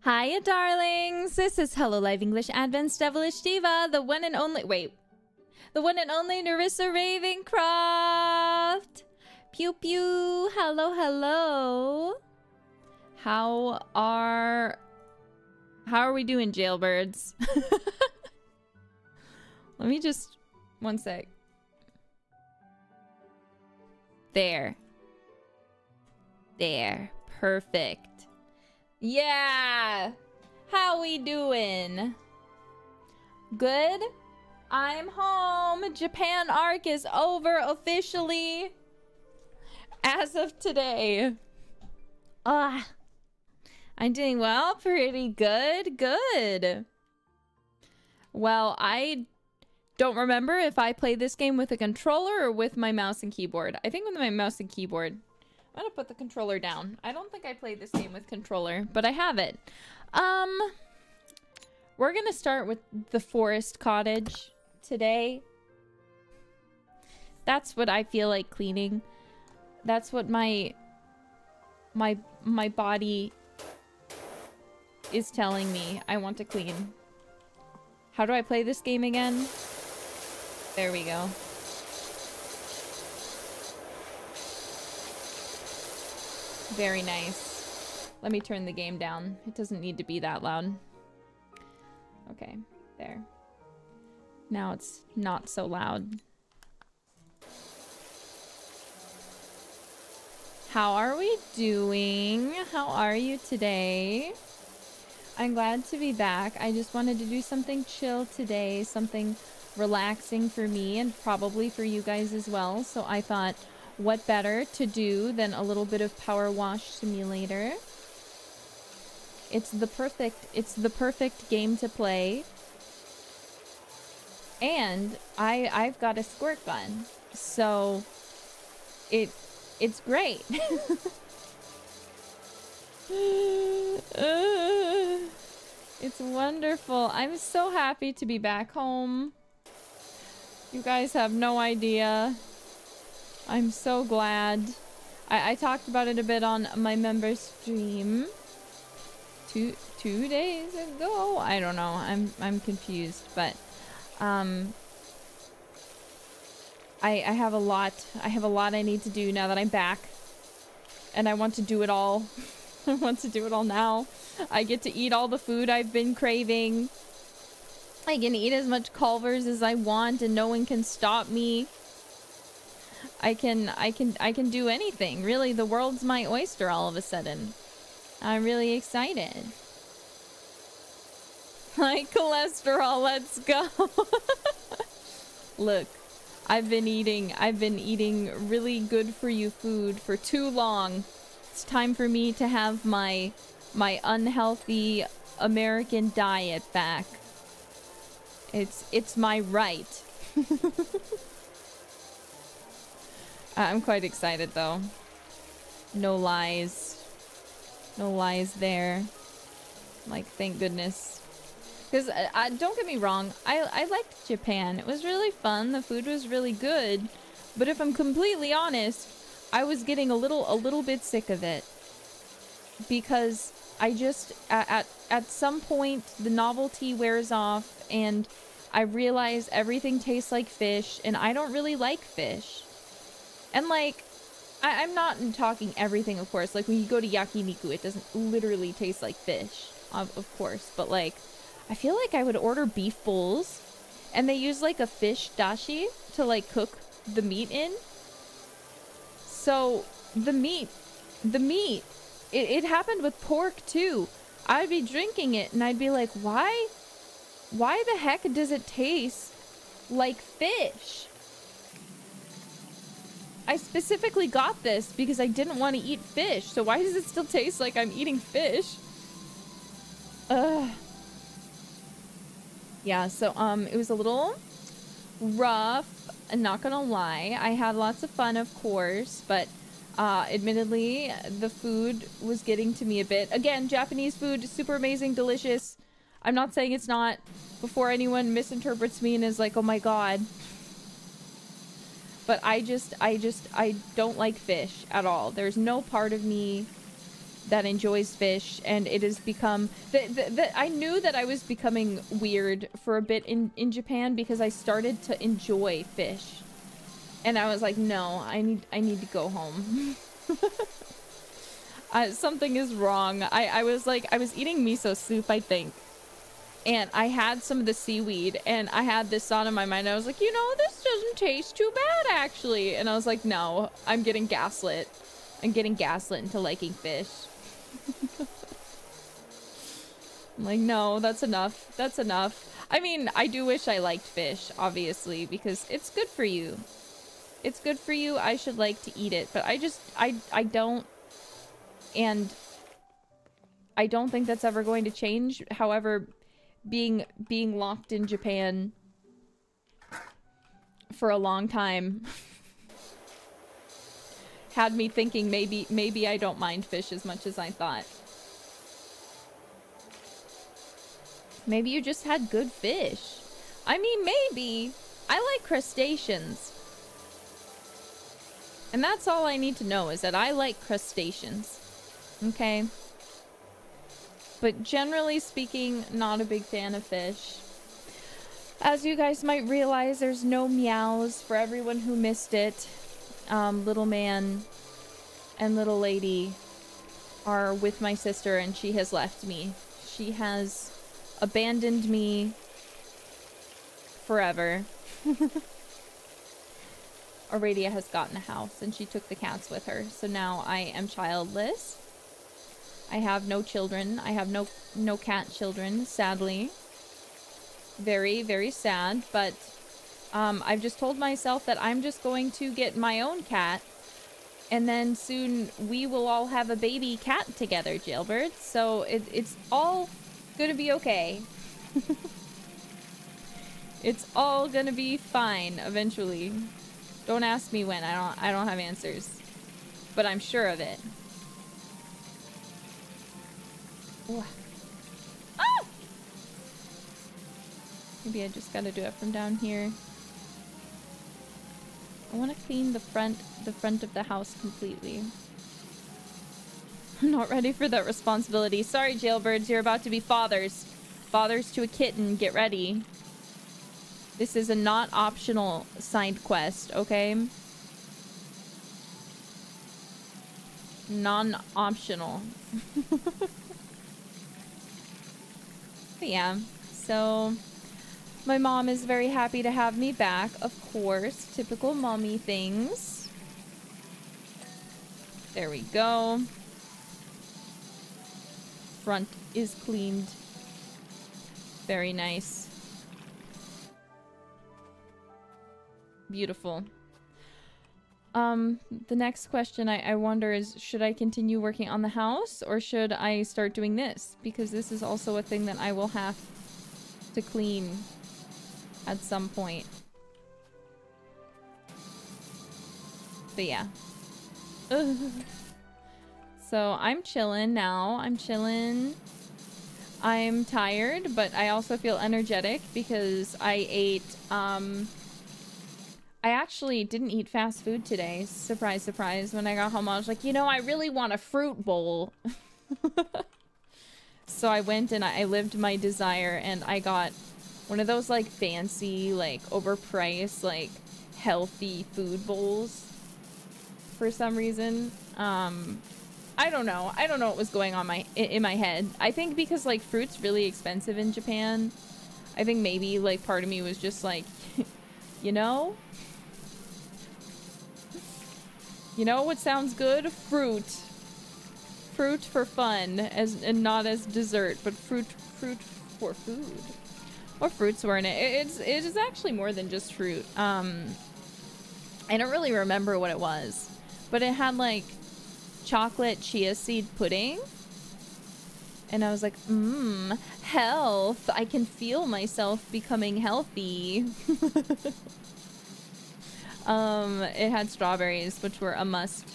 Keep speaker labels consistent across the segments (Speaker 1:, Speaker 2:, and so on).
Speaker 1: Hiya, darlings! This is hololive English Advanced Devilish Diva, the one and only— the one and only Nerissa Ravencroft! Pew pew! Hello, hello! How are we doing, jailbirds? Let me just— one sec. There. Perfect. Yeah! How we doing? Good? I'm home! Japan arc is over officially! As of today. I'm doing well. Pretty good. Good. Well, I don't remember if I played this game with a controller or with my mouse and keyboard. I think with my mouse and keyboard. I'm gonna put the controller down. I don't think I played this game with controller, but I have it. We're gonna start with the forest cottage today. That's what I feel like cleaning. That's what my body is telling me I want to clean. How do I play this game again? There we go. Very nice. Let me turn the game down. It doesn't need to be that loud. Okay, there. Now it's not so loud. How are we doing? How are you today? I'm glad to be back. I just wanted to do something chill today, something relaxing for me and probably for you guys as well. So I thought, what better to do than a little bit of PowerWash Simulator? It's the perfect game to play. And I've got a squirt gun. So it's great. It's wonderful. I'm so happy to be back home. You guys have no idea. I'm so glad. I talked about it a bit on my member stream. Two days ago? I don't know. I'm confused, but I have a lot I need to do now that I'm back. And I want to do it all. I want to do it all now. I get to eat all the food I've been craving. I can eat as much Culvers as I want and no one can stop me. I can do anything. Really, the world's my oyster all of a sudden. I'm really excited. High cholesterol, let's go. Look, I've been eating really good for you food for too long. It's time for me to have my unhealthy American diet back. It's my right. I'm quite excited though. No lies. No lies there. Like, thank goodness. Because, don't get me wrong, I liked Japan. It was really fun. The food was really good. But if I'm completely honest, I was getting a little bit sick of it. Because I just, at some point, the novelty wears off and I realize everything tastes like fish and I don't really like fish. And like, I'm not talking everything, of course. Like when you go to yakiniku, it doesn't literally taste like fish, of course. But like, I feel like I would order beef bowls and they use like a fish dashi to like cook the meat in. So the meat, it happened with pork too. I'd be drinking it and I'd be like, why the heck does it taste like fish? I specifically got this because I didn't want to eat fish. So why does it still taste like I'm eating fish? Yeah, so it was a little rough, I'm not gonna lie. I had lots of fun, of course, but admittedly, the food was getting to me a bit. Again, Japanese food, super amazing, delicious. I'm not saying it's not, before anyone misinterprets me and is like, oh my god. But I don't like fish at all. There's no part of me that enjoys fish, and it has become I knew that I was becoming weird for a bit in Japan because I started to enjoy fish, and I was like, no, I need to go home. Something is wrong. I was eating miso soup, I think, and I had some of the seaweed, and I had this thought in my mind. I was like, you know, this doesn't taste too bad, actually. And I was like, no, I'm getting gaslit. I'm getting gaslit into liking fish. I'm like, no, that's enough. That's enough. I mean, I do wish I liked fish, obviously, because it's good for you. It's good for you. I should like to eat it, but I don't. And I don't think that's ever going to change. However, being locked in Japan for a long time had me thinking maybe I don't mind fish as much as I thought. Maybe you just had good fish. I mean, maybe. I like crustaceans. And that's all I need to know, is that I like crustaceans. Okay? But generally speaking, not a big fan of fish. As you guys might realize, there's no meows for everyone who missed it. Little man and little lady are with my sister, and she has left me. She has abandoned me forever. Aradia has gotten a house, and she took the cats with her. So now I am childless. I have no children. I have no cat children, sadly. Very, very sad, but I've just told myself that I'm just going to get my own cat, and then soon we will all have a baby cat together, Jailbird. So it's all gonna be okay. It's all gonna be fine eventually. Don't ask me when. I don't have answers, but I'm sure of it. Ah! Maybe I just gotta do it from down here. I want to clean the front of the house completely. I'm not ready for that responsibility. Sorry, Jailbirds, you're about to be fathers. Fathers to a kitten, get ready. This is a not optional side quest, okay? Non-optional. But yeah, so my mom is very happy to have me back, of course. Typical mommy things. There we go. Front is cleaned. Very nice. Beautiful. The next question I wonder is, should I continue working on the house, or should I start doing this? Because this is also a thing that I will have to clean at some point. But yeah. Ugh. So I'm chilling now. I'm chilling. I'm tired, but I also feel energetic because I ate, I actually didn't eat fast food today. Surprise, surprise. When I got home, I was like, you know, I really want a fruit bowl. So I went and I lived my desire, and I got one of those, like, fancy, like, overpriced, like, healthy food bowls for some reason. I don't know. I don't know what was going on in my head. I think because, like, fruit's really expensive in Japan. I think maybe, like, part of me was just like, you know? You know what sounds good? Fruit. Fruit for fun, and not as dessert, but fruit for food. What fruits were in it? It is actually more than just fruit. I don't really remember what it was, but it had like chocolate chia seed pudding, and I was like, health. I can feel myself becoming healthy. It had strawberries, which were a must.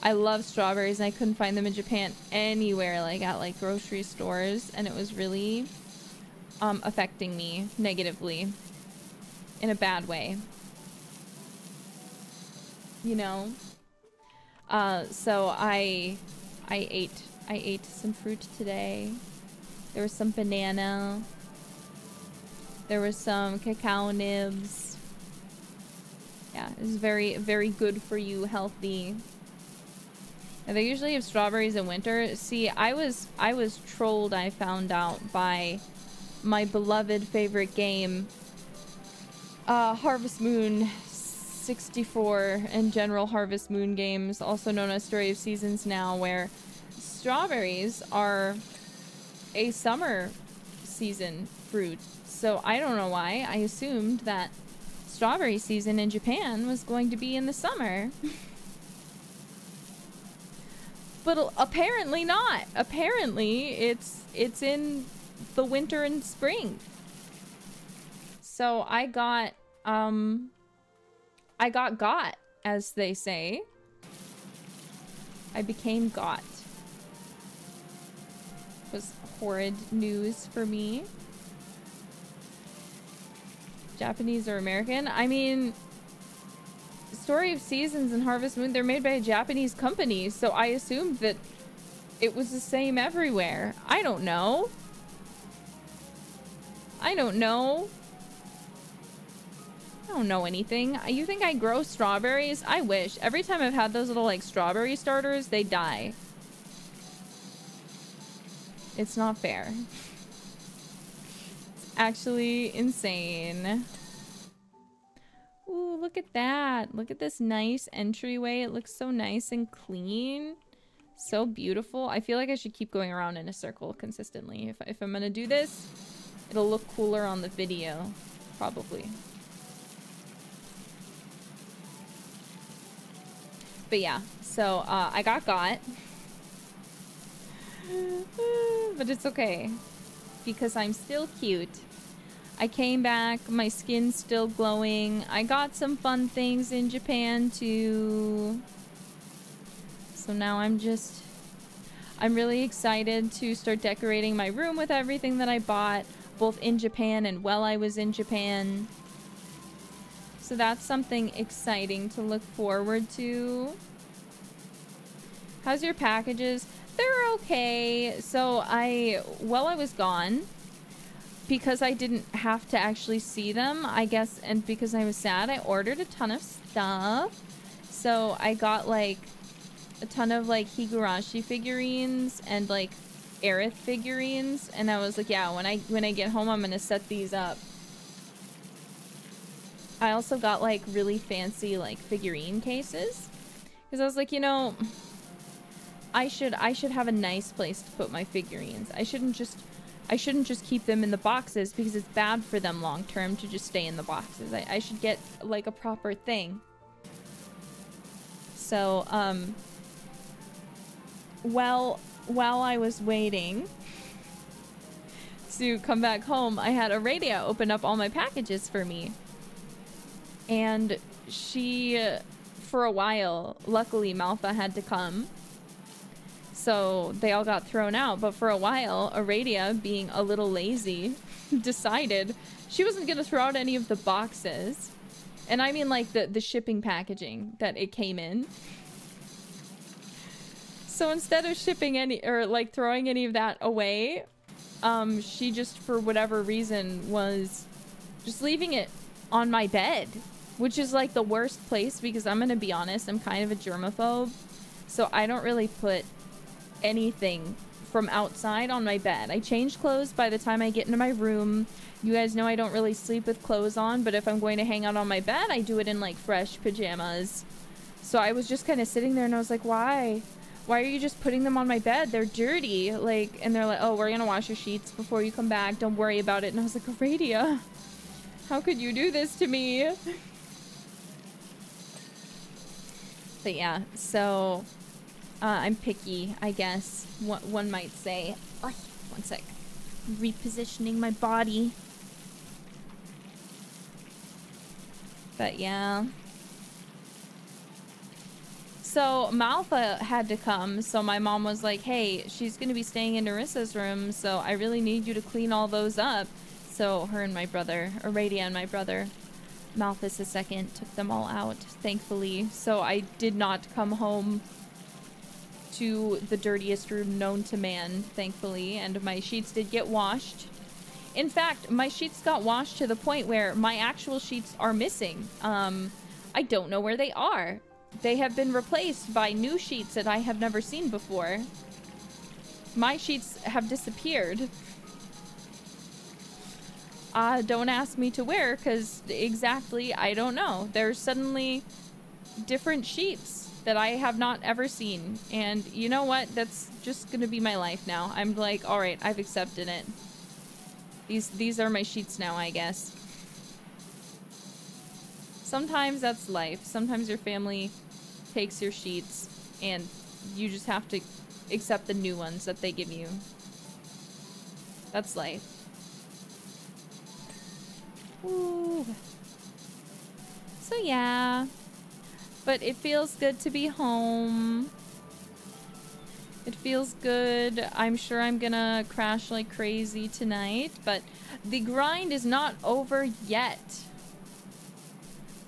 Speaker 1: I love strawberries, and I couldn't find them in Japan anywhere, like at like grocery stores, and it was really affecting me negatively in a bad way, you know. So I I ate some fruit today. There was some banana. There was some cacao nibs. Yeah, it's very, very good for you, healthy. And they usually have strawberries in winter. See, I was trolled, I found out, by my beloved favorite game, Harvest Moon 64 and general Harvest Moon games, also known as Story of Seasons now, where strawberries are a summer season fruit. So I don't know why. I assumed that strawberry season in Japan was going to be in the summer. But apparently not. Apparently it's in the winter and spring. So I got got, as they say. I became got. It was horrid news for me. Japanese or American? I mean, Story of Seasons and Harvest Moon, they're made by a Japanese company, so I assumed that it was the same everywhere. I don't know. I don't know. I don't know anything. You think I grow strawberries? I wish. Every time I've had those little, like, strawberry starters, they die. It's not fair. It's actually insane. Ooh, look at that. Look at this nice entryway. It looks so nice and clean. So beautiful. I feel like I should keep going around in a circle consistently. If I'm gonna do this, it'll look cooler on the video. Probably. But yeah, so I got. But it's okay. Because I'm still cute. I came back, my skin's still glowing. I got some fun things in Japan too. So now I'm really excited to start decorating my room with everything that I bought, both in Japan and while I was in Japan. So that's something exciting to look forward to. How's your packages? They're okay. So while I was gone, because I didn't have to actually see them, I guess, and because I was sad, I ordered a ton of stuff. So I got like a ton of like Higurashi figurines and like Aerith figurines, and I was like, yeah, when I get home, I'm gonna set these up. I also got like really fancy like figurine cases, because I was like, you know, I should have a nice place to put my figurines. I shouldn't just keep them in the boxes, because it's bad for them long term to just stay in the boxes. I should get like a proper thing. So while I was waiting to come back home, I had Aradia open up all my packages for me. And she, for a while, luckily Malfa had to come, so they all got thrown out. But for a while, Aradia, being a little lazy, decided she wasn't going to throw out any of the boxes. And I mean like the shipping packaging that it came in. So instead of shipping any, or like throwing any of that away, she just, for whatever reason, was just leaving it on my bed. Which is like the worst place, because I'm gonna be honest, I'm kind of a germaphobe. So I don't really put anything from outside on my bed. I change clothes by the time I get into my room. You guys know I don't really sleep with clothes on, but if I'm going to hang out on my bed, I do it in like fresh pajamas. So I was just kind of sitting there and I was like, why? Why are you just putting them on my bed? They're dirty. Like, and they're like, oh, we're gonna wash your sheets before you come back. Don't worry about it. And I was like, Aradia, how could you do this to me? But yeah, so I'm picky, I guess, one might say. Oh, one sec. Repositioning my body. But yeah. So Malfa had to come, so my mom was like, hey, she's going to be staying in Nerissa's room, so I really need you to clean all those up. So her and my brother, Aradia and my brother, Malthus II, took them all out, thankfully. So I did not come home to the dirtiest room known to man, thankfully, and my sheets did get washed. In fact, my sheets got washed to the point where my actual sheets are missing. I don't know where they are. They have been replaced by new sheets that I have never seen before. My sheets have disappeared. Don't ask me to where, because exactly, I don't know. There's suddenly different sheets that I have not ever seen. And you know what? That's just gonna be my life now. I'm like, alright, I've accepted it. These are my sheets now, I guess. Sometimes that's life. Sometimes your family takes your sheets and you just have to accept the new ones that they give you. That's life. Ooh. So yeah. But it feels good to be home. It feels good. I'm sure I'm gonna crash like crazy tonight, but the grind is not over yet.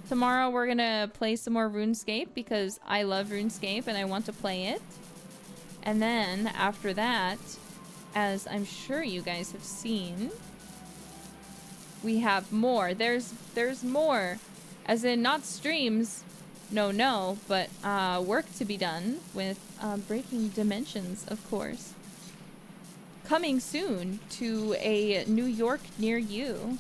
Speaker 1: Tomorrow we're gonna play some more RuneScape because I love RuneScape and I want to play it. And then after that, as I'm sure you guys have seen, we have more. There's more. As in not streams. No, but work to be done with Breaking Dimensions, of course. Coming soon to a New York near you.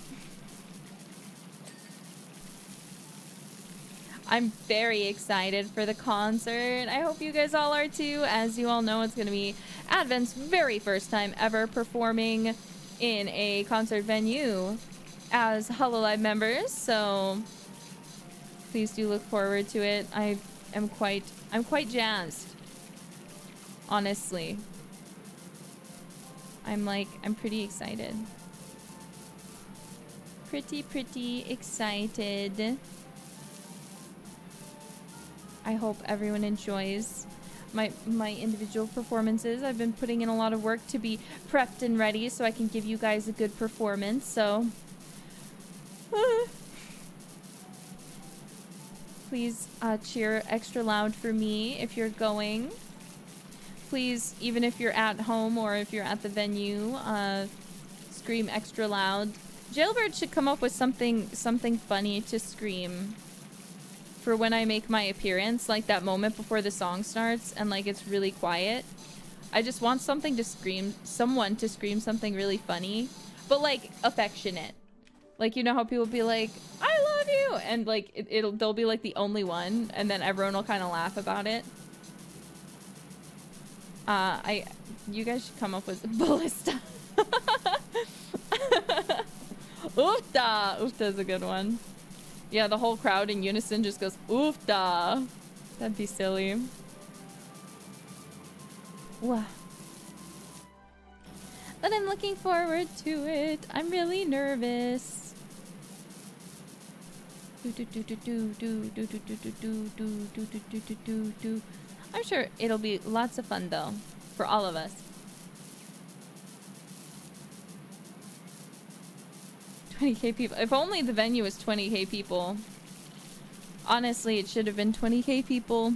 Speaker 1: I'm very excited for the concert. I hope you guys all are too. As you all know, it's going to be Advent's very first time ever performing in a concert venue as hololive members, so please do look forward to it. I'm quite jazzed. Honestly. I'm pretty excited. Pretty excited. I hope everyone enjoys my individual performances. I've been putting in a lot of work to be prepped and ready so I can give you guys a good performance, so please cheer extra loud for me if you're going. Please, even if you're at home or if you're at the venue, scream extra loud. Jailbird should come up with something funny to scream for when I make my appearance, like that moment before the song starts and like it's really quiet. I just want something to scream, someone to scream something really funny, but like affectionate. Like, you know how people be like, I love you, and like they'll be like the only one, and then everyone will kind of laugh about it. You guys should come up with ballista. Oofta! Oofta's a good one. Yeah, the whole crowd in unison just goes, oofta. That'd be silly. Wow. But I'm looking forward to it. I'm really nervous. I'm sure it'll be lots of fun though, for all of us. 20k people. If only the venue was 20k people. Honestly, it should have been 20k people.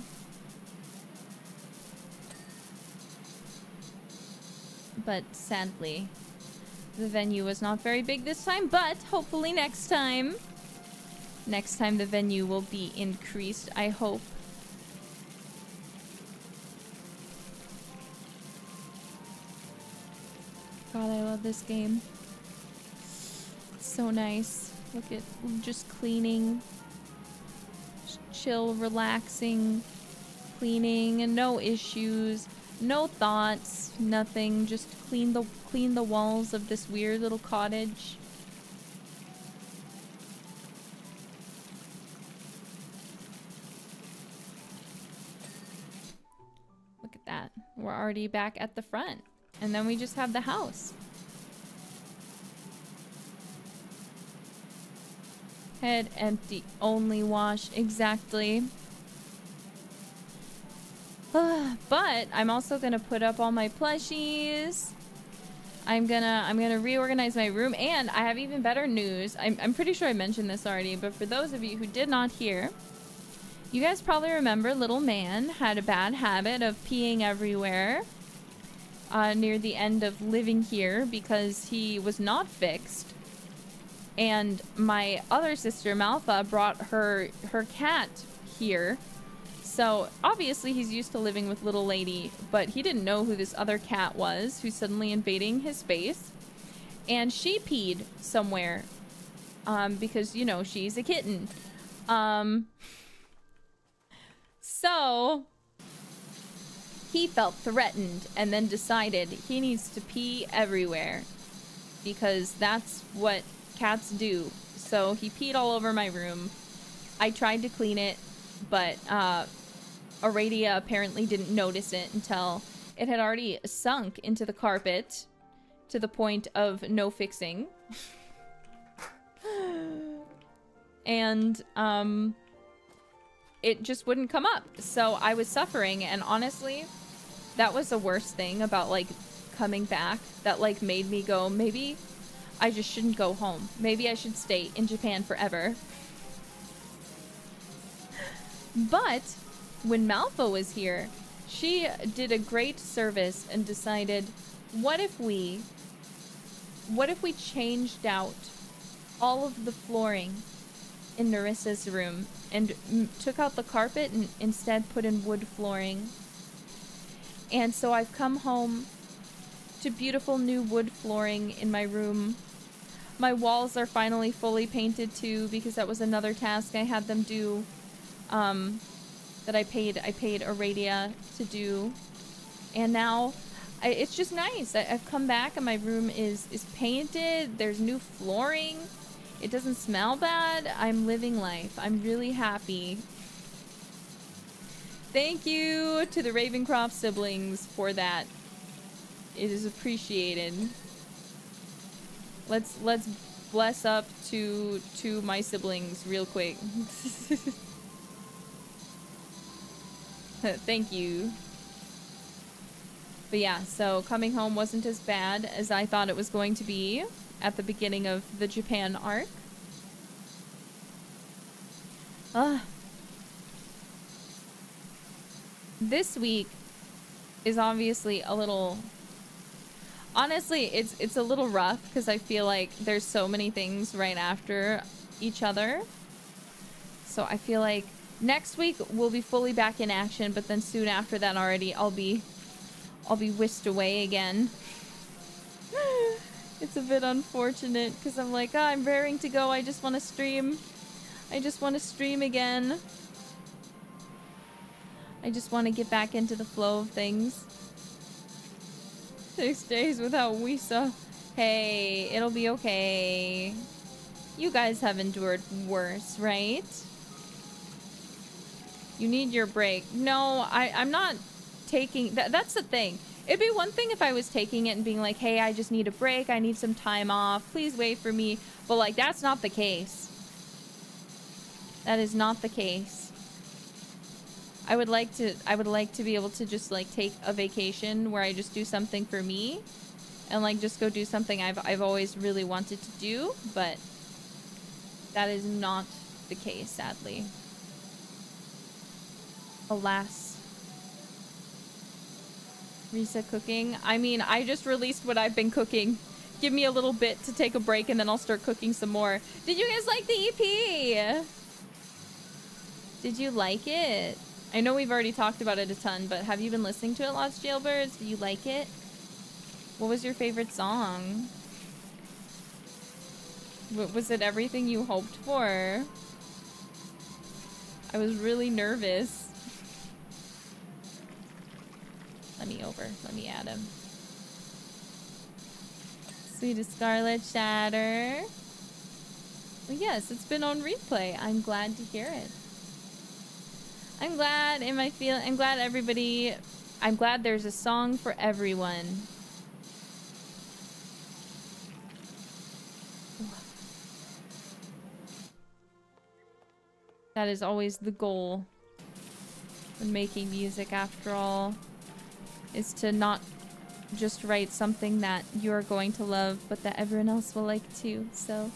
Speaker 1: But sadly, the venue was not very big this time, but hopefully next time. Next time the venue will be increased, I hope. God, I love this game. So nice. Look at just cleaning, just chill, relaxing, cleaning, and no issues, no thoughts, nothing. Just clean the walls of this weird little cottage. Look at that. We're already back at the front, and then we just have the house. Head empty, only wash. Exactly. But I'm also gonna put up all my plushies. I'm gonna reorganize my room, and I have even better news. I'm pretty sure I mentioned this already, but for those of you who did not hear, You guys probably remember little man had a bad habit of peeing everywhere near the end of living here because he was not fixed. And my other sister, Malfa, brought her cat here. So obviously he's used to living with little lady, but he didn't know who this other cat was who's suddenly invading his space. And she peed somewhere because, you know, she's a kitten. So he felt threatened and then decided he needs to pee everywhere because that's what cats do. So he peed all over my room. I tried to clean it, but Aradia apparently didn't notice it until it had already sunk into the carpet to the point of no fixing. And it just wouldn't come up. So I was suffering, and honestly, that was the worst thing about like coming back that like made me go, maybe I just shouldn't go home. Maybe I should stay in Japan forever. But when Malfa was here, she did a great service and decided, what if we changed out all of the flooring in Nerissa's room and took out the carpet and instead put in wood flooring? And so I've come home to beautiful new wood flooring in my room. My walls are finally fully painted too, because that was another task I had them do, that I paid Aradia to do. And now it's just nice. I've come back and my room is painted. There's new flooring. It doesn't smell bad. I'm living life. I'm really happy. Thank you to the Ravencroft siblings for that. It is appreciated. Let's bless up to my siblings real quick. Thank you. But yeah, so coming home wasn't as bad as I thought it was going to be at the beginning of the Japan arc. This week is obviously a little... Honestly, it's a little rough because I feel like there's so many things right after each other. So I feel like next week we'll be fully back in action, but then soon after that already I'll be whisked away again. It's a bit unfortunate because I'm like, I'm raring to go. I just want to stream. I just want to stream again. I just want to get back into the flow of things. 6 days without Wisa. Hey, it'll be okay. You guys have endured worse, right? You need your break. No, I'm not taking... That's the thing. It'd be one thing if I was taking it and being like, hey, I just need a break. I need some time off. Please wait for me. But, like, that's not the case. That is not the case. I would like to be able to just like take a vacation where I just do something for me and like just go do something I've always really wanted to do, but that is not the case, sadly. Alas. Reset cooking. I mean, I just released what I've been cooking. Give me a little bit to take a break and then I'll start cooking some more. Did you guys like the EP? Did you like it? I know we've already talked about it a ton, but have you been listening to it lots, Jailbirds? Do you like it? What was your favorite song? Was it everything you hoped for? I was really nervous. Let me add him. Sweetest Scarlet Shatter. Well, yes, it's been on replay. I'm glad to hear it. I'm glad I'm glad everybody... I'm glad there's a song for everyone. That is always the goal when making music, after all, is to not just write something that you're going to love, but that everyone else will like too. So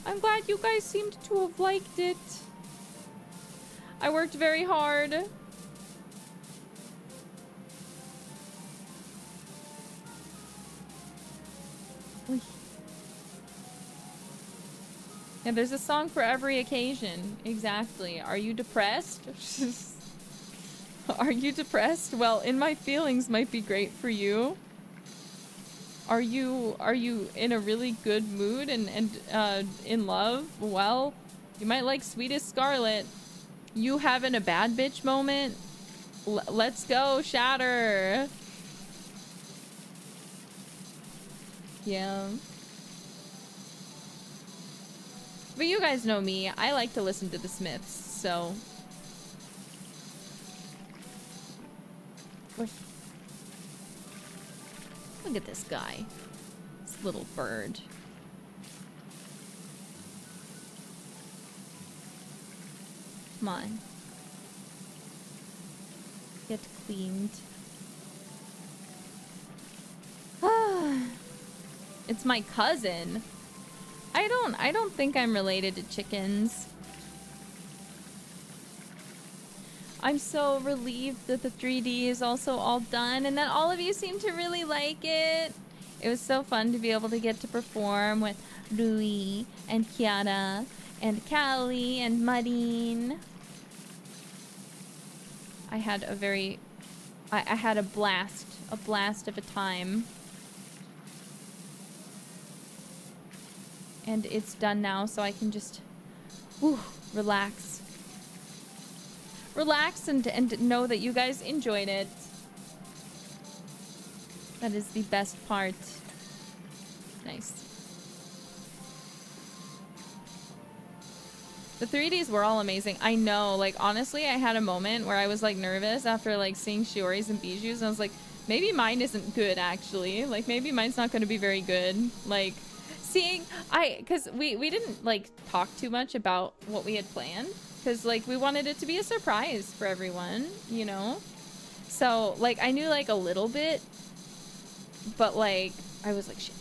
Speaker 1: I'm glad you guys seemed to have liked it. I worked very hard. Oy. Yeah, there's a song for every occasion. Exactly. Are you depressed? Are you depressed? Well, In My Feelings might be great for you. Are you in a really good mood and in love? Well, you might like Sweetest Scarlet. You having a bad bitch moment? Let's go, Shatter. Yeah. But you guys know me. I like to listen to the Smiths, so... Look at this guy. This little bird. Come on. Get cleaned. It's my cousin. I don't think I'm related to chickens. I'm so relieved that the 3D is also all done and that all of you seem to really like it. It was so fun to be able to get to perform with Rui and Kiara and Callie and Muddine. I had a very... I had a blast of a time. And it's done now, so I can just relax. Relax and know that you guys enjoyed it. That is the best part. Nice. The 3Ds were all amazing. I know, like, honestly, I had a moment where I was, like, nervous after, like, seeing Shiori's and Bijou's, and I was like, maybe mine isn't good, actually. Like, maybe mine's not going to be very good. Like, seeing... Because we didn't, like, talk too much about what we had planned. Because, like, we wanted it to be a surprise for everyone, you know? So, like, I knew, like, a little bit. But, like, I was like, shit.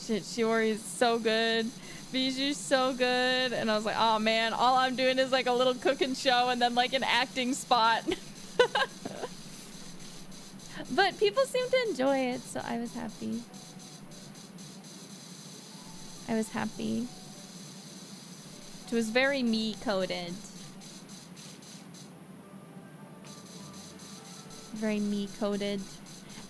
Speaker 1: Shit, Shiori's so good. Bijou's so good. And I was like, oh, man, all I'm doing is, like, a little cooking show and then, like, an acting spot. But people seem to enjoy it, so I was happy. I was happy. It was very me-coded. Very me-coded.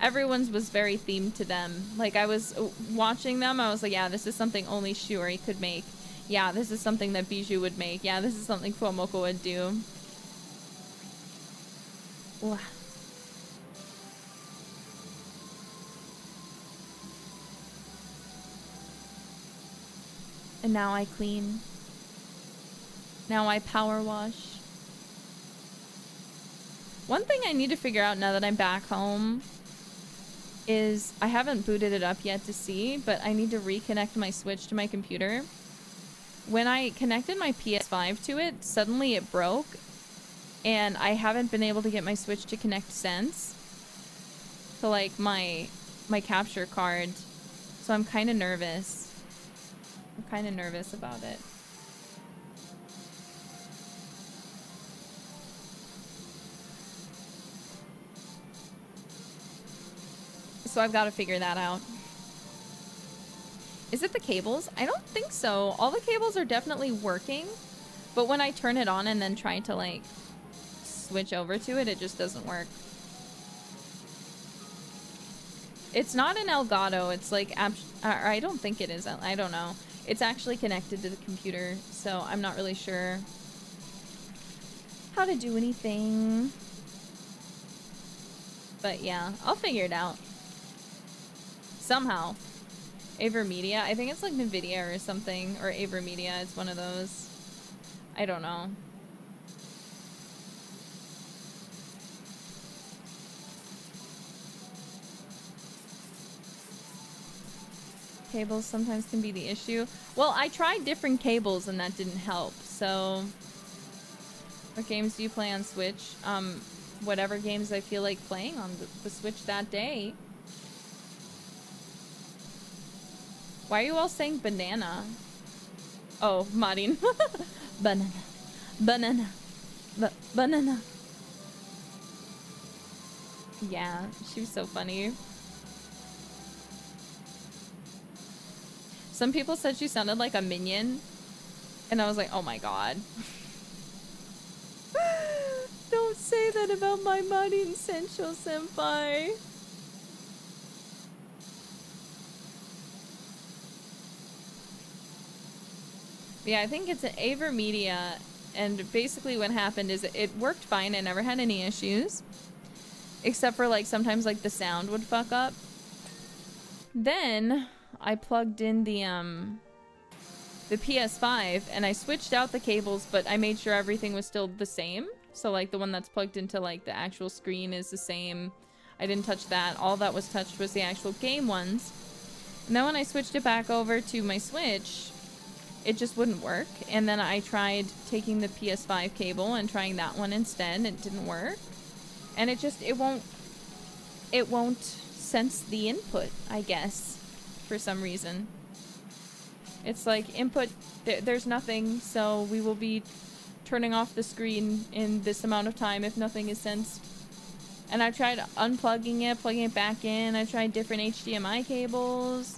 Speaker 1: Everyone's was very themed to them. Like, I was watching them, I was like, yeah, this is something only Shiori could make. Yeah, this is something that Bijou would make. Yeah, this is something Fuomoko would do. Wow. And now I clean. Now I power wash. One thing I need to figure out now that I'm back home is I haven't booted it up yet to see, but I need to reconnect my Switch to my computer. When I connected my PS5 to it, suddenly it broke, and I haven't been able to get my Switch to connect since to, like, my capture card. So I'm kind of nervous. I'm kind of nervous about it. So I've got to figure that out. Is it the cables? I don't think so. All the cables are definitely working, but when I turn it on and then try to, like, switch over to it, it just doesn't work. It's not an Elgato. It's like, I don't think it is. I don't know. It's actually connected to the computer, so I'm not really sure how to do anything. But yeah, I'll figure it out. Somehow. Avermedia. I think it's like NVIDIA or something. Or Avermedia. It's one of those. I don't know. Cables sometimes can be the issue. Well, I tried different cables and that didn't help. So, what games do you play on Switch? Whatever games I feel like playing on the Switch that day. Why are you all saying banana? Oh, Marin. Banana. Banana. Banana. Yeah, she was so funny. Some people said she sounded like a minion. And I was like, oh my god. Don't say that about my Marin Sencho senpai. Yeah, I think it's an Avermedia, and basically what happened is it worked fine. I never had any issues. Except for, like, sometimes, like, the sound would fuck up. Then I plugged in the PS5, and I switched out the cables, but I made sure everything was still the same. So, like, the one that's plugged into, like, the actual screen is the same. I didn't touch that. All that was touched was the actual game ones. And then when I switched it back over to my Switch, it just wouldn't work. And then I tried taking the PS5 cable and trying that one instead. It didn't work. And it just, it won't sense the input, I guess, for some reason. It's like input, there's nothing, so we will be turning off the screen in this amount of time if nothing is sensed. And I tried unplugging it, plugging it back in. I tried different HDMI cables.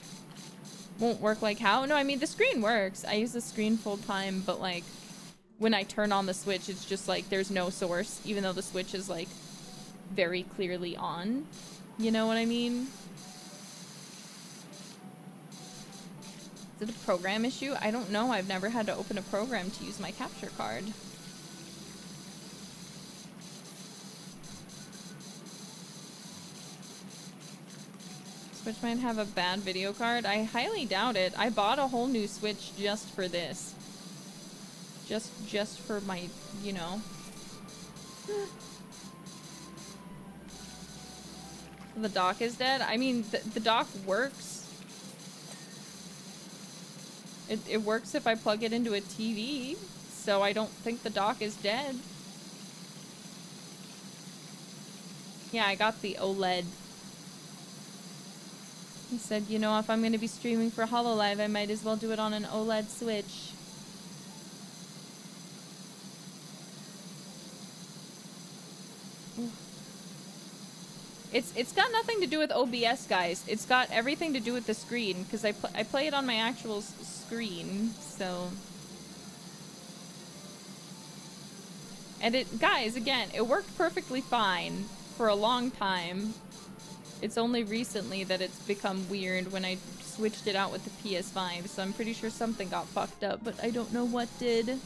Speaker 1: Won't work like how? No, I mean, the screen works. I use the screen full time, but like when I turn on the Switch, it's just like there's no source, even though the Switch is like very clearly on. You know what I mean? Is it a program issue? I don't know. I've never had to open a program to use my capture card. Switch might have a bad video card. I highly doubt it. I bought a whole new Switch just for this. Just for my, you know. The dock is dead? I mean, the dock works. It works if I plug it into a TV, so I don't think the dock is dead. Yeah, I got the OLED. He said, you know, if I'm going to be streaming for HoloLive, I might as well do it on an OLED Switch. It's got nothing to do with OBS, guys. It's got everything to do with the screen, because I play it on my actual screen, so... And it, guys, again, it worked perfectly fine for a long time. It's only recently that it's become weird when I switched it out with the PS5, so I'm pretty sure something got fucked up, but I don't know what did.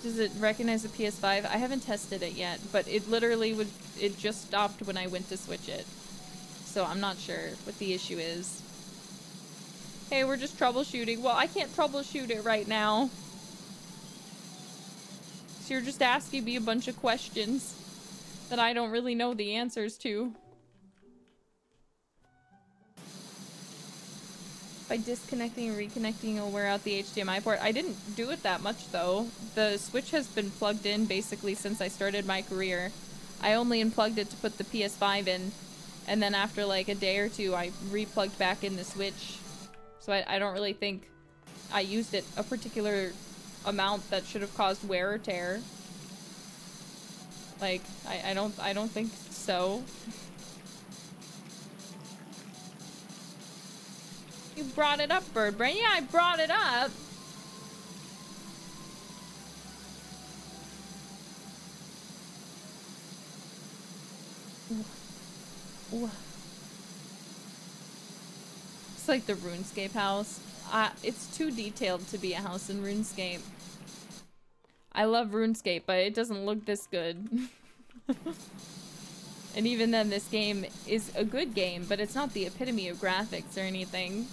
Speaker 1: Does it recognize the PS5? I haven't tested it yet, but it literally would, it just stopped when I went to switch it. So I'm not sure what the issue is. Hey, we're just troubleshooting. Well, I can't troubleshoot it right now. So you're just asking me a bunch of questions that I don't really know the answers to. By disconnecting and reconnecting, you'll wear out the HDMI port. I didn't do it that much, though. The Switch has been plugged in basically since I started my career. I only unplugged it to put the PS5 in, and then after like a day or two, I replugged back in the Switch. So I don't really think I used it a particular amount that should have caused wear or tear. Like, I don't think so. You brought it up, Birdbrain. Yeah, I brought it up. Ooh. It's like the RuneScape house. It's too detailed to be a house in RuneScape. I love RuneScape, but it doesn't look this good. And even then, this game is a good game, but it's not the epitome of graphics or anything.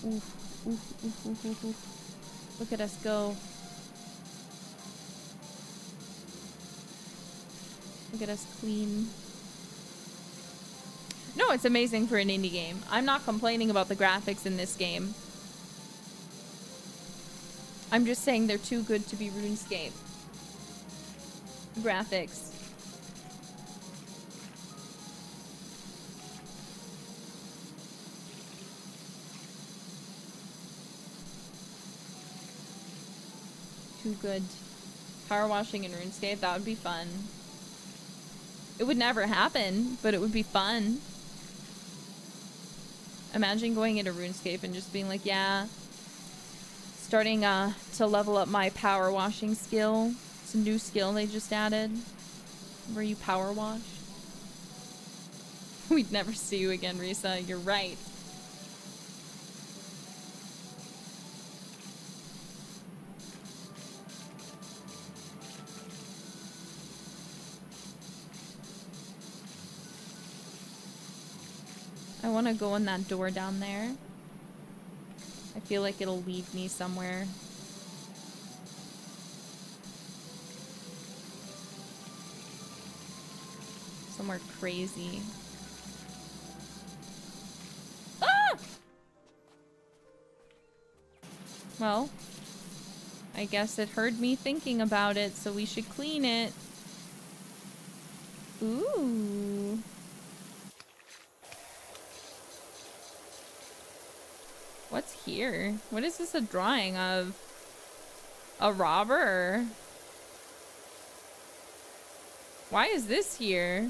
Speaker 1: Oof, oof, oof, oof, oof, oof. Look at us go. Look at us clean. No, it's amazing for an indie game. I'm not complaining about the graphics in this game. I'm just saying they're too good to be RuneScape graphics. Too good. Power washing in RuneScape, that would be fun. It would never happen, but it would be fun. Imagine going into RuneScape and just being like, yeah, starting to level up my power washing skill. It's a new skill they just added. Where you power wash. We'd never see you again, Risa. You're right. I want to go in that door down there. I feel like it'll lead me somewhere. Somewhere crazy. Ah! Well, I guess it heard me thinking about it, so we should clean it. Ooh. What's here? What is this a drawing of? A robber? Why is this here?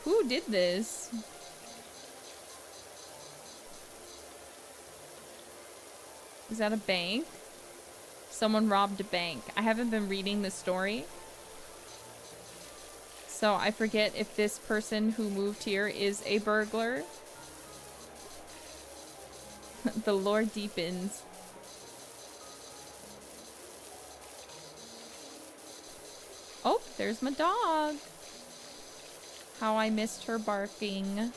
Speaker 1: Who did this? Is that a bank? Someone robbed a bank. I haven't been reading the story, so I forget if this person who moved here is a burglar. The lore deepens. Oh, there's my dog. How I missed her barking.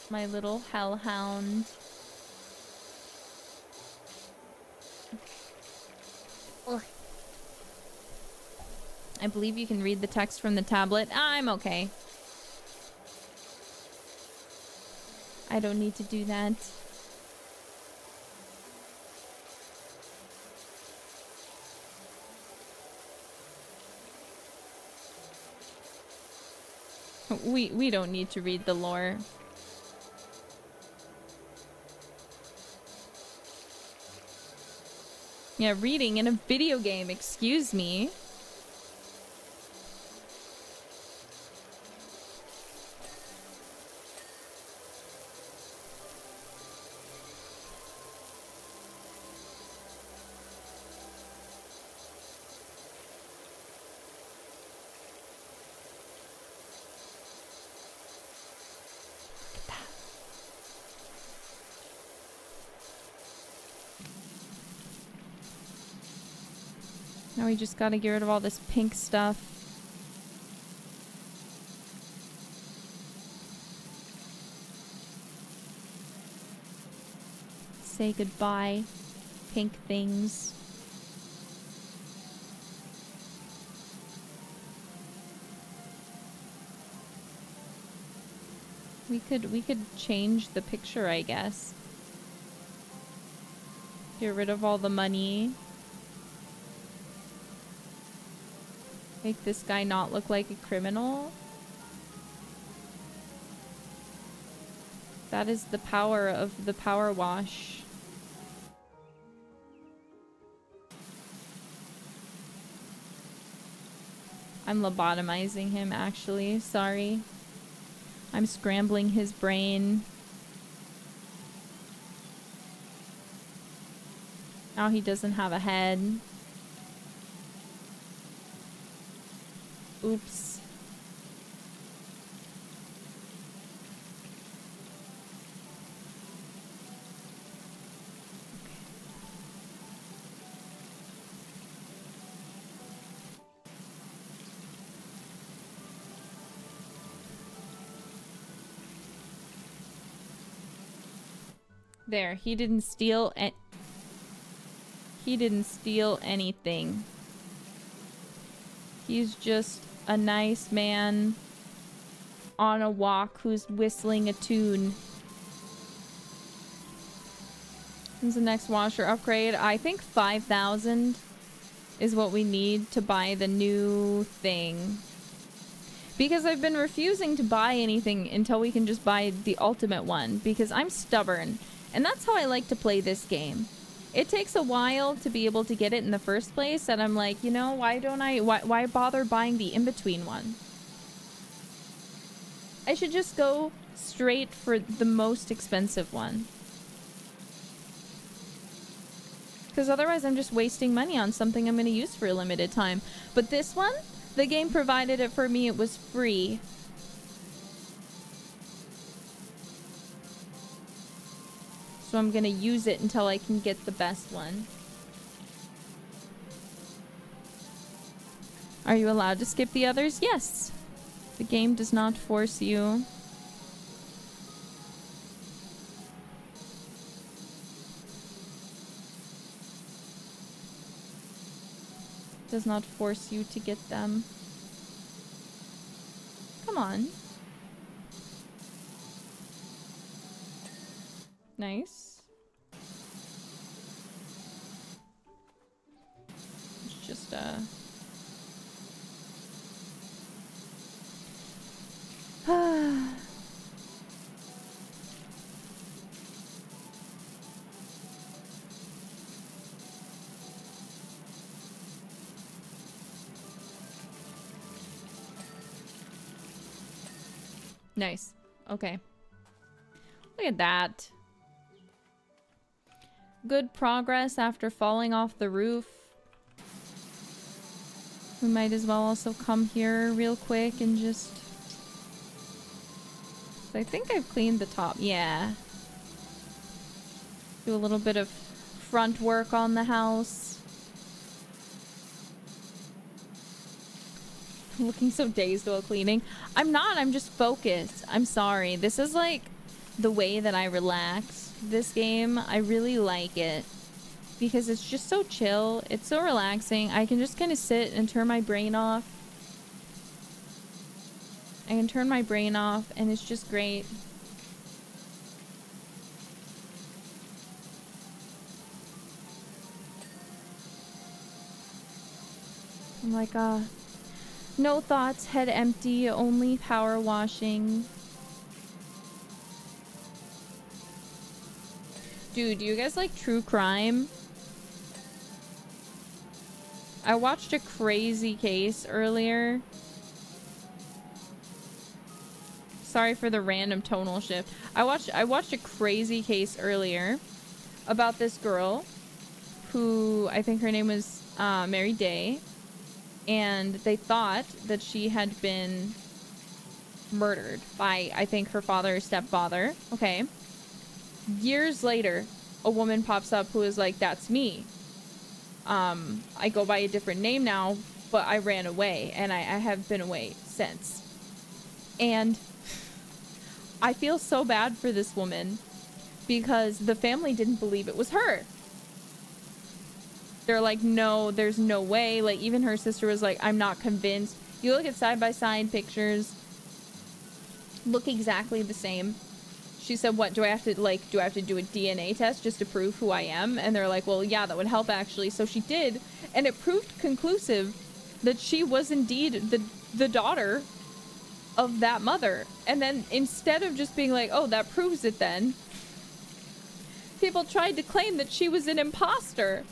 Speaker 1: My little hellhound. Ugh. I believe you can read the text from the tablet. I'm okay. I don't need to do that. We don't need to read the lore. Yeah, reading in a video game, excuse me. Now we just gotta get rid of all this pink stuff. Say goodbye, pink things. We could change the picture, I guess. Get rid of all the money. Make this guy not look like a criminal. That is the power of the power wash. I'm lobotomizing him, actually. Sorry. I'm scrambling his brain. Now he doesn't have a head. Oops. There, he didn't steal anything. He's just a nice man on a walk who's whistling a tune. When's the next washer upgrade? I think 5,000 is what we need to buy the new thing. Because I've been refusing to buy anything until we can just buy the ultimate one, because I'm stubborn. And that's how I like to play this game. It takes a while to be able to get it in the first place, and I'm like, you know, why bother buying the in-between one? I should just go straight for the most expensive one. Because otherwise I'm just wasting money on something I'm going to use for a limited time. But this one, the game provided it for me. It was free. So I'm going to use it until I can get the best one. Are you allowed to skip the others? Yes. The game does not force you. Does not force you to get them. Come on. Nice. It's just Nice. Okay. Look at that. Good progress after falling off the roof. We might as well also come here real quick and just... I think I've cleaned the top. Yeah. Do a little bit of front work on the house. I'm looking so dazed while cleaning. I'm not. I'm just focused. I'm sorry. This is like the way that I relax. This game, I really like it because it's just so chill. It's so relaxing. I can just kind of sit and turn my brain off. I can turn my brain off and it's just great. I'm like, no thoughts, head empty, only power washing. Dude, do you guys like true crime? I watched a crazy case earlier. Sorry for the random tonal shift. I watched a crazy case earlier about this girl who, I think her name was Mary Day, and they thought that she had been murdered by, I think, her father or stepfather. Okay. Years later, a woman pops up who is like, that's me. I go by a different name now, but I ran away, and I have been away since. And I feel so bad for this woman because the family didn't believe it was her. They're like, no, there's no way. Like, even her sister was like, I'm not convinced. You look at side-by-side pictures, look exactly the same. She said, what, do I have to do a DNA test just to prove who I am? And they're like, well, yeah, that would help actually. So she did, and it proved conclusive that she was indeed the daughter of that mother. And then instead of just being like, oh, that proves it then, people tried to claim that she was an imposter.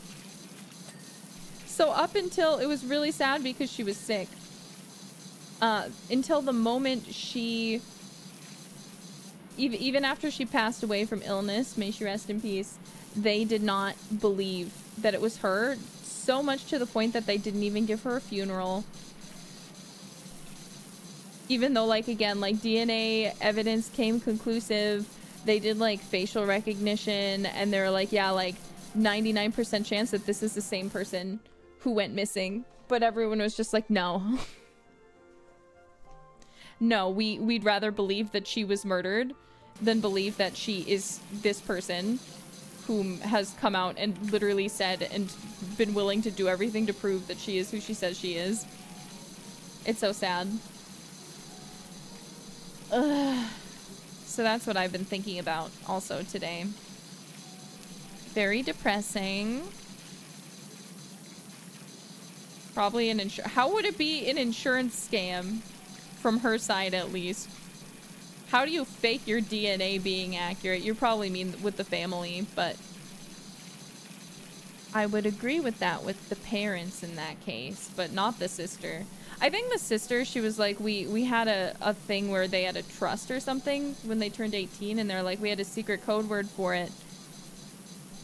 Speaker 1: So up until, it was really sad because she was sick. Until the moment she... Even after she passed away from illness, may she rest in peace, they did not believe that it was her, so much to the point that they didn't even give her a funeral. Even though, like, again, like, DNA evidence came conclusive, they did, like, facial recognition, and they were like, yeah, like, 99% chance that this is the same person who went missing. But everyone was just like, no. No, we'd rather believe that she was murdered than believe that she is this person whom has come out and literally said and been willing to do everything to prove that she is who she says she is. It's so sad. Ugh. So that's what I've been thinking about also today. Very depressing. Probably an how would it be an insurance scam? from her side at least. How do you fake your DNA being accurate? You probably mean with the family, but I would agree with that with the parents in that case, but not the sister. I think the sister, she was like, we had a thing where they had a trust or something when they turned 18, and they're like, we had a secret code word for it.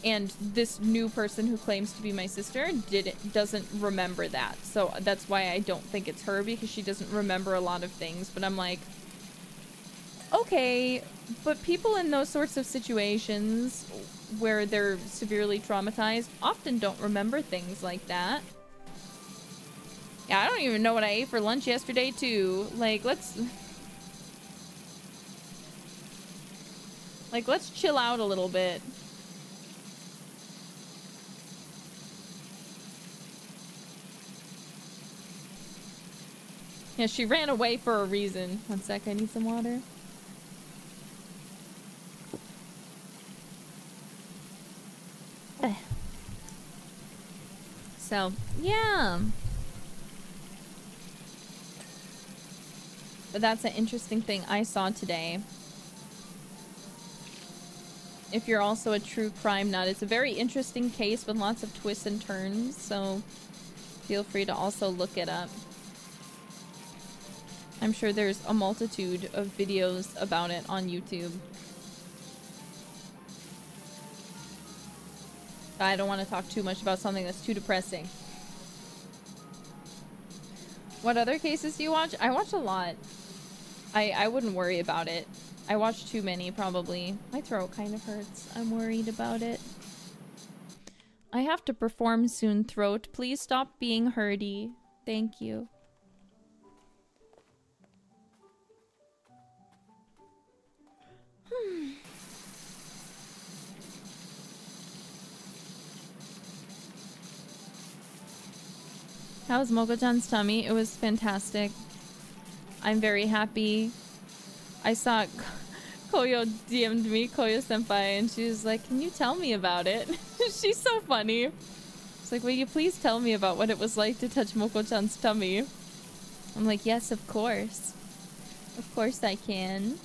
Speaker 1: And this new person who claims to be my sister doesn't remember that. So that's why I don't think it's her, because she doesn't remember a lot of things. But I'm like, okay, but people in those sorts of situations where they're severely traumatized often don't remember things like that. Yeah, I don't even know what I ate for lunch yesterday too. Like, let's chill out a little bit. Yeah, she ran away for a reason. One sec, I need some water. So, yeah. But that's an interesting thing I saw today. If you're also a true crime nut, it's a very interesting case with lots of twists and turns, so feel free to also look it up. I'm sure there's a multitude of videos about it on YouTube. I don't want to talk too much about something that's too depressing. What other cases do you watch? I watch a lot. I wouldn't worry about it. I watch too many, probably. My throat kind of hurts. I'm worried about it. I have to perform soon, throat. Please stop being hurty. Thank you. How was Moko-chan's tummy? It was fantastic. I'm very happy. I saw Koyo DM'd me, Koyo senpai, and she was like, can you tell me about it? She's so funny. It's like, will you please tell me about what it was like to touch Moko-chan's tummy? I'm like, yes, of course. Of course I can.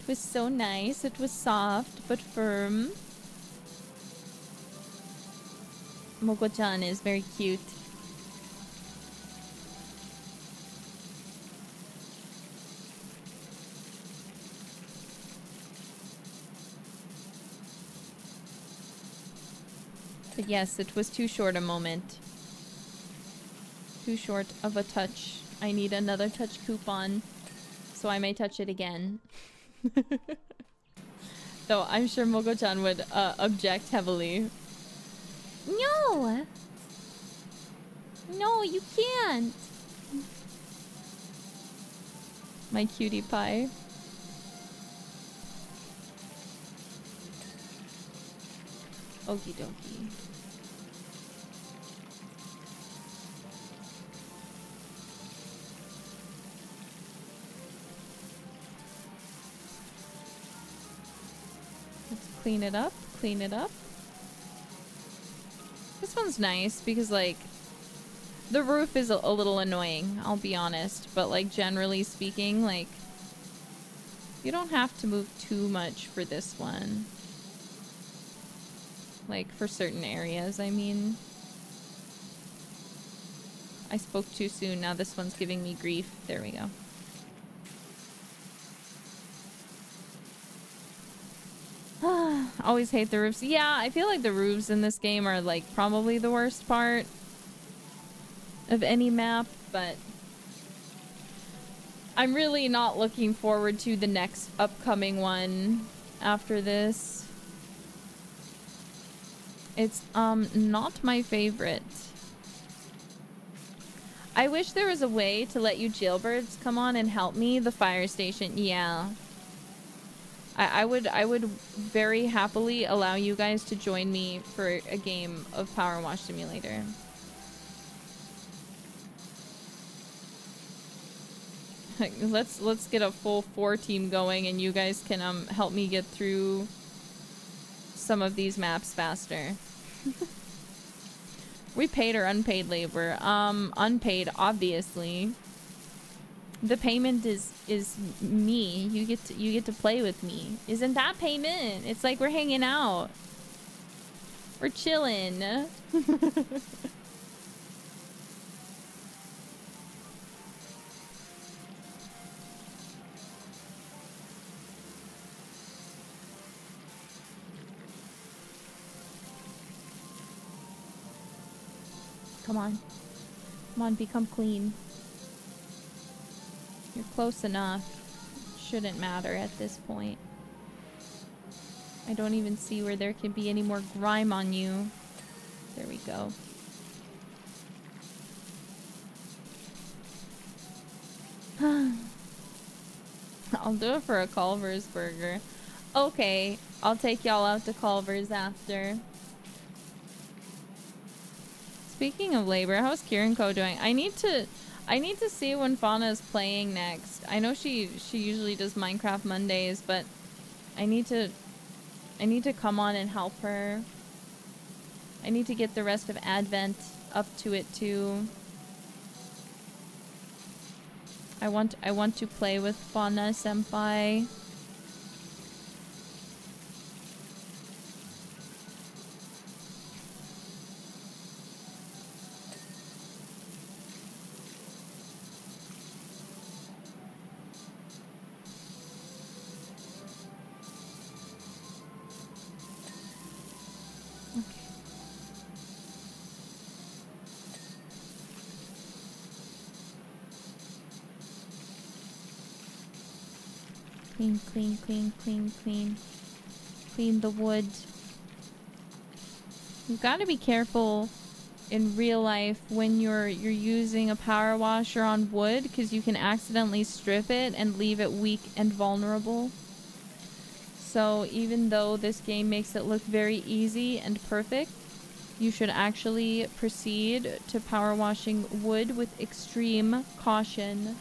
Speaker 1: It was so nice. It was soft but firm. Moko-chan is very cute. But yes, it was too short a moment. Too short of a touch. I need another touch coupon, so I may touch it again. Though I'm sure Moko-chan would object heavily. No! No, you can't! My cutie pie. Okie dokie. Let's clean it up, clean it up. This one's nice because, like, the roof is a little annoying, I'll be honest. But, like, generally speaking, like, you don't have to move too much for this one. Like, for certain areas, I mean. I spoke too soon. Now this one's giving me grief. There we go. Always hate the roofs. Yeah, I feel like the roofs in this game are, like, probably the worst part of any map, but I'm really not looking forward to the next upcoming one after this. It's not my favorite. I wish there was a way to let you jailbirds come on and help me. The fire station, yeah. I would very happily allow you guys to join me for a game of PowerWash Simulator. Let's get a full 4 team going, and you guys can help me get through some of these maps faster. We paid or unpaid labor? Unpaid, obviously. The payment is me. You get to play with me. Isn't that payment? It's like we're hanging out. We're chilling. Come on. Come on, become clean. You're close enough. Shouldn't matter at this point. I don't even see where there can be any more grime on you. There we go. I'll do it for a Culver's burger. Okay, I'll take y'all out to Culver's after. Speaking of labor, how's Kirinko doing? I need to see when Fauna is playing next. I know she usually does Minecraft Mondays, but I need to come on and help her. I need to get the rest of Advent up to it too. I want to play with Fauna Senpai. Clean, clean, clean, clean, clean. Clean the wood. You've got to be careful in real life when you're using a power washer on wood, because you can accidentally strip it and leave it weak and vulnerable. So even though this game makes it look very easy and perfect, you should actually proceed to power washing wood with extreme caution.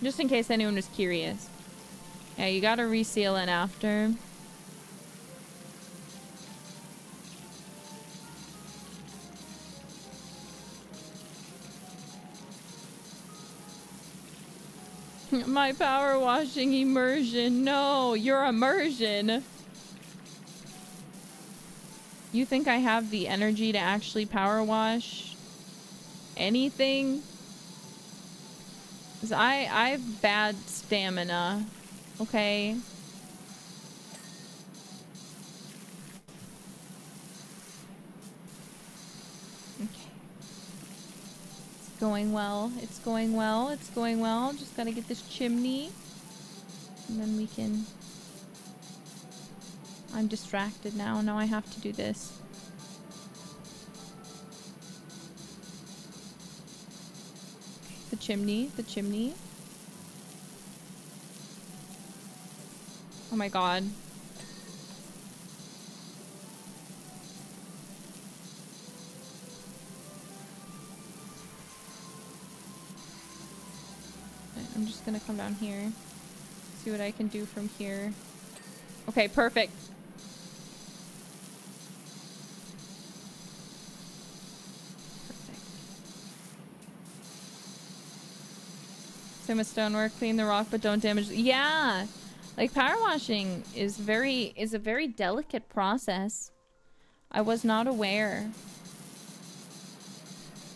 Speaker 1: Just in case anyone was curious. Yeah, you gotta reseal it after. My power washing immersion. No, your immersion. You think I have the energy to actually power wash anything? 'Cause I have bad stamina, okay? Okay. It's going well. It's going well. It's going well. Just gotta get this chimney. And then we can... I'm distracted now. Now I have to do this. The chimney, the chimney. Oh my god. I'm just gonna come down here. See what I can do from here. Okay, perfect. Same with stonework, clean the rock but don't damage. Yeah, like power washing is a very delicate process. I was not aware.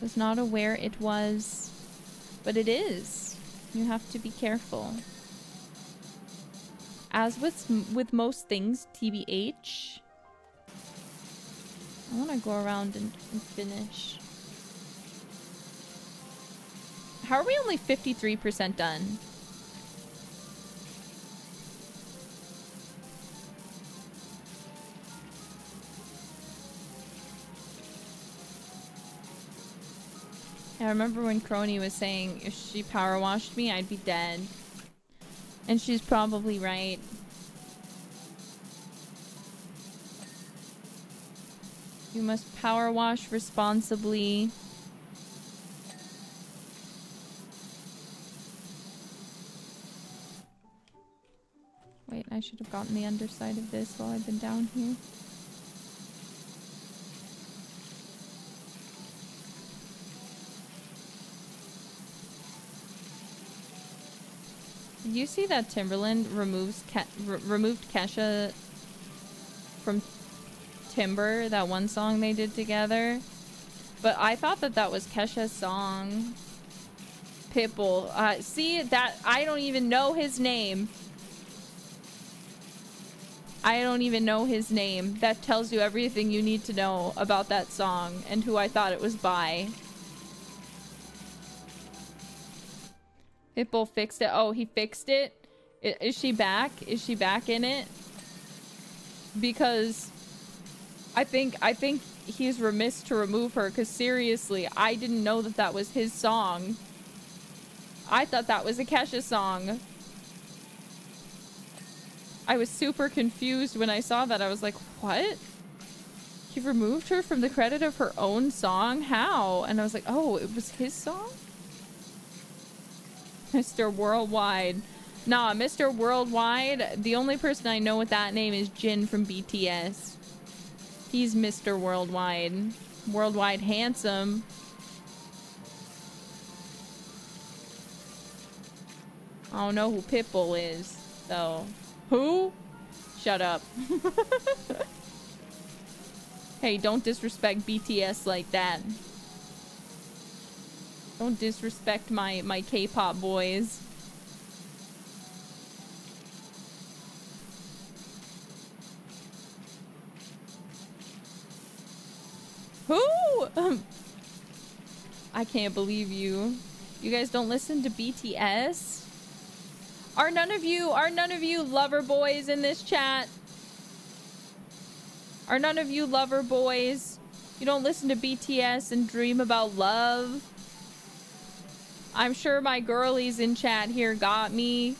Speaker 1: Was not aware it was, but it is. You have to be careful. As with most things, TBH. I want to go around and finish. How are we only 53% done? I remember when Crony was saying if she power washed me, I'd be dead. And she's probably right. You must power wash responsibly. Wait, I should have gotten the underside of this while I've been down here. Did you see that Timberland removed Kesha from Timber, that one song they did together? But I thought that that was Kesha's song. Pitbull. See, that I don't even know his name. I don't even know his name. That tells you everything you need to know about that song and who I thought it was by. Pitbull fixed it. Oh, he fixed it? Is she back? Is she back in it? Because I think he's remiss to remove her, because seriously, I didn't know that that was his song. I thought that was a Kesha song. I was super confused when I saw that. I was like, what? He removed her from the credit of her own song? How? And I was like, oh, it was his song? Mr. Worldwide. Nah, Mr. Worldwide, the only person I know with that name is Jin from BTS. He's Mr. Worldwide. Worldwide handsome. I don't know who Pitbull is, though. Who? Shut up. Hey, don't disrespect BTS like that. Don't disrespect my K-pop boys. Who? I can't believe you. You guys don't listen to BTS? Are none of you lover boys in this chat? Are none of you lover boys? You don't listen to BTS and dream about love? I'm sure my girlies in chat here got me.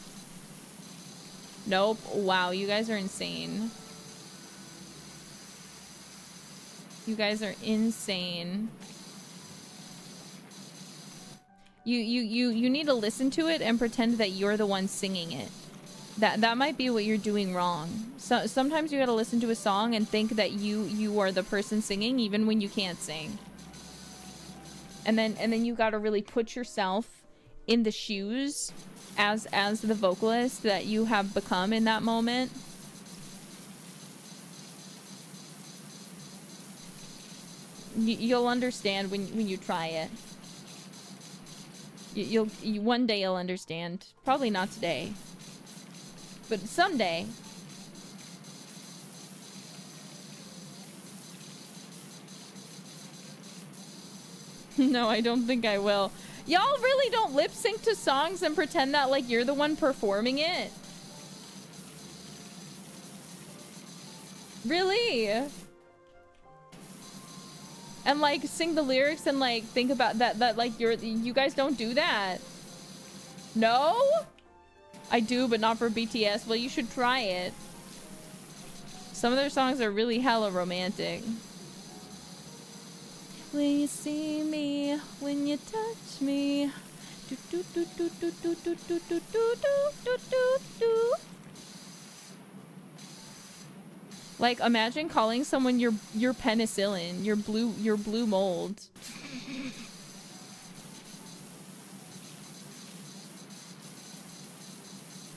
Speaker 1: Nope. Wow, you guys are insane. You guys are insane. You need to listen to it and pretend that you're the one singing it. That might be what you're doing wrong. So sometimes you gotta listen to a song and think that you are the person singing even when you can't sing. And then you gotta really put yourself in the shoes as the vocalist that you have become in that moment. You'll understand when you try it. One day you'll understand. Probably not today, but someday. No, I don't think I will. Y'all really don't lip sync to songs and pretend that like you're the one performing it? Really? And like sing the lyrics and like think about that like you guys don't do that? No? I do, but not for BTS. Well, you should try it. Some of their songs are really hella romantic. When you see me, when you touch me, do do do do do do do do do do do do do. Like, imagine calling someone your penicillin, your blue mold.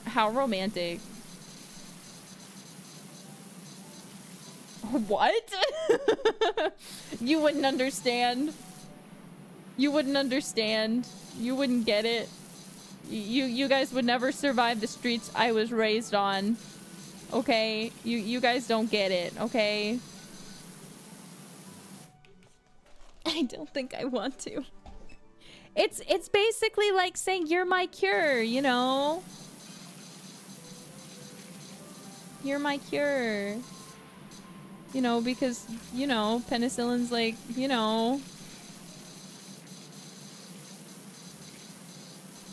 Speaker 1: How romantic. What? You wouldn't understand. You wouldn't understand. You wouldn't get it. You guys would never survive the streets I was raised on. Okay? You guys don't get it, okay? I don't think I want to. It's basically like saying you're my cure, you know? You're my cure. You know, because, you know, penicillin's like, you know.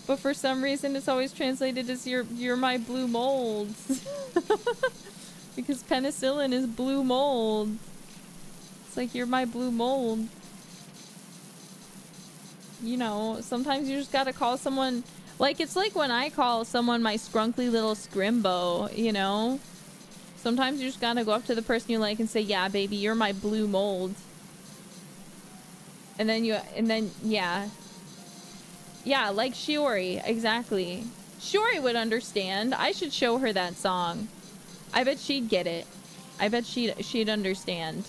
Speaker 1: But for some reason it's always translated as you're my blue mold. Because penicillin is blue mold. It's like you're my blue mold. You know, sometimes you just gotta call someone, like it's like when I call someone my scrunkly little scrimbo, you know? Sometimes you just gotta go up to the person you like and say, yeah, baby, you're my blue mold. And then yeah. Yeah, like Shiori, exactly. Shuri would understand. I should show her that song. I bet she'd get it. I bet she'd understand.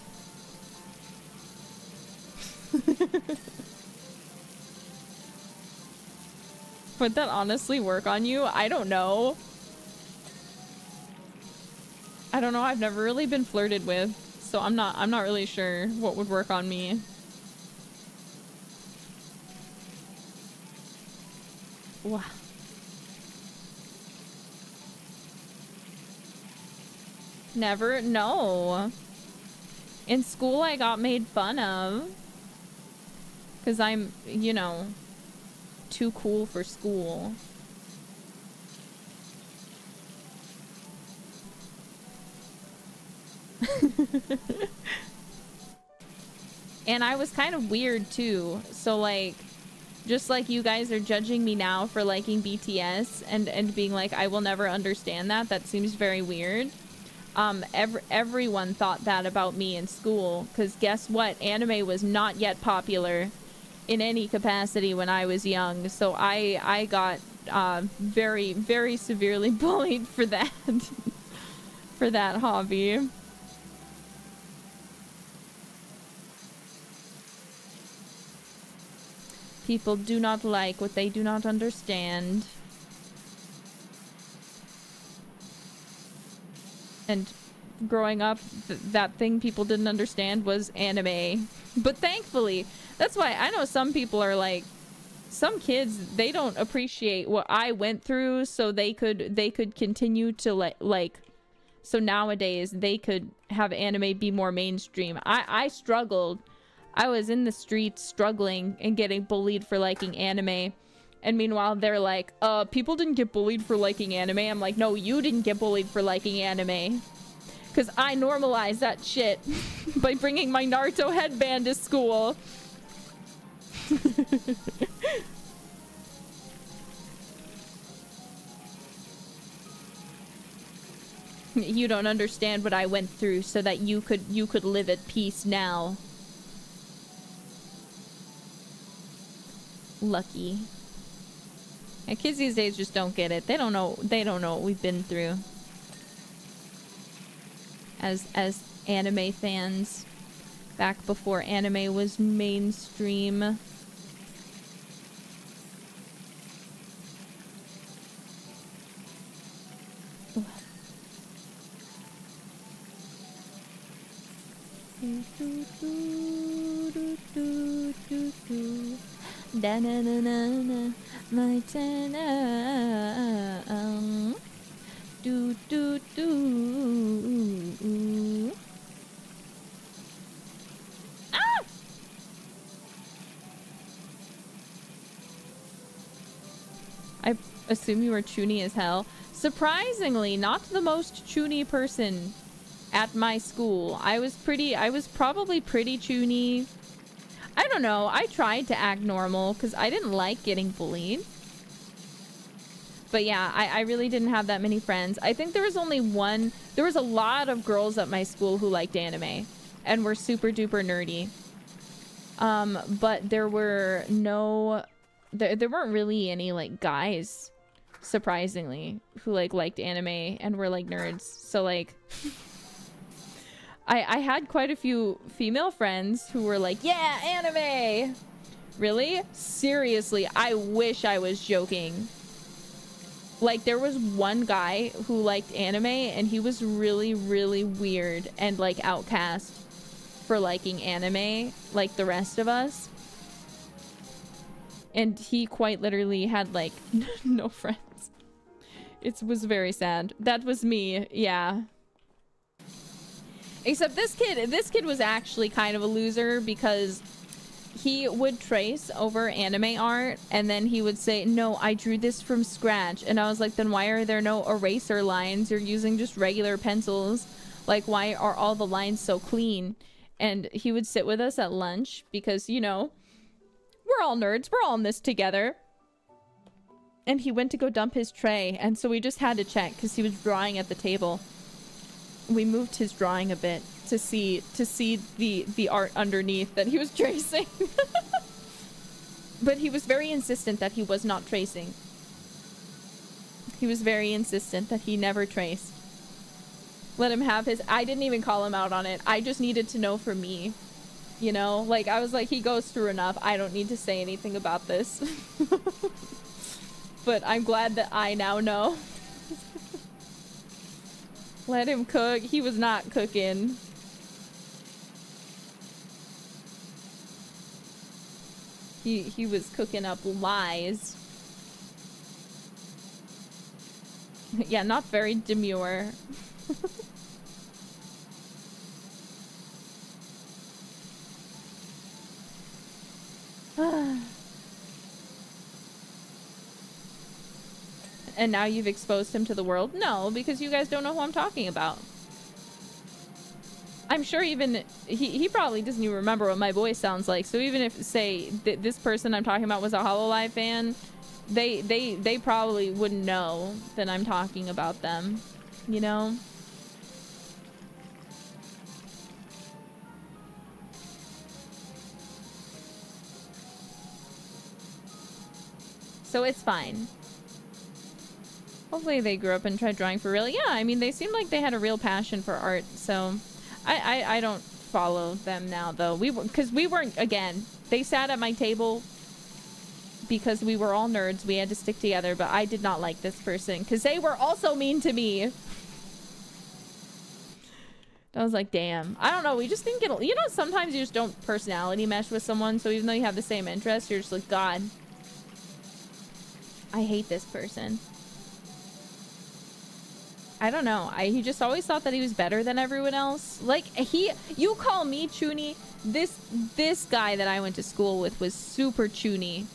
Speaker 1: Would that honestly work on you? I don't know. I don't know. I've never really been flirted with, so I'm not really sure what would work on me. Wow. Never? No. In school, I got made fun of. Because I'm, you know, too cool for school. And I was kind of weird too. So like, just like you guys are judging me now for liking BTS and being like, I will never understand that. That seems very weird. Everyone thought that about me in school, because guess what? Anime was not yet popular in any capacity when I was young, so I got very, very severely bullied for that. For that hobby. People do not like what they do not understand. And growing up, that thing people didn't understand was anime. But thankfully, that's why I know some people are like, some kids, they don't appreciate what I went through, so they could continue to like so nowadays they could have anime be more mainstream. I struggled. I was in the streets struggling and getting bullied for liking anime. And meanwhile, they're like, people didn't get bullied for liking anime. I'm like, no, you didn't get bullied for liking anime. Because I normalized that shit by bringing my Naruto headband to school. You don't understand what I went through so that you could live at peace now. Lucky. And kids these days just don't get it. They don't know what we've been through. As anime fans back before anime was mainstream. Da na na na na, my turn. Do do do. Ah! I assume you were chuny as hell. Surprisingly, not the most chuny person at my school. I was probably pretty chuny. I don't know. I tried to act normal because I didn't like getting bullied. But yeah, I really didn't have that many friends. I think there was only one. There was a lot of girls at my school who liked anime and were super duper nerdy. But there were no, there weren't really any like guys, surprisingly, who liked anime and were like nerds. So like, I had quite a few female friends who were like, yeah, anime. Really? Seriously, I wish I was joking. Like, there was one guy who liked anime, and he was really, really weird and, like, outcast for liking anime, like the rest of us. And he quite literally had, like, no friends. It was very sad. That was me, yeah. Except this kid was actually kind of a loser because he would trace over anime art and then he would say, no, I drew this from scratch. And I was like, then why are there no eraser lines? You're using just regular pencils. Like, why are all the lines so clean? And he would sit with us at lunch because, you know, we're all nerds. We're all in this together. And he went to go dump his tray. And so we just had to check because he was drawing at the table. We moved his drawing a bit to see the art underneath that he was tracing. But he was very insistent that he was not tracing. He was very insistent that he never traced. Let him have his... I didn't even call him out on it. I just needed to know for me. You know? Like, I was like, he goes through enough. I don't need to say anything about this. But I'm glad that I now know. Let him cook. He was not cooking. He was cooking up lies. Yeah, not very demure. And now you've exposed him to the world? No, because you guys don't know who I'm talking about. I'm sure even he probably doesn't even remember what my voice sounds like. So even if, say, this person I'm talking about was a hololive fan, they probably wouldn't know that I'm talking about them, you know? So it's fine. Hopefully they grew up and tried drawing for real. Yeah, I mean, they seemed like they had a real passion for art, so... I don't follow them now, though. Because we weren't, again, they sat at my table because we were all nerds. We had to stick together, but I did not like this person because they were also mean to me. I was like, damn. I don't know. We just didn't get... You know, sometimes you just don't personality mesh with someone, so even though you have the same interests, you're just like, God, I hate this person. I don't know. He just always thought that he was better than everyone else. Like, you call me chuny. This guy that I went to school with was super chuny.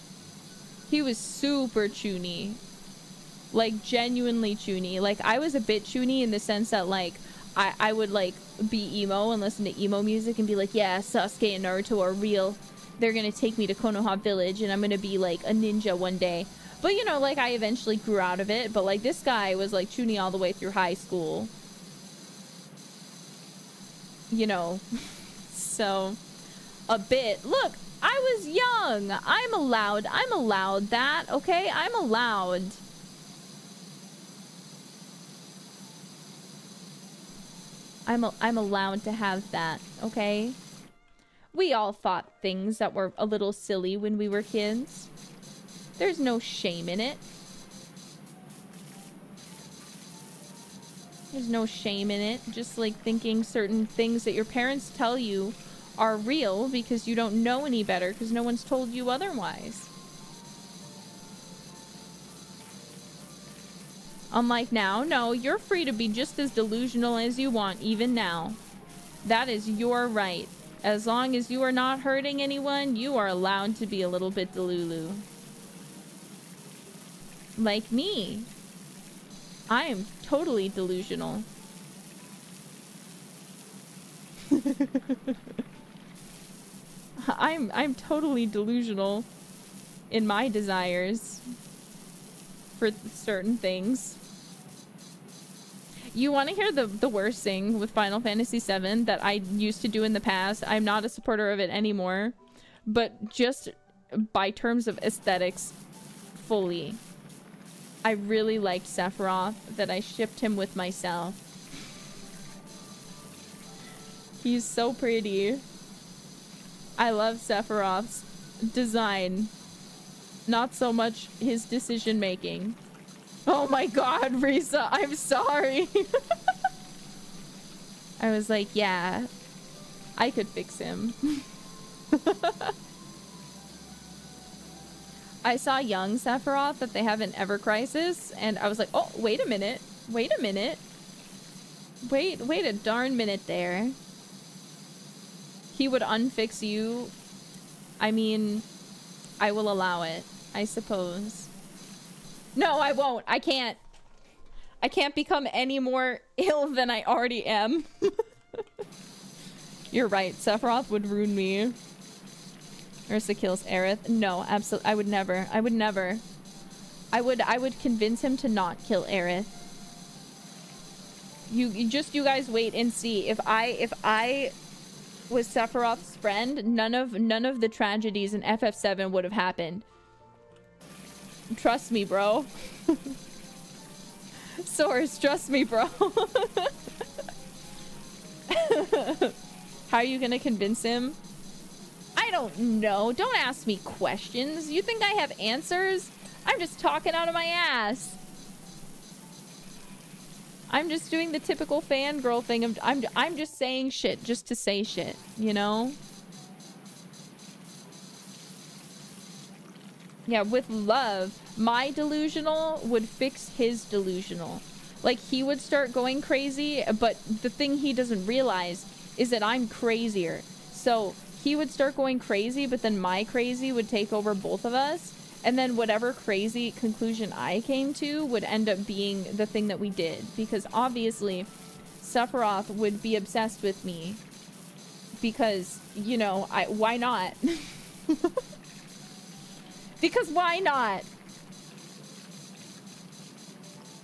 Speaker 1: He was super chuny. Like, genuinely chuny. Like, I was a bit chuny in the sense that, like, I would, like, be emo and listen to emo music and be like, yeah, Sasuke and Naruto are real. They're gonna take me to Konoha Village and I'm gonna be, like, a ninja one day. But, you know, like, I eventually grew out of it. But, like, this guy was, like, chuny all the way through high school. You know. So, a bit. Look, I was young. I'm allowed that, okay? I'm allowed. I'm allowed to have that, okay? We all thought things that were a little silly when we were kids. There's no shame in it. There's no shame in it. Just like thinking certain things that your parents tell you are real because you don't know any better because no one's told you otherwise. Unlike now, no, you're free to be just as delusional as you want even now. That is your right. As long as you are not hurting anyone, you are allowed to be a little bit delulu. Like me. I am totally delusional. I'm totally delusional in my desires for certain things. You want to hear the worst thing with Final Fantasy VII that I used to do in the past? I'm not a supporter of it anymore, but just by terms of aesthetics, fully. I really liked Sephiroth, that I shipped him with myself. He's so pretty. I love Sephiroth's design. Not so much his decision making. Oh my god, Risa, I'm sorry. I was like, yeah, I could fix him. I saw young Sephiroth that they have in Ever Crisis, and I was like, oh, wait a minute. Wait a minute. Wait a darn minute there. He would unfix you. I mean, I will allow it, I suppose. No, I won't. I can't. I can't become any more ill than I already am. You're right. Sephiroth would ruin me. Nerissa kills Aerith. No, absolutely. I would never. I would never. I would convince him to not kill Aerith. You guys wait and see. If I was Sephiroth's friend, none of the tragedies in FF7 would have happened. Trust me, bro. Source, trust me, bro. How are you gonna convince him? I don't know. Don't ask me questions. You think I have answers? I'm just talking out of my ass. I'm just doing the typical fangirl thing of I'm just saying shit just to say shit, you know? Yeah, with love, my delusional would fix his delusional. Like, he would start going crazy, but the thing he doesn't realize is that I'm crazier. So he would start going crazy, but then my crazy would take over both of us. And then whatever crazy conclusion I came to would end up being the thing that we did. Because obviously, Sephiroth would be obsessed with me. Because, you know, why not? Because why not?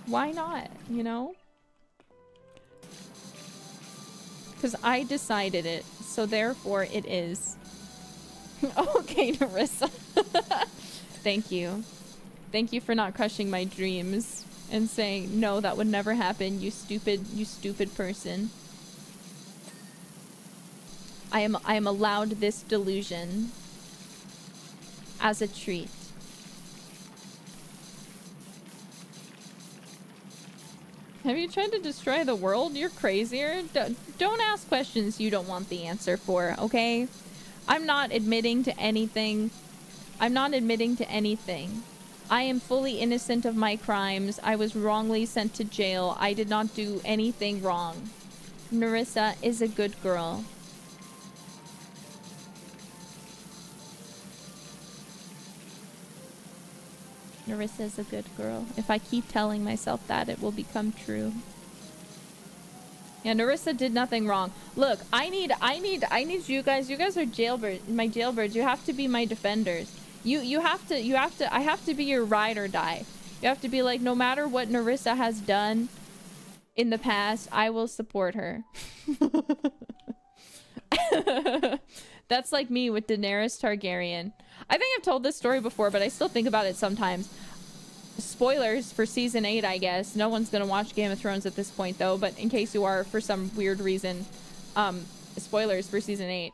Speaker 1: Why not, you know? Because I decided it, so therefore it is. Okay, Nerissa. Thank you. Thank you for not crushing my dreams and saying, no, that would never happen, you stupid person. I am allowed this delusion as a treat. Have you tried to destroy the world? You're crazier. Don't ask questions you don't want the answer for, okay? I'm not admitting to anything. I'm not admitting to anything. I am fully innocent of my crimes. I was wrongly sent to jail. I did not do anything wrong. Nerissa is a good girl. Nerissa is a good girl. If I keep telling myself that, it will become true. Yeah, Nerissa did nothing wrong. Look, I need you guys. You guys are jailbirds, my jailbirds. You have to be my defenders. I have to be your ride or die. You have to be like, no matter what Nerissa has done in the past, I will support her. That's like me with Daenerys Targaryen. I think I've told this story before, but I still think about it sometimes. Spoilers for season 8, I guess. No one's gonna watch Game of Thrones at this point, though, but in case you are for some weird reason, spoilers for season 8.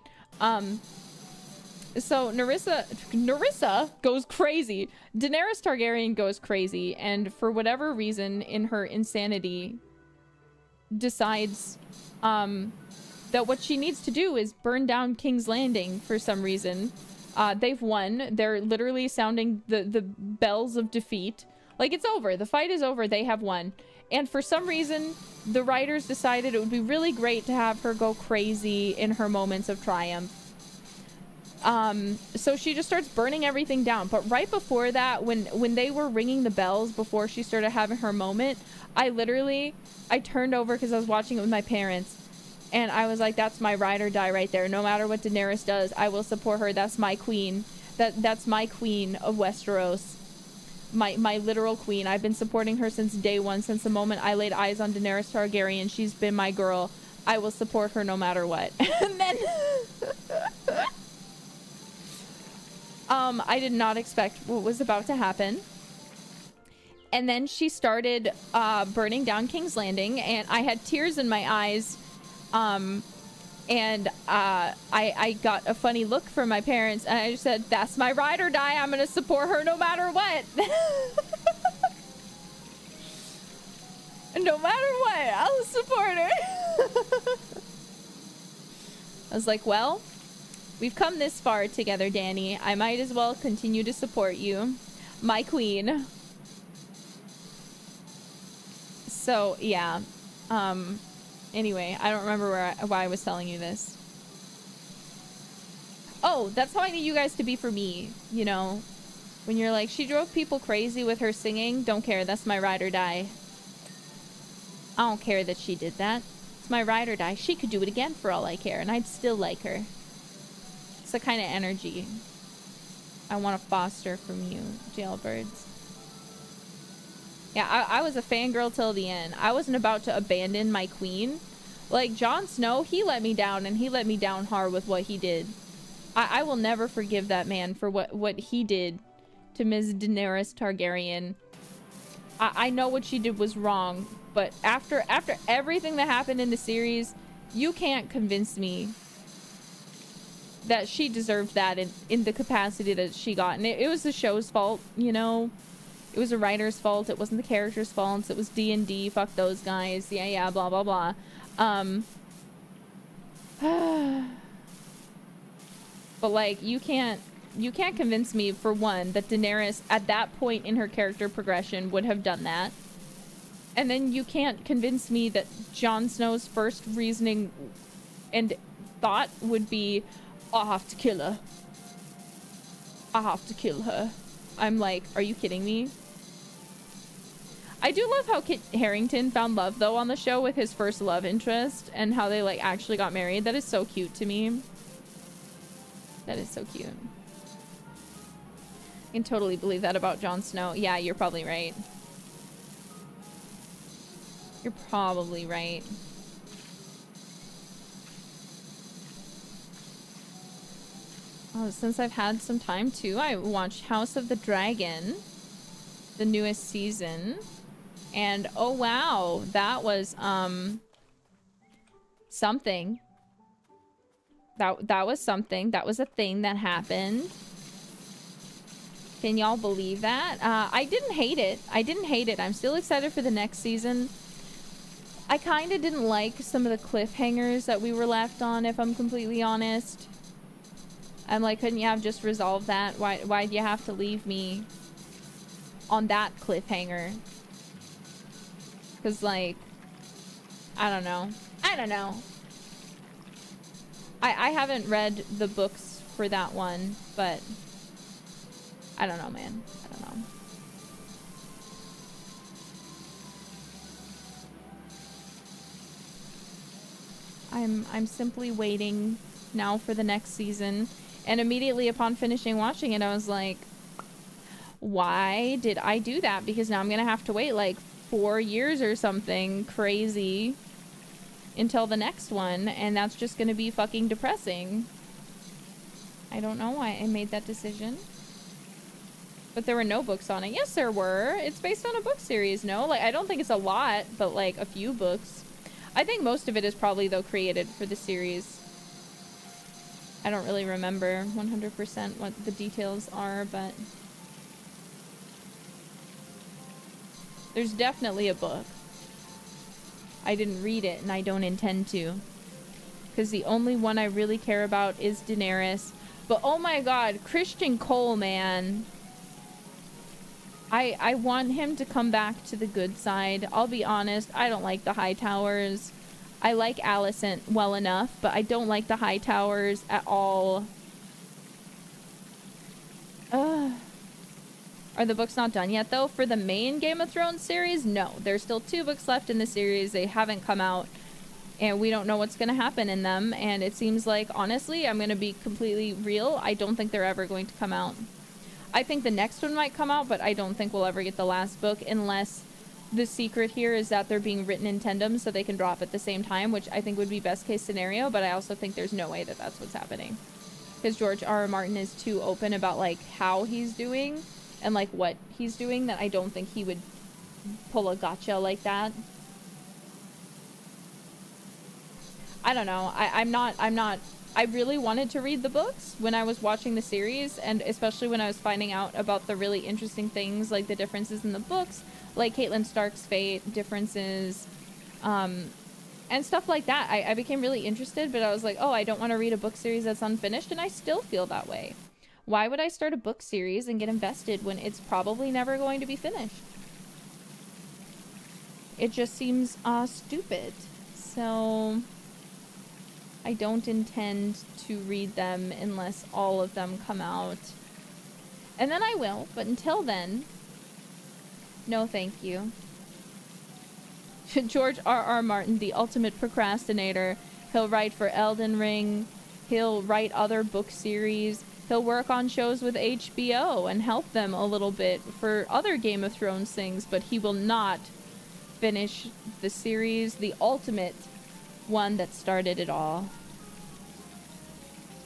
Speaker 1: So Nerissa goes crazy. Daenerys Targaryen goes crazy, and for whatever reason in her insanity decides that what she needs to do is burn down King's Landing for some reason. They've won. They're literally sounding the bells of defeat. Like, it's over. The fight is over. They have won. And for some reason, the writers decided it would be really great to have her go crazy in her moments of triumph. So she just starts burning everything down. But right before that, when they were ringing the bells before she started having her moment, I turned over because I was watching it with my parents. And I was like, that's my ride or die right there. No matter what Daenerys does, I will support her. That's my queen. That's my queen of Westeros. My literal queen. I've been supporting her since day one. Since the moment I laid eyes on Daenerys Targaryen, she's been my girl. I will support her no matter what. And then... I did not expect what was about to happen. And then she started burning down King's Landing, and I had tears in my eyes. And I got a funny look from my parents, and I just said, that's my ride or die. I'm gonna support her no matter what. No matter what, I'll support her. I was like, well, we've come this far together, Danny. I might as well continue to support you, my queen. So, yeah. Anyway, I don't remember why I was telling you this. Oh, that's how I need you guys to be for me, you know? When you're like, she drove people crazy with her singing. Don't care, that's my ride or die. I don't care that she did that. It's my ride or die. She could do it again for all I care, and I'd still like her. It's the kind of energy I want to foster from you, jailbirds. Yeah, I was a fangirl till the end. I wasn't about to abandon my queen. Like, Jon Snow, he let me down, and he let me down hard with what he did. I will never forgive that man for what he did to Ms. Daenerys Targaryen. I know what she did was wrong, but after everything that happened in the series, you can't convince me that she deserved that in the capacity that she got. And it was the show's fault, you know? It was a writer's fault. It wasn't the character's fault. It was D&D. Fuck those guys. Yeah, blah, blah, blah. But, like, you can't convince me, for one, that Daenerys, at that point in her character progression, would have done that. And then you can't convince me that Jon Snow's first reasoning and thought would be, I have to kill her. I have to kill her. I'm like, are you kidding me? I do love how Kit Harington found love, though, on the show with his first love interest, and how they, like, actually got married. That is so cute to me. That is so cute. I can totally believe that about Jon Snow. Yeah, you're probably right. You're probably right. Oh, since I've had some time too, I watched House of the Dragon, the newest season, and oh wow, that was something. That was something. That was a thing that happened. Can y'all believe that? I didn't hate it. I didn't hate it. I'm still excited for the next season. I kind of didn't like some of the cliffhangers that we were left on, if I'm completely honest. I'm like, couldn't you have just resolved that? Why'd you have to leave me on that cliffhanger? Because, like, I don't know. I don't know. I haven't read the books for that one, but I don't know, man. I don't know. I'm simply waiting now for the next season. And immediately upon finishing watching it, I was like, why did I do that? Because now I'm gonna have to wait like 4 years or something crazy until the next one, and that's just gonna be fucking depressing. I don't know why I made that decision. But there were no books on it. Yes, there were. It's based on a book series, no? Like, I don't think it's a lot, but like a few books. I think most of it is probably, though, created for the series. I don't really remember 100% what the details are, but there's definitely a book. I didn't read it, and I don't intend to. Because the only one I really care about is Daenerys. But oh my god, Christian Cole, man. I want him to come back to the good side. I'll be honest, I don't like the Hightowers. I like Alicent well enough, but I don't like the Hightowers at all. Are the books not done yet, though? For the main Game of Thrones series, no. There's still 2 books left in the series. They haven't come out, and we don't know what's going to happen in them. And it seems like, honestly, I'm going to be completely real, I don't think they're ever going to come out. I think the next one might come out, but I don't think we'll ever get the last book, unless the secret here is that they're being written in tandem so they can drop at the same time, which I think would be best case scenario, but I also think there's no way that that's what's happening. Because George R.R. Martin is too open about, like, how he's doing and, like, what he's doing, that I don't think he would pull a gotcha like that. I don't know. I really wanted to read the books when I was watching the series, and especially when I was finding out about the really interesting things, like the differences in the books, like Catelyn Stark's fate, differences, and stuff like that. I became really interested, but I was like, oh, I don't want to read a book series that's unfinished, and I still feel that way. Why would I start a book series and get invested when it's probably never going to be finished? It just seems stupid. So I don't intend to read them unless all of them come out. And then I will, but until then, no thank you. George R.R. Martin, the ultimate procrastinator. He'll write for Elden Ring. He'll write other book series. He'll work on shows with HBO and help them a little bit for other Game of Thrones things, but he will not finish the series, the ultimate one that started it all.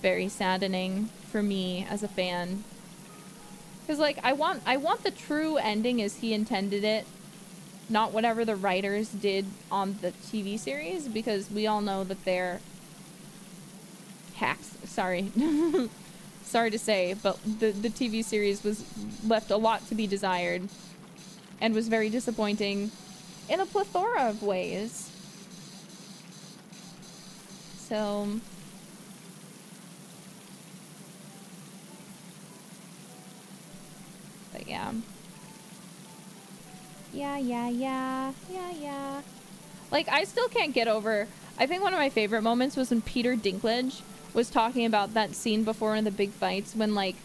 Speaker 1: Very saddening for me as a fan. Because, like, I want the true ending as he intended it. not whatever the writers did on the TV series, because we all know that they're hacks. Sorry. Sorry to say, but the TV series was left a lot to be desired and was very disappointing in a plethora of ways. So but yeah. Yeah. Like, I still can't get over, I think one of my favorite moments was when Peter Dinklage was talking about that scene before one of the big fights when, like,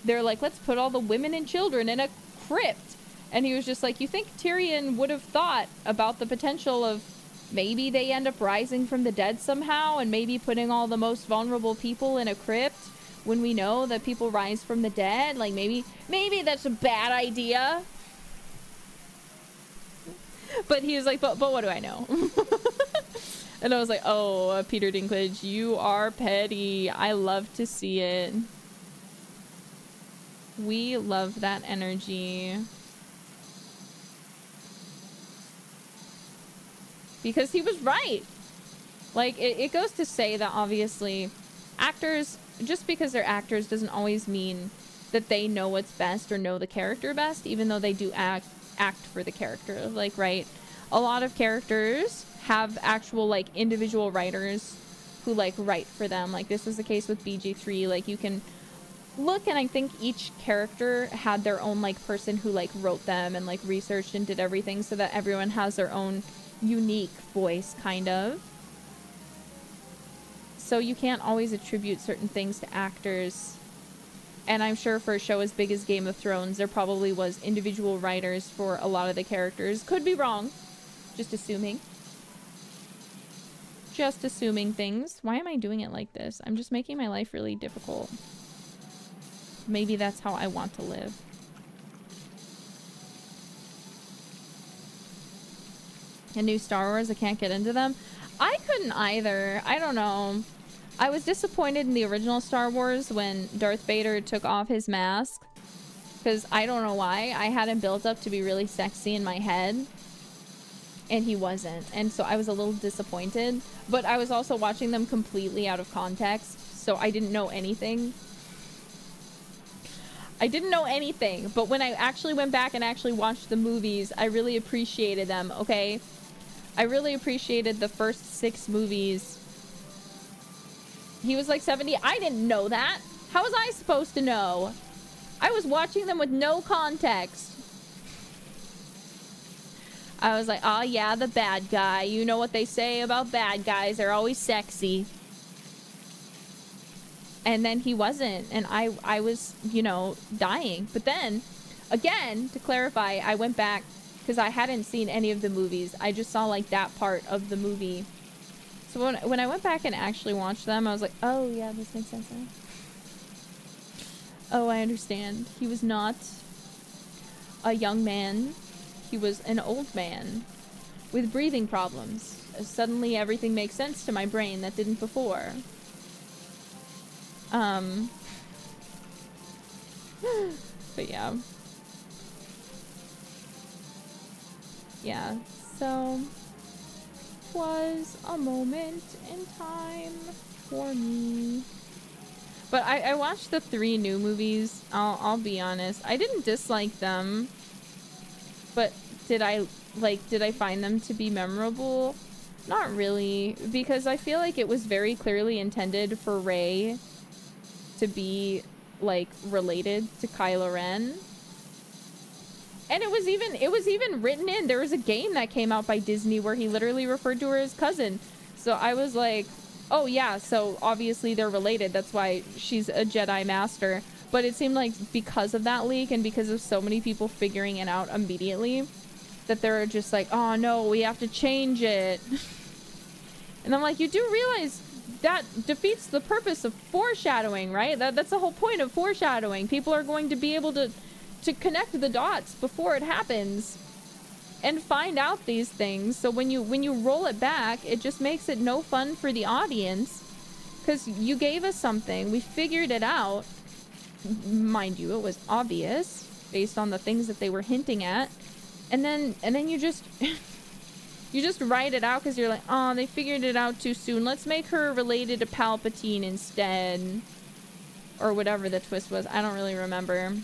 Speaker 1: they're like, let's put all the women and children in a crypt. And he was just like, you think Tyrion would have thought about the potential of maybe they end up rising from the dead somehow and maybe putting all the most vulnerable people in a crypt when we know that people rise from the dead? Like, maybe that's a bad idea. But he was like, but what do I know? And I was like, oh, Peter Dinklage, you are petty. I love to see it. We love that energy. Because he was right. Like, it goes to say that obviously actors, just because they're actors doesn't always mean that they know what's best or know the character best, even though they do act for the character. Like, right, a lot of characters have actual, like, individual writers who, like, write for them. Like, this was the case with BG3. Like, you can look, and I think each character had their own, like, person who, like, wrote them and, like, researched and did everything so that everyone has their own unique voice, kind of. So you can't always attribute certain things to actors. And I'm sure for a show as big as Game of Thrones, there probably was individual writers for a lot of the characters. Could be wrong. Just assuming. Just assuming things. Why am I doing it like this? I'm just making my life really difficult. Maybe that's how I want to live. A new Star Wars, I can't get into them. I couldn't either. I don't know. I was disappointed in the original Star Wars when Darth Vader took off his mask. Because I don't know why. I had him built up to be really sexy in my head. And he wasn't. And so I was a little disappointed. But I was also watching them completely out of context. So I didn't know anything. I didn't know anything. But when I actually went back and actually watched the movies, I really appreciated them, okay? I really appreciated the first 6 movies. He was like 70. I didn't know that. How was I supposed to know? I was watching them with no context. I was like, oh yeah, the bad guy. You know what they say about bad guys. They're always sexy. And then he wasn't. And I was, you know, dying. But then, again, to clarify, I went back because I hadn't seen any of the movies. I just saw like that part of the movie. So when I went back and actually watched them, I was like, oh yeah, this makes sense now. Oh, I understand. He was not a young man. He was an old man with breathing problems. Suddenly everything makes sense to my brain that didn't before. But yeah. Yeah, so was a moment in time for me. But I watched the 3 new movies. I'll be honest. I didn't dislike them. But did I find them to be memorable? Not really, because I feel like it was very clearly intended for Rey to be like related to Kylo Ren. And it was even written in. There was a game that came out by Disney where he literally referred to her as cousin. So I was like, oh yeah, so obviously they're related. That's why she's a Jedi Master. But it seemed like because of that leak and because of so many people figuring it out immediately, that they're just like, oh no, we have to change it. And I'm like, you do realize that defeats the purpose of foreshadowing, right? That's the whole point of foreshadowing. People are going to be able to connect the dots before it happens and find out these things. So when you roll it back, it just makes it no fun for the audience because you gave us something. We figured it out. Mind you, it was obvious based on the things that they were hinting at. And then you just you just write it out because you're like, oh, they figured it out too soon. Let's make her related to Palpatine instead. Or whatever the twist was. I don't really remember.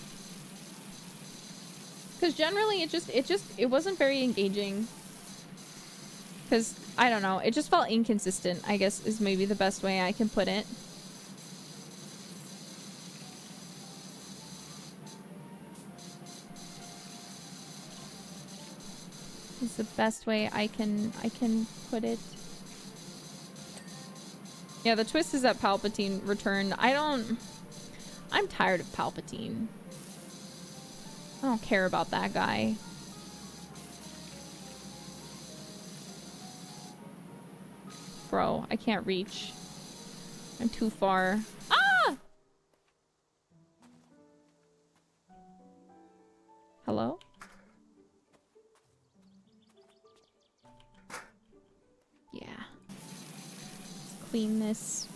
Speaker 1: Because generally it wasn't very engaging. Because, I don't know, it just felt inconsistent, I guess is maybe the best way I can put it. Is the best way I can put it. Yeah, the twist is that Palpatine returned. I'm tired of Palpatine. I don't care about that guy. Bro, I can't reach. I'm too far. Ah! Hello? Yeah. Let's clean this.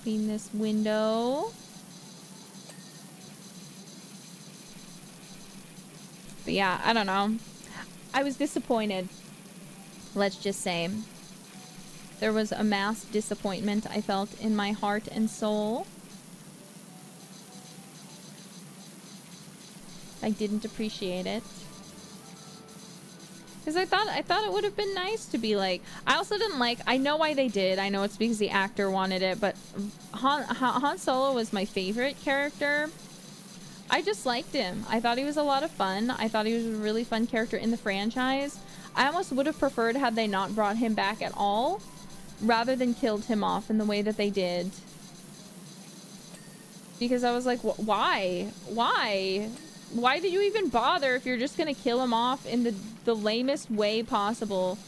Speaker 1: Clean this window. But yeah, I don't know. I was disappointed. Let's just say. There was a mass disappointment I felt in my heart and soul. I didn't appreciate it. Because I thought it would have been nice to be like... I also didn't like... I know why they did. I know it's because the actor wanted it. But Han Solo was my favorite character. I just liked him. I thought he was a lot of fun. I thought he was a really fun character in the franchise. I almost would have preferred had they not brought him back at all, rather than killed him off in the way that they did. Because I was like, why? Why? Why did you even bother if you're just gonna kill him off in the lamest way possible?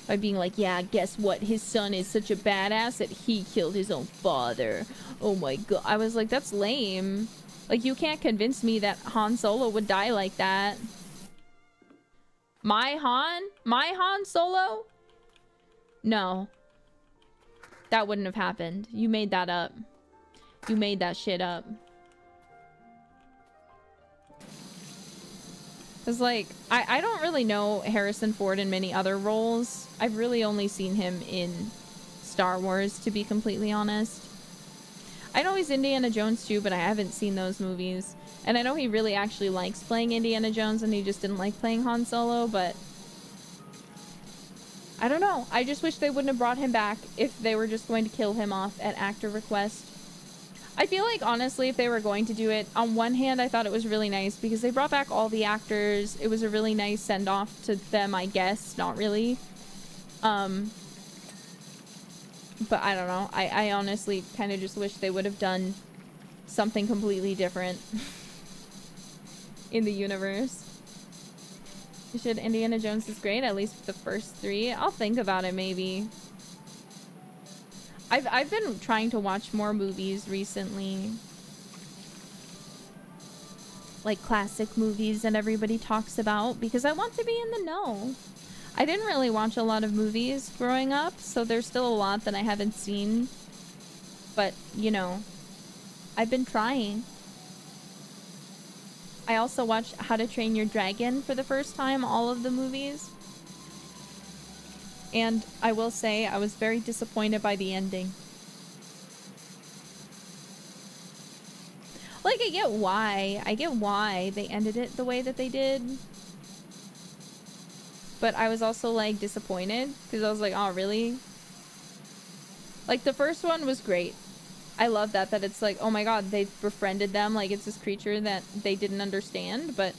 Speaker 1: By being like, yeah, guess what? His son is such a badass that he killed his own father. Oh my god. I was like, that's lame. Like, you can't convince me that Han Solo would die like that. My Han Solo? No. That wouldn't have happened. You made that up. You made that shit up. Because, like, I don't really know Harrison Ford in many other roles. I've really only seen him in Star Wars, to be completely honest. I know he's Indiana Jones too, but I haven't seen those movies. And I know he really actually likes playing Indiana Jones and he just didn't like playing Han Solo, but... I don't know. I just wish they wouldn't have brought him back if they were just going to kill him off at actor request. I feel like, honestly, if they were going to do it, on one hand, I thought it was really nice because they brought back all the actors. It was a really nice send-off to them, I guess. Not really. But I don't know. I honestly kind of just wish they would have done something completely different in the universe. You should. Indiana Jones is great, at least the first 3. I'll think about it, maybe. I've been trying to watch more movies recently. Like classic movies that everybody talks about, because I want to be in the know. I didn't really watch a lot of movies growing up, so there's still a lot that I haven't seen. But, you know, I've been trying. I also watched How to Train Your Dragon for the first time, all of the movies. And I will say, I was very disappointed by the ending. Like, I get why they ended it the way that they did. But I was also, like, disappointed. Because I was like, oh, really? Like, the first one was great. I love that it's like, oh my god, they befriended them. Like, it's this creature that they didn't understand. But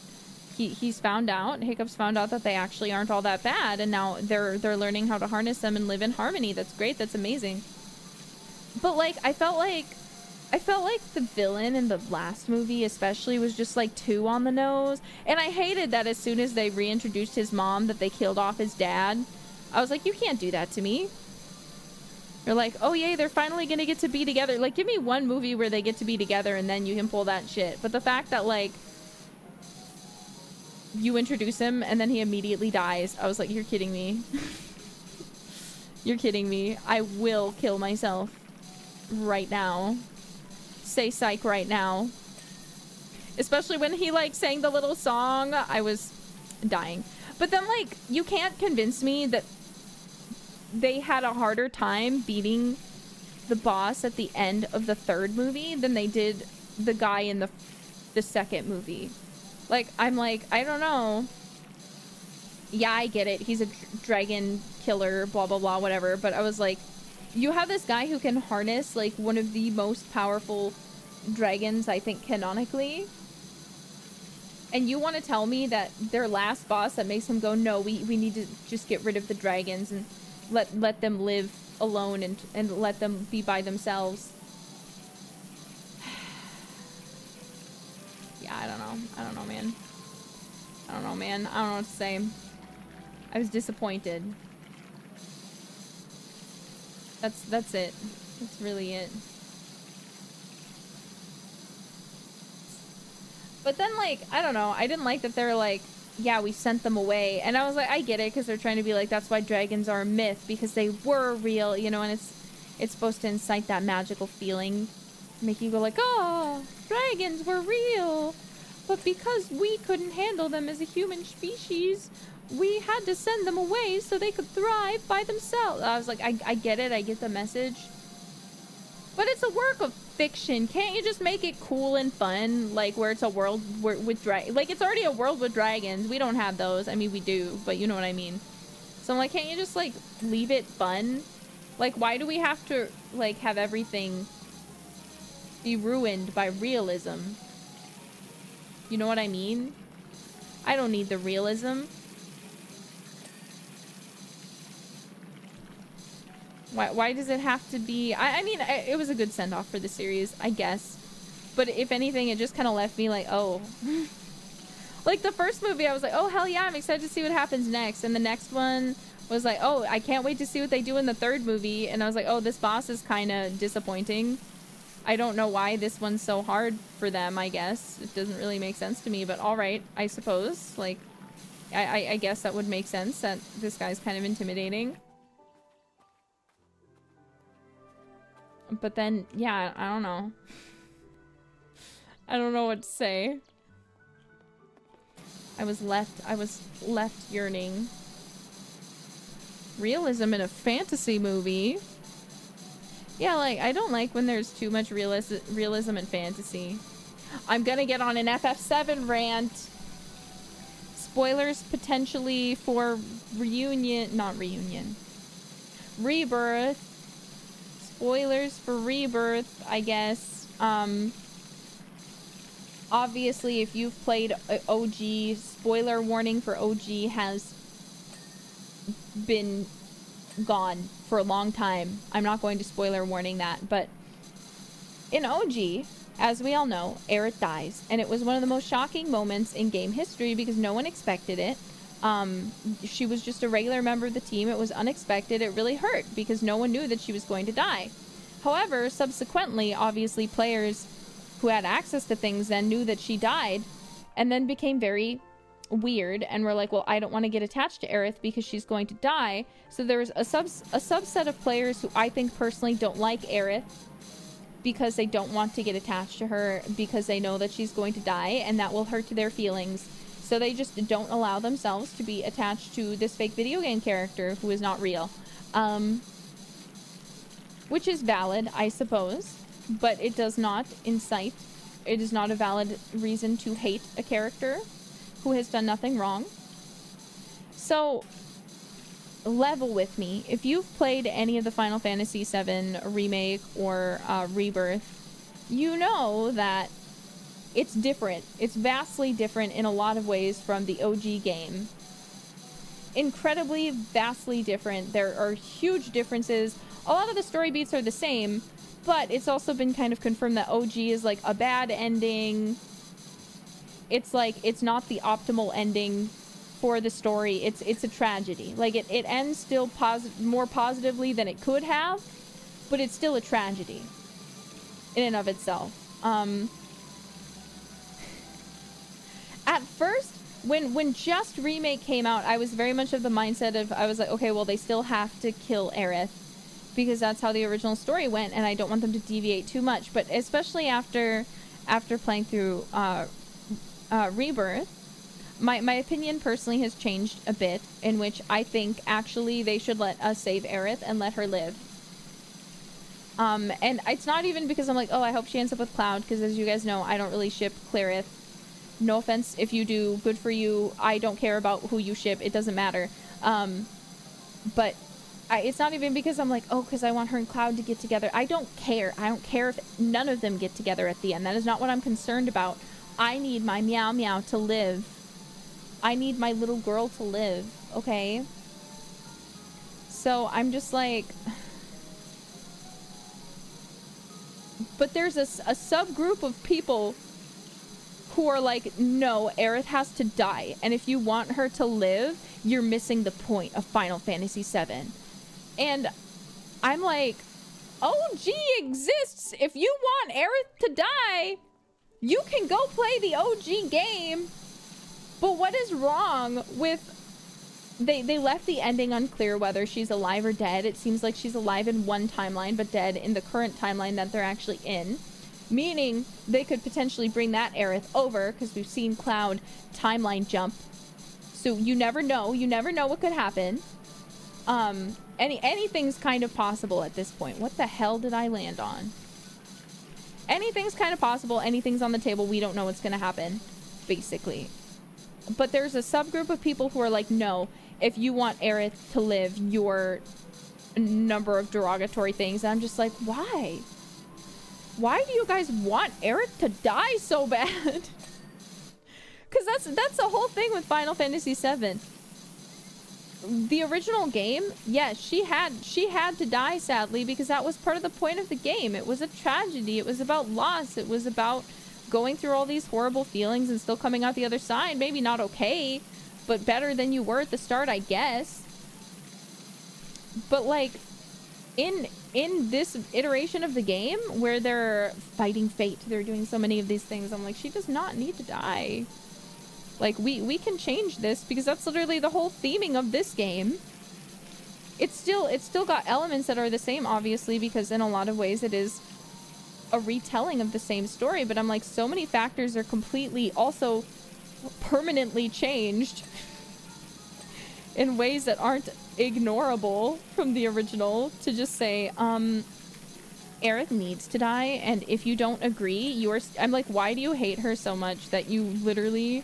Speaker 1: he's found out. Hiccup's found out that they actually aren't all that bad. And now they're learning how to harness them and live in harmony. That's great. That's amazing. But, like, I felt like the villain in the last movie especially was just like too on the nose. And I hated that as soon as they reintroduced his mom that they killed off his dad. I was like, you can't do that to me. They're like, oh yay, they're finally gonna get to be together. Like, give me one movie where they get to be together and then you can pull that shit. But the fact that, like, you introduce him and then he immediately dies, I was like, you're kidding me. You're kidding me. I will kill myself right now. Say psych right now. Especially when he, like, sang the little song. I was dying. But then, like, you can't convince me that they had a harder time beating the boss at the end of the third movie than they did the guy in the second movie. Like, I'm like, I don't know. Yeah, I get it. He's a dragon killer, blah, blah, blah, whatever. But I was like, you have this guy who can harness, like, one of the most powerful dragons, I think, canonically. And you want to tell me that their last boss that makes him go, no, we need to just get rid of the dragons and let them live alone and let them be by themselves. Yeah, I don't know, man. I don't know what to say. I was disappointed. That's it. That's really it. But then, like, I don't know. I didn't like that they're like, yeah, we sent them away. And I was like, I get it, because they're trying to be like, that's why dragons are a myth, because they were real, you know, and it's supposed to incite that magical feeling. Make you go like, oh, dragons were real. But because we couldn't handle them as a human species, we had to send them away so they could thrive by themselves. I was like, I get it. I get the message. But it's a work of fiction. Can't you just make it cool and fun? Like, where it's a world with like, it's already a world with dragons. We don't have those. I mean, we do, but you know what I mean. So I'm like, can't you just, like, leave it fun? Like, why do we have to, like, have everything be ruined by realism? You know what I mean? I don't need the realism. Why does it have to be... I mean, it was a good send-off for the series, I guess. But if anything, it just kind of left me like, oh. Like, the first movie, I was like, oh, hell yeah, I'm excited to see what happens next. And the next one was like, oh, I can't wait to see what they do in the third movie. And I was like, oh, this boss is kind of disappointing. I don't know why this one's so hard for them, I guess. It doesn't really make sense to me, but all right, I suppose. Like, I guess that would make sense, that this guy's kind of intimidating. But then, yeah, I don't know. I don't know what to say. I was left yearning. Realism in a fantasy movie? Yeah, like, I don't like when there's too much realism in fantasy. I'm gonna get on an FF7 rant. Spoilers potentially for Rebirth. Spoilers for Rebirth, I guess. Obviously, if you've played OG, spoiler warning for OG has been gone for a long time. I'm not going to spoiler warning that, but in OG, as we all know, Aerith dies, and it was one of the most shocking moments in game history because no one expected it. She was just a regular member of the team. It was unexpected. It really hurt because no one knew that she was going to die. However, subsequently, obviously, players who had access to things then knew that she died and then became very weird and were like, well, I don't want to get attached to Aerith because she's going to die. So there's a subset of players who I think personally don't like Aerith because they don't want to get attached to her because they know that she's going to die and that will hurt their feelings. So they just don't allow themselves to be attached to this fake video game character who is not real. Which is valid, I suppose, but it does not incite, it is not a valid reason to hate a character who has done nothing wrong. So, level with me. If you've played any of the Final Fantasy VII Remake or Rebirth, you know that it's different. It's vastly different in a lot of ways from the OG game. Incredibly, vastly different. There are huge differences. A lot of the story beats are the same, but it's also been kind of confirmed that OG is like a bad ending. It's like, it's not the optimal ending for the story. It's a tragedy. Like, it ends still more positively than it could have, but it's still a tragedy in and of itself. At first, when Just Remake came out, I was very much of the mindset of, I was like, okay, well, they still have to kill Aerith because that's how the original story went, and I don't want them to deviate too much. But especially after playing through Rebirth, my opinion personally has changed a bit, in which I think actually they should let us save Aerith and let her live. And it's not even because I'm like, oh, I hope she ends up with Cloud, because as you guys know, I don't really ship Clarith. No offense if you do, good for you. I don't care about who you ship, it doesn't matter. But it's not even because I'm like, oh, because I want her and Cloud to get together. I don't care. I don't care if none of them get together at the end. That is not what I'm concerned about. I need my Meow Meow to live. I need my little girl to live, okay? So I'm just like... But there's a subgroup of people who are like, no, Aerith has to die. And if you want her to live, you're missing the point of Final Fantasy VII. And I'm like, OG exists. If you want Aerith to die, you can go play the OG game. But what is wrong with... They left the ending unclear whether she's alive or dead. It seems like she's alive in one timeline, but dead in the current timeline that they're actually in. Meaning, they could potentially bring that Aerith over, because we've seen Cloud timeline jump. So you never know. You never know what could happen. Anything's kind of possible at this point. What the hell did I land on? Anything's kind of possible. Anything's on the table. We don't know what's going to happen, basically. But there's a subgroup of people who are like, no, if you want Aerith to live, your number of derogatory things. And I'm just like, why? Why do you guys want Aerith to die so bad? Because that's the whole thing with Final Fantasy VII. The original game, yes, she had to die, sadly, because that was part of the point of the game. It was a tragedy. It was about loss. It was about going through all these horrible feelings and still coming out the other side. Maybe not okay, but better than you were at the start, I guess. But like, in this iteration of the game where they're fighting fate, they're doing so many of these things, I'm like, she does not need to die. Like, we can change this, because that's literally the whole theming of this game. It's still got elements that are the same, obviously, because in a lot of ways it is a retelling of the same story, but I'm like, so many factors are completely, also permanently changed in ways that aren't ignorable from the original, to just say, Aerith needs to die, and if you don't agree, I'm like, why do you hate her so much that you literally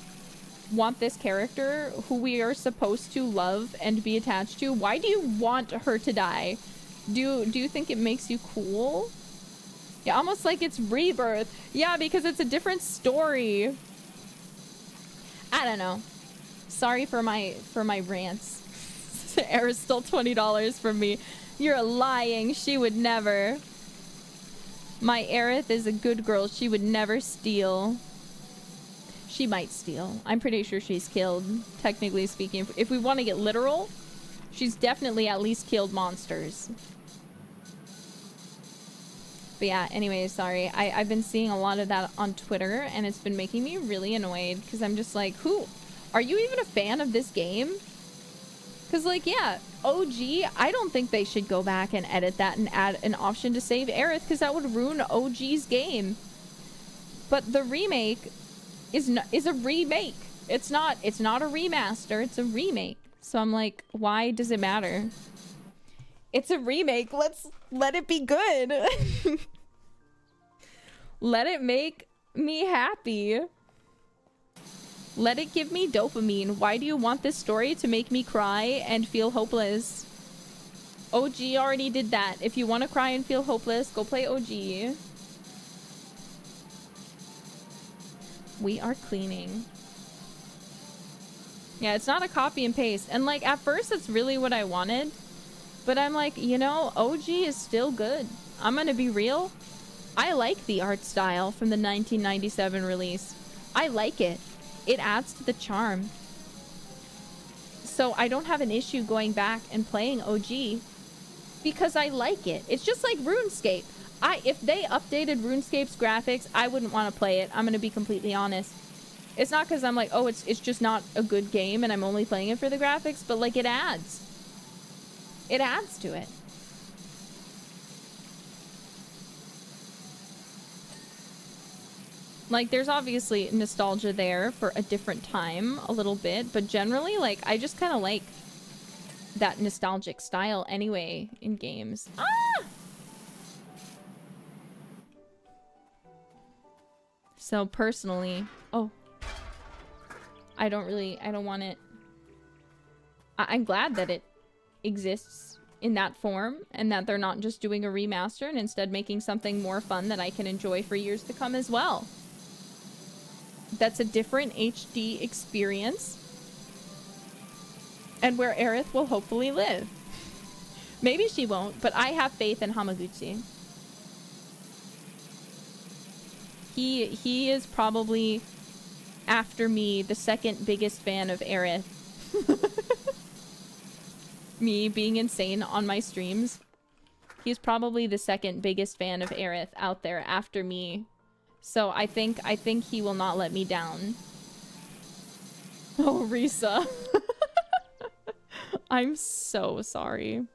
Speaker 1: want this character who we are supposed to love and be attached to? Why do you want her to die? Do you think it makes you cool? Yeah, almost like it's rebirth. Yeah, because it's a different story. I don't know. Sorry for my rants. Aerith's still $20 from me. You're lying. She would never. My Aerith is a good girl. She would never steal. She might steal. I'm pretty sure she's killed, technically speaking. If we want to get literal, she's definitely at least killed monsters. But yeah, anyways, sorry. I've been seeing a lot of that on Twitter, and it's been making me really annoyed, because I'm just like, who? Are you even a fan of this game? Because, like, yeah, OG, I don't think they should go back and edit that and add an option to save Aerith, because that would ruin OG's game. But the remake is a remake. It's not a remaster, it's a remake. So I'm like, why does it matter? It's a remake. Let it be good. Let it make me happy. Let it give me dopamine. Why do you want this story to make me cry and feel hopeless? OG already did that. If you want to cry and feel hopeless, go play OG. We are cleaning. Yeah, it's not a copy and paste. And like, at first, it's really what I wanted. But I'm like, you know, OG is still good. I'm gonna be real. I like the art style from the 1997 release. I like it. It adds to the charm. So I don't have an issue going back and playing OG because I like it. It's just like RuneScape. If they updated RuneScape's graphics, I wouldn't want to play it. I'm gonna be completely honest. It's not because I'm like, oh, it's just not a good game and I'm only playing it for the graphics, but like, it adds. It adds to it. Like, there's obviously nostalgia there for a different time a little bit, but generally, like, I just kind of like that nostalgic style anyway in games. Ah! So personally, oh, I don't want it. I'm glad that it exists in that form and that they're not just doing a remaster and instead making something more fun that I can enjoy for years to come as well. That's a different HD experience and where Aerith will hopefully live. Maybe she won't, but I have faith in Hamaguchi. He is probably, after me, the second biggest fan of Aerith. Me being insane on my streams. He's probably the second biggest fan of Aerith out there after me. So I think he will not let me down. Oh, Risa. I'm so sorry.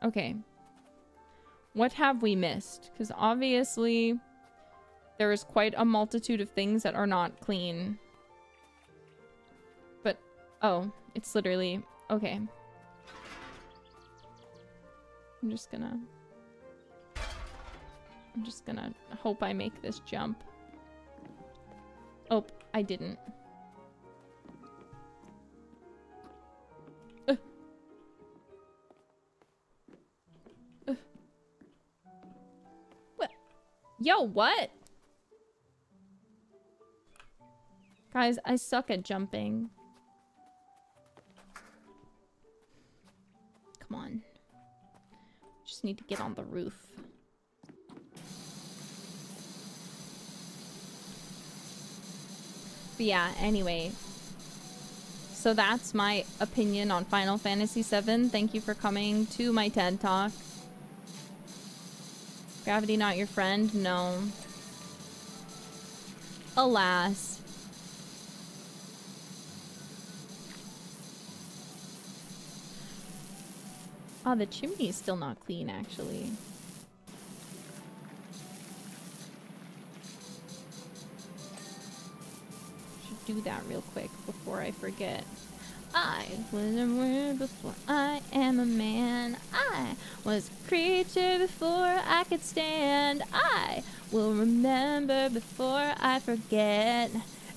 Speaker 1: Okay. What have we missed? Because obviously there is quite a multitude of things that are not clean. But, oh, it's literally... Okay. I'm just gonna hope I make this jump. Oh, I didn't. What? Yo, what? Guys, I suck at jumping. Come on. Just need to get on the roof. But yeah, anyway. So that's my opinion on Final Fantasy VII. Thank you for coming to my TED Talk. Gravity not your friend? No. Alas. Oh, the chimney is still not clean, actually. Should do that real quick before I forget. I was a word before I am a man. I was a creature before I could stand. I will remember before I forget.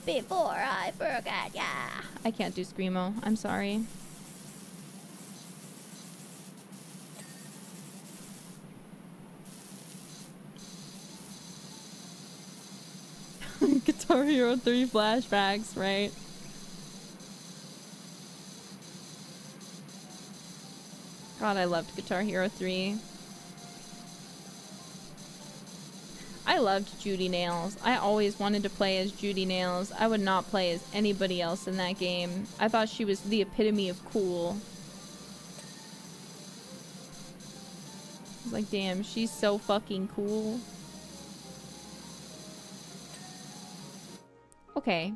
Speaker 1: Before I forget, yeah. I can't do Screamo. I'm sorry. Guitar Hero 3 flashbacks, right? God, I loved Guitar Hero 3. I loved Judy Nails. I always wanted to play as Judy Nails. I would not play as anybody else in that game. I thought she was the epitome of cool. I was like, damn, she's so fucking cool. Okay.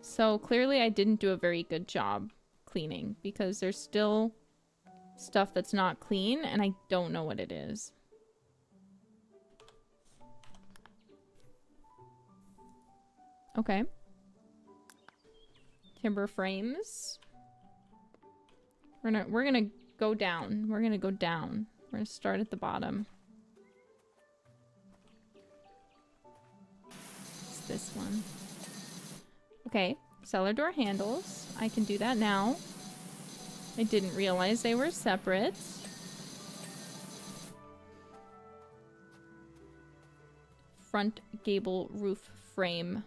Speaker 1: So clearly I didn't do a very good job cleaning because there's still stuff that's not clean and I don't know what it is. Okay. Timber frames. We're gonna go down. We're gonna go down. We're gonna start at the bottom. This one. Okay, cellar door handles. I can do that now. I didn't realize they were separate. Front gable roof frame.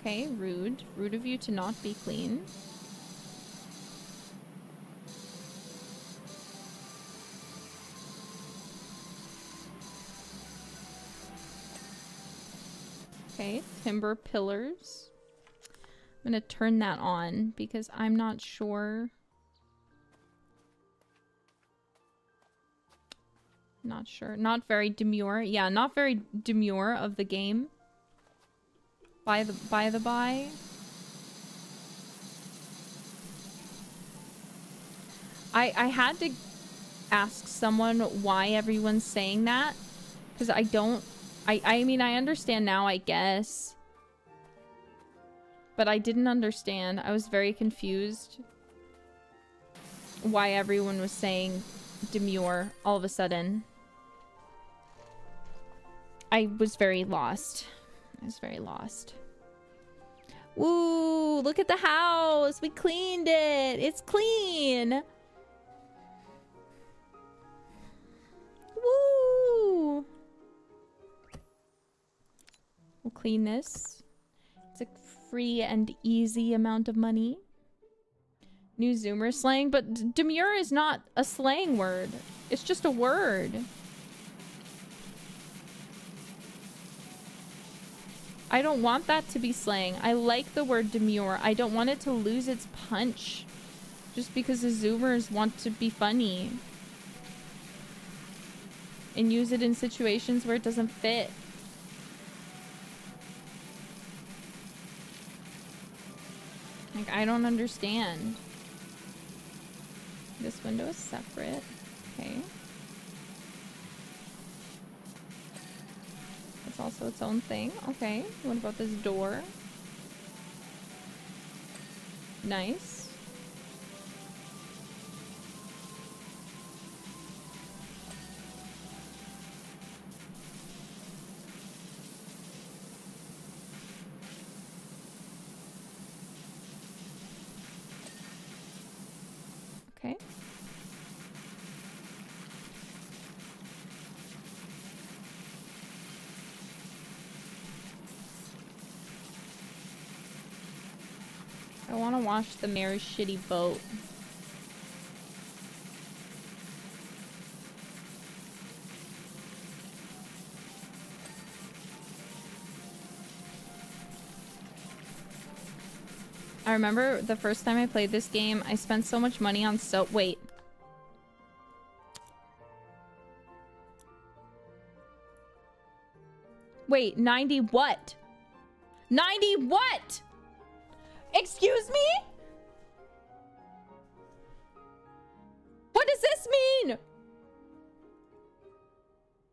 Speaker 1: Okay, rude. Rude of you to not be clean. Okay, timber pillars. I'm gonna turn that on because I'm not sure. Not sure. Not very demure. Yeah, not very demure of the game. By the by. I had to ask someone why everyone's saying that. Because I don't... I mean, I understand now, I guess. But I didn't understand. I was very confused why everyone was saying demure all of a sudden. I was very lost. I was very lost. Ooh, look at the house. We cleaned it. It's clean. Woo. We'll clean this. It's a free and easy amount of money. New Zoomer slang, but demure is not a slang word. It's just a word. I don't want that to be slang. I like the word demure. I don't want it to lose its punch just because the Zoomers want to be funny and use it in situations where it doesn't fit. Like, I don't understand. This window is separate. Okay. It's also its own thing. Okay. What about this door? Nice. Okay. I want to wash the mayor's shitty boat. I remember the first time I played this game, I spent so much money on soap. Wait. Wait, 90 what? 90 what? Excuse me? What does this mean?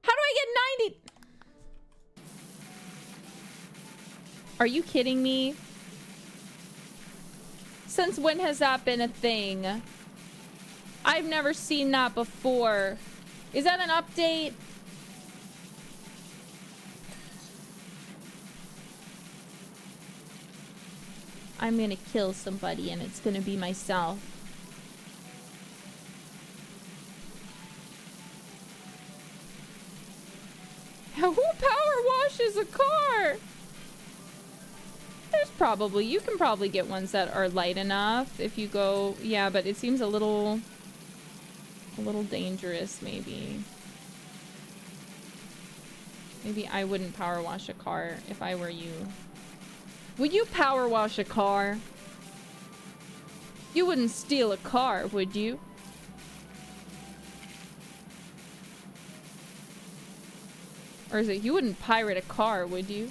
Speaker 1: How do I get 90? Are you kidding me? Since when has that been a thing? I've never seen that before. Is that an update? I'm gonna kill somebody and it's gonna be myself. Who power washes a car? There's probably, you can probably get ones that are light enough if you go, yeah, but it seems a little dangerous maybe. Maybe I wouldn't power wash a car if I were you. Would you power wash a car? You wouldn't steal a car, would you? Or is it you wouldn't pirate a car, would you?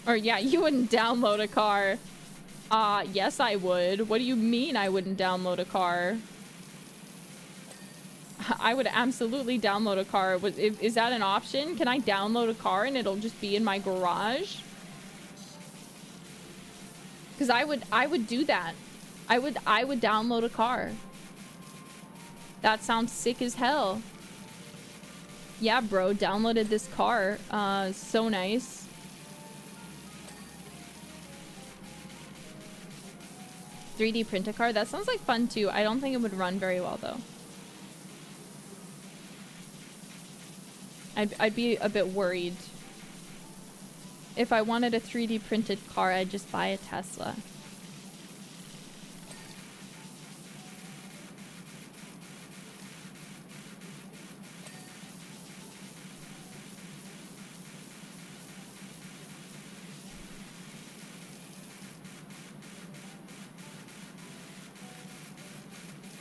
Speaker 1: Or yeah, you wouldn't download a car. Yes I would. What do you mean I wouldn't download a car? I would absolutely download a car. Is that an option? Can I download a car and it'll just be in my garage? Because I would do that. I would download a car. That sounds sick as hell. Yeah, bro, downloaded this car. So nice. 3D print a car? That sounds like fun too. I don't think it would run very well though. I'd be a bit worried. If I wanted a 3D printed car, I'd just buy a Tesla.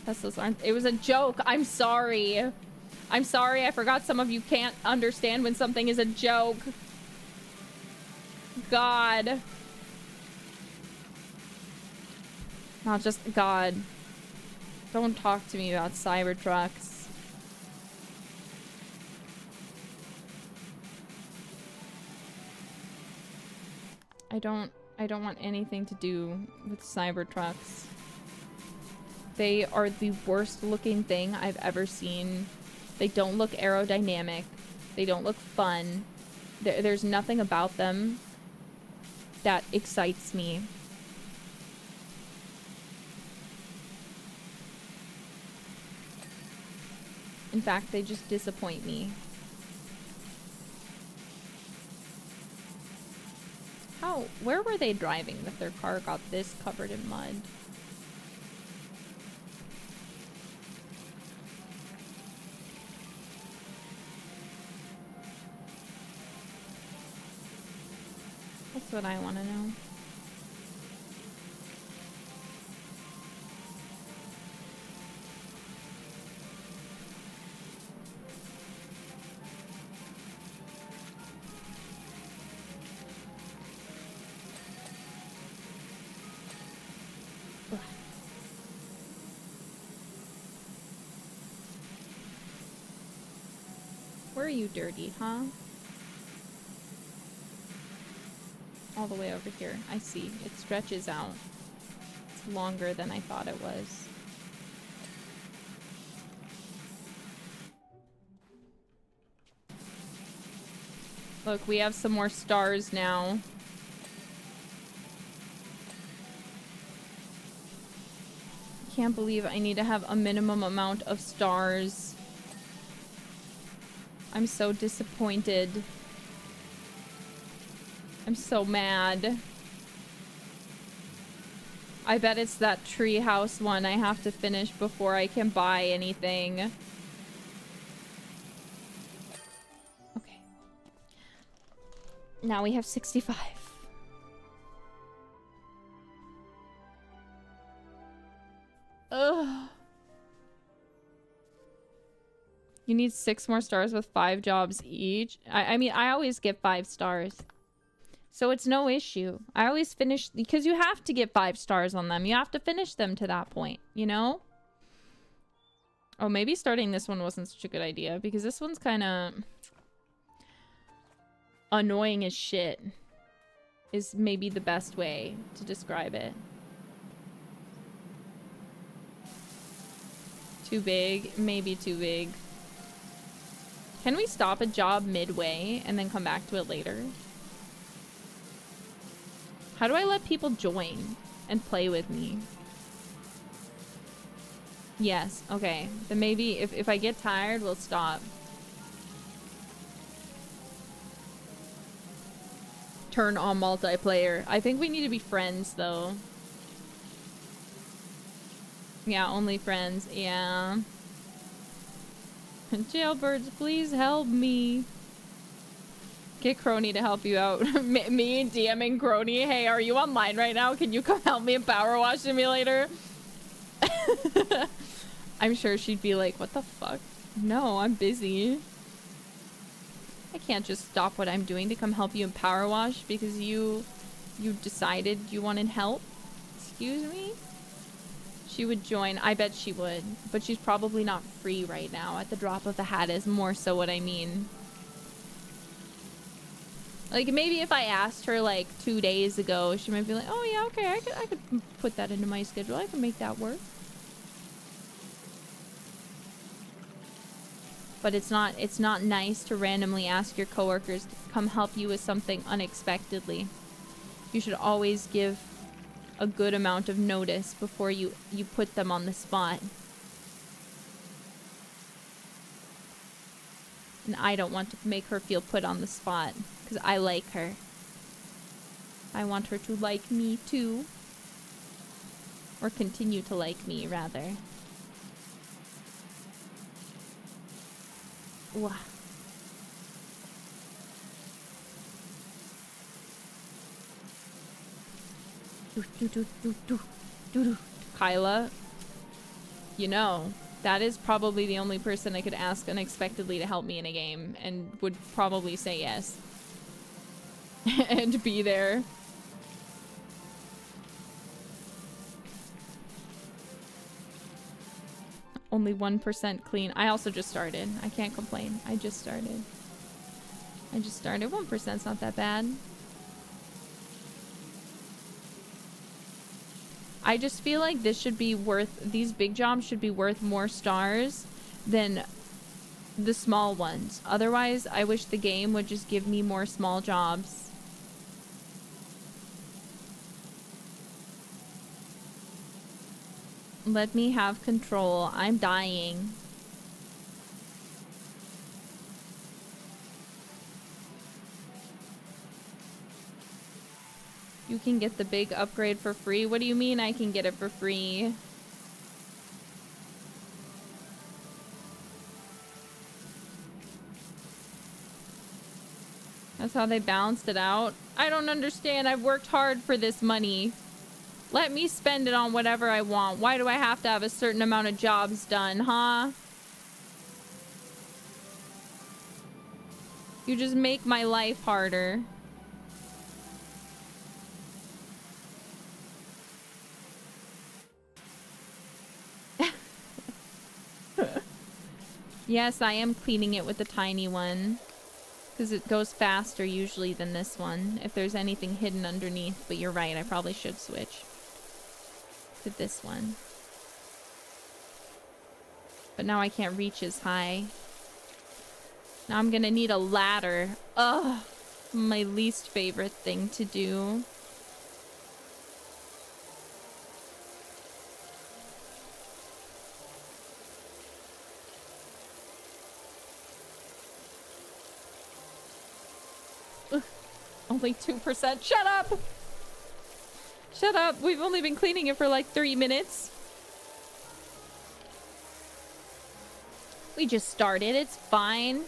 Speaker 1: Teslas aren't. It was a joke. I'm sorry. I'm sorry, I forgot some of you can't understand when something is a joke. God. Not just God. Don't talk to me about Cybertrucks. I don't want anything to do with Cybertrucks. They are the worst looking thing I've ever seen. They don't look aerodynamic. They don't look fun. There's nothing about them that excites me. In fact, they just disappoint me. Where were they driving that their car got this covered in mud? That's what I want to know. Where are you, dirty, huh? All the way over here. I see. It stretches out. It's longer than I thought it was. Look, we have some more stars now. Can't believe I need to have a minimum amount of stars. I'm so disappointed. I'm so mad. I bet it's that treehouse one I have to finish before I can buy anything. Okay. Now we have 65. Ugh. You need 6 more stars with 5 jobs each. I mean, I always get 5 stars. So it's no issue. I always finish, because you have to get 5 stars on them. You have to finish them to that point, you know? Oh, maybe starting this one wasn't such a good idea, because this one's kind of annoying as shit. Is maybe the best way to describe it. Too big? Maybe too big. Can we stop a job midway and then come back to it later? How do I let people join and play with me? Yes, okay. Then maybe if I get tired, we'll stop. Turn on multiplayer. I think we need to be friends, though. Yeah, only friends. Yeah. Jailbirds, please help me. Get Crony to help you out. Me DMing Crony. Hey, are you online right now? Can you come help me in PowerWash Simulator? I'm sure she'd be like, what the fuck? No, I'm busy. I can't just stop what I'm doing to come help you in PowerWash because you decided you wanted help. Excuse me? She would join. I bet she would. But she's probably not free right now. At the drop of a hat is more so what I mean. Like, maybe if I asked her, like, 2 days ago, she might be like, oh, yeah, okay, I could put that into my schedule. I can make that work. But it's not nice to randomly ask your coworkers to come help you with something unexpectedly. You should always give a good amount of notice before you put them on the spot. And I don't want to make her feel put on the spot because I like her. I want her to like me too. Or continue to like me, rather. Wow. Kyla, you know, That is probably the only person I could ask unexpectedly to help me in a game and would probably say yes. And be there. Only 1% clean. I also just started. I can't complain. I just started. 1%'s not that bad. I just feel like this should be worth, these big jobs should be worth more stars than the small ones. Otherwise, I wish the game would just give me more small jobs. Let me have control. I'm dying. You can get the big upgrade for free. What do you mean I can get it for free? That's how they balanced it out? I don't understand. I've worked hard for this money. Let me spend it on whatever I want. Why do I have to have a certain amount of jobs done, huh? You just make my life harder. Yes, I am cleaning it with the tiny one. Because it goes faster usually than this one. If there's anything hidden underneath. But you're right, I probably should switch to this one. But now I can't reach as high. Now I'm gonna need a ladder. Ugh, my least favorite thing to do. Ugh, only 2%. Shut up! Shut up! We've only been cleaning it for like 3 minutes. We just started. It's fine.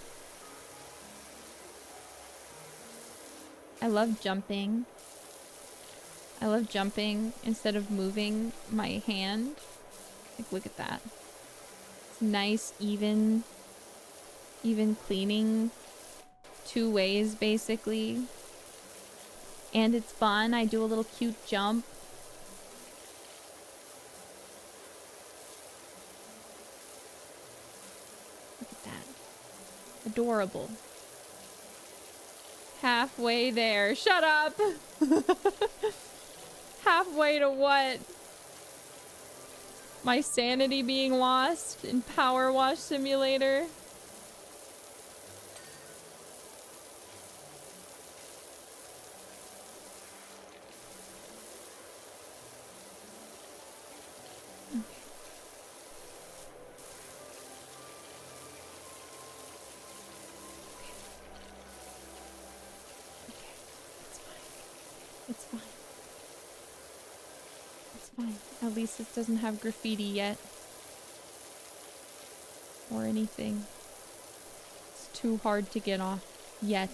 Speaker 1: I love jumping. I love jumping instead of moving my hand. Like, look at that. It's nice, even cleaning 2 ways, basically. And it's fun. I do a little cute jump. Look at that. Adorable. Halfway there. Shut up! Halfway to what? My sanity being lost in PowerWash Simulator? It's fine. It's fine. At least it doesn't have graffiti yet. Or anything. It's too hard to get off yet.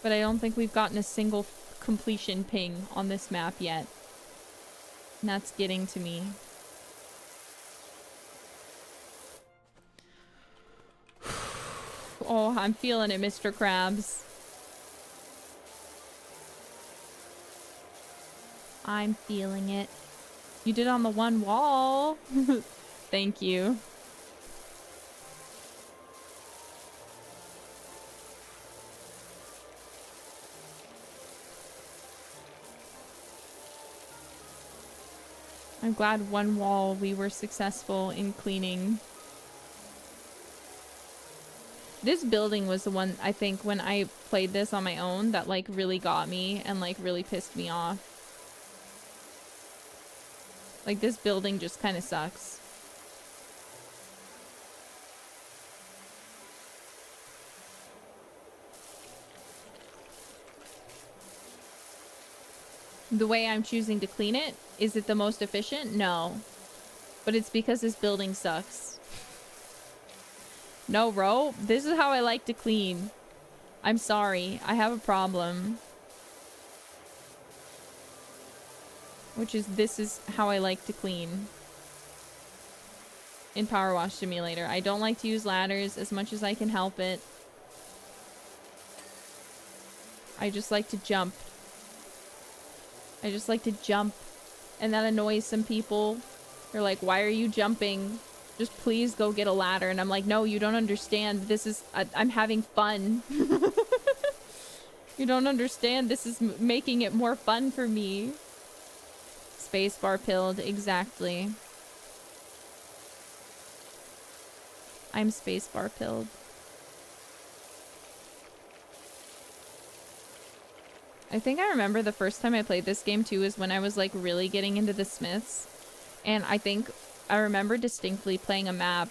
Speaker 1: But I don't think we've gotten a single completion ping on this map yet. And that's getting to me. Oh, I'm feeling it, Mr. Krabs. I'm feeling it. You did on the one wall. Thank you. I'm glad one wall we were successful in cleaning. This building was the one, I think, when I played this on my own that, like, really got me and, like, really pissed me off. Like, this building just kind of sucks. The way I'm choosing to clean it, is it the most efficient? No. But it's because this building sucks. No, Ro, this is how I like to clean. I'm sorry, I have a problem. Which is, this is how I like to clean. in PowerWash Simulator. I don't like to use ladders as much as I can help it. I just like to jump. I just like to jump. And that annoys some people. They're like, why are you jumping? Just please go get a ladder. And I'm like, no, you don't understand. This is... I'm having fun. You don't understand. This is making it more fun for me. Spacebar pilled. Exactly. I'm spacebar pilled. I think I remember the first time I played this game too is when I was like really getting into the Smiths. And I think I remember distinctly playing a map.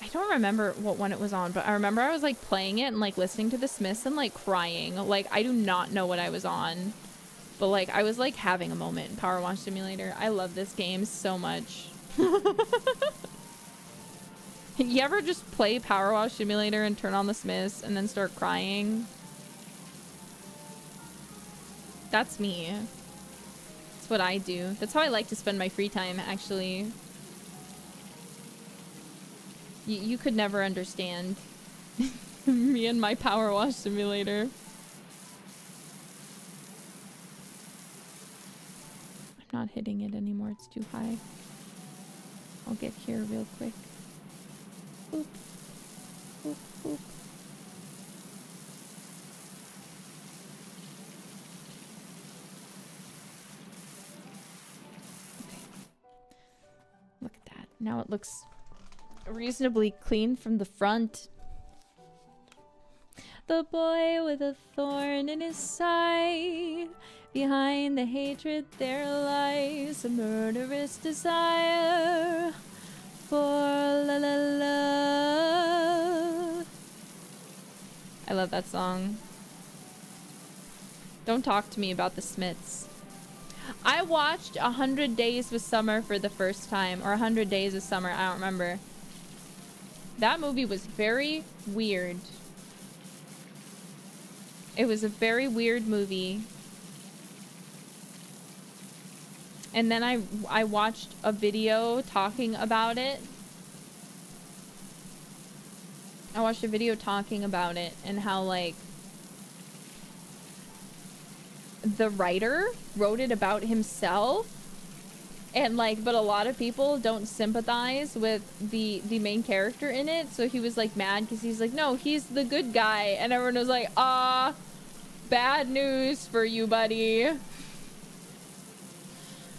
Speaker 1: I don't remember what one it was on, but I remember I was like playing it and like listening to the Smiths and like crying. Like I do not know what I was on. But like I was like having a moment in PowerWash Simulator. I love this game so much. You ever just play PowerWash Simulator and turn on the Smiths and then start crying? That's me. That's what I do. That's how I like to spend my free time, actually. You could never understand me and my PowerWash Simulator. I'm not hitting it anymore. It's too high. I'll get here real quick. Oop. Oop, oop. Look at that. Now it looks reasonably clean from the front. The boy with a thorn in his side. Behind the hatred there lies a murderous desire for la la la. I love that song. Don't talk to me about the Smiths. I watched 100 Days with Summer for the first time, or 100 Days of Summer, I don't remember. That movie was very weird. It was a very weird movie. And then I watched a video talking about it. I watched a video talking about it and how like the writer wrote it about himself, and like but a lot of people don't sympathize with the main character in it, so he was like mad because he's like, no, he's the good guy, and everyone was like, bad news for you, buddy.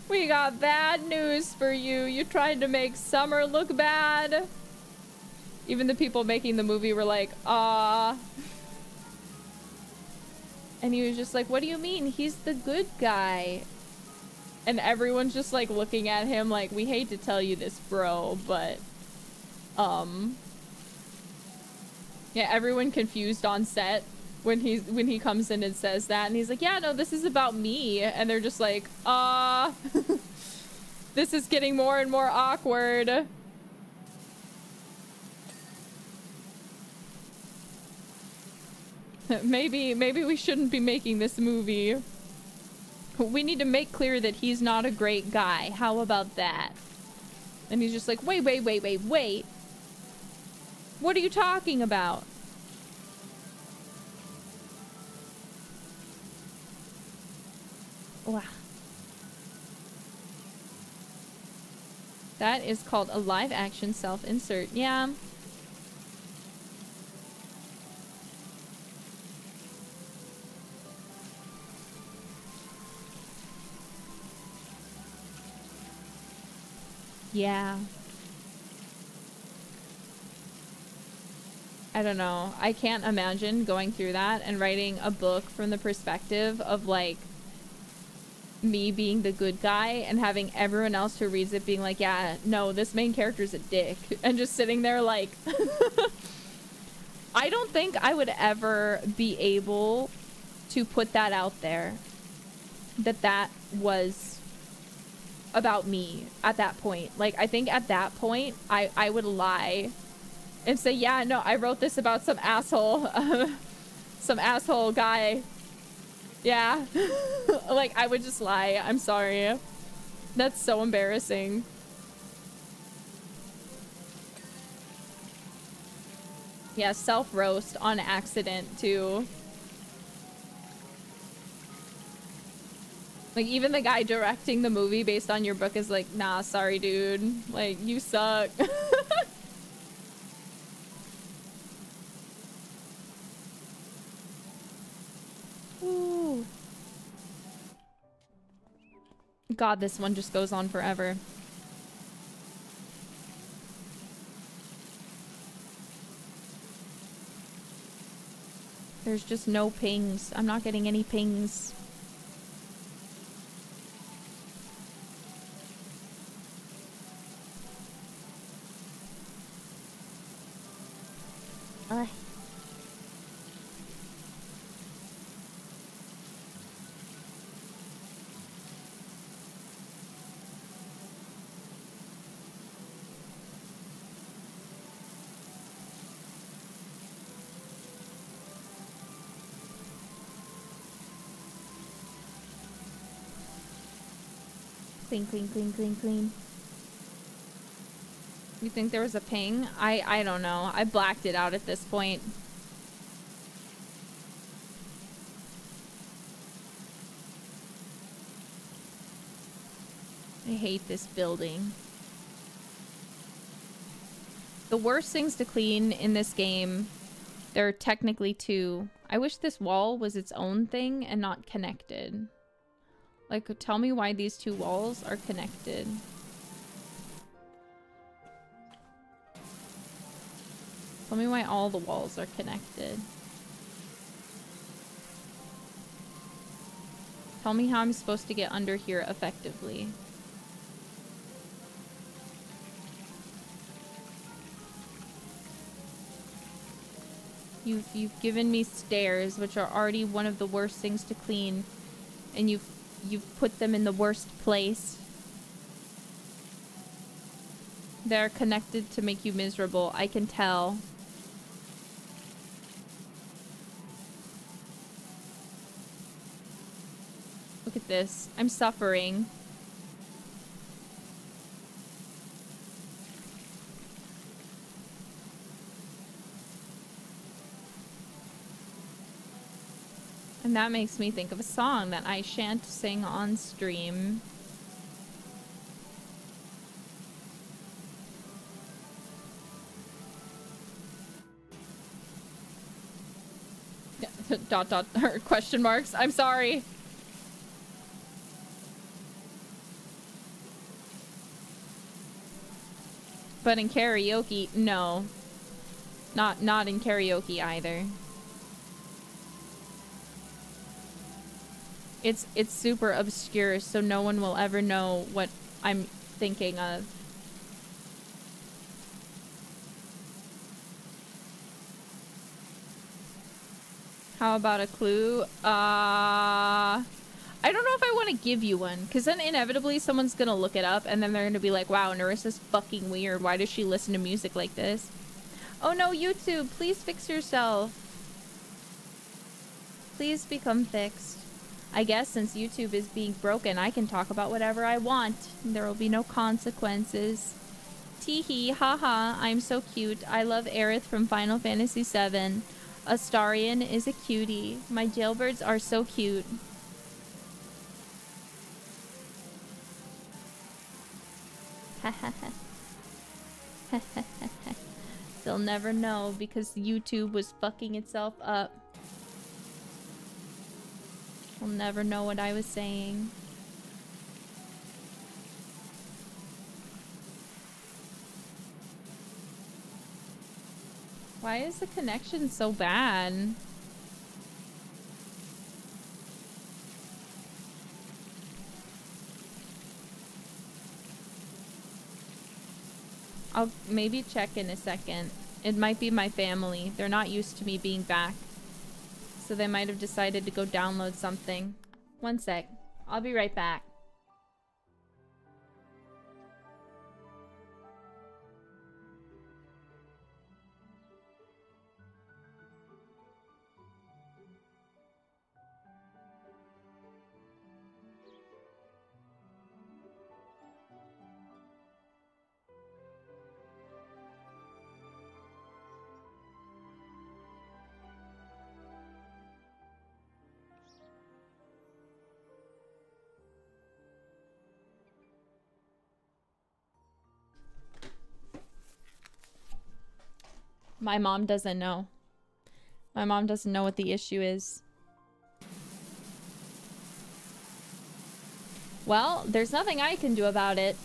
Speaker 1: We got bad news for you. You tried to make Summer look bad. Even the people making the movie were like, and he was just like, what do you mean? He's the good guy. And everyone's just like looking at him like, we hate to tell you this, bro, but yeah, everyone confused on set when he comes in and says that, and he's like, yeah, no, this is about me. And they're just like, this is getting more and more awkward. Maybe we shouldn't be making this movie. We need to make clear that he's not a great guy. How about that? And he's just like, wait. What are you talking about? Wow. That is called a live action self-insert. Yeah. Yeah. I don't know. I can't imagine going through that and writing a book from the perspective of like me being the good guy and having everyone else who reads it being like, yeah, no, this main character's a dick, and just sitting there like I don't think I would ever be able to put that out there, that was about me at that point. Like, I think at that point I would lie and say, yeah, no, I wrote this about some asshole some asshole guy. Yeah. Like, I would just lie. I'm sorry. That's so embarrassing. Yeah, self-roast on accident, too. Like, even the guy directing the movie based on your book is like, nah, sorry, dude. Like, you suck. Ooh. God, this one just goes on forever. There's just no pings. I'm not getting any pings. Ugh. Clean, clean, clean, clean, clean. You think there was a ping? I don't know. I blacked it out at this point. I hate this building. The worst things to clean in this game, there are technically two. I wish this wall was its own thing and not connected. Like, tell me why these two walls are connected. Tell me why all the walls are connected. Tell me how I'm supposed to get under here effectively. You've given me stairs, which are already one of the worst things to clean, and you've put them in the worst place. They're connected to make you miserable. I can tell. Look at this. I'm suffering. And that makes me think of a song that I shan't sing on stream. Yeah, dot dot or question marks. I'm sorry. But in karaoke, no. Not in karaoke either. It's super obscure, so no one will ever know what I'm thinking of. How about a clue? I don't know if I want to give you one, because then inevitably someone's gonna look it up, and then they're gonna be like, wow, Nerissa's fucking weird. Why does she listen to music like this? Oh no, YouTube, please fix yourself. Please become fixed. I guess since YouTube is being broken, I can talk about whatever I want. There will be no consequences. Teehee, haha, I'm so cute. I love Aerith from Final Fantasy VII. Astarion is a cutie. My jailbirds are so cute. They'll never know because YouTube was fucking itself up. They'll never know what I was saying. Why is the connection so bad? I'll maybe check in a second. It might be my family. They're not used to me being back. So they might have decided to go download something. One sec. I'll be right back. My mom doesn't know. My mom doesn't know what the issue is. Well, there's nothing I can do about it.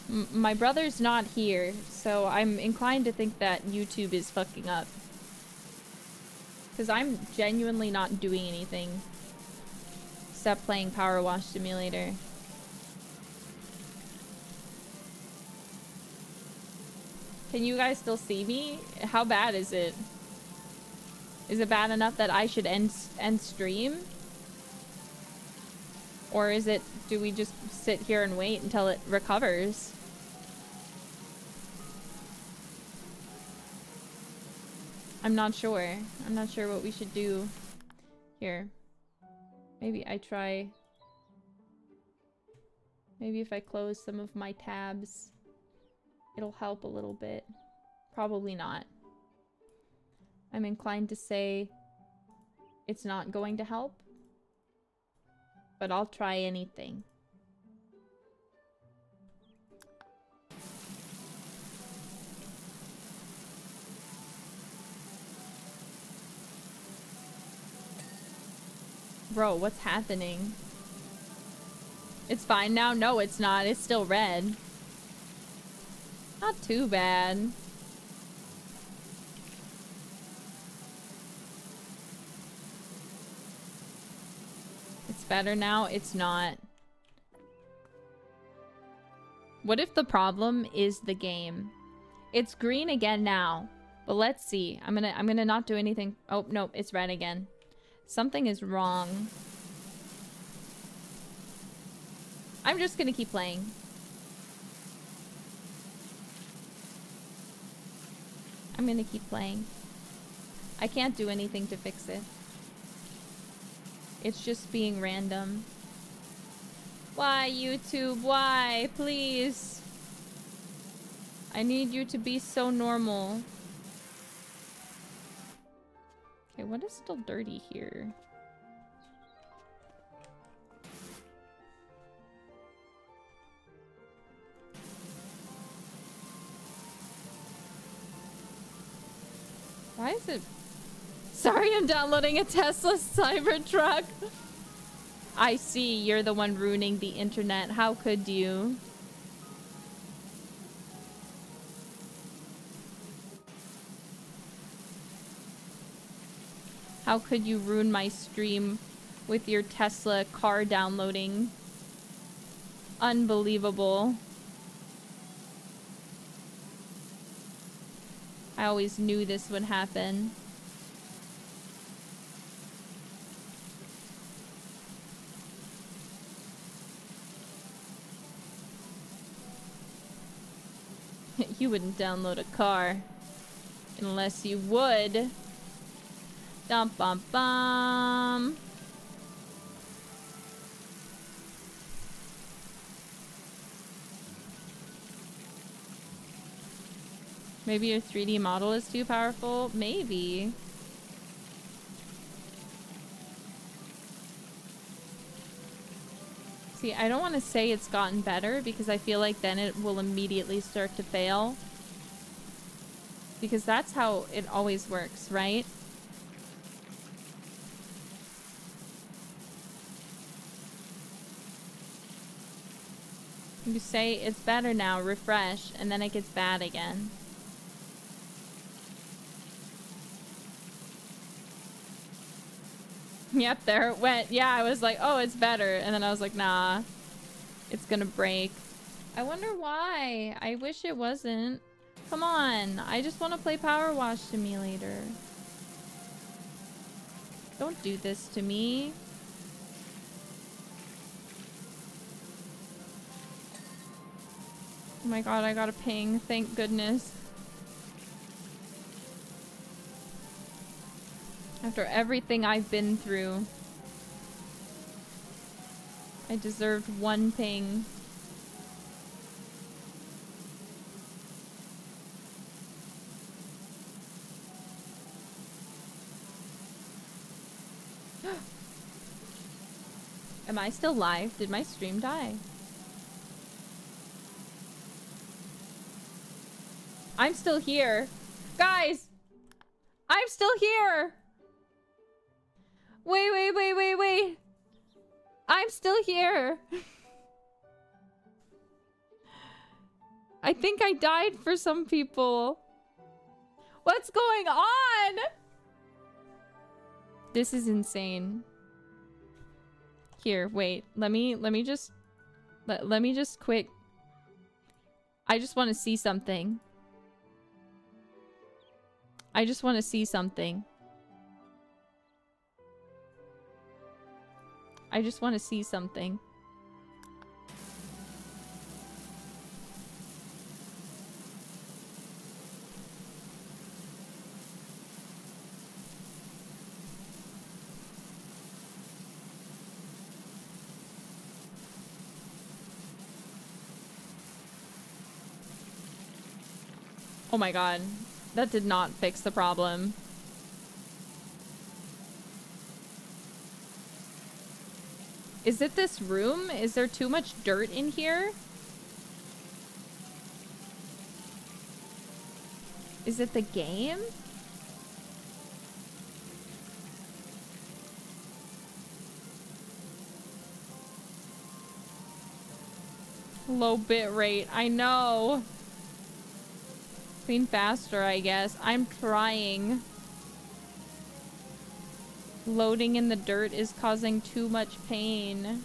Speaker 1: My brother's not here, so I'm inclined to think that YouTube is fucking up. Because I'm genuinely not doing anything except playing PowerWash Simulator. Can you guys still see me? How bad is it? Is it bad enough that I should end stream? Or is it, do we just sit here and wait until it recovers? I'm not sure. I'm not sure what we should do here. Maybe I try... Maybe if I close some of my tabs, it'll help a little bit. Probably not. I'm inclined to say it's not going to help. But I'll try anything. Bro, what's happening? It's fine now? No, it's not. It's still red. Not too bad. It's better now? It's not. What if the problem is the game? It's green again now. But let's see. I'm gonna not do anything. Oh, no, it's red again. Something is wrong. I'm just gonna keep playing. I'm gonna keep playing. I can't do anything to fix it. It's just being random. Why, YouTube? Why? Please. I need you to be so normal. Okay, what is still dirty here? Why is it... Sorry, I'm downloading a Tesla Cybertruck. I see, you're the one ruining the internet. How could you? How could you ruin my stream with your Tesla car downloading? Unbelievable. I always knew this would happen. You wouldn't download a car unless you would. Dum bum bum. Maybe your 3D model is too powerful? Maybe. See, I don't want to say it's gotten better because I feel like then it will immediately start to fail. Because that's how it always works, right? You say it's better now, refresh, and then it gets bad again. Yep, there it went. Yeah, I was like, oh, it's better. And then I was like, nah, it's gonna break. I wonder why. I wish it wasn't. Come on. I just want to play PowerWash Simulator. Don't do this to me. Oh my god, I got a ping. Thank goodness. After everything I've been through, I deserved one ping. Am I still live? Did my stream die? I'm still here. Guys! I'm still here! Wait. I'm still here. I think I died for some people. What's going on? This is insane. Here, wait. Let me just quick. I just want to see something. I just want to see something. I just want to see something. Oh my god. That did not fix the problem. Is it this room? Is there too much dirt in here? Is it the game? Low bit rate, I know. Clean faster, I guess. I'm trying. Loading in the dirt is causing too much pain.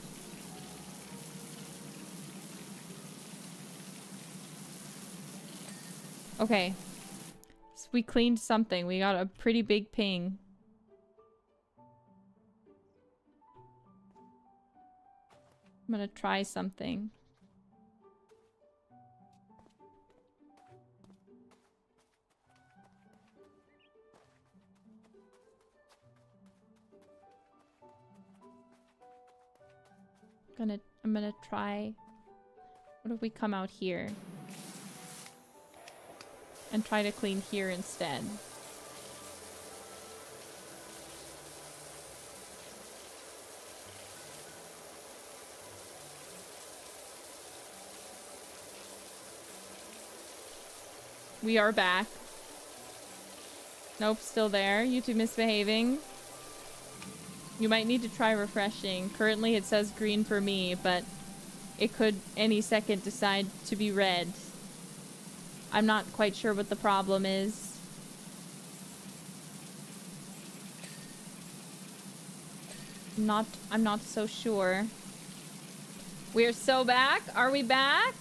Speaker 1: Okay. So we cleaned something. We got a pretty big ping. I'm gonna try something. I'm gonna try. What if we come out here and try to clean here instead? We are back. Nope, still there. YouTube misbehaving. You might need to try refreshing. Currently it says green for me, but it could any second decide to be red. I'm not quite sure what the problem is. I'm not so sure. We're so back? Are we back?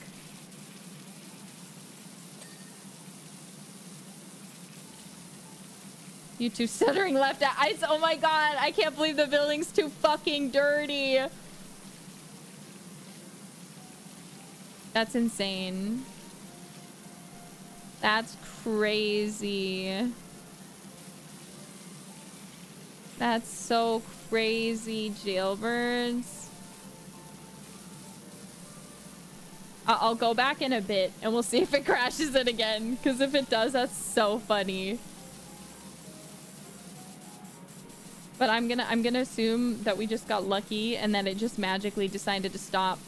Speaker 1: YouTube stuttering left out. Oh my god, I can't believe the building's too fucking dirty. That's insane. That's crazy. That's so crazy, jailbirds. I'll go back in a bit and we'll see if it crashes it again. Because if it does, that's so funny. But I'm gonna assume that we just got lucky and that it just magically decided to stop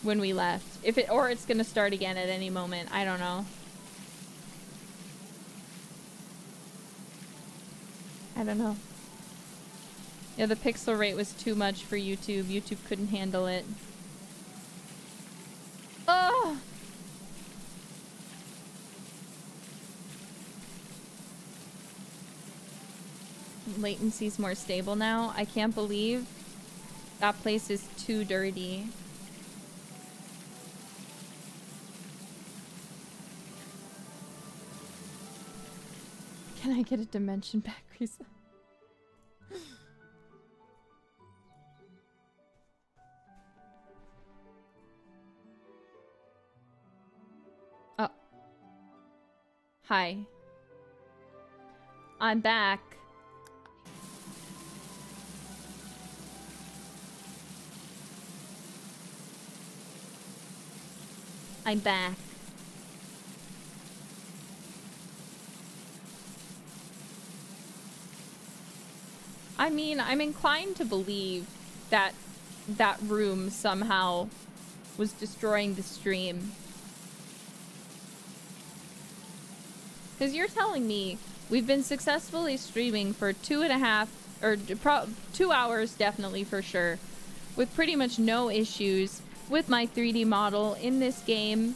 Speaker 1: when we left. Or it's gonna start again at any moment. I don't know. I don't know. Yeah, the pixel rate was too much for YouTube. YouTube couldn't handle it. Oh! Latency's more stable now. I can't believe that place is too dirty. Can I get a dimension back, Risa? Oh. Hi. I'm back. I'm back. I mean, I'm inclined to believe that that room somehow was destroying the stream. Because you're telling me we've been successfully streaming for 2.5 or 2 hours, definitely for sure, with pretty much no issues with my 3D model in this game.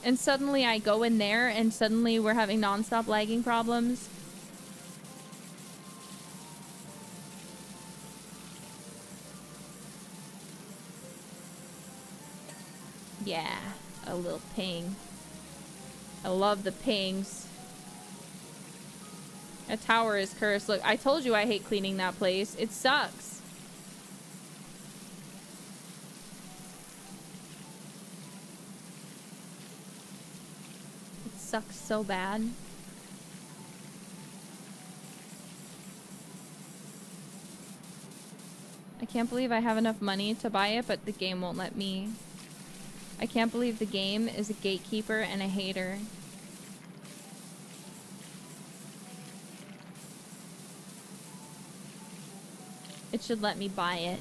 Speaker 1: And suddenly I go in there and suddenly we're having non-stop lagging problems. Yeah, a little ping. I love the pings. That tower is cursed. Look, I told you I hate cleaning that place. It sucks. It sucks so bad. I can't believe I have enough money to buy it, but the game won't let me. I can't believe the game is a gatekeeper and a hater. It should let me buy it.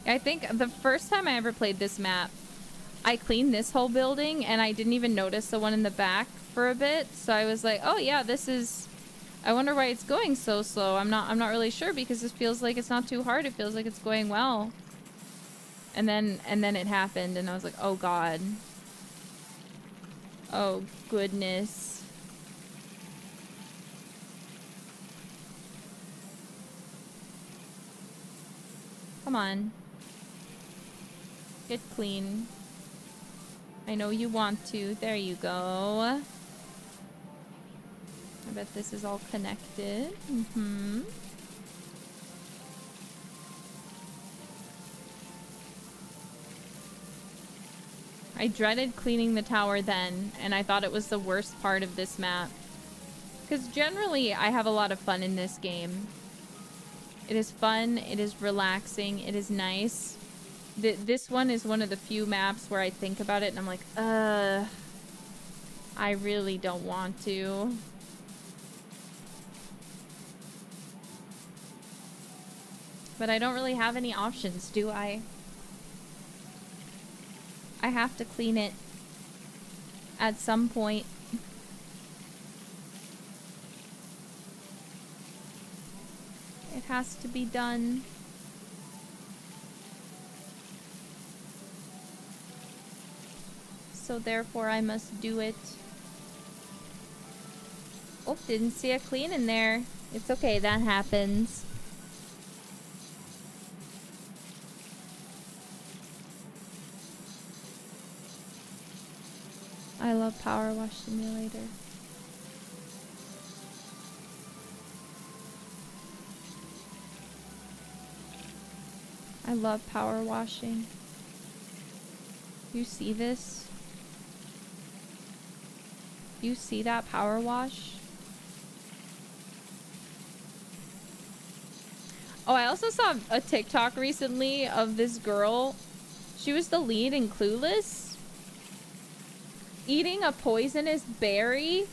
Speaker 1: I think the first time I ever played this map, I cleaned this whole building and I didn't even notice the one in the back for a bit. So I was like, oh yeah, this is, I wonder why it's going so slow. I'm not really sure because this feels like it's not too hard. It feels like it's going well. And then it happened and I was like, oh God. Oh goodness. Come on. Get clean. I know you want to. There you go. I bet this is all connected. Mm-hmm. I dreaded cleaning the tower then, and I thought it was the worst part of this map. Because generally, I have a lot of fun in this game. It is fun, it is relaxing, it is nice. This one is one of the few maps where I think about it and I'm like, I really don't want to. But I don't really have any options, do I? I have to clean it at some point. It has to be done. So therefore I must do it. Oh, didn't see a clean in there. It's okay, that happens. I love PowerWash Simulator. I love power washing. You see this? You see that power wash? Oh, I also saw a TikTok recently of this girl. She was the lead in Clueless. Eating a poisonous berry.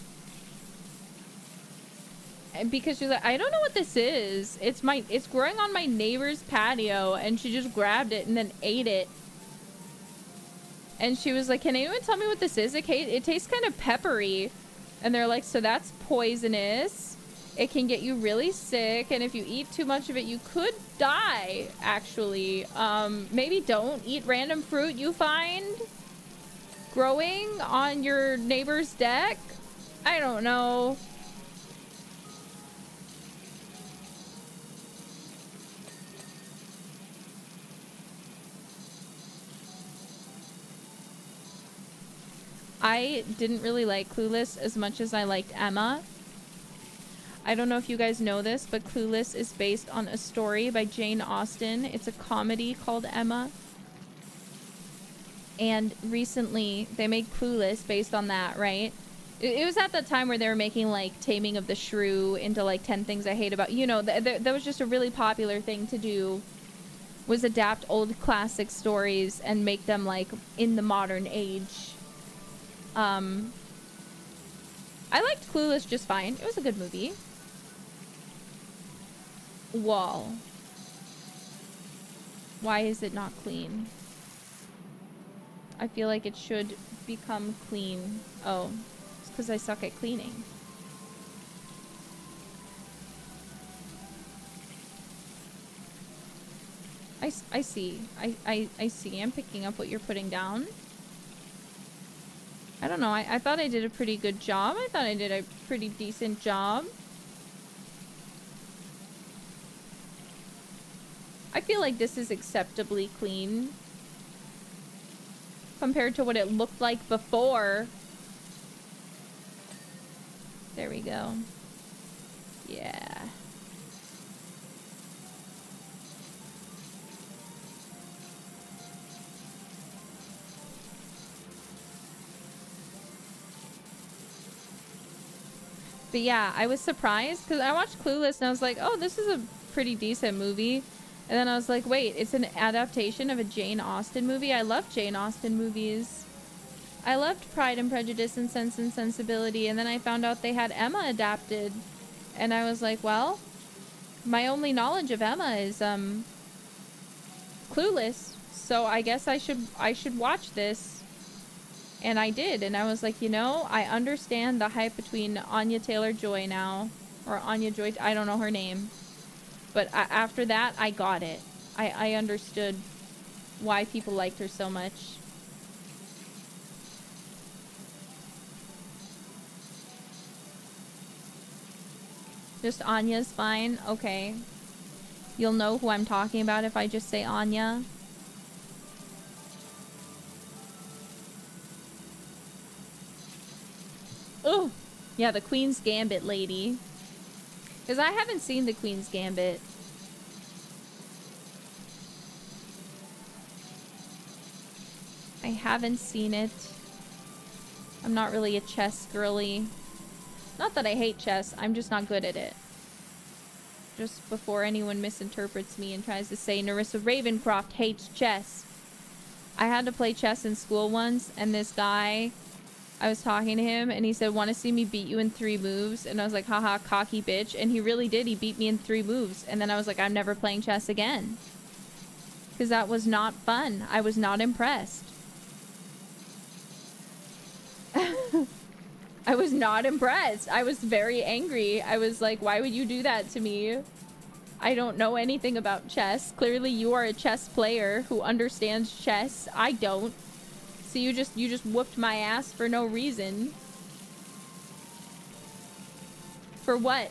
Speaker 1: And because she's like, I don't know what this is. It's growing on my neighbor's patio, and she just grabbed it and then ate it. And she was like, can anyone tell me what this is? It tastes kind of peppery. And they're like, so that's poisonous. It can get you really sick. And if you eat too much of it, you could die, actually. Maybe don't eat random fruit you find growing on your neighbor's deck. I don't know. I didn't really like Clueless as much as I liked Emma. I don't know if you guys know this, but Clueless is based on a story by Jane Austen. It's a comedy called Emma. And recently, they made Clueless based on that, right? It was at that time where they were making like Taming of the Shrew into like 10 Things I Hate About, you know, that was just a really popular thing to do, was adapt old classic stories and make them like in the modern age. I liked Clueless just fine. It was a good movie. Wall. Why is it not clean? I feel like it should become clean. Oh, it's because I suck at cleaning. I see. I see. I'm picking up what you're putting down. I don't know. I thought I did a pretty good job. I thought I did a pretty decent job. I feel like this is acceptably clean compared to what it looked like before. There we go. Yeah. But yeah, I was surprised because I watched Clueless and I was like, oh, this is a pretty decent movie. And then I was like, wait, it's an adaptation of a Jane Austen movie? I love Jane Austen movies. I loved Pride and Prejudice and Sense and Sensibility. And then I found out they had Emma adapted. And I was like, well, my only knowledge of Emma is Clueless. So I guess I should watch this. And I did, and I was like, you know, I understand the hype between Anya Taylor-Joy now, or Anya Joy, I don't know her name, but after that, I got it. I understood why people liked her so much. Just Anya's fine? Okay. You'll know who I'm talking about if I just say Anya. Oh, yeah, the Queen's Gambit lady. Because I haven't seen the Queen's Gambit. I haven't seen it. I'm not really a chess girly. Not that I hate chess, I'm just not good at it. Just before anyone misinterprets me and tries to say Nerissa Ravencroft hates chess. I had to play chess in school once, and this guy, I was talking to him and he said, want to see me beat you in 3 moves? And I was like, haha, cocky bitch. And he really did. He beat me in 3 moves. And then I was like, I'm never playing chess again. Because that was not fun. I was not impressed. I was not impressed. I was very angry. I was like, why would you do that to me? I don't know anything about chess. Clearly you are a chess player who understands chess. I don't. So you just whooped my ass for no reason. For what?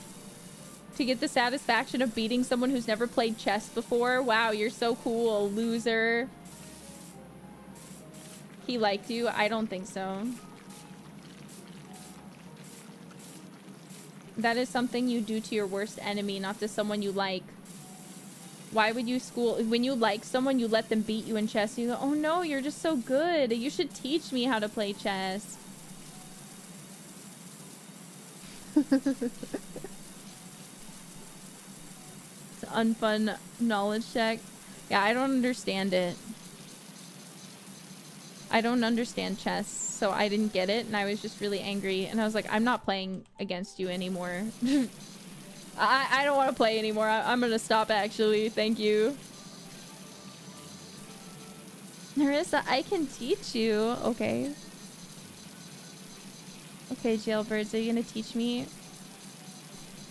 Speaker 1: To get the satisfaction of beating someone who's never played chess before? Wow, you're so cool, loser. He liked you? I don't think so. That is something you do to your worst enemy, not to someone you like. Why would you when you like someone, you let them beat you in chess? You go, oh no, you're just so good. You should teach me how to play chess. It's an unfun knowledge check. Yeah, I don't understand it. I don't understand chess, so I didn't get it, and I was just really angry. And I was like, I'm not playing against you anymore. I don't want to play anymore. I'm gonna stop, actually. Thank you. Nerissa, I can teach you. Okay. Okay, jailbirds, are you gonna teach me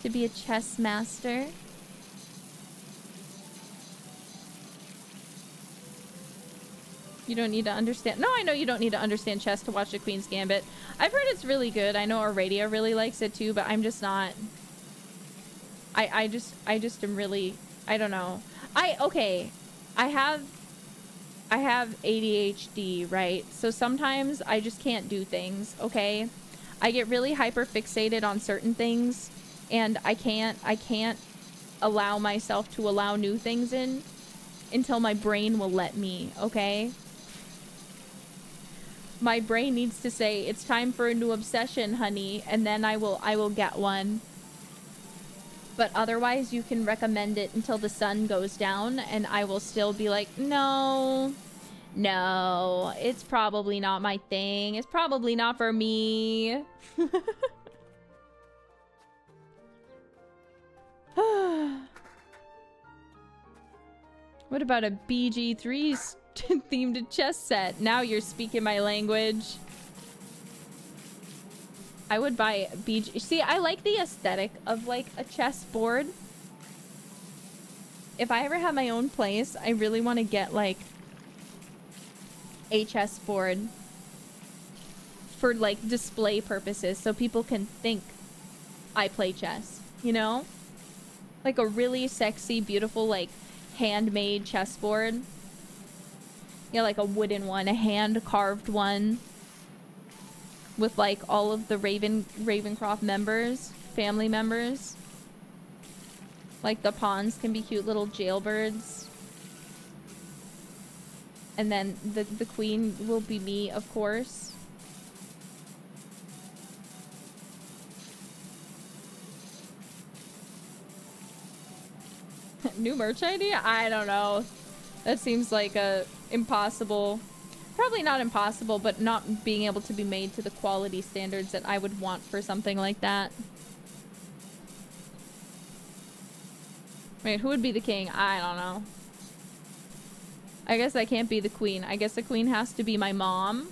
Speaker 1: to be a chess master? You don't need to understand. No, I know you don't need to understand chess to watch the Queen's Gambit. I've heard it's really good. I know Aradia really likes it too, but I'm just not. I just am really, I don't know. Okay. I have ADHD, right? So sometimes I just can't do things, okay? I get really hyper fixated on certain things, and I can't allow myself to allow new things in until my brain will let me, okay? my brain needs to say, it's time for a new obsession, honey, and then I will get one. But otherwise, you can recommend it until the sun goes down, and I will still be like, no, it's probably not my thing. It's probably not for me. What about a BG3 themed chess set? Now you're speaking my language. I would buy BG. See, I like the aesthetic of like a chessboard. If I ever have my own place, I really want to get like a chessboard for like display purposes so people can think I play chess, you know? Like a really sexy, beautiful, like handmade chessboard. Yeah, like a wooden one, a hand-carved one. With like all of the Ravencroft members, family members. Like the pawns can be cute little jailbirds. And then the queen will be me, of course. New merch idea? I don't know. That seems like a impossible... Probably not impossible, but not being able to be made to the quality standards that I would want for something like that. Wait, who would be the king? I don't know. I guess I can't be the queen. I guess the queen has to be my mom.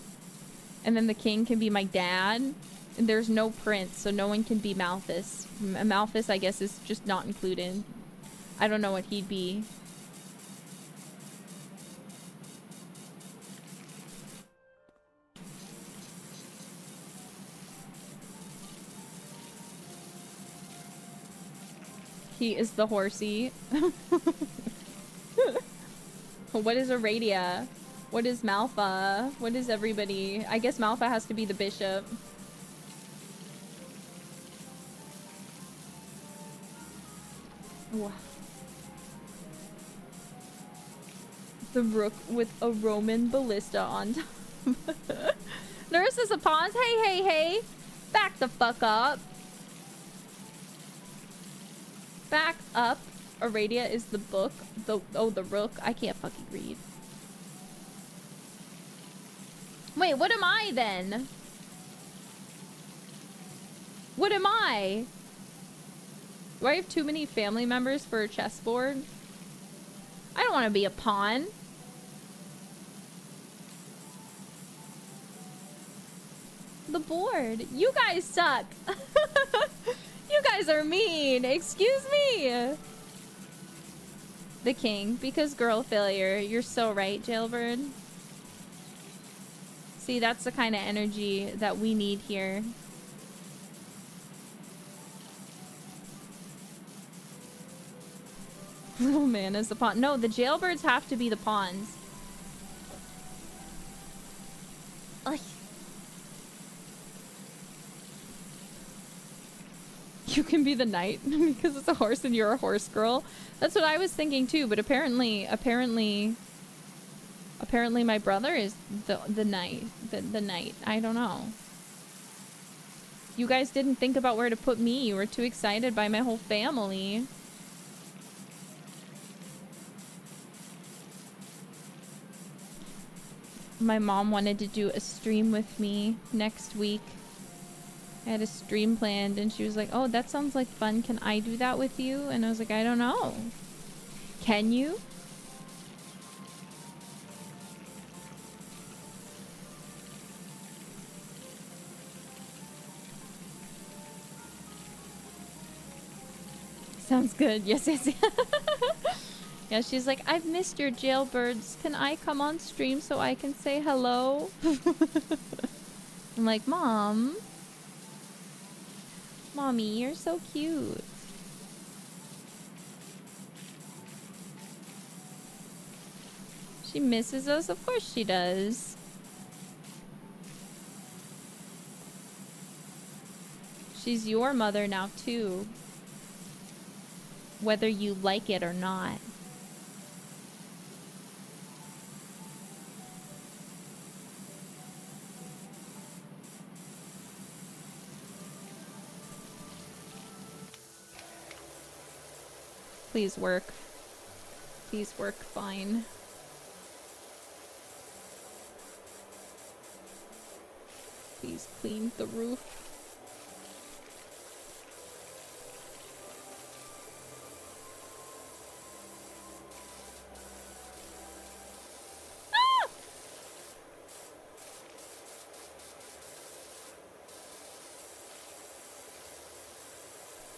Speaker 1: And then the king can be my dad. And there's no prince, so no one can be Malthus. Malthus, I guess, is just not included. I don't know what he'd be. He is the horsey. What is Aradia? What is Malfa? What is everybody? I guess Malfa has to be the bishop. Wow. The rook with a Roman ballista on top. Nerissa's a pawns. Hey. Back the fuck up. Back up. Aradia is the book. The rook. I can't fucking read. Wait, what am I then? What am I? Do I have too many family members for a chessboard? I don't want to be a pawn. The board. You guys suck. You guys are mean. Excuse me. The king, because girl failure. You're so right, Jailbird. See, that's the kind of energy that we need here. Little man is the pawn. No, the jailbirds have to be the pawns. Ugh. You can be the knight because it's a horse and you're a horse girl. That's what I was thinking too, but apparently my brother is the knight. The knight. I don't know. You guys didn't think about where to put me. You were too excited by my whole family. My mom wanted to do a stream with me next week. I had a stream planned and she was like, oh, that sounds like fun. Can I do that with you? And I was like, I don't know. Can you? Sounds good. Yes. Yeah, she's like, I've missed your jailbirds. Can I come on stream so I can say hello? I'm like, Mom. Mommy, you're so cute. She misses us? Of course she does. She's your mother now, too. Whether you like it or not. Please work. Please work fine. Please clean the roof. Ah!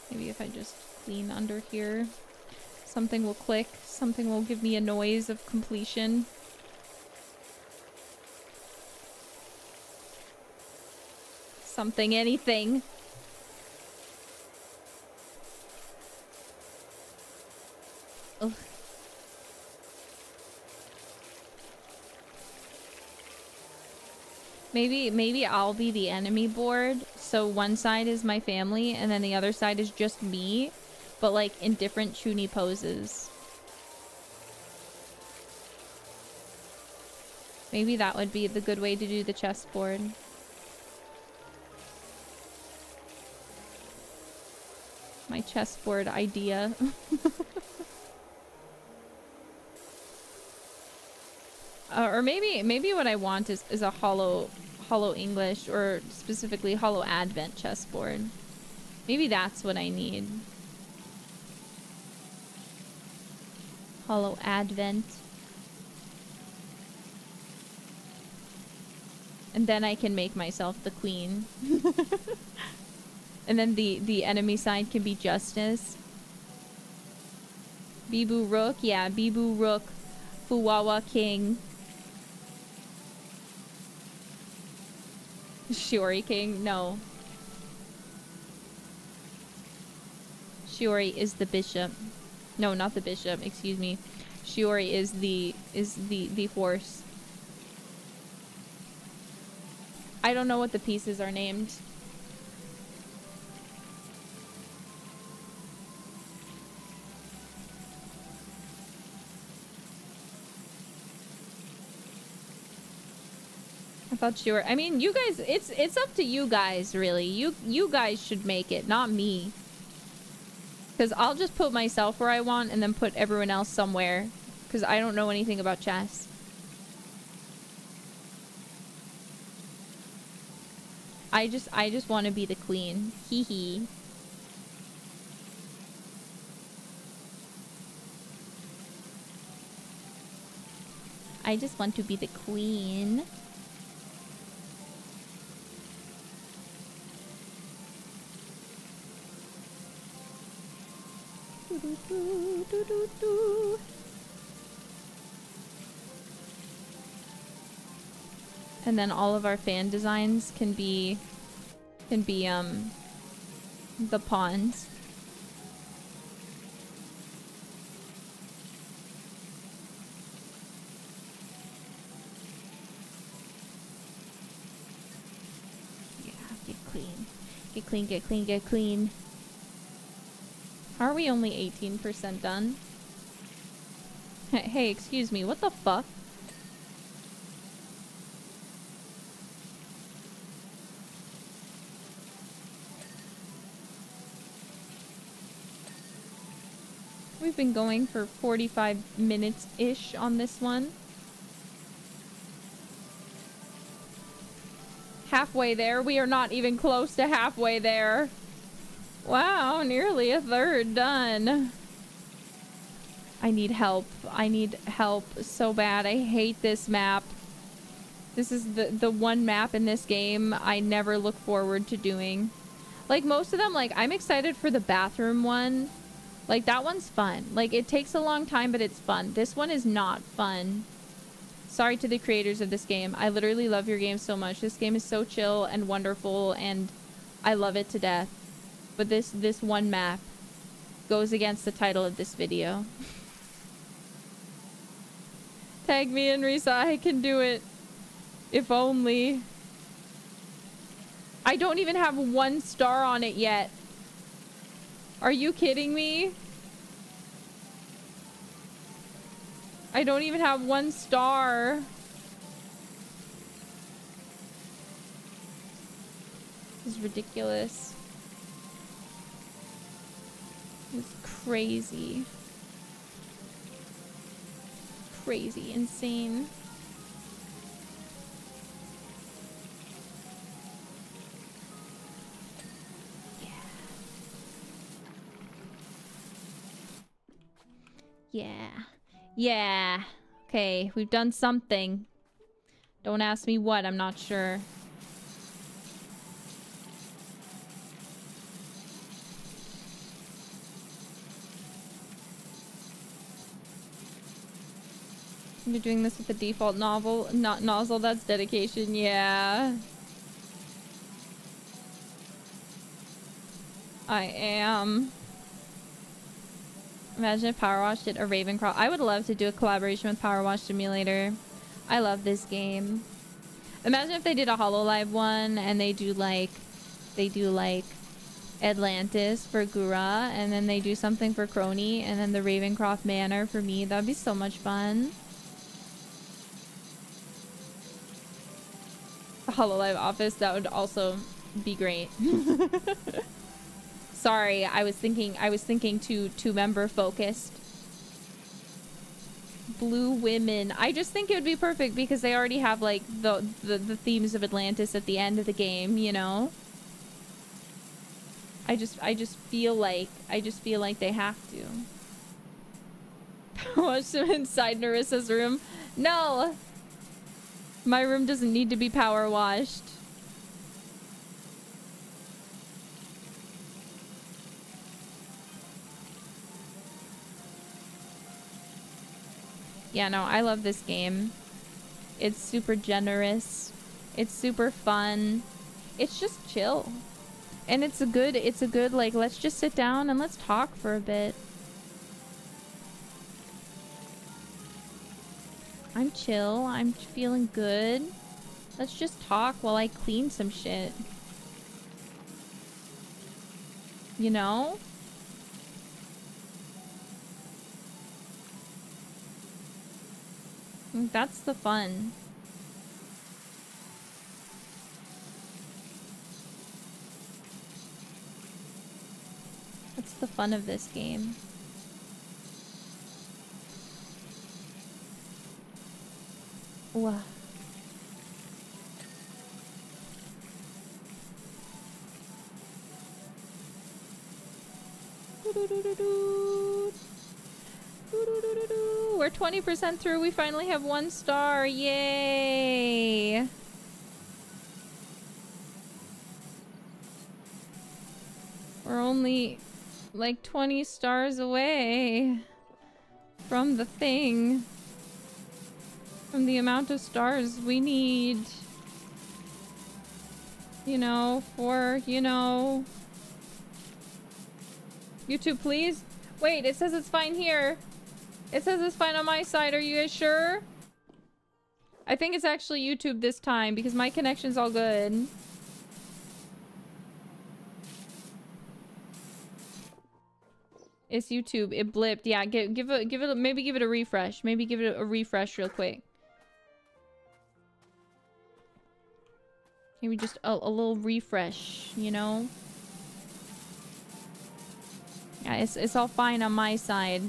Speaker 1: Maybe if I just clean under here, something will click, something will give me a noise of completion. Something, anything. Ugh. Maybe I'll be the enemy board. So one side is my family and then the other side is just me, but like in different chuuni poses. Maybe that would be the good way to do the chessboard. My chessboard idea. Or maybe what I want is a hollow English, or specifically hollow Advent chessboard. Maybe that's what I need. Hollow Advent. And then I can make myself the queen. And then the enemy side can be justice. Bibu Rook, yeah, Bibu Rook, Fuwawa King. Shiori King, no. Shiori is the bishop. No, not the bishop, excuse me. Shiori is the horse. I don't know what the pieces are named. I thought you were. I mean, you guys. It's up to you guys, really. You guys should make it, not me. Because I'll just put myself where I want and then put everyone else somewhere. Because I don't know anything about chess. I just want to be the queen. Hee hee. I just want to be the queen. And then all of our fan designs can be the pawns. Yeah, get clean. Get clean, get clean, get clean. How are we only 18% done? Hey, excuse me, what the fuck? We've been going for 45 minutes-ish on this one. Halfway there. We are not even close to halfway there. Wow, nearly a third done. I need help. I need help so bad. I hate this map. This is the one map in this game I never look forward to doing. Like, most of them, like, I'm excited for the bathroom one. Like, that one's fun. Like, it takes a long time, but it's fun. This one is not fun. Sorry to the creators of this game. I literally love your game so much. This game is so chill and wonderful, and I love it to death. But this one map goes against the title of this video. Tag me in, Nerissa. I can do it. If only. I don't even have 1 star on it yet. Are you kidding me? I don't even have 1 star. This is ridiculous. It's crazy. crazy, insane. Yeah. Yeah. Okay, we've done something. Don't ask me what, I'm not sure. You're doing this with the default nozzle, that's dedication, yeah. I am. Imagine if PowerWash did a Ravencroft. I would love to do a collaboration with PowerWash Simulator. I love this game. Imagine if they did a hololive one and they do like Atlantis for Gura, and then they do something for Crony, and then the Ravencroft Manor for me. That'd be so much fun. The hololive office, that would also be great. Sorry, I was thinking two member focused. Blue women. I just think it would be perfect because they already have like the themes of Atlantis at the end of the game, you know? I just feel like they have to. Watch them inside Nerissa's room. No! My room doesn't need to be power washed. Yeah, no, I love this game. It's super generous. It's super fun. It's just chill. And it's a good like, let's just sit down and let's talk for a bit. I'm chill. I'm feeling good. Let's just talk while I clean some shit. You know? That's the fun. That's the fun of this game. Wow. We're 20% through. We finally have 1 star. Yay! We're only like 20 stars away from the thing. From the amount of stars we need. You know, for, you know... YouTube, please? Wait, it says it's fine here. It says it's fine on my side. Are you guys sure? I think it's actually YouTube this time because my connection's all good. It's YouTube. It blipped. Yeah, give it maybe give it a refresh. Maybe give it a refresh real quick. Maybe just a little refresh, you know? Yeah, it's all fine on my side.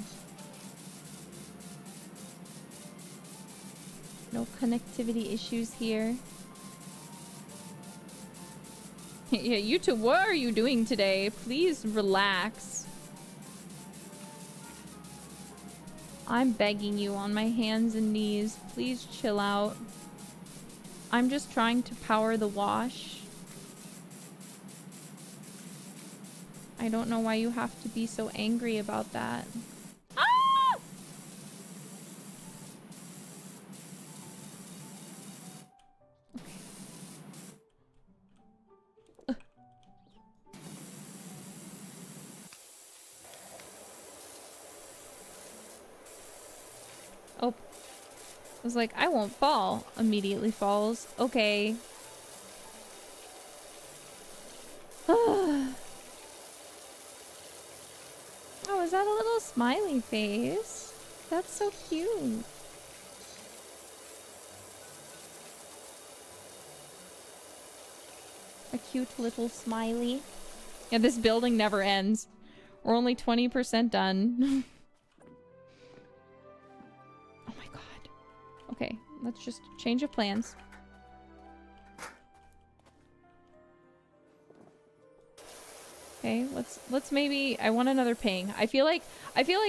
Speaker 1: No connectivity issues here. Yeah, YouTube, what are you doing today? Please relax. I'm begging you on my hands and knees. Please chill out. I'm just trying to power the wash. I don't know why you have to be so angry about that. Ah! Okay. Oh. I was like, I won't fall. Immediately falls. Okay. Oh, is that a little smiley face? That's so cute. A cute little smiley. Yeah, this building never ends. We're only 20% done. Oh my god. Okay, let's just change of plans. Okay, let's maybe, I want another ping. I feel like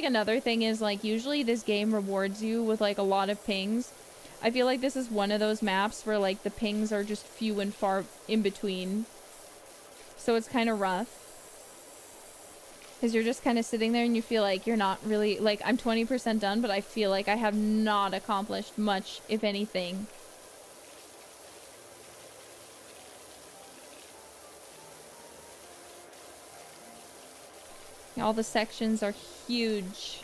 Speaker 1: another thing is, like, usually this game rewards you with, like, a lot of pings. I feel like this is one of those maps where, like, the pings are just few and far in between. So it's kind of rough. Because you're just kind of sitting there and you feel like you're not really, like, I'm 20% done, but I feel like I have not accomplished much, if anything. All the sections are huge.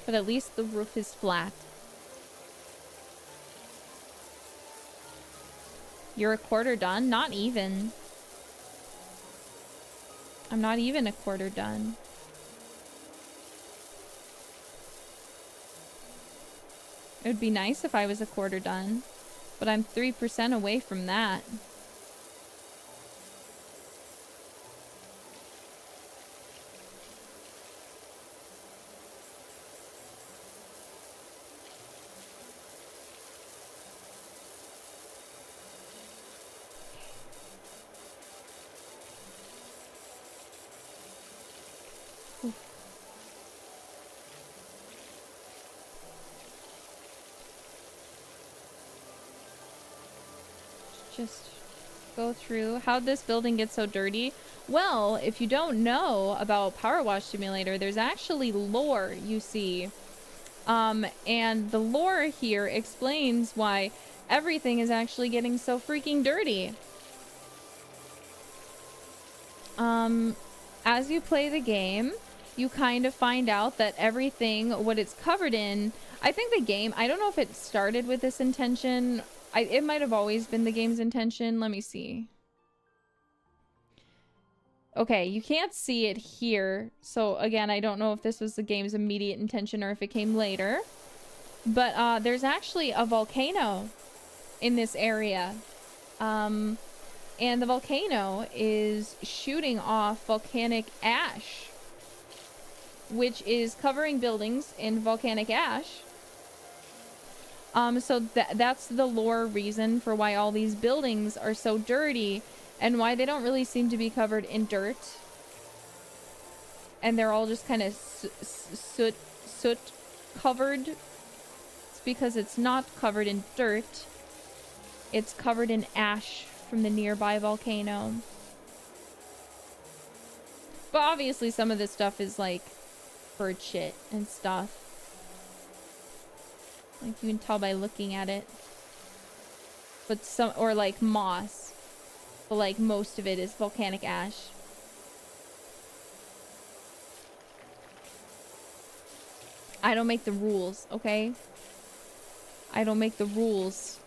Speaker 1: But at least the roof is flat. You're a quarter done? Not even. I'm not even a quarter done. It would be nice if I was a quarter done. But I'm 3% away from that. Just go through. How'd this building get so dirty? Well, if you don't know about PowerWash Simulator, there's actually lore, you see. And the lore here explains why everything is actually getting so freaking dirty. As you play the game, you kind of find out that everything, what it's covered in, I think the game, I don't know if it started with this intention. It might have always been the game's intention. Let me see. Okay, you can't see it here. So again, I don't know if this was the game's immediate intention or if it came later. But there's actually a volcano in this area. And the volcano is shooting off volcanic ash, which is covering buildings in volcanic ash. So that's the lore reason for why all these buildings are so dirty and why they don't really seem to be covered in dirt. And they're all just kind of soot covered. It's because it's not covered in dirt. It's covered in ash from the nearby volcano. But obviously some of this stuff is like bird shit and stuff. Like, you can tell by looking at it. But some, or like moss. But like most of it is volcanic ash. I don't make the rules, okay? I don't make the rules.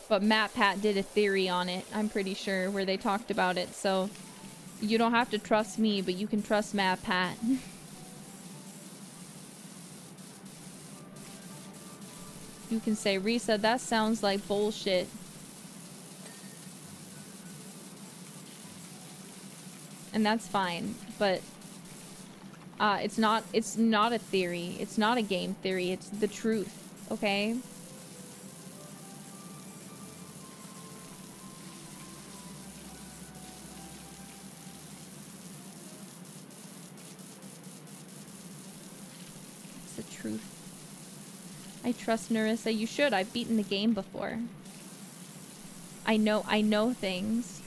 Speaker 1: But MatPat did a theory on it, I'm pretty sure, where they talked about it. So you don't have to trust me, but you can trust MatPat. You can say, Risa, that sounds like bullshit. And that's fine, but it's not a theory. It's not a game theory. It's the truth, okay? It's the truth. I trust Nerissa. You should. I've beaten the game before. I know things.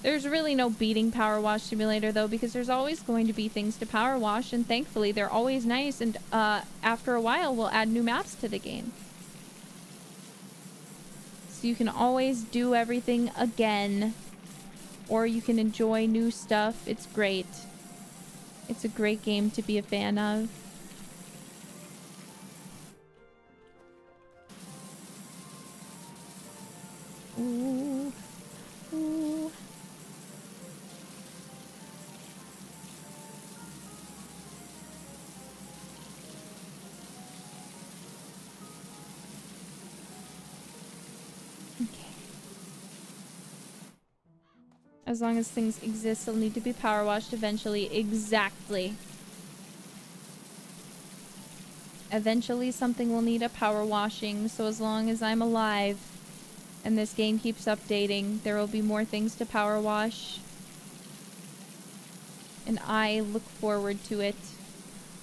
Speaker 1: There's really no beating PowerWash Simulator though, because there's always going to be things to power wash, and thankfully they're always nice, and after a while we'll add new maps to the game. So you can always do everything again, or you can enjoy new stuff. It's great. It's a great game to be a fan of. Ooh. Ooh. As long as things exist, they'll need to be power washed eventually. Exactly. Eventually something will need a power washing, so as long as I'm alive and this game keeps updating, there will be more things to power wash. And I look forward to it.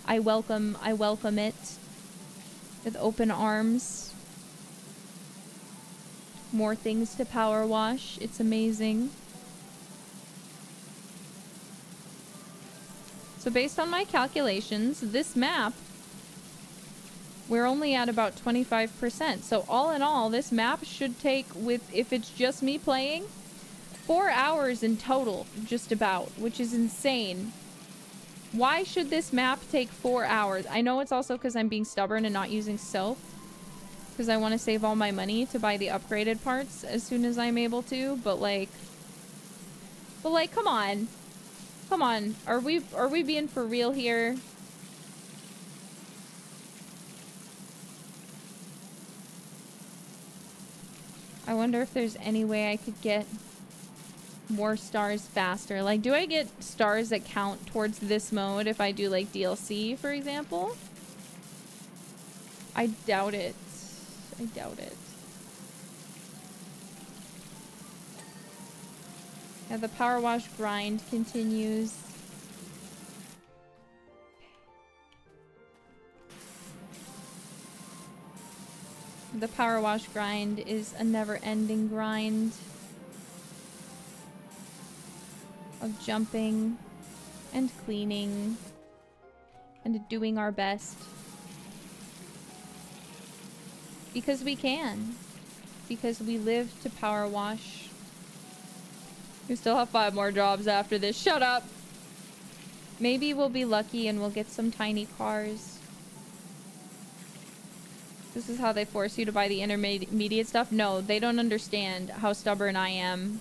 Speaker 1: I welcome it with open arms. More things to power wash. It's amazing. So based on my calculations, this map, we're only at about 25%. So all in all, this map should take, if it's just me playing, 4 hours in total, just about, which is insane. Why should this map take 4 hours? I know it's also because I'm being stubborn and not using soap, because I want to save all my money to buy the upgraded parts as soon as I'm able to, but like, come on. Come on, are we being for real here? I wonder if there's any way I could get more stars faster. Like, do I get stars that count towards this mode if I do, like, DLC, for example? I doubt it. I doubt it. Yeah, the power wash grind continues. The power wash grind is a never-ending grind of jumping and cleaning and doing our best. Because we can. Because we live to power wash. We still have 5 more jobs after this. Shut up! Maybe we'll be lucky and we'll get some tiny cars. This is how they force you to buy the intermediate stuff? No, they don't understand how stubborn I am.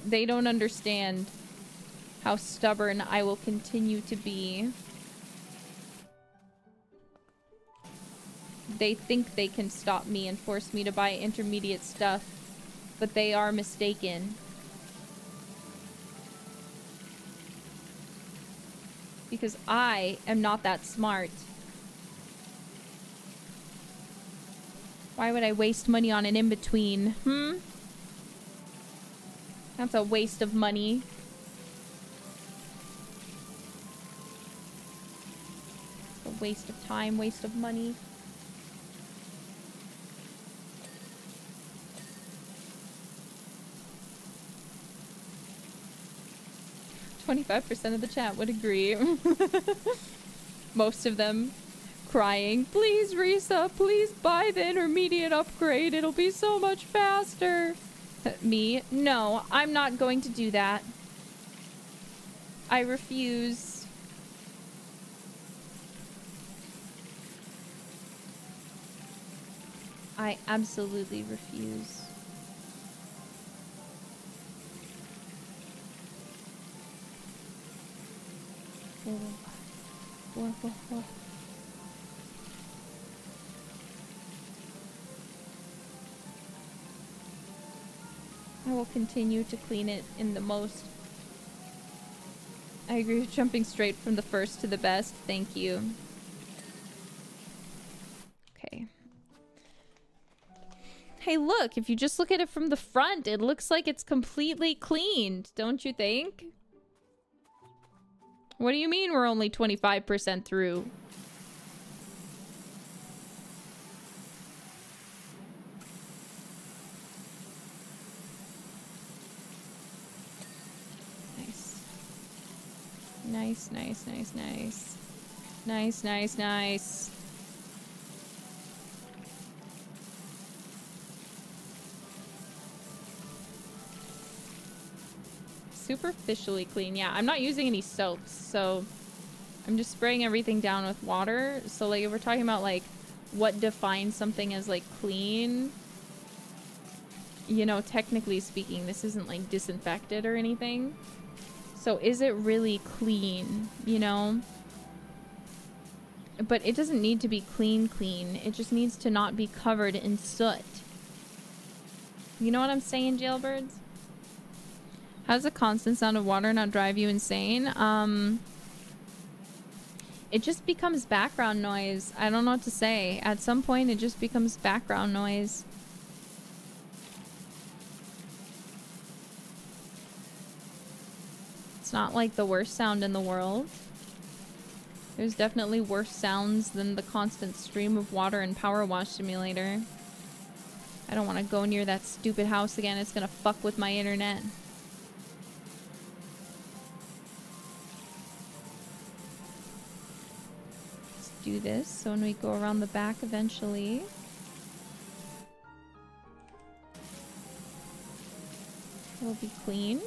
Speaker 1: They don't understand how stubborn I will continue to be. They think they can stop me and force me to buy intermediate stuff, but they are mistaken. Because I am not that smart. Why would I waste money on an in-between? That's a waste of money. A waste of time, waste of money. "25% of the chat would agree." Most of them crying, "Please, Risa, please buy the intermediate upgrade. It'll be so much faster." Me? No, I'm not going to do that. I refuse. I absolutely refuse. I will continue to clean it in the most. I agree with jumping straight from the first to the best. Thank you. Okay. Hey, look, if you just look at it from the front, it looks like it's completely cleaned, don't you think? What do you mean we're only 25% through? Nice. Nice, nice, nice, nice. Nice, nice, nice. Superficially clean. Yeah, I'm not using any soaps, so I'm just spraying everything down with water. So like if we're talking about like what defines something as like clean, you know, technically speaking, this isn't like disinfected or anything. So is it really clean, you know? But it doesn't need to be clean. It just needs to not be covered in soot. You know what I'm saying, jailbirds? How's the constant sound of water not drive you insane? It just becomes background noise. I don't know what to say. At some point, it just becomes background noise. It's not like the worst sound in the world. There's definitely worse sounds than the constant stream of water in PowerWash Simulator. I don't want to go near that stupid house again. It's gonna fuck with my internet. Let's do this so when we go around the back eventually. It'll be clean.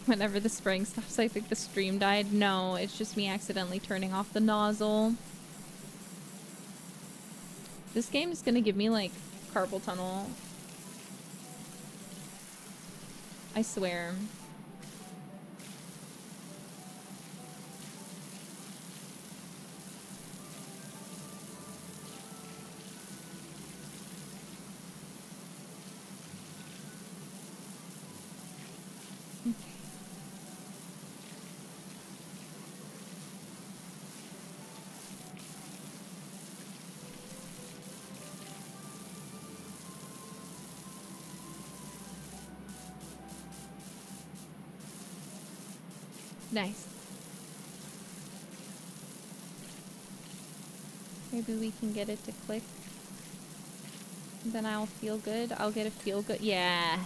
Speaker 1: Whenever the spraying stops, I think the stream died. No, it's just me accidentally turning off the nozzle. This game is gonna give me, like, carpal tunnel. I swear. Nice. Maybe we can get it to click. Then I'll feel good. I'll get a feel good. Yeah.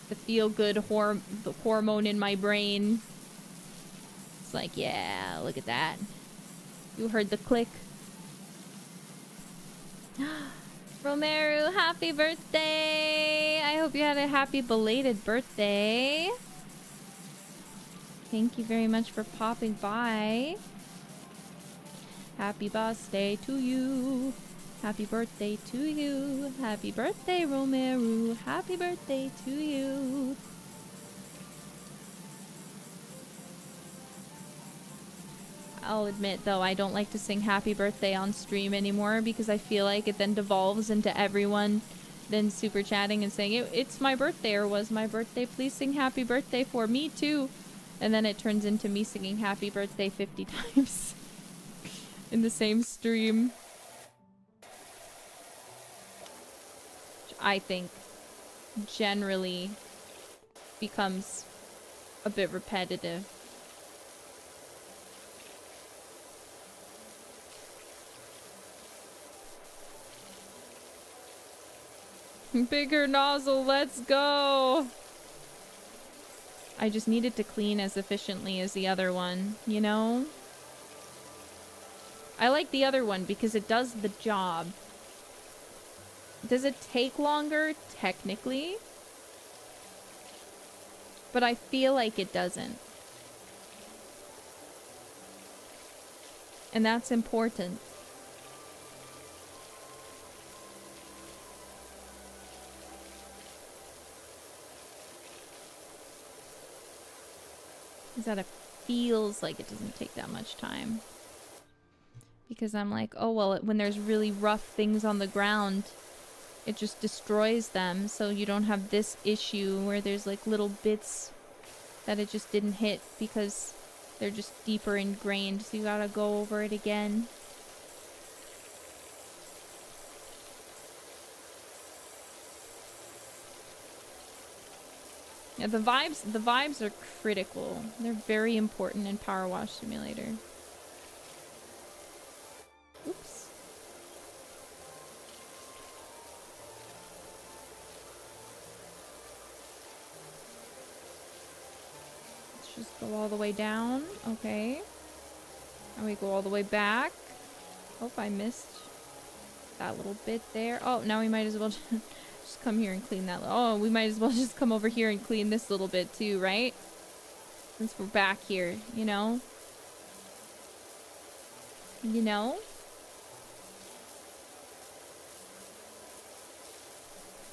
Speaker 1: The feel good the hormone in my brain. It's like, yeah, look at that. You heard the click. Romeru, happy birthday! I hope you had a happy belated birthday. Thank you very much for popping by. Happy birthday to you. Happy birthday to you. Happy birthday, Romeru. Happy birthday to you. I'll admit, though, I don't like to sing happy birthday on stream anymore because I feel like it then devolves into everyone then super chatting and saying, it's my birthday or was my birthday. Please sing happy birthday for me, too. And then it turns into me singing happy birthday 50 times in the same stream. Which I think generally becomes a bit repetitive. Bigger nozzle, let's go! I just need it to clean as efficiently as the other one, you know? I like the other one because it does the job. Does it take longer? Technically. But I feel like it doesn't. And that's important. Is that it feels like it doesn't take that much time. Because I'm like, oh well, when there's really rough things on the ground, it just destroys them. So you don't have this issue where there's like little bits that it just didn't hit because they're just deeper ingrained. So you gotta go over it again. Yeah, the vibes are critical. They're very important in PowerWash Simulator. Oops. Let's just go all the way down. Okay. And we go all the way back. Hope I missed that little bit there. Oh, now we might as well just come here and clean that. Oh, we might as well just come over here and clean this little bit too, right? Since we're back here, you know? You know?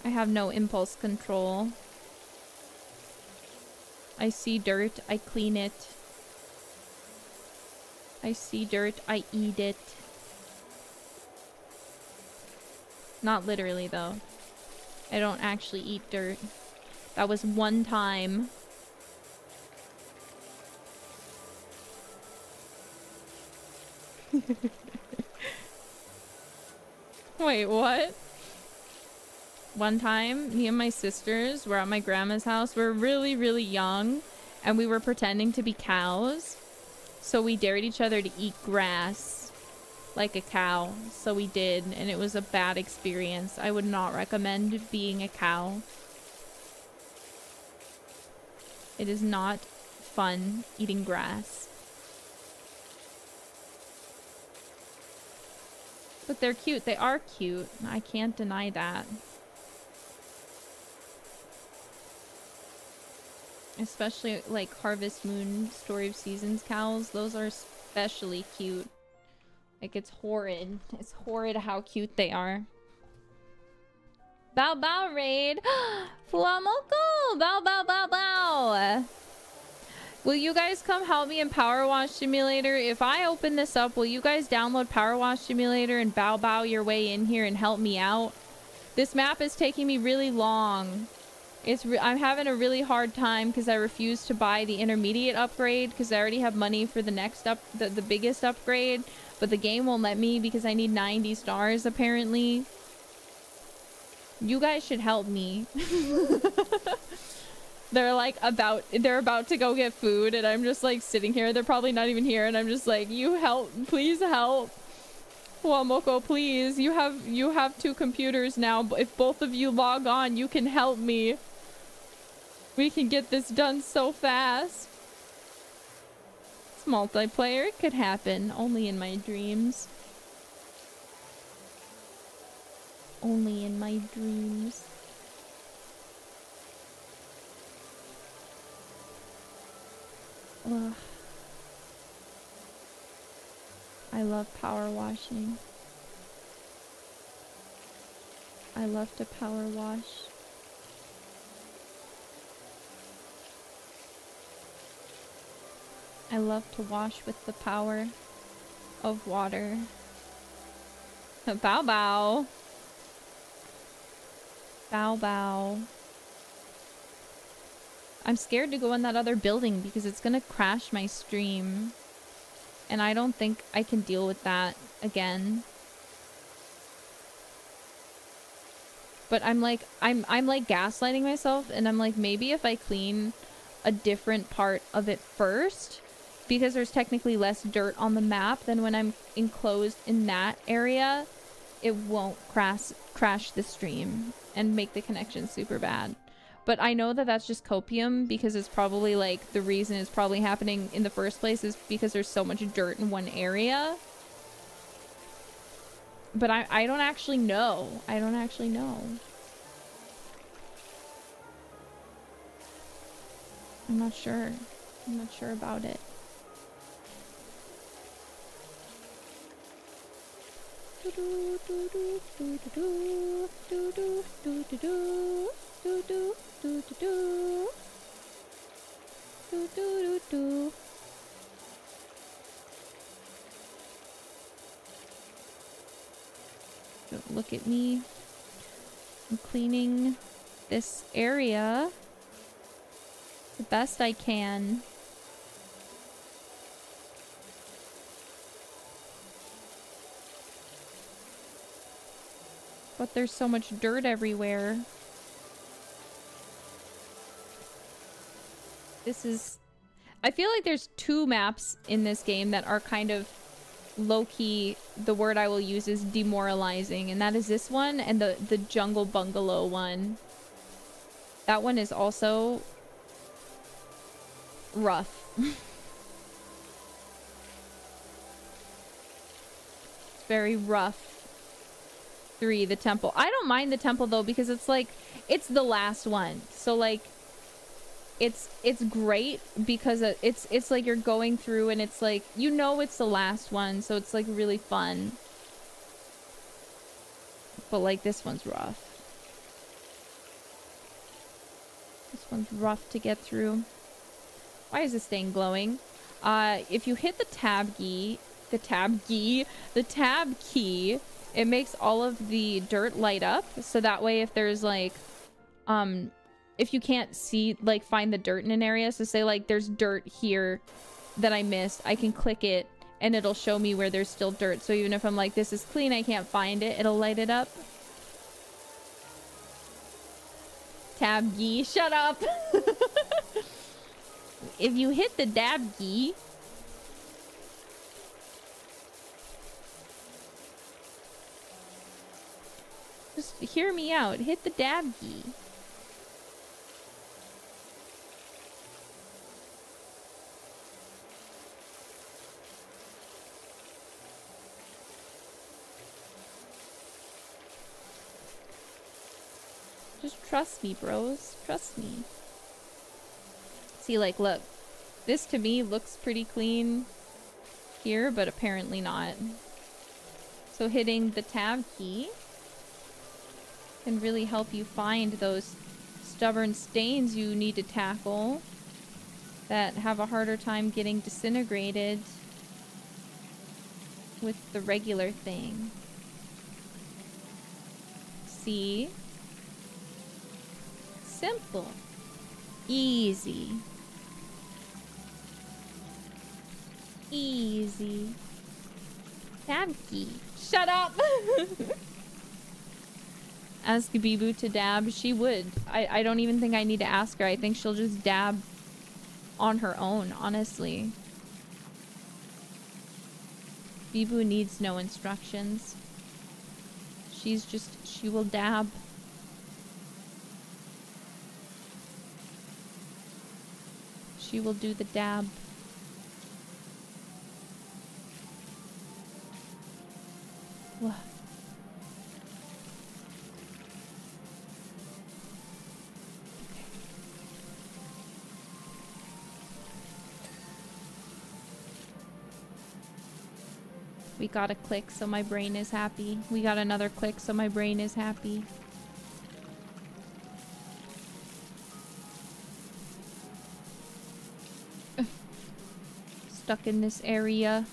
Speaker 1: I have no impulse control. I see dirt, I clean it. I see dirt, I eat it. Not literally, though. I don't actually eat dirt. That was one time. Wait, what? One time, me and my sisters were at my grandma's house. We were really, really young, and we were pretending to be cows. So we dared each other to eat grass like a cow. So we did, and it was a bad experience. I would not recommend being a cow. It is not fun eating grass. But they're cute. They are cute. I can't deny that. Especially like Harvest Moon, Story of Seasons cows. Those are especially cute. Like, it's horrid. It's horrid how cute they are. Bow bow raid. Flamoko. Bow bow bow bow. Will you guys come help me in PowerWash Simulator? If I open this up, will you guys download PowerWash Simulator and bow bow your way in here and help me out? This map is taking me really long. I'm having a really hard time because I refuse to buy the intermediate upgrade because I already have money for the next the biggest upgrade, but the game won't let me because I need 90 stars apparently. You guys should help me. They're about to go get food and I'm just like sitting here. They're probably not even here and I'm just like, you help, please help. Wamoko, please. You have 2 computers now. If both of you log on, you can help me. We can get this done so fast. It's multiplayer. It could happen. Only in my dreams. Only in my dreams. Ugh. I love power washing. I love to power wash. I love to wash with the power of water. Bow bow. Bow bow. I'm scared to go in that other building because it's gonna crash my stream. And I don't think I can deal with that again. But I'm like gaslighting myself and I'm like, maybe if I clean a different part of it first, because there's technically less dirt on the map than when I'm enclosed in that area, it won't crash the stream and make the connection super bad. But I know that that's just copium because it's probably like the reason it's probably happening in the first place is because there's so much dirt in one area. But I don't actually know. I don't actually know. I'm not sure. I'm not sure about it. Don't look at me. I'm cleaning this area the best I can. But there's so much dirt everywhere. This is... I feel like there's 2 maps in this game that are kind of low-key. The word I will use is demoralizing. And that is this one and the jungle bungalow one. That one is also rough. It's very rough. 3, the temple. I don't mind the temple though because it's like it's the last one. So like it's great because it's like you're going through and it's like you know it's the last one, so it's like really fun. But like this one's rough. one's rough to get through. Why is this thing glowing? If you hit the tab key, it makes all of the dirt light up. So that way if there's like, if you can't see, like find the dirt in an area, so say like there's dirt here that I missed, I can click it and it'll show me where there's still dirt. So even if I'm like, this is clean, I can't find it, it'll light it up. Tab key, shut up. If you hit the dab key, just hear me out. Hit the dab key. Just trust me, bros. Trust me. See, like, look. This to me looks pretty clean here, but apparently not. So hitting the tab key can really help you find those stubborn stains you need to tackle that have a harder time getting disintegrated with the regular thing. See? Simple. Easy. Easy. Tab key. Shut up! Ask Bibu to dab. She would. I don't even think I need to ask her. I think she'll just dab on her own, honestly. Bibu needs no instructions. She will dab. She will do the dab. What? We got a click, so my brain is happy. We got another click, so my brain is happy. Stuck in this area.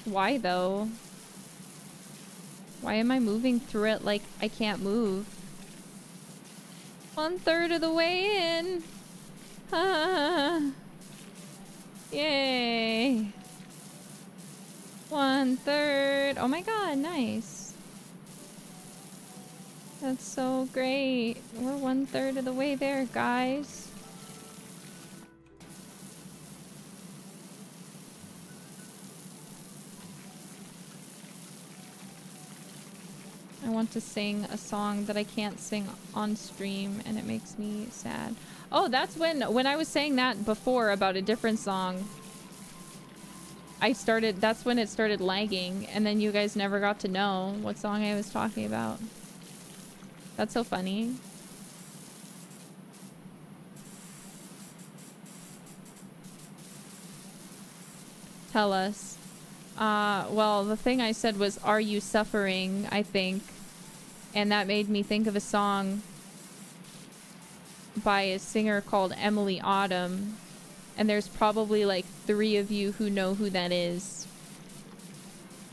Speaker 1: Why though? Why am I moving through it like I can't move? 1/3 of the way in. Yay. 1/3. Oh my god, nice. That's so great. We're 1/3 of the way there, guys. I want to sing a song that I can't sing on stream, and it makes me sad. Oh, that's when I was saying that before about a different song. That's when it started lagging, and then you guys never got to know what song I was talking about. That's so funny. Tell us. Well, the thing I said was, "Are you suffering?" I think. And that made me think of a song by a singer called Emily Autumn. And there's probably like 3 of you who know who that is.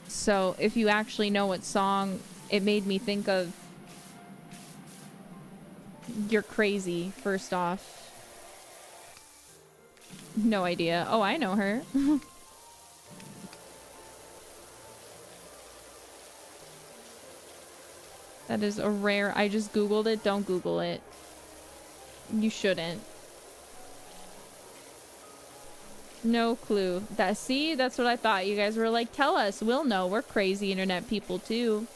Speaker 1: So if you actually know what song it made me think of, you're crazy, first off. No idea. Oh, I know her. That is a rare... I just googled it. Don't Google it. You shouldn't. No clue. See? That's what I thought. You guys were like, tell us. We'll know. We're crazy internet people too.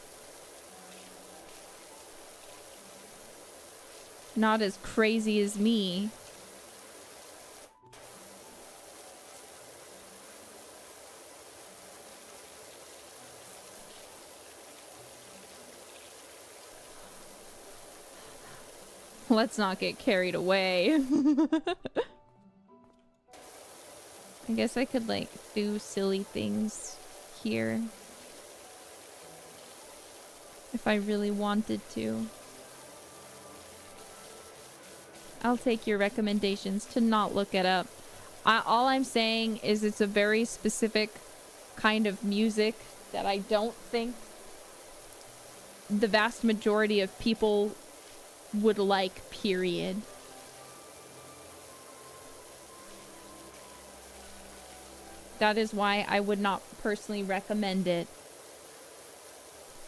Speaker 1: Not as crazy as me. Let's not get carried away. I guess I could like do silly things here if I really wanted to. I'll take your recommendations to not look it up. All I'm saying is it's a very specific kind of music that I don't think the vast majority of people would like, period. That is why I would not personally recommend it.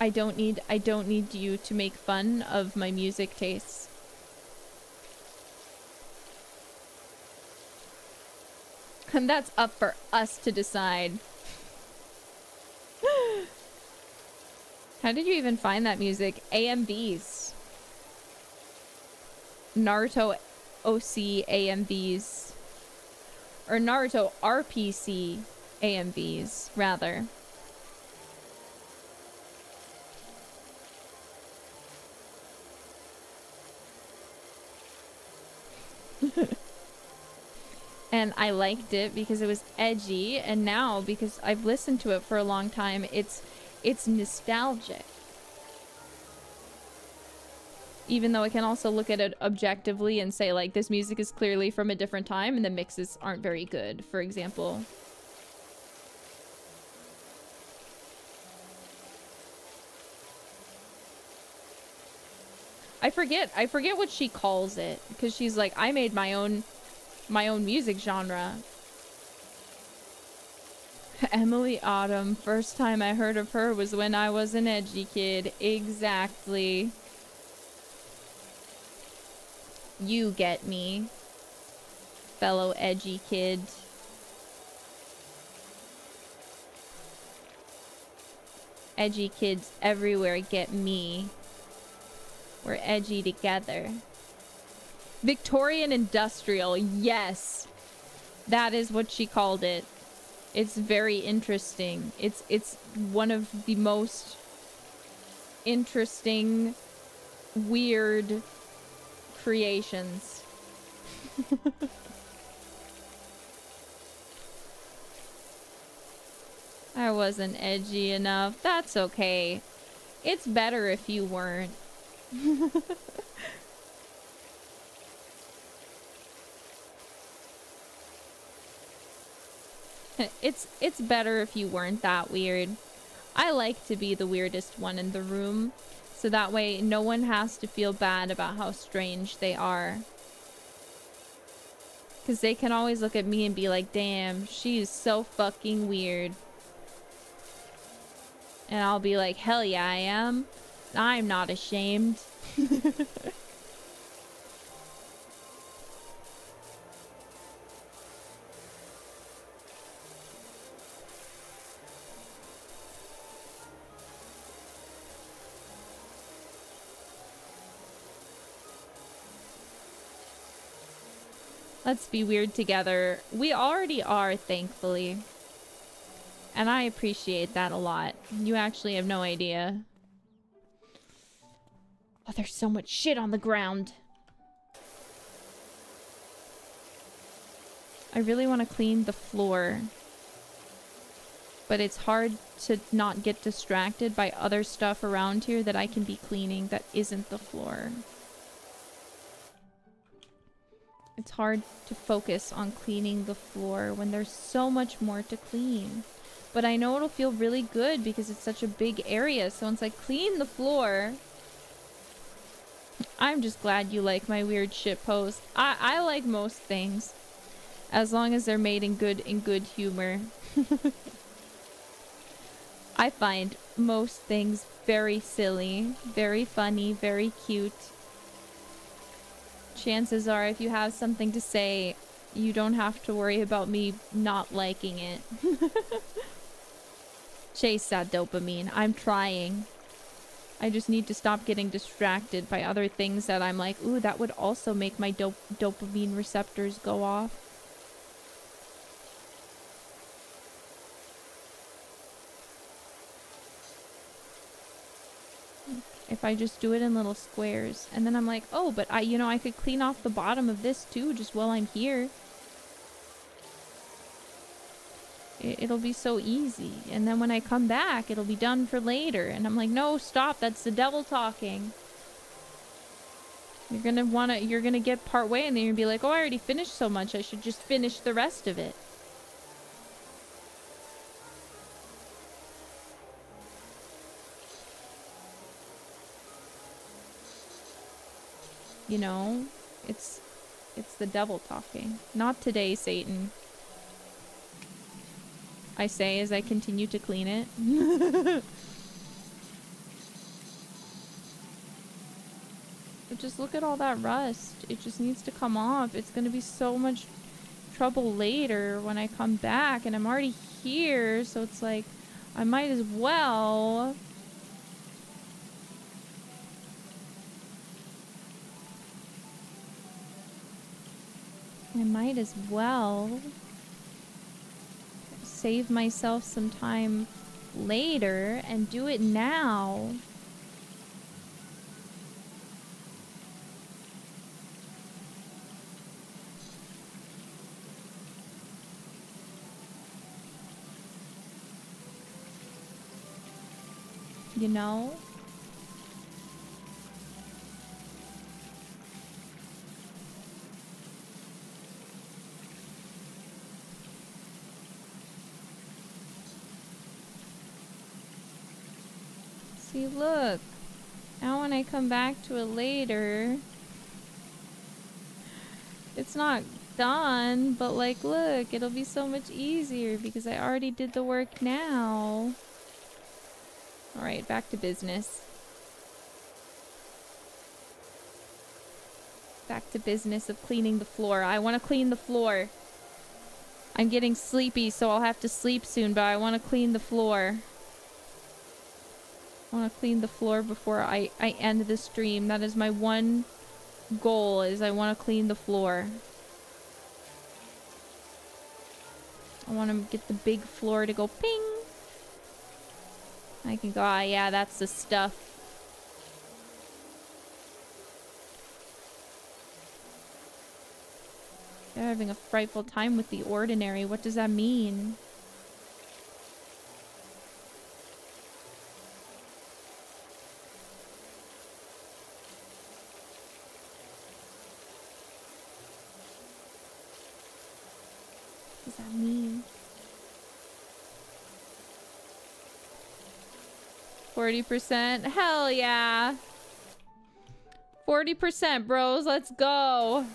Speaker 1: I don't need you to make fun of my music tastes. And that's up for us to decide. How did you even find that music? AMVs. Naruto OC AMVs. Or Naruto RPC AMVs, rather. And I liked it because it was edgy, and now because I've listened to it for a long time, it's nostalgic. Even though I can also look at it objectively and say, like, this music is clearly from a different time and the mixes aren't very good, for example. I forget what she calls it, because she's like, I made my own music genre. Emily Autumn, first time I heard of her was when I was an edgy kid. Exactly. You get me, fellow edgy kid. Edgy kids everywhere get me. We're edgy together. Victorian industrial, yes. That is what she called it. It's very interesting. It's one of the most interesting, weird creations. I wasn't edgy enough. That's okay. It's better if you weren't. It's better if you weren't that weird. I like to be the weirdest one in the room, so that way no one has to feel bad about how strange they are. Because they can always look at me and be like, damn, she is so fucking weird. And I'll be like, hell yeah, I am. I'm not ashamed. Let's be weird together. We already are, thankfully. And I appreciate that a lot. You actually have no idea. Oh, there's so much shit on the ground. I really want to clean the floor. But it's hard to not get distracted by other stuff around here that I can be cleaning that isn't the floor. It's hard to focus on cleaning the floor when there's so much more to clean. But I know it'll feel really good because it's such a big area. So once I clean the floor... I'm just glad you like my weird shit post. I like most things. As long as they're made in good humor. I find most things very silly, very funny, very cute. Chances are if you have something to say, you don't have to worry about me not liking it. Chase that dopamine. I'm trying. I just need to stop getting distracted by other things that I'm like, ooh, that would also make my dopamine receptors go off. If I just do it in little squares. And then I'm like, oh, but I could clean off the bottom of this too just while I'm here. It'll be so easy. And then when I come back, it'll be done for later. And I'm like, no, stop. That's the devil talking. You're gonna get part way and then you're gonna be like, oh, I already finished so much. I should just finish the rest of it. You know, it's the devil talking. Not today, Satan. I say as I continue to clean it. But just look at all that rust. It just needs to come off. It's gonna be so much trouble later when I come back, and I'm already here, so it's like I might as well. Save myself some time later and do it now. You know? See, look. Now when I come back to it later, it's not done, but like, look, it'll be so much easier because I already did the work now. Alright, back to business. Back to business of cleaning the floor. I want to clean the floor. I'm getting sleepy, so I'll have to sleep soon, but I want to clean the floor. I want to clean the floor before I end the stream. That is my one goal, is I want to clean the floor. I want to get the big floor to go ping. I can go, ah, yeah, that's the stuff. They're having a frightful time with the ordinary. What does that mean? What does that mean? 40%? Hell yeah! 40%, bros. Let's go!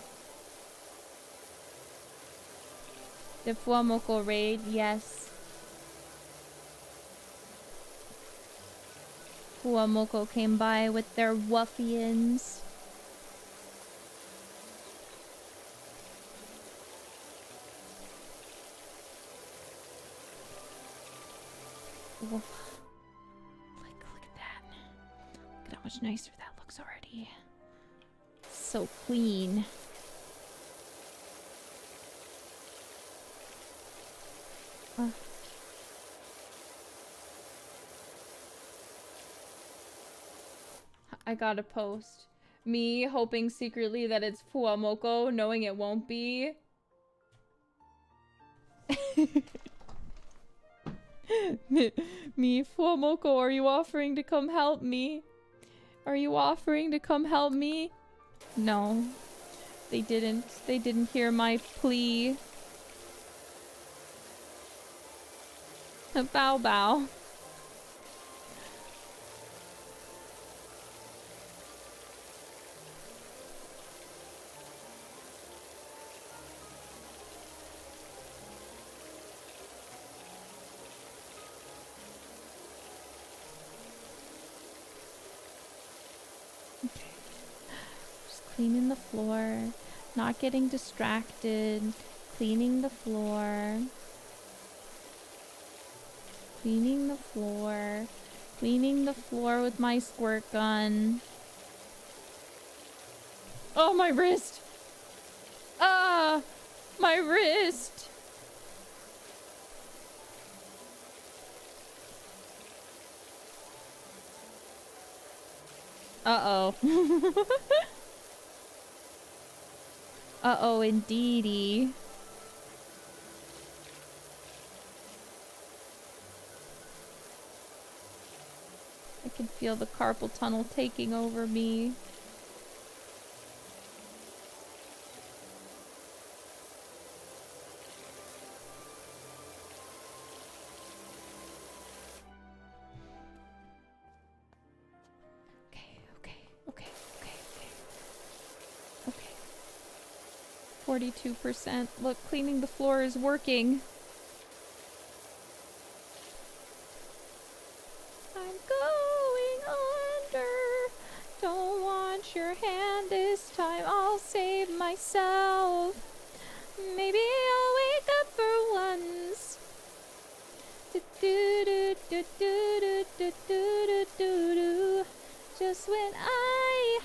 Speaker 1: The Fuamoko raid, yes. Fuamoko came by with their wuffians. Woof. Look at that. Look at how much nicer that looks already. So clean. I gotta post. Me hoping secretly that it's Fuamoko, knowing it won't be. Me, Fuamoko, are you offering to come help me? Are you offering to come help me? No. They didn't. They didn't hear my plea. Bow bow. Cleaning the floor, not getting distracted, cleaning the floor, cleaning the floor, cleaning the floor with my squirt gun. Oh, my wrist! Ah! My wrist! Uh-oh. Uh-oh, indeedy. can feel the carpal tunnel taking over me. Okay. 42%. Look, cleaning the floor is working. I'm going under. Don't want your hand this time. I'll save myself. Maybe I'll wake up for once. Do-do-do-do-do-do-do-do-do-do. Just when I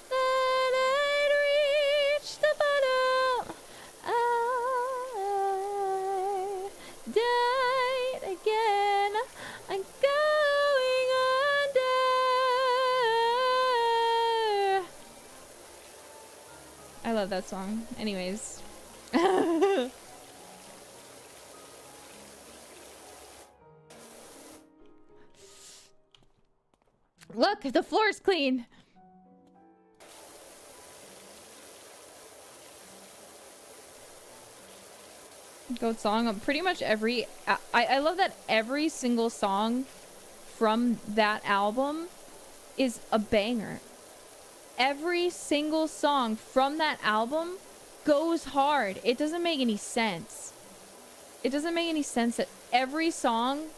Speaker 1: thought I'd reached the bottom, I died again. I'm going under. I love that song. Anyways. Look, the floor's clean. Goat song. Pretty much every... I love that every single song from that album is a banger. Every single song from that album goes hard. It doesn't make any sense. It doesn't make any sense that every song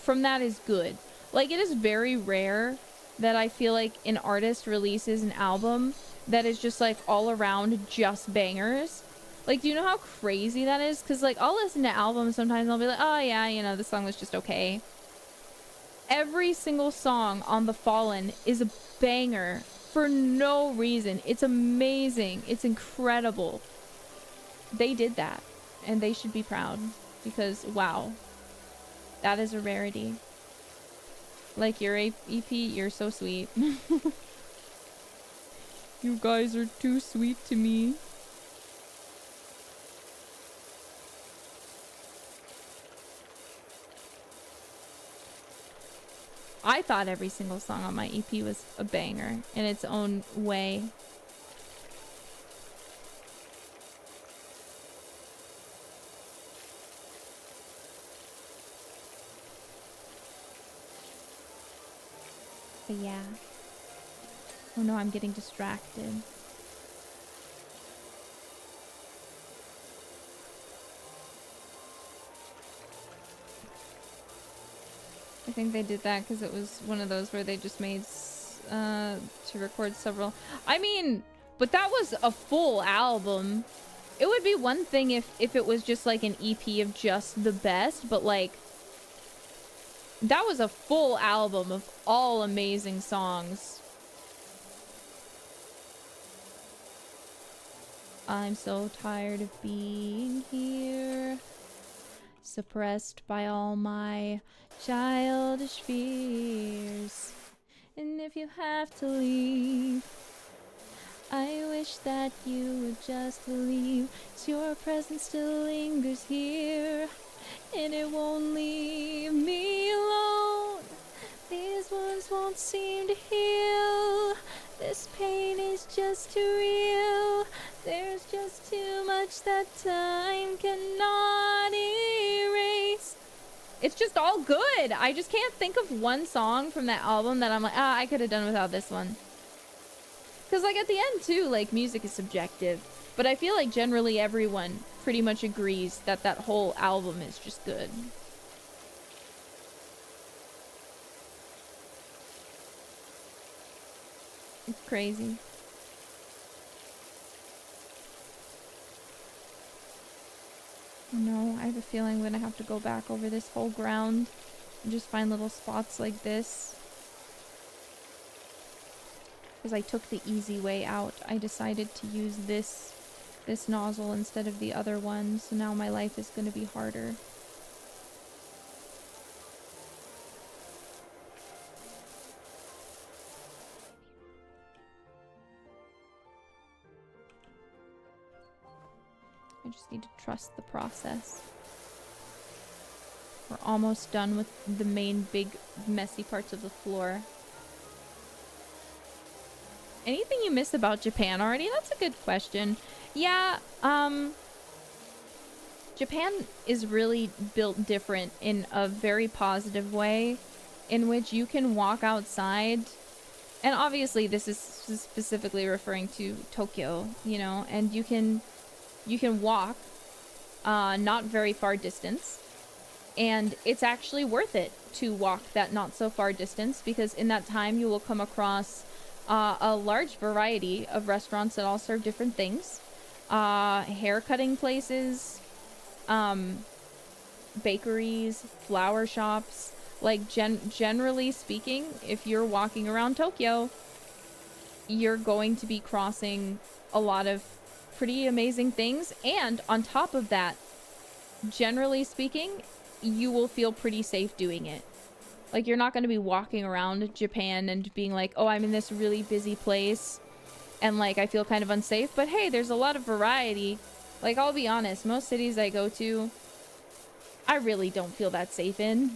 Speaker 1: from that is good. Like, it is very rare that I feel like an artist releases an album that is just like all around just bangers. Like, do you know how crazy that is? Because like I'll listen to albums sometimes and I'll be like, oh yeah, you know, this song was just okay. Every single song on The Fallen is a banger for no reason. It's amazing. It's incredible. They did that and they should be proud because wow, that is a rarity. Like, your EP, you're so sweet. You guys are too sweet to me. I thought every single song on my EP was a banger in its own way. But yeah. Oh no, I'm getting distracted. I think they did that because it was one of those where they just made to record several. I mean, but that was a full album. It would be one thing if it was just like an EP of just the best, but like that was a full album of all amazing songs. I'm so tired of being here, suppressed by all my childish fears. And if you have to leave, I wish that you would just leave. 'Cause your presence still lingers here, and it won't leave me alone. These wounds won't seem to heal. This pain is just too real. There's just too much that time cannot erase. It's just all good. I just can't think of one song from that album that I'm like, ah, I could have done without this one. Because like at the end too, like music is subjective. But I feel like generally everyone pretty much agrees that that whole album is just good. It's crazy. No, I have a feeling I'm gonna have to go back over this whole ground and just find little spots like this. Because I took the easy way out. I decided to use this nozzle instead of the other one, so now my life is gonna be harder. I just need to trust the process. We're almost done with the main big messy parts of the floor. anything you miss about Japan already? That's a good question. Yeah, Japan is really built different in a very positive way, in which you can walk outside, and obviously this is specifically referring to Tokyo, you know, and you can walk not very far distance, and it's actually worth it to walk that not so far distance, because in that time you will come across a large variety of restaurants that all serve different things, hair cutting places, bakeries, flower shops. Like, generally speaking, if you're walking around Tokyo, you're going to be crossing a lot of pretty amazing things. And on top of that, generally speaking, you will feel pretty safe doing it. Like, you're not going to be walking around Japan and being like, oh, I'm in this really busy place and, like, I feel kind of unsafe. But hey, there's a lot of variety. Like, I'll be honest, most cities I go to, I really don't feel that safe in.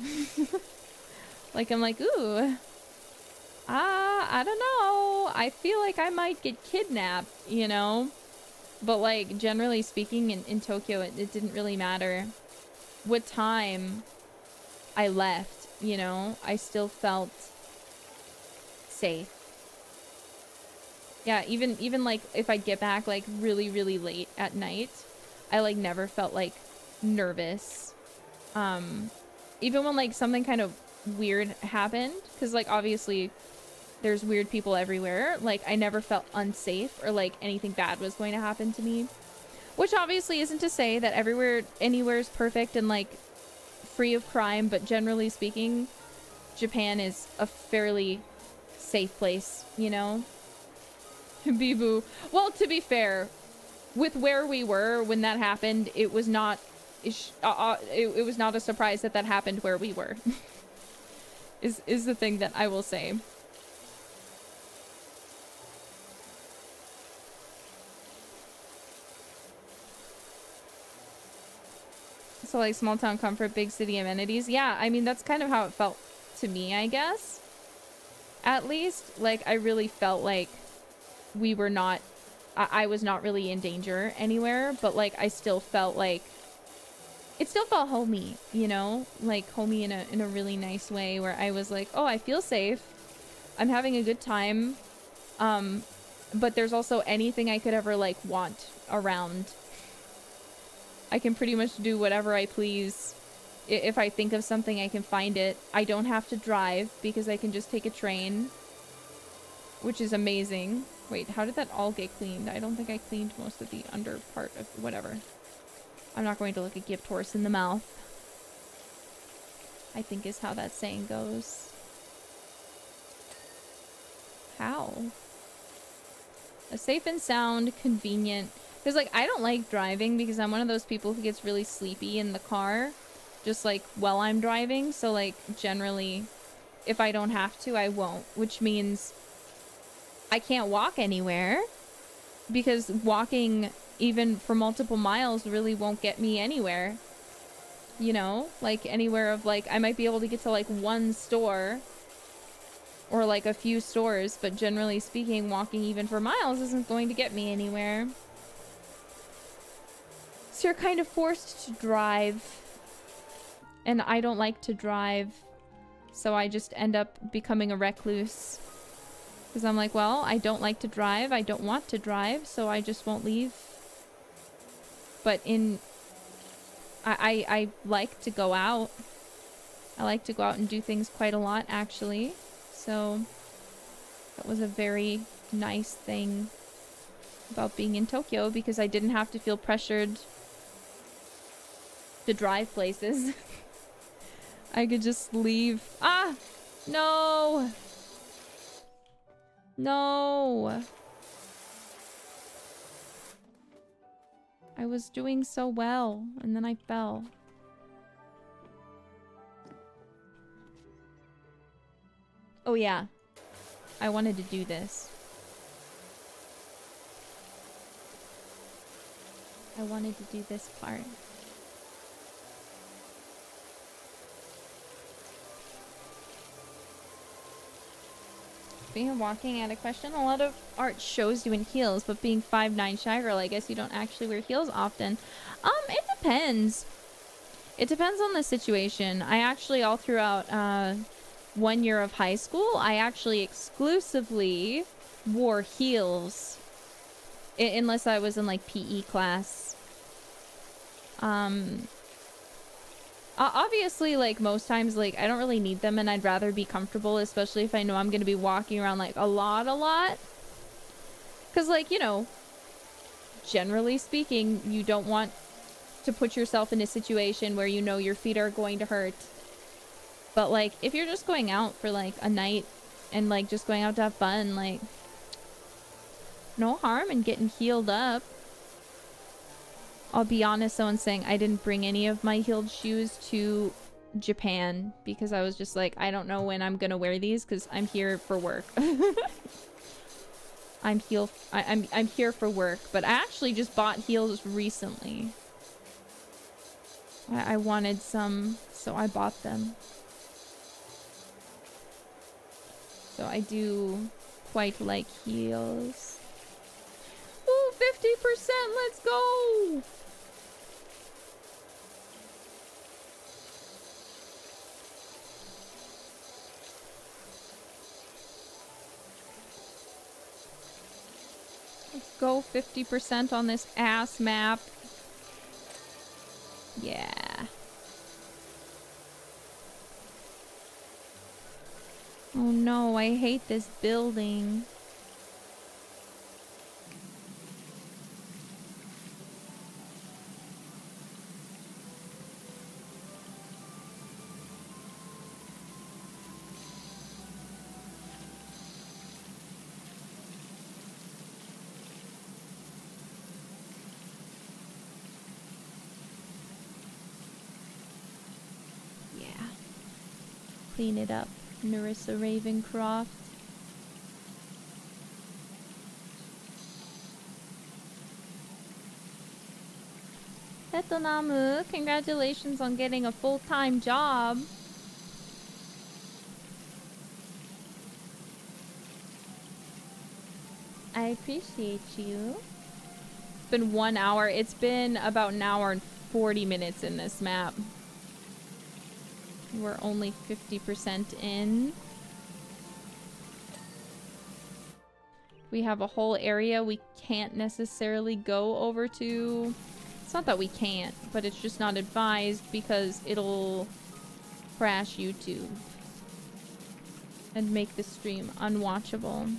Speaker 1: Like, I'm like, ooh, I don't know. I feel like I might get kidnapped, you know? But, like, generally speaking, in Tokyo, it didn't really matter what time I left, you know? I still felt safe. Yeah, even like, if I get back, like, really, really late at night, I, like, never felt, like, nervous. Even when, like, something kind of weird happened, because, like, obviously there's weird people everywhere, like, I never felt unsafe or like anything bad was going to happen to me, which obviously isn't to say that anywhere is perfect and like free of crime, but generally speaking, Japan is a fairly safe place, you know? Bibu. Well, to be fair, with where we were when that happened, it was not it was not a surprise that happened where we were. is the thing that I will say. So, like, small town comfort, big city amenities. Yeah, I mean, that's kind of how it felt to me, I guess. At least, like, I really felt like we were not... I was not really in danger anywhere, but, like, I still felt like... It still felt homey, you know? Like, homey in a really nice way, where I was like, oh, I feel safe. I'm having a good time. But there's also anything I could ever, like, want around. I can pretty much do whatever I please. If I think of something, I can find it. I don't have to drive because I can just take a train, which is amazing. Wait, how did that all get cleaned? I don't think I cleaned most of the under part of whatever. I'm not going to look a gift horse in the mouth, I think is how that saying goes. How? A safe and sound, convenient. Because, like, I don't like driving because I'm one of those people who gets really sleepy in the car, just, like, while I'm driving. So, like, generally, if I don't have to, I won't. Which means I can't walk anywhere, because walking even for multiple miles really won't get me anywhere. You know? Like, anywhere of, like, I might be able to get to, like, one store or, like, a few stores, but generally speaking, walking even for miles isn't going to get me anywhere. So you're kind of forced to drive, and I don't like to drive, so I just end up becoming a recluse, because I'm like, well, I don't like to drive, I don't want to drive, so I just won't leave. But I like to go out. I like to go out and do things quite a lot, actually. So that was a very nice thing about being in Tokyo, because I didn't have to feel pressured to drive places. I could just leave. Ah! No! No! I was doing so well, and then I fell. Oh yeah. I wanted to do this. I wanted to do this part. Speaking of walking, I had a question. A lot of art shows you in heels, but being 5'9" shy girl, I guess you don't actually wear heels often. It depends. It depends on the situation. I actually, all throughout 1 year of high school, I actually exclusively wore heels. Unless I was in, like, PE class. Obviously, like, most times, like, I don't really need them, and I'd rather be comfortable, especially if I know I'm gonna be walking around, like, a lot. Because, like, you know, generally speaking, you don't want to put yourself in a situation where you know your feet are going to hurt. But, like, if you're just going out for, like, a night and, like, just going out to have fun, like, no harm in getting heeled up. I'll be honest though in saying I didn't bring any of my heeled shoes to Japan because I was just like, I don't know when I'm gonna wear these because I'm here for work. I'm here for work, but I actually just bought heels recently. I wanted some, so I bought them. So I do quite like heels. Ooh, 50%, let's go! Let's go 50% on this ass map. Yeah. Oh no, I hate this building. Clean it up, Nerissa Ravencroft. Betonamu, congratulations on getting a full-time job. I appreciate you. It's been 1 hour. It's been about an hour and 40 minutes in this map. We're only 50% in. We have a whole area we can't necessarily go over to. It's not that we can't, but it's just not advised because it'll crash YouTube and make the stream unwatchable.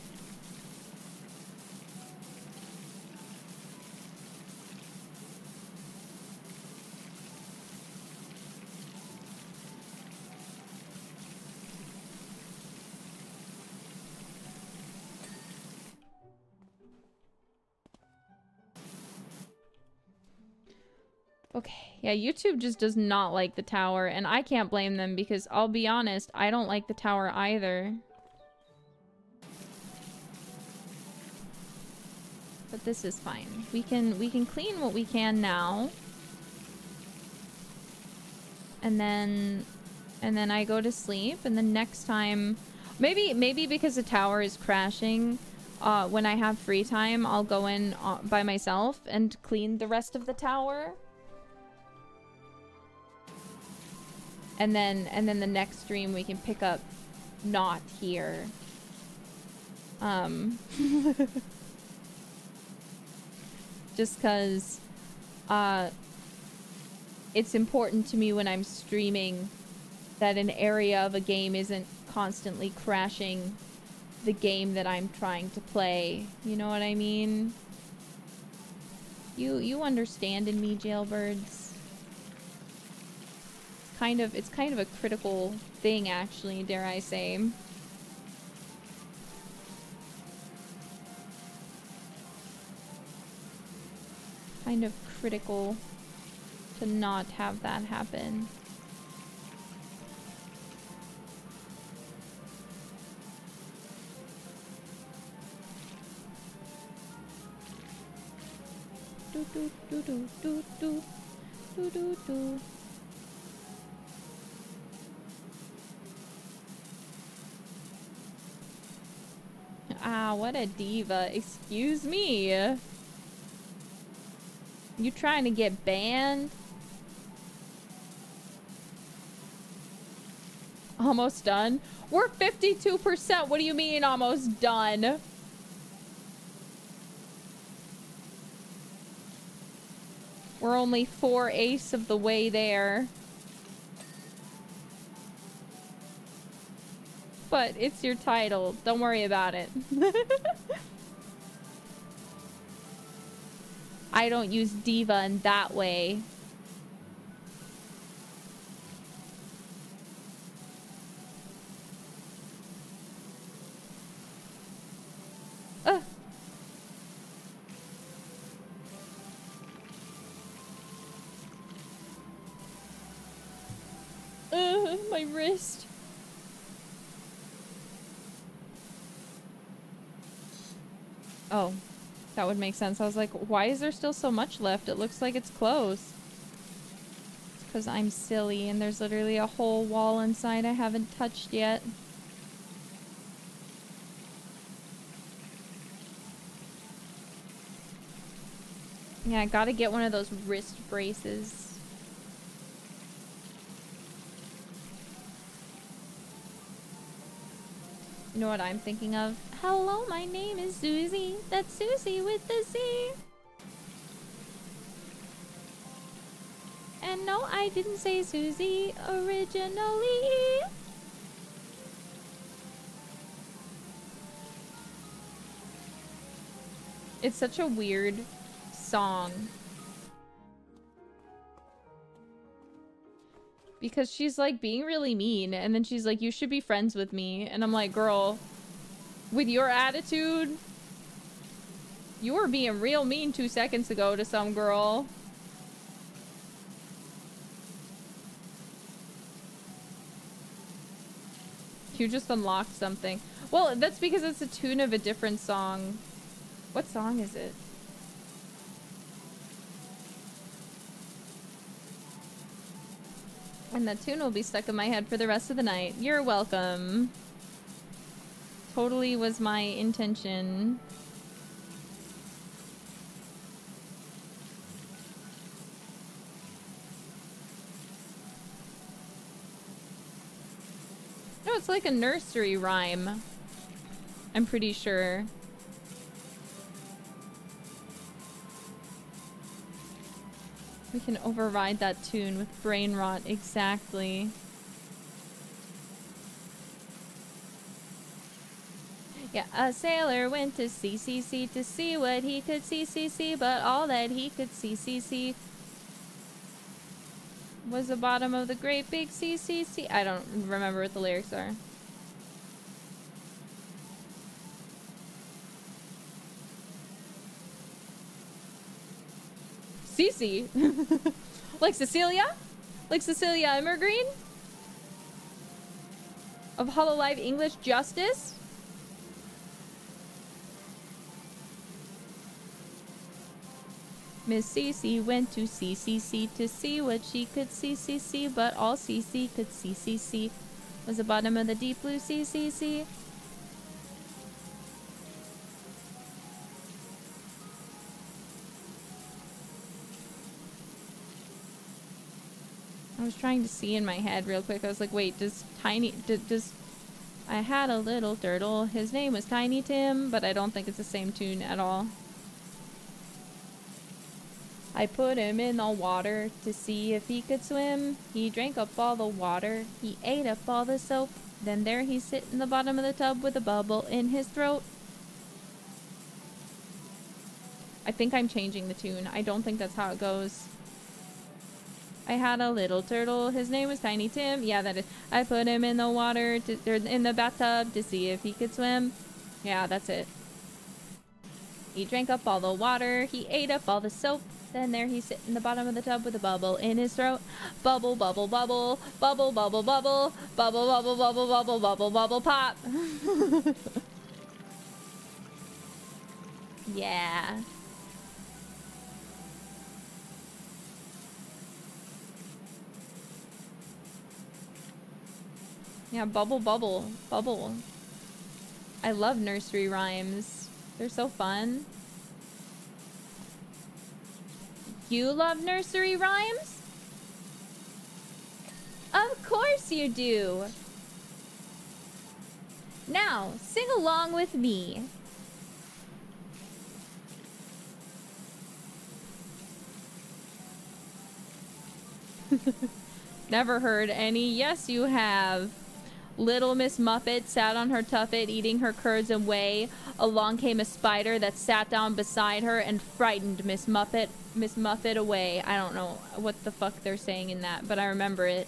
Speaker 1: Okay, yeah, YouTube just does not like the tower, and I can't blame them because I'll be honest, I don't like the tower either. But this is fine. We can clean what we can now. And then I go to sleep, and then next time maybe because the tower is crashing, when I have free time, I'll go in by myself and clean the rest of the tower. And then the next stream we can pick up not here. Just cuz it's important to me when I'm streaming that an area of a game isn't constantly crashing the game that I'm trying to play. You know what I mean? You understand in me, jailbirds. It's kind of a critical thing, actually, dare I say. Kind of critical to not have that happen. Do do do do do do do do do. Wow, what a diva. Excuse me. You trying to get banned? Almost done? We're 52%. What do you mean almost done? We're only 4/8 of the way there. But it's your title. Don't worry about it. I don't use diva in that way. My wrist. Oh, that would make sense. I was like, why is there still so much left? It looks like it's close. It's because I'm silly and there's literally a whole wall inside I haven't touched yet. Yeah, I gotta get one of those wrist braces. You know what I'm thinking of? Hello, my name is Susie. That's Susie with the Z. And no, I didn't say Susie originally. It's such a weird song. Because she's like being really mean and then she's like, you should be friends with me. And I'm like, girl, with your attitude, you were being real mean 2 seconds ago to some girl. You just unlocked something. Well, that's because it's a tune of a different song. What song is it? And that tune will be stuck in my head for the rest of the night. You're welcome. Totally was my intention. No, it's like a nursery rhyme. I'm pretty sure. We can override that tune with brain rot, exactly. Yeah, a sailor went to CCC to see what he could see, but all that he could see was the bottom of the great big CCC. I don't remember what the lyrics are. Cece? Like Cecilia? Like Cecilia Emmergreen? Of hololive English Justice? Miss Cece went to CCC to see what she could see, but all Cece could see was the bottom of the deep blue CCC. I was trying to see in my head real quick. I was like, wait, does I had a little turtle. His name was Tiny Tim, but I don't think it's the same tune at all. I put him in the water to see if he could swim. He drank up all the water. He ate up all the soap. Then there he sit in the bottom of the tub with a bubble in his throat. I think I'm changing the tune. I don't think that's how it goes. I had a little turtle. His name was Tiny Tim. Yeah, that is. I put him in the water, or in the bathtub to see if he could swim. Yeah, that's it. He drank up all the water. He ate up all the soap. Then there he sit in the bottom of the tub with a bubble in his throat. Bubble, bubble, bubble. Bubble, bubble, bubble. Bubble, bubble, bubble, bubble, bubble, bubble, pop. Yeah. Yeah, bubble, bubble, bubble. I love nursery rhymes. They're so fun. You love nursery rhymes? Of course you do. Now, sing along with me. Never heard any. Yes, you have. Little Miss Muffet sat on her tuffet, eating her curds and whey. Along came a spider that sat down beside her and frightened Miss Muffet away. I don't know what the fuck they're saying in that, but I remember it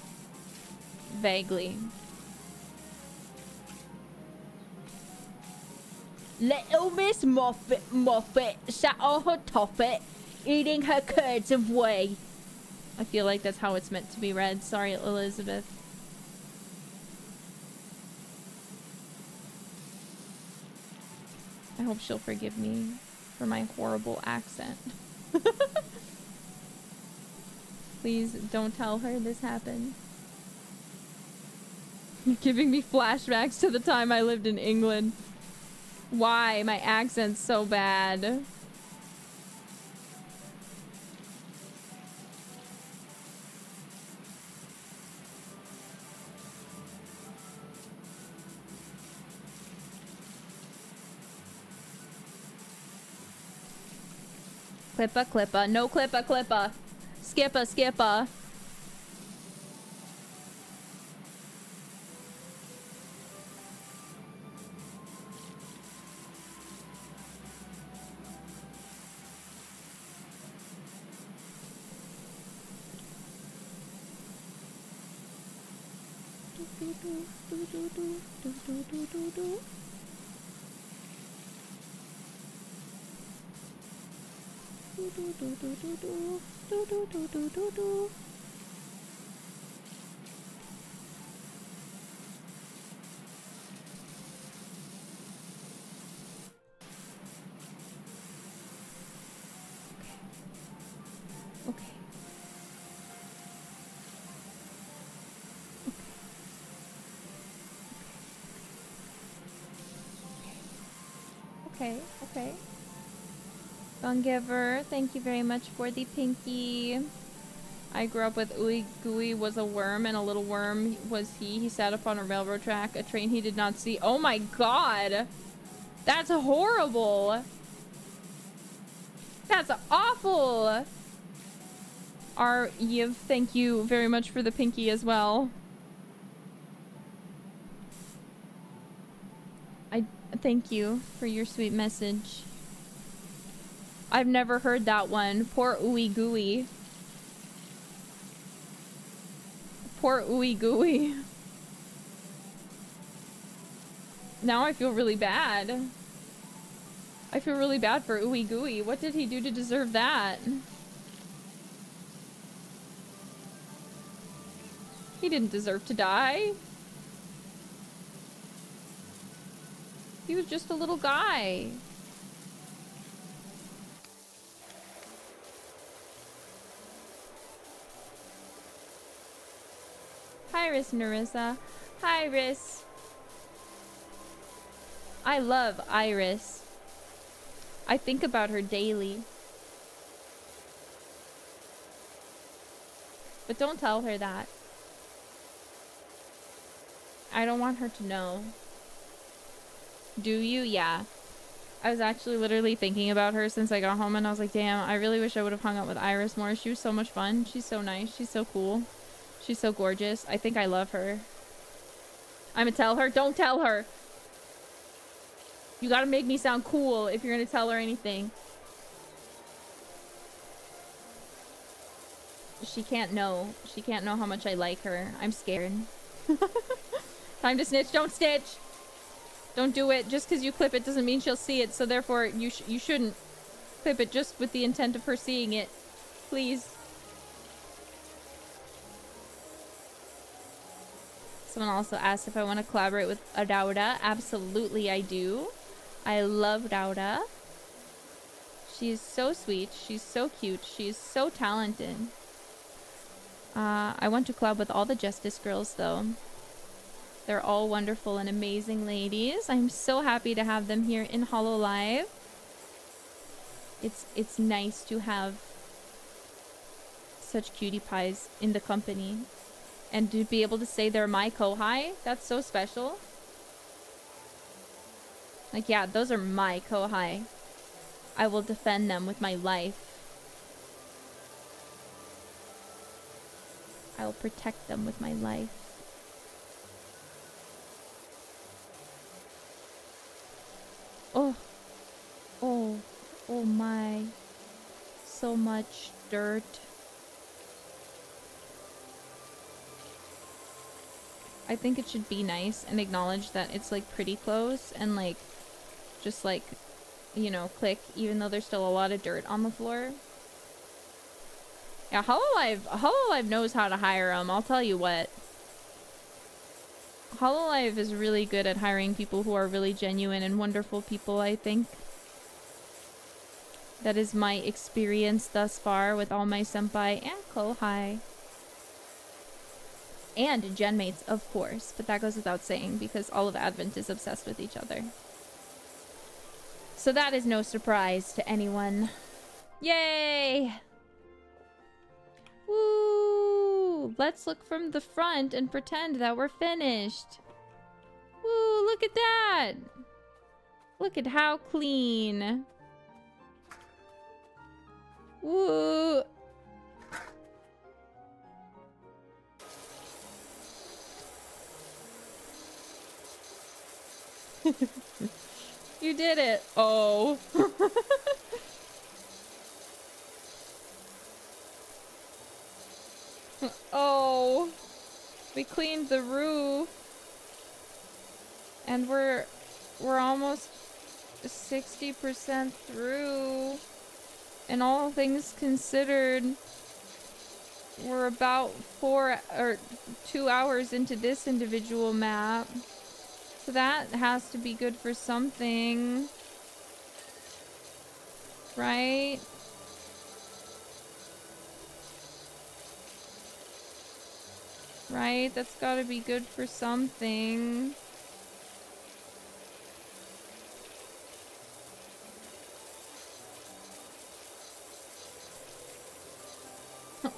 Speaker 1: vaguely. Little Miss Muffet sat on her tuffet, eating her curds and whey. I feel like that's how it's meant to be read. Sorry, Elizabeth. I hope she'll forgive me for my horrible accent. Please don't tell her this happened. You're giving me flashbacks to the time I lived in England. Why? My accent's so bad. Clippa. No clippa. Skippa. Okay. Gungiver, thank you very much for the pinky. I grew up with Ooey Gooey was a worm, and a little worm was he. He sat up on a railroad track, a train he did not see. Oh my god! That's horrible! That's awful! Yiv, thank you very much for the pinky as well. Thank you for your sweet message. I've never heard that one. Poor Ooey Gooey. Poor Ooey Gooey. Now I feel really bad. I feel really bad for Ooey Gooey. What did he do to deserve that? He didn't deserve to die. He was just a little guy. Hi, Nerissa. Hi, Iris. I love Iris. I think about her daily. But don't tell her that. I don't want her to know. Do you? Yeah. I was actually literally thinking about her since I got home, and I was like, damn, I really wish I would have hung out with Iris more. She was so much fun. She's so nice. She's so cool. She's so gorgeous. I think I love her. I'm gonna tell her. Don't tell her. You gotta make me sound cool if you're gonna tell her anything. She can't know. She can't know how much I like her. I'm scared. Time to snitch. Don't snitch. Don't do it. Just because you clip it doesn't mean she'll see it. So therefore, you shouldn't clip it just with the intent of her seeing it. Please. Someone also asked if I want to collaborate with Rauda. Absolutely, I do. I love Rauda. She's so sweet. She's so cute. She's so talented. I want to collab with all the Justice girls, though. They're all wonderful and amazing ladies. I'm so happy to have them here in hololive. It's nice to have such cutie pies in the company. And to be able to say they're my kohai, that's so special. Like, yeah, those are my kohai. I will defend them with my life. I will protect them with my life. Oh. Oh. Oh my. So much dirt. I think it should be nice and acknowledge that it's like pretty close and like just like, you know, click even though there's still a lot of dirt on the floor. Yeah, hololive knows how to hire them, I'll tell you what. Hololive is really good at hiring people who are really genuine and wonderful people, I think. That is my experience thus far with all my senpai and kohai. And genmates, of course, but that goes without saying because all of Advent is obsessed with each other. So that is no surprise to anyone. Yay! Woo! Let's look from the front and pretend that we're finished. Woo! Look at that! Look at how clean. Woo! You did it. Oh. Oh. We cleaned the roof. And we're almost 60% through. And all things considered, we're about 2 hours into this individual map. So that has to be good for something. Right? Right? That's gotta be good for something.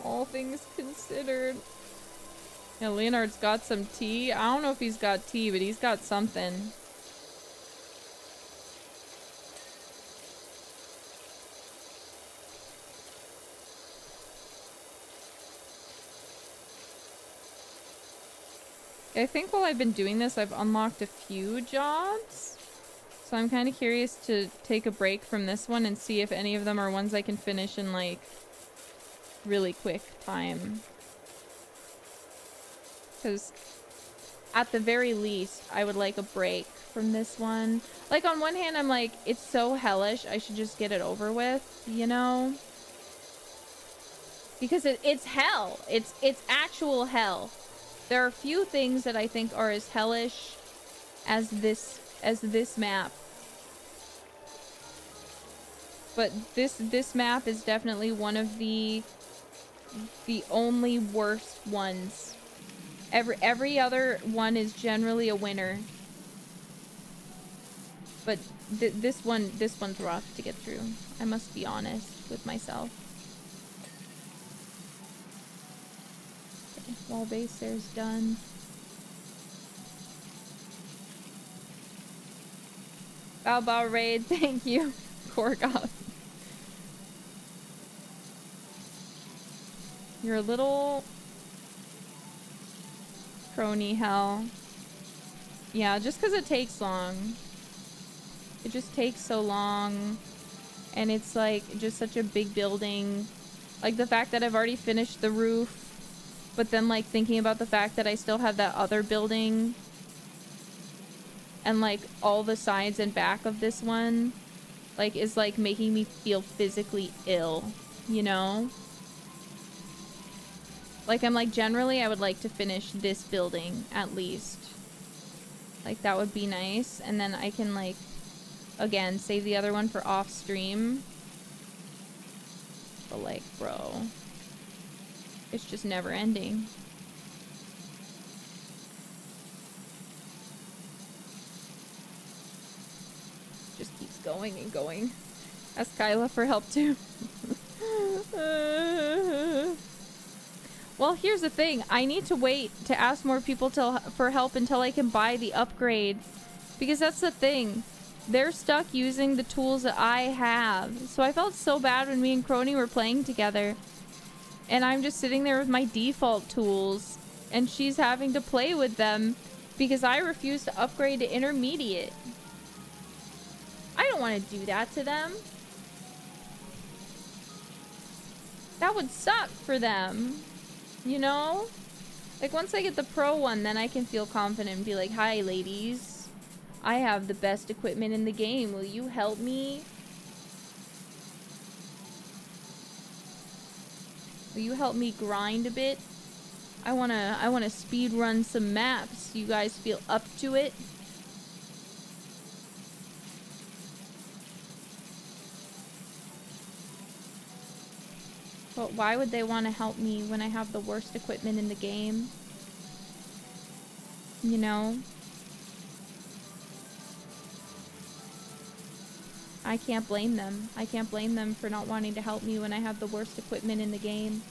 Speaker 1: All things considered. Yeah, Leonard's got some tea. I don't know if he's got tea, but he's got something. I think while I've been doing this, I've unlocked a few jobs. So I'm kind of curious to take a break from this one and see if any of them are ones I can finish in, like, really quick time. Because at the very least, I would like a break from this one. Like, on one hand, I'm like, it's so hellish, I should just get it over with, you know? Because it's hell. It's actual hell. There are few things that I think are as hellish as this map. But this map is definitely one of the only worst ones. Every other one is generally a winner. But this one's rough to get through. I must be honest with myself. Okay, wall base there's done. Bow bow raid, thank you, Korgoth. You're a little crony hell. Yeah, just because it takes long. It just takes so long. And it's like just such a big building. Like the fact that I've already finished the roof. But then like thinking about the fact that I still have that other building. And like all the sides and back of this one. Like is like making me feel physically ill. You know? Like, I'm like, generally, I would like to finish this building, at least. Like, that would be nice. And then I can, like, again, save the other one for off-stream. But, like, bro. It's just never ending. going and going. Ask Kyla for help too. Well, here's the thing. I need to wait to ask more people for help until I can buy the upgrade. Because that's the thing. They're stuck using the tools that I have. So I felt so bad when me and Crony were playing together. And I'm just sitting there with my default tools. And she's having to play with them because I refuse to upgrade to intermediate. I don't want to do that to them. That would suck for them. You know? Like, once I get the pro one, then I can feel confident and be like, hi, ladies. I have the best equipment in the game. Will you help me? Will you help me grind a bit? I wanna speed run some maps. You guys feel up to it? But why would they want to help me when I have the worst equipment in the game? You know? I can't blame them. I can't blame them for not wanting to help me when I have the worst equipment in the game.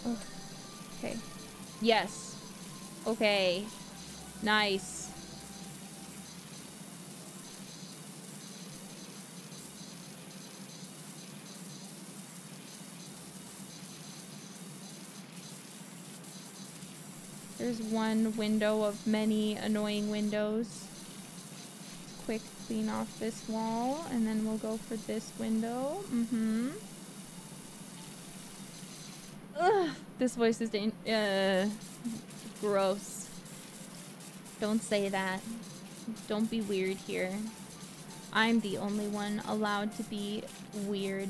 Speaker 1: Oh. Okay. Yes. Okay. Nice. There's one window of many annoying windows. Quick clean off this wall, and then we'll go for this window. Ugh, this voice is gross. Don't say that. Don't be weird here. I'm the only one allowed to be weird.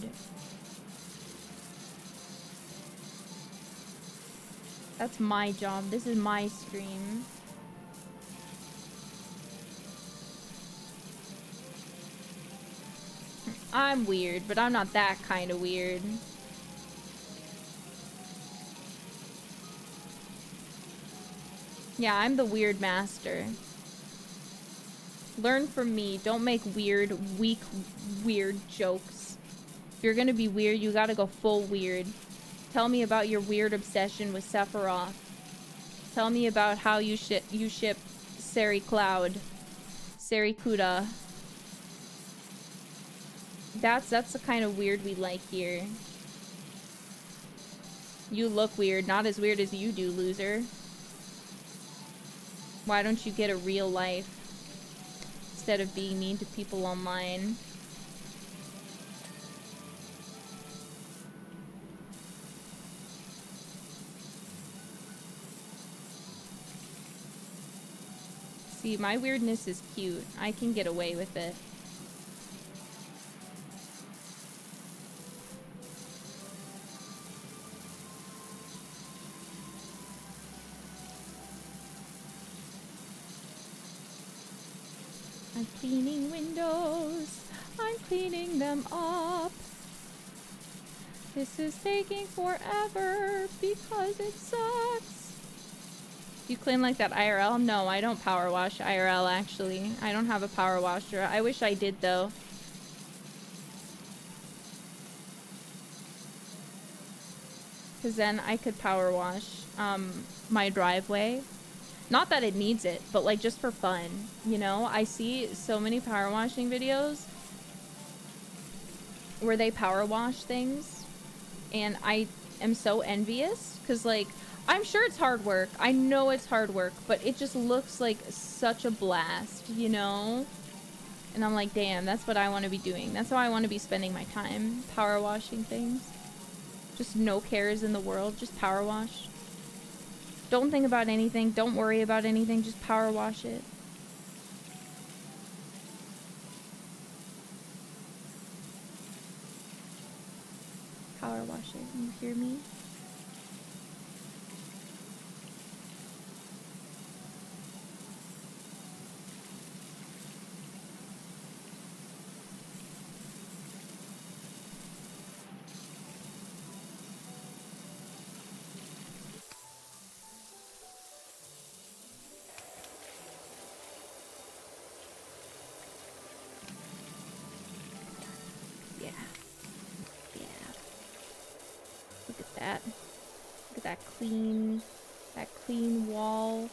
Speaker 1: That's my job. This is my stream. I'm weird, but I'm not that kind of weird. Yeah, I'm the weird master. Learn from me. Don't make weird, weak, weird jokes. If you're gonna be weird, you gotta go full weird. Tell me about your weird obsession with Sephiroth. Tell me about how you ship Seri Cloud. Seri Kuda. That's the kind of weird we like here. You look weird. Not as weird as you do, loser. Why don't you get a real life instead of being mean to people online? See, my weirdness is cute. I can get away with it. I'm cleaning windows. I'm cleaning them up. This is taking forever because it sucks. You clean like that IRL? No, I don't power wash IRL actually. I don't have a power washer. I wish I did though. Because then I could power wash my driveway. Not that it needs it, but like just for fun, you know? I see so many power washing videos where they power wash things, and I am so envious because, like, I'm sure it's hard work. I know it's hard work, but it just looks like such a blast, you know? And I'm like, damn, that's what I want to be doing. That's how I want to be spending my time, power washing things. Just no cares in the world, just power wash. Don't think about anything. Don't worry about anything. Just power wash it. Power wash it. You hear me? that clean wall.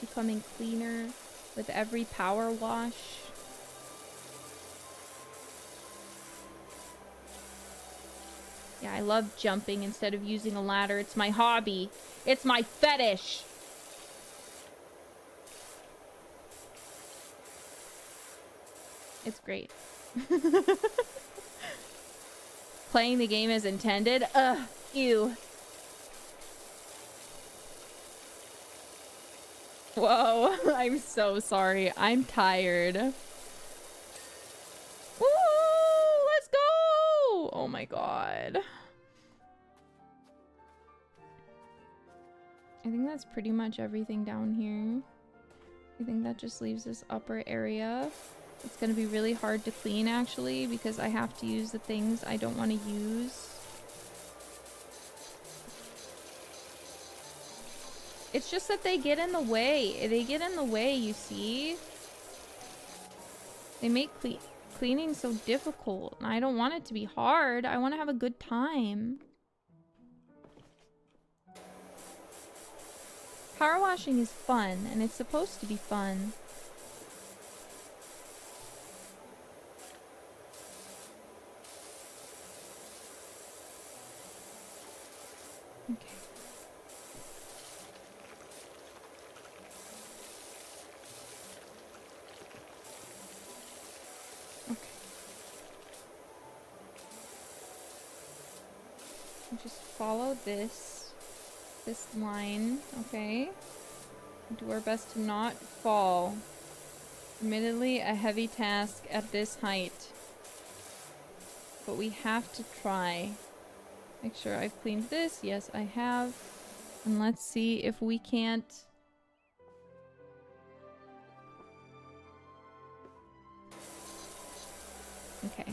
Speaker 1: Becoming cleaner with every power wash. Yeah, I love jumping instead of using a ladder. It's my hobby. It's my fetish. It's great. Playing the game as intended? Ugh, ew. Whoa, I'm so sorry. I'm tired. Woo! Let's go! Oh my god. I think that's pretty much everything down here. I think that just leaves this upper area. It's gonna be really hard to clean actually because I have to use the things I don't want to use. It's just that they get in the way. They get in the way, you see? They make cleaning so difficult. And I don't want it to be hard. I want to have a good time. Power washing is fun, and it's supposed to be fun. Okay. Just follow this line, okay? Do our best to not fall. Admittedly, a heavy task at this height. But we have to try. Make sure I've cleaned this. Yes, I have. And let's see if we can't... Okay.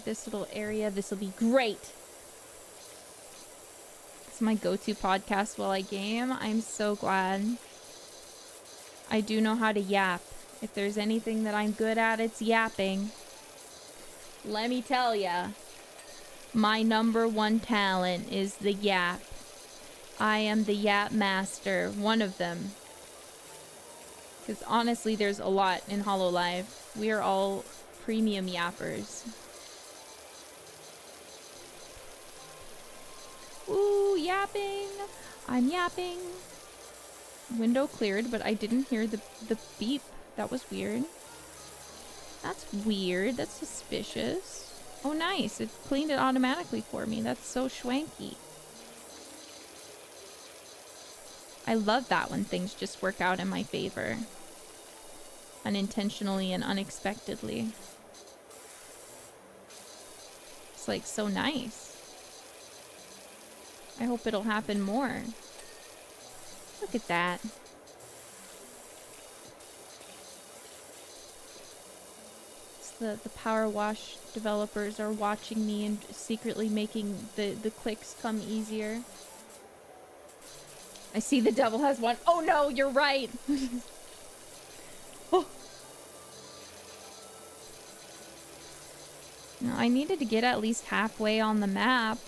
Speaker 1: This little area, this will be great. It's my go-to podcast while I game. I'm so glad. I do know how to yap. If there's anything that I'm good at, it's yapping. Let me tell ya. My #1 talent is the yap. I am the yap master. One of them. Because honestly, there's a lot in hololive. We are all premium yappers. Ooh, yapping! I'm yapping! Window cleared, but I didn't hear the beep. That was weird. That's weird. That's suspicious. Oh, nice. It cleaned it automatically for me. That's so schwanky. I love that when things just work out in my favor. Unintentionally and unexpectedly. It's like so nice. I hope it'll happen more. Look at that. It's the PowerWash developers are watching me and secretly making the clicks come easier. I see the devil has one. Oh no, you're right. Oh. No, I needed to get at least halfway on the map.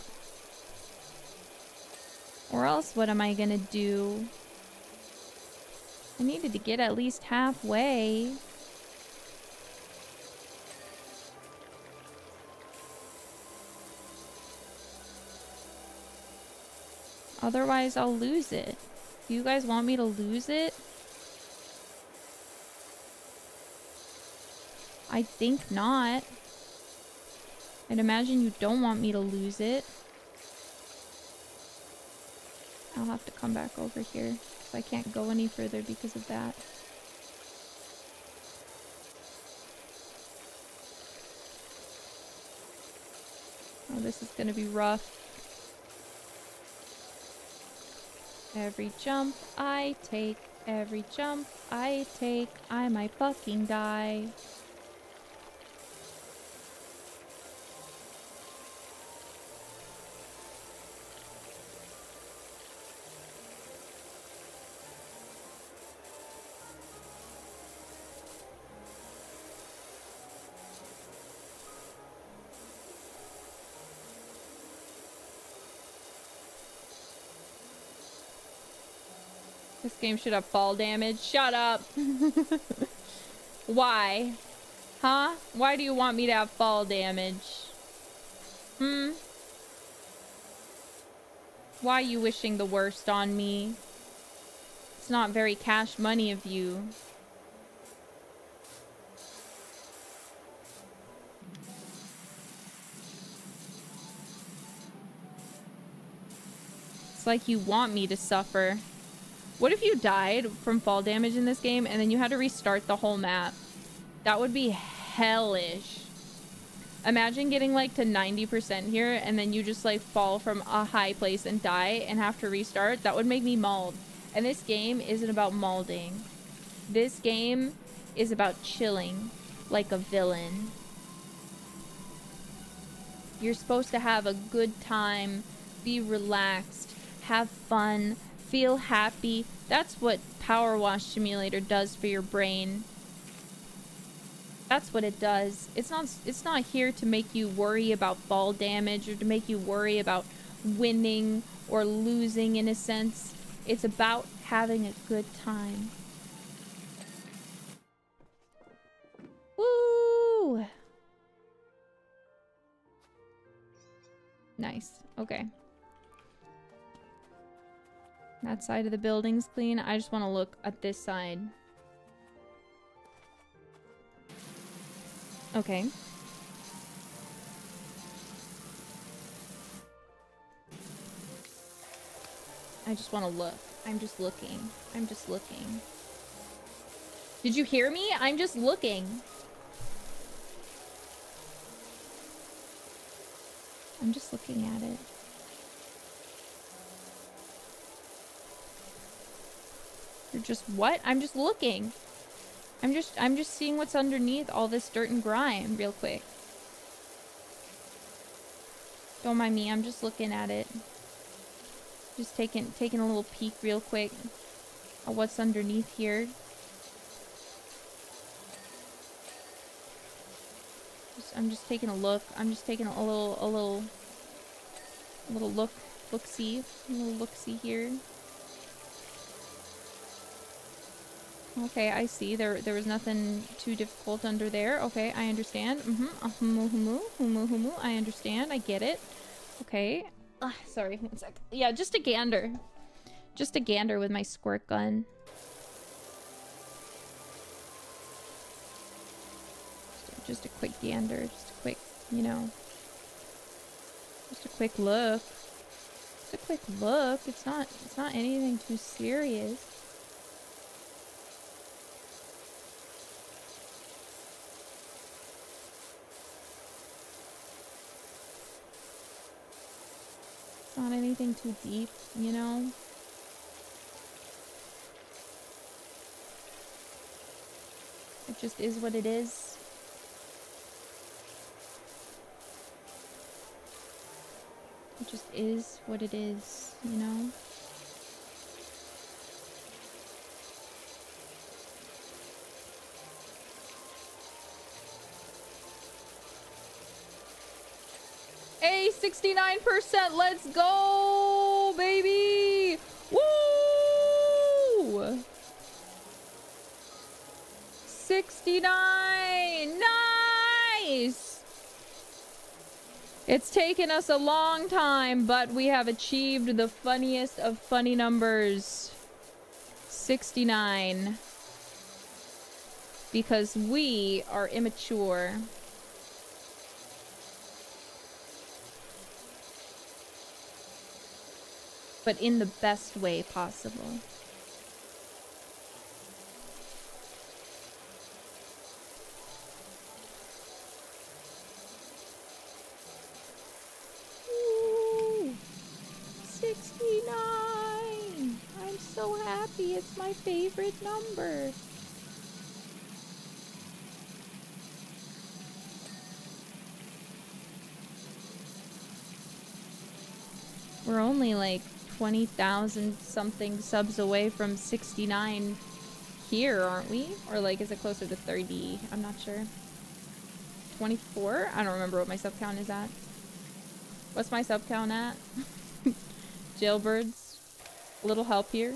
Speaker 1: Or else what am I gonna do? I needed to get at least halfway. Otherwise I'll lose it. Do you guys want me to lose it? I think not. I'd imagine you don't want me to lose it. I'll have to come back over here, because I can't go any further because of that. Oh, this is gonna be rough. Every jump I take, every jump I take, I might fucking die. This game should have fall damage. Shut up! Why? Huh? Why do you want me to have fall damage? Hmm? Why are you wishing the worst on me? It's not very cash money of you. It's like you want me to suffer. What if you died from fall damage in this game and then you had to restart the whole map? That would be hellish. Imagine getting like to 90% here and then you just like fall from a high place and die and have to restart. That would make me mauled. And this game isn't about maulding. This game is about chilling like a villain. You're supposed to have a good time, be relaxed, have fun, feel happy. That's what PowerWash Simulator does for your brain. That's what it does. It's not here to make you worry about fall damage or to make you worry about winning or losing in a sense. It's about having a good time. Woo! Nice. Okay. That side of the building's clean. I just want to look at this side. Okay. I just want to look. I'm just looking. I'm just looking. Did you hear me? I'm just looking. I'm just looking at it. You're just what? I'm just looking. I'm just seeing what's underneath all this dirt and grime real quick. Don't mind me, I'm just looking at it. Just taking a little peek real quick at what's underneath here. I'm just taking a look. I'm just taking a little look-see. A little look-see here. Okay, I see. There was nothing too difficult under there. Okay, I understand. Humu. I understand. I get it. Okay. Sorry, 1 sec. Yeah, just a gander. Just a gander with my squirt gun. Just a quick gander. Just a quick, you know. Just a quick look. Just a quick look. It's not anything too serious. Not anything too deep, you know? It just is what it is. It just is what it is, you know? Hey, 69%, let's go, baby! Woo! 69! Nice! It's taken us a long time, but we have achieved the funniest of funny numbers. 69. Because we are immature. But in the best way possible. Ooh, 69! I'm so happy. It's my favorite number. We're only like 20,000 something subs away from 69 here, aren't we? Or like, is it closer to 30? I'm not sure. 24? I don't remember what my sub count is at. What's my sub count at? Jailbirds. A little help here.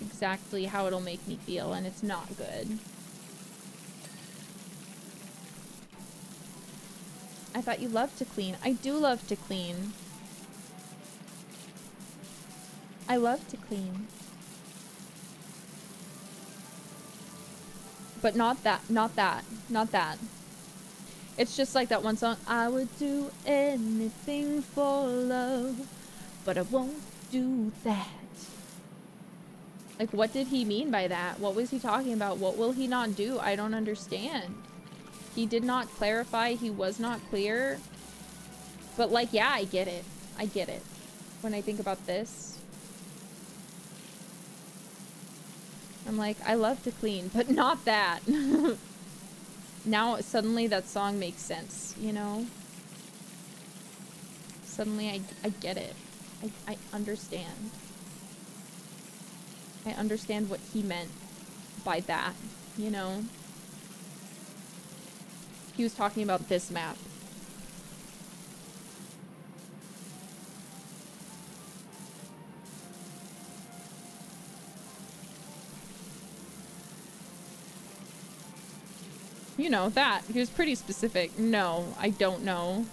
Speaker 1: exactly how it'll make me feel, and it's not good. I thought you loved to clean. I do love to clean. I love to clean. But not that, not that, not that. It's just like that one song. I would do anything for love, but I won't do that. Like, what did he mean by that? What was he talking about? What will he not do? I don't understand. He did not clarify. He was not clear. But, like, yeah, I get it. I get it. When I think about this, I'm like, I love to clean, but not that. Now, suddenly that song makes sense, you know? Suddenly I get it. I understand. I understand what he meant by that, you know? He was talking about this map. You know, that. He was pretty specific. No, I don't know.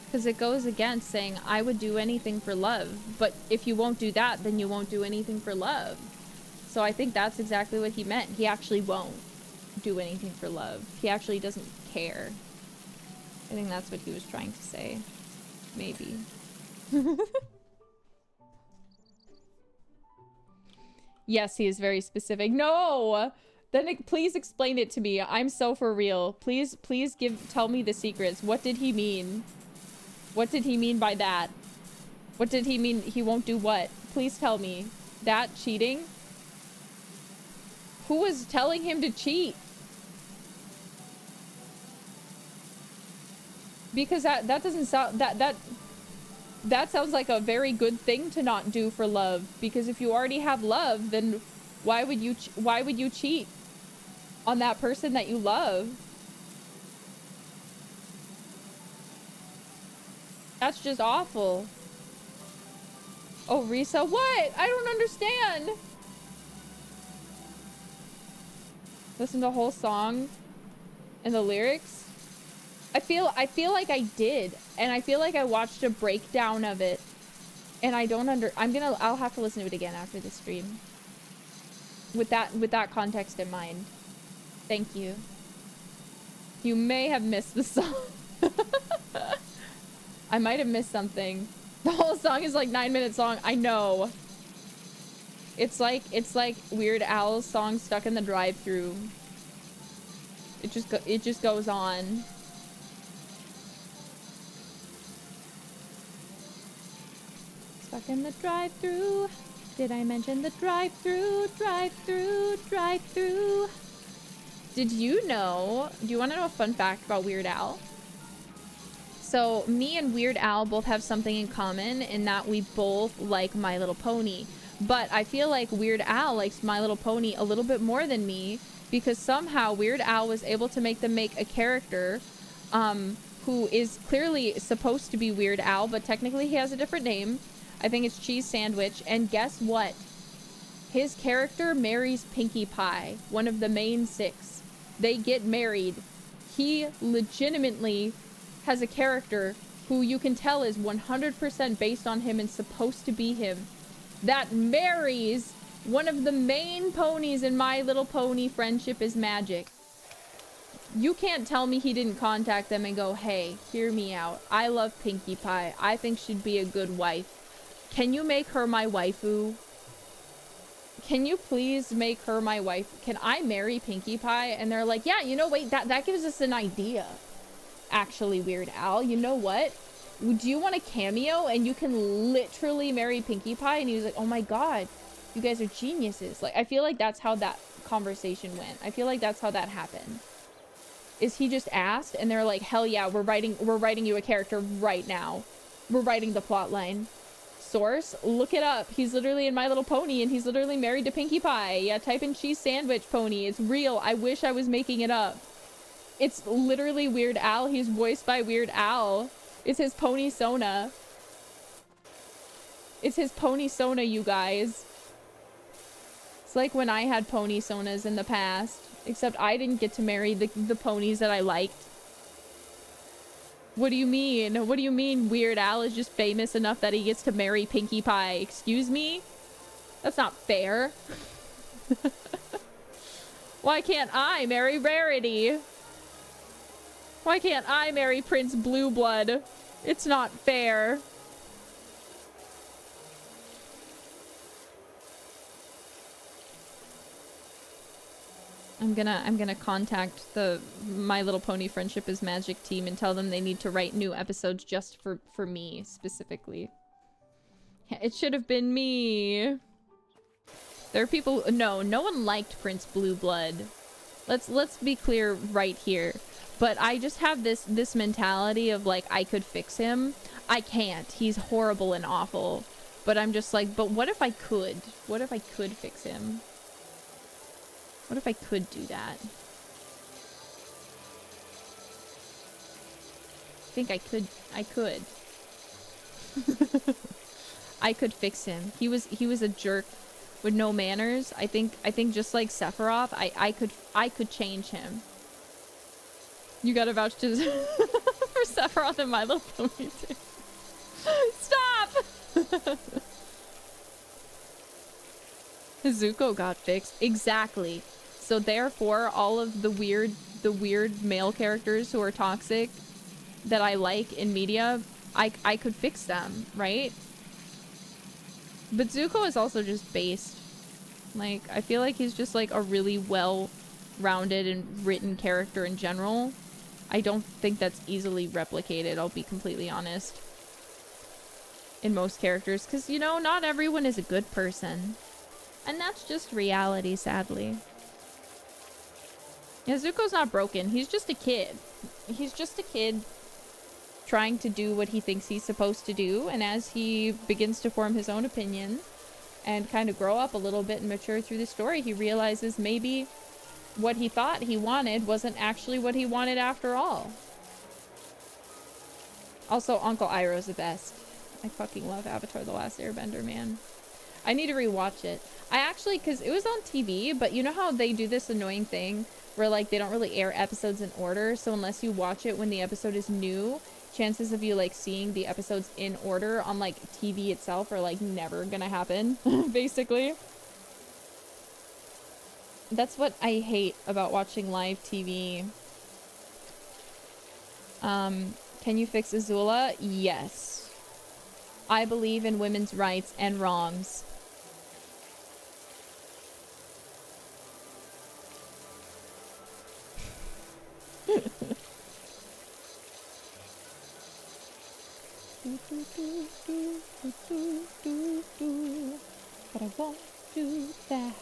Speaker 1: Because it goes against saying, I would do anything for love. But if you won't do that, then you won't do anything for love. So I think that's exactly what he meant. He actually won't do anything for love. He actually doesn't care. I think that's what he was trying to say. Maybe. Yes, he is very specific. No! Then please explain it to me. I'm so for real. Please tell me the secrets. What did he mean? What did he mean by that? What did he mean he won't do what? Please tell me. That cheating? Who was telling him to cheat? Because that doesn't sound that sounds like a very good thing to not do for love, because if you already have love, then why would you cheat on that person that you love? That's just awful. Oh, Risa, what? I don't understand. Listen to the whole song and the lyrics. I feel like I did, and I feel like I watched a breakdown of it, and I don't I'll have to listen to it again after the stream. With that context in mind. Thank you. You may have missed the song. I might have missed something. The whole song is like 9-minute song. I know. It's like Weird Al's song Stuck in the Drive-Thru. It just goes on. Stuck in the drive-thru. Did I mention the drive-thru? Drive-thru, drive-thru. Did you know? Do you want to know a fun fact about Weird Al? So me and Weird Al both have something in common in that we both like My Little Pony. But I feel like Weird Al likes My Little Pony a little bit more than me, because somehow Weird Al was able to make them make a character who is clearly supposed to be Weird Al, but technically he has a different name. I think it's Cheese Sandwich. And guess what? His character marries Pinkie Pie, one of the main 6. They get married. He legitimately has a character who you can tell is 100% based on him and supposed to be him, that marries one of the main ponies in My Little Pony Friendship is Magic. You can't tell me he didn't contact them and go, hey, hear me out. I love Pinkie Pie. I think she'd be a good wife. Can you make her my waifu? Can you please make her my wife? Can I marry Pinkie Pie? And they're like, yeah, you know, wait, that gives us an idea. Actually, Weird Al, you know what? Do you want a cameo? And you can literally marry Pinkie Pie? And he was like, oh my god, you guys are geniuses. Like, I feel like that's how that conversation went. I feel like that's how that happened. Is he just asked and they're like, hell yeah, we're writing you a character right now. We're writing the plot line. Source, look it up. He's literally in My Little Pony and he's literally married to Pinkie Pie. Yeah, type in Cheese Sandwich Pony. It's real. I wish I was making it up. It's literally Weird Al. He's voiced by Weird Al. It's his pony Sona. It's his pony Sona, you guys. It's like when I had pony Sonas in the past. Except I didn't get to marry the ponies that I liked. What do you mean? What do you mean Weird Al is just famous enough that he gets to marry Pinkie Pie? Excuse me? That's not fair. Why can't I marry Rarity? Why can't I marry Prince Blue Blood? It's not fair. I'm gonna contact the My Little Pony Friendship is Magic team and tell them they need to write new episodes just for me specifically. It should have been me. There are people. No one liked Prince Blue Blood. Let's be clear right here. But I just have this mentality of like I could fix him. I can't. He's horrible and awful. But I'm just like, but what if I could? What if I could fix him? What if I could do that? I think I could. I could fix him. He was a jerk with no manners. I think just like Sephiroth, I could change him. You gotta vouch to for Sephiroth and My Little Pony too. Stop! Zuko got fixed. Exactly. So therefore, all of the weird male characters who are toxic that I like in media, I could fix them, right? But Zuko is also just based. Like, I feel like he's just like a really well-rounded and written character in general. I don't think that's easily replicated, I'll be completely honest. In most characters, because, you know, not everyone is a good person. And that's just reality, sadly. Yeah, Zuko's not broken. He's just a kid. He's just a kid trying to do what he thinks he's supposed to do. And as he begins to form his own opinion and kind of grow up a little bit and mature through the story, he realizes maybe what he thought he wanted wasn't actually what he wanted after all. Also, Uncle Iroh's the best. I fucking love Avatar: The Last Airbender, man. I need to rewatch it. I actually, because it was on TV, but you know how they do this annoying thing where like they don't really air episodes in order, so unless you watch it when the episode is new, chances of you like seeing the episodes in order on like TV itself are like never gonna happen. Basically, that's what I hate about watching live TV. Can you fix Azula? Yes. I believe in women's rights and wrongs. But I won't do that.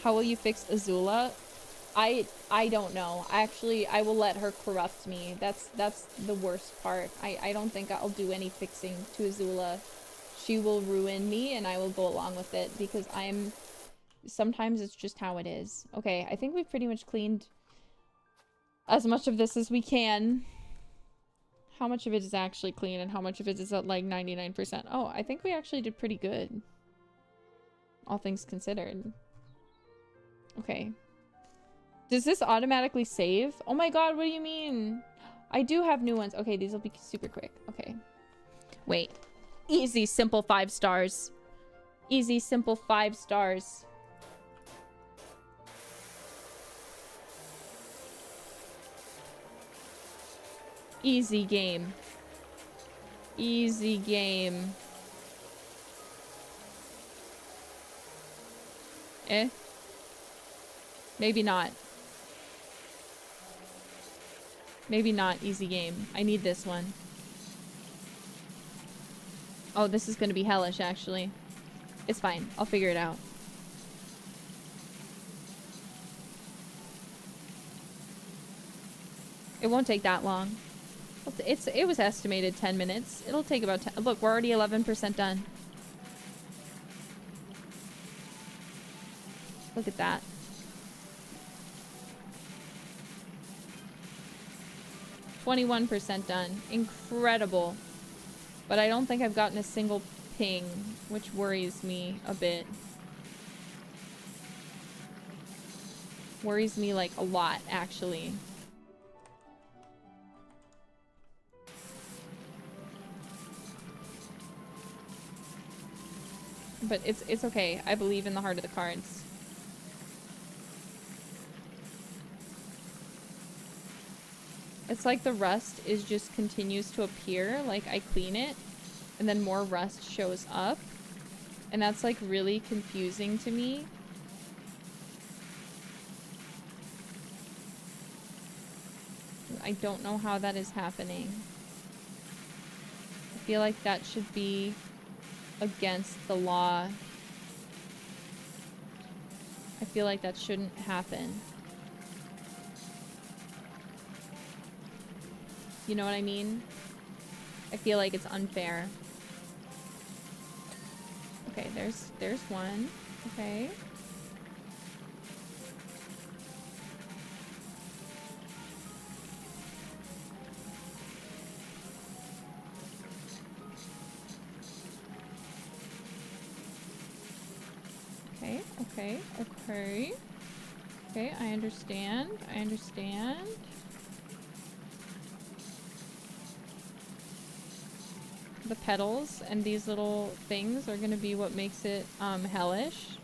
Speaker 1: How will you fix Azula? I don't know. Actually, I will let her corrupt me. That's the worst part. I don't think I'll do any fixing to Azula. She will ruin me and I will go along with it because sometimes it's just how it is. Okay, I think we've pretty much cleaned as much of this as we can. How much of it is actually clean and how much of it is at like 99%? Oh, I think we actually did pretty good. All things considered. Okay. Does this automatically save? Oh my god, what do you mean? I do have new ones. Okay, these will be super quick. Okay. Wait. Easy, simple 5 stars. Easy, simple 5 stars. Easy game. Easy game. Eh? Maybe not. Maybe not easy game. I need this one. Oh, this is gonna be hellish, actually. It's fine. I'll figure it out. It won't take that long. It was estimated 10 minutes. It'll take about 10. Look, we're already 11% done. Look at that. %done. Incredible. But I don't think I've gotten a single ping, which worries me a bit. Worries me like a lot, actually. But it's okay. I believe in the heart of the cards. It's like the rust is just continues to appear. Like I clean it and then more rust shows up. And that's like really confusing to me. I don't know how that is happening. I feel like that should be against the law. I feel like that shouldn't happen. You know what I mean? I feel like it's unfair. Okay, there's one. Okay. Okay. Okay, I understand. The petals and these little things are gonna be what makes it hellish.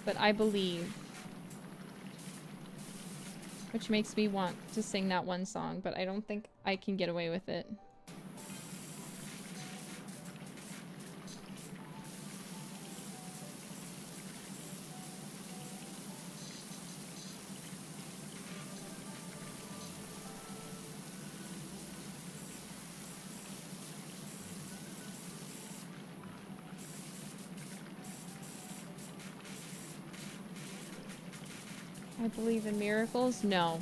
Speaker 1: But I believe. Which makes me want to sing that one song, but I don't think I can get away with it. I believe in miracles? No.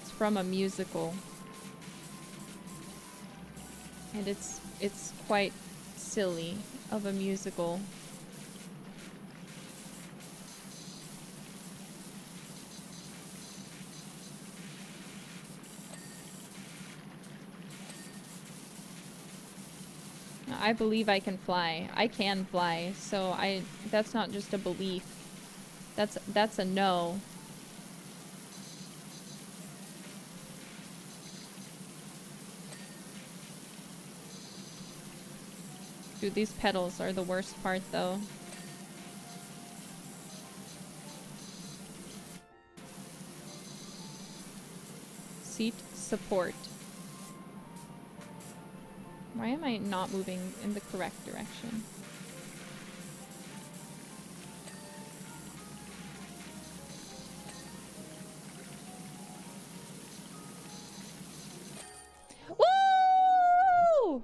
Speaker 1: It's from a musical. And it's quite silly of a musical. I believe I can fly. I can fly, so that's not just a belief. That's a no. Dude, these petals are the worst part though. Seat support. Why am I not moving in the correct direction? Woo!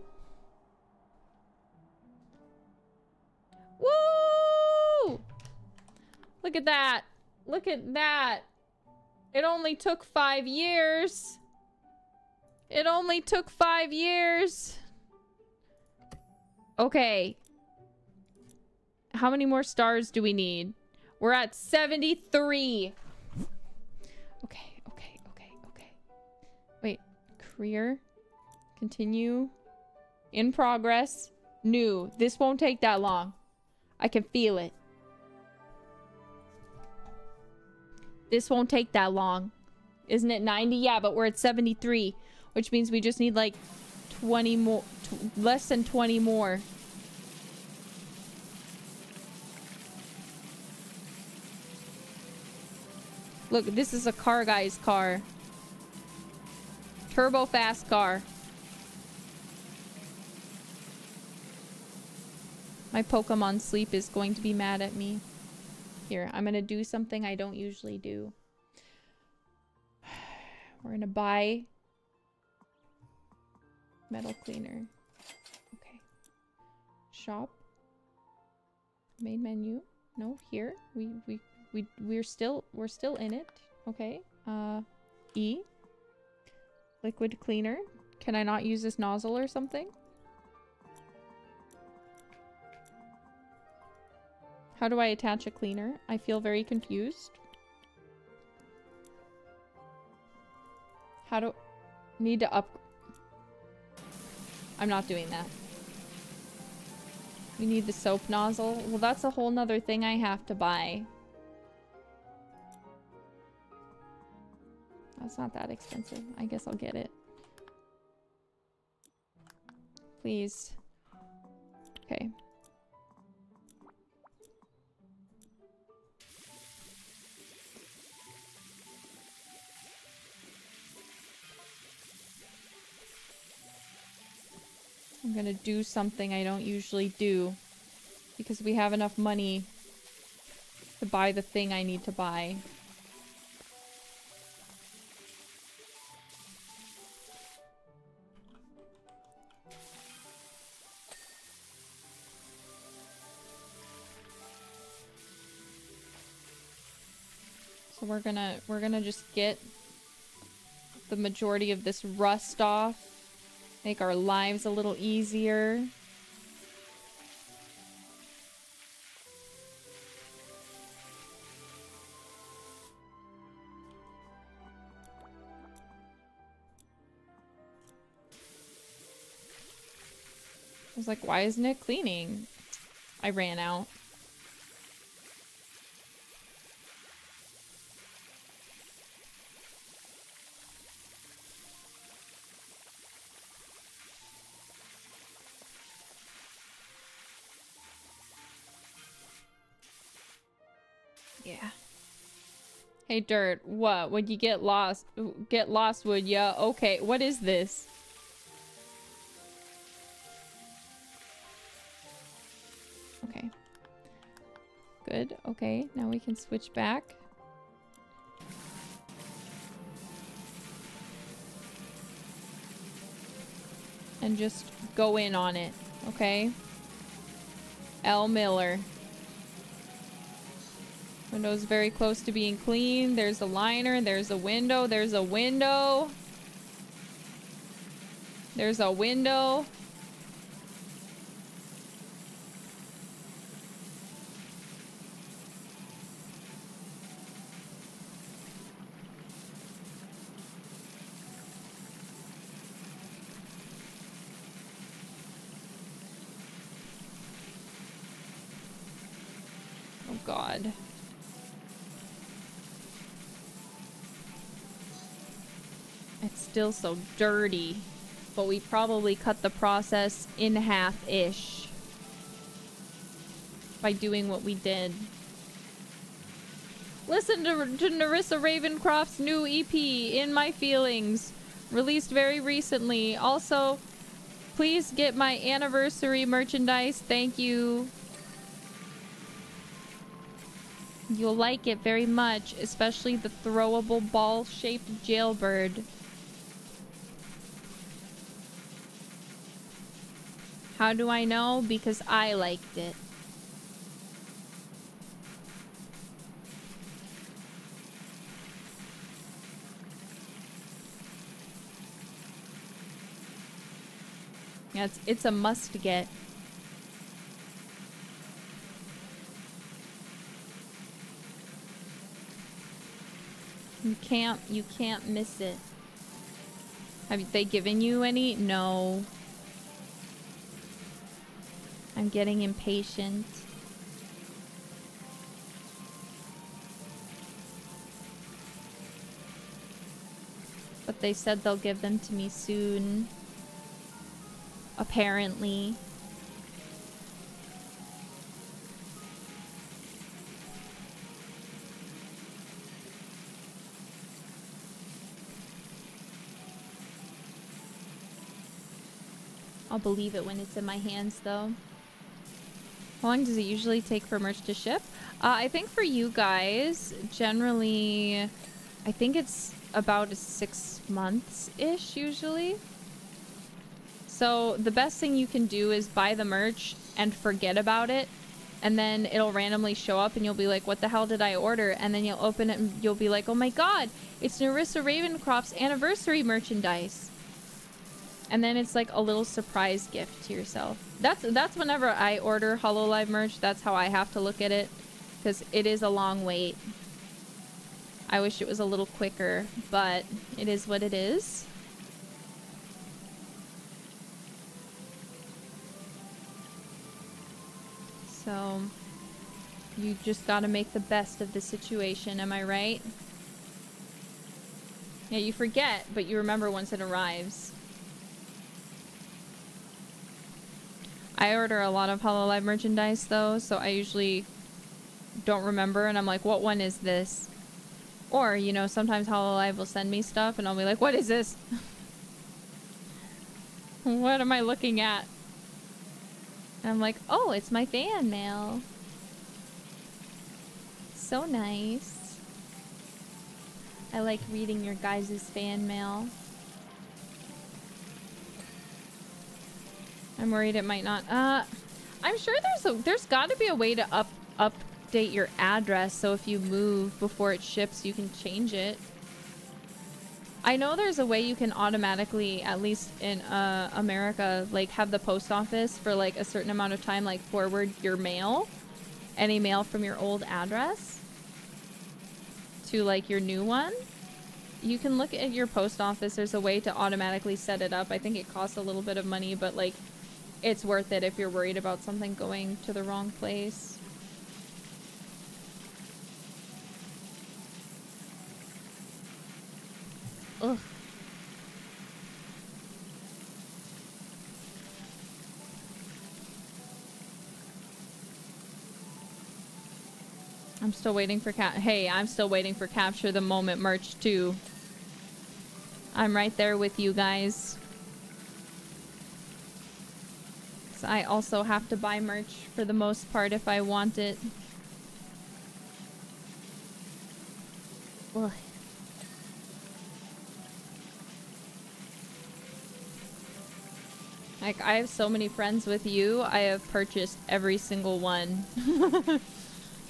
Speaker 1: Woo! Look at that. Look at that. It only took 5 years. It only took 5 years. Okay. How many more stars do we need? We're at 73. Okay. Wait. Career. Continue. In progress. New. This won't take that long. I can feel it. This won't take that long. Isn't it 90? Yeah, but we're at 73. Which means we just need like 20 more. Less than 20 more. Look, this is a car guy's car. Turbo fast car. My Pokemon Sleep is going to be mad at me. Here, I'm gonna do something I don't usually do. We're gonna buy metal cleaner. Okay. Shop. Main menu. No, here. We're still in it. Okay. E. Liquid cleaner. Can I not use this nozzle or something? How do I attach a cleaner? I feel very confused. How do... Need to up... I'm not doing that. You need the soap nozzle? Well, that's a whole nother thing I have to buy. That's not that expensive. I guess I'll get it. Please. Okay. I'm gonna do something I don't usually do because we have enough money to buy the thing I need to buy. So we're gonna just get the majority of this rust off. Make our lives a little easier. I was like, why isn't it cleaning? I ran out. Yeah. Hey, Dirt, what? Would you get lost? Get lost, would ya? Okay, what is this? Okay. Good, okay. Now we can switch back. And just go in on it, okay? L. Miller. Window's very close to being clean. There's a liner. There's a window. There's a window. There's a window. Oh, God. It's still so dirty, but we probably cut the process in half-ish by doing what we did. Listen to Nerissa Ravencroft's new EP, In My Feelings, released very recently. Also, please get my anniversary merchandise. Thank you. You'll like it very much, especially the throwable ball-shaped jailbird. How do I know? Because I liked it. Yeah, it's a must get. You can't miss it. Have they given you any? No. I'm getting impatient. But they said they'll give them to me soon. Apparently. I'll believe it when it's in my hands, though. How long does it usually take for merch to ship? I think for you guys, generally, I think it's about 6 months-ish, usually. So the best thing you can do is buy the merch and forget about it. And then it'll randomly show up and you'll be like, what the hell did I order? And then you'll open it and you'll be like, oh my god, it's Nerissa Ravencroft's anniversary merchandise. And then it's like a little surprise gift to yourself. That's whenever I order hololive merch, that's how I have to look at it. because it is a long wait. I wish it was a little quicker, but it is what it is. So you just gotta make the best of the situation, am I right? Yeah, you forget, but you remember once it arrives. I order a lot of hololive merchandise though, so I usually don't remember, and I'm like, what one is this? Or, you know, sometimes hololive will send me stuff and I'll be like, what is this? What am I looking at? And I'm like, oh, it's my fan mail. So nice. I like reading your guys' fan mail. I'm worried it might not. I'm sure there's got to be a way to update your address, so if you move before it ships, you can change it. I know there's a way you can automatically, at least in America, like have the post office for like a certain amount of time, like forward your mail, any mail from your old address to like your new one. You can look at your post office. There's a way to automatically set it up. I think it costs a little bit of money, but like it's worth it if you're worried about something going to the wrong place. Ugh. I'm still waiting for I'm still waiting for Capture the Moment merch too. I'm right there with you guys. So I also have to buy merch for the most part if I want it. Ugh. Like, I have so many friends with you, I have purchased every single one.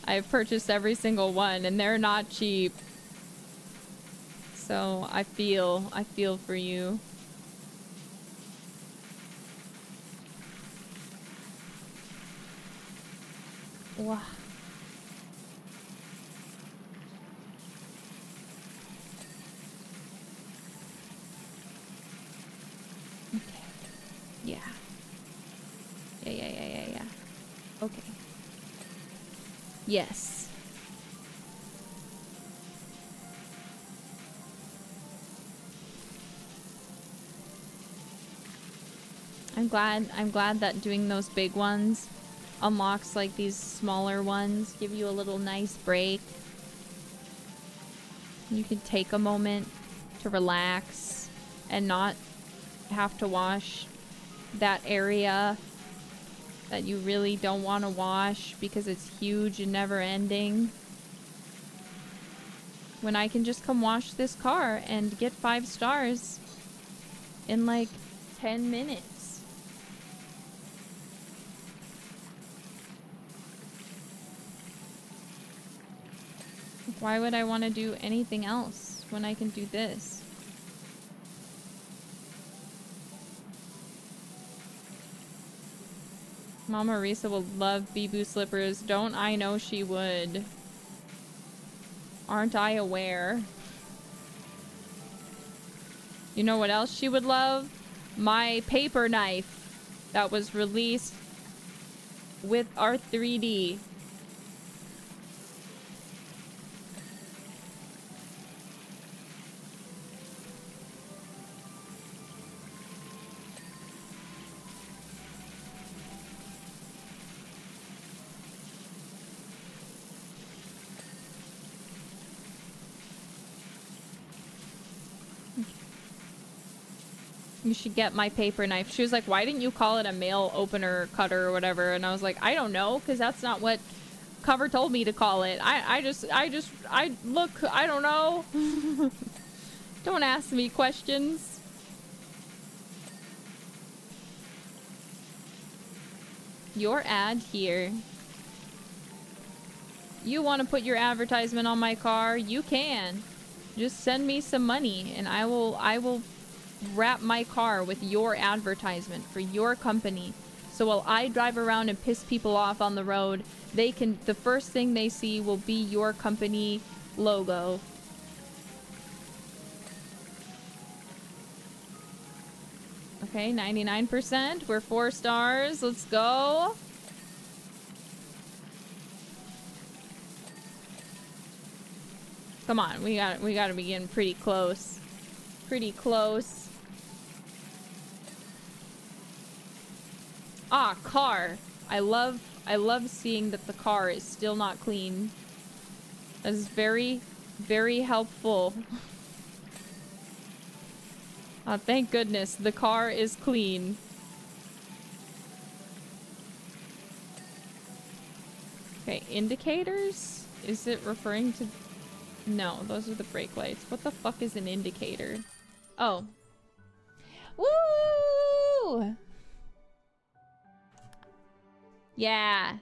Speaker 1: I have purchased every single one, and they're not cheap. So, I feel for you. Wow. Yeah. Yeah. Okay. Yes. I'm glad that doing those big ones unlocks like these smaller ones, give you a little nice break. You can take a moment to relax and not have to wash that area that you really don't want to wash because it's huge and never ending. When I can just come wash this car and get 5 stars in like 10 minutes. Why would I want to do anything else when I can do this? Mama Risa will love Bibu slippers. Don't I know she would? Aren't I aware? You know what else she would love? My paper knife that was released with our 3D. You should get my paper knife. She was like, why didn't you call it a mail opener cutter or whatever? And I was like, I don't know, because that's not what Cover told me to call it. I look, I don't know. Don't ask me questions. Your ad here. You want to put your advertisement on my car? You can. Just send me some money and I will wrap my car with your advertisement for your company So while I drive around and piss people off on the road, the first thing they see will be your company logo. Okay, 99%. We're 4 stars. Let's go. Come on, we gotta be getting pretty close. Pretty close. Ah, car. I love seeing that the car is still not clean. That is very, very helpful. Thank goodness the car is clean. Okay, indicators? Is it referring to... No, those are the brake lights. What the fuck is an indicator? Oh. Woo! Yeah.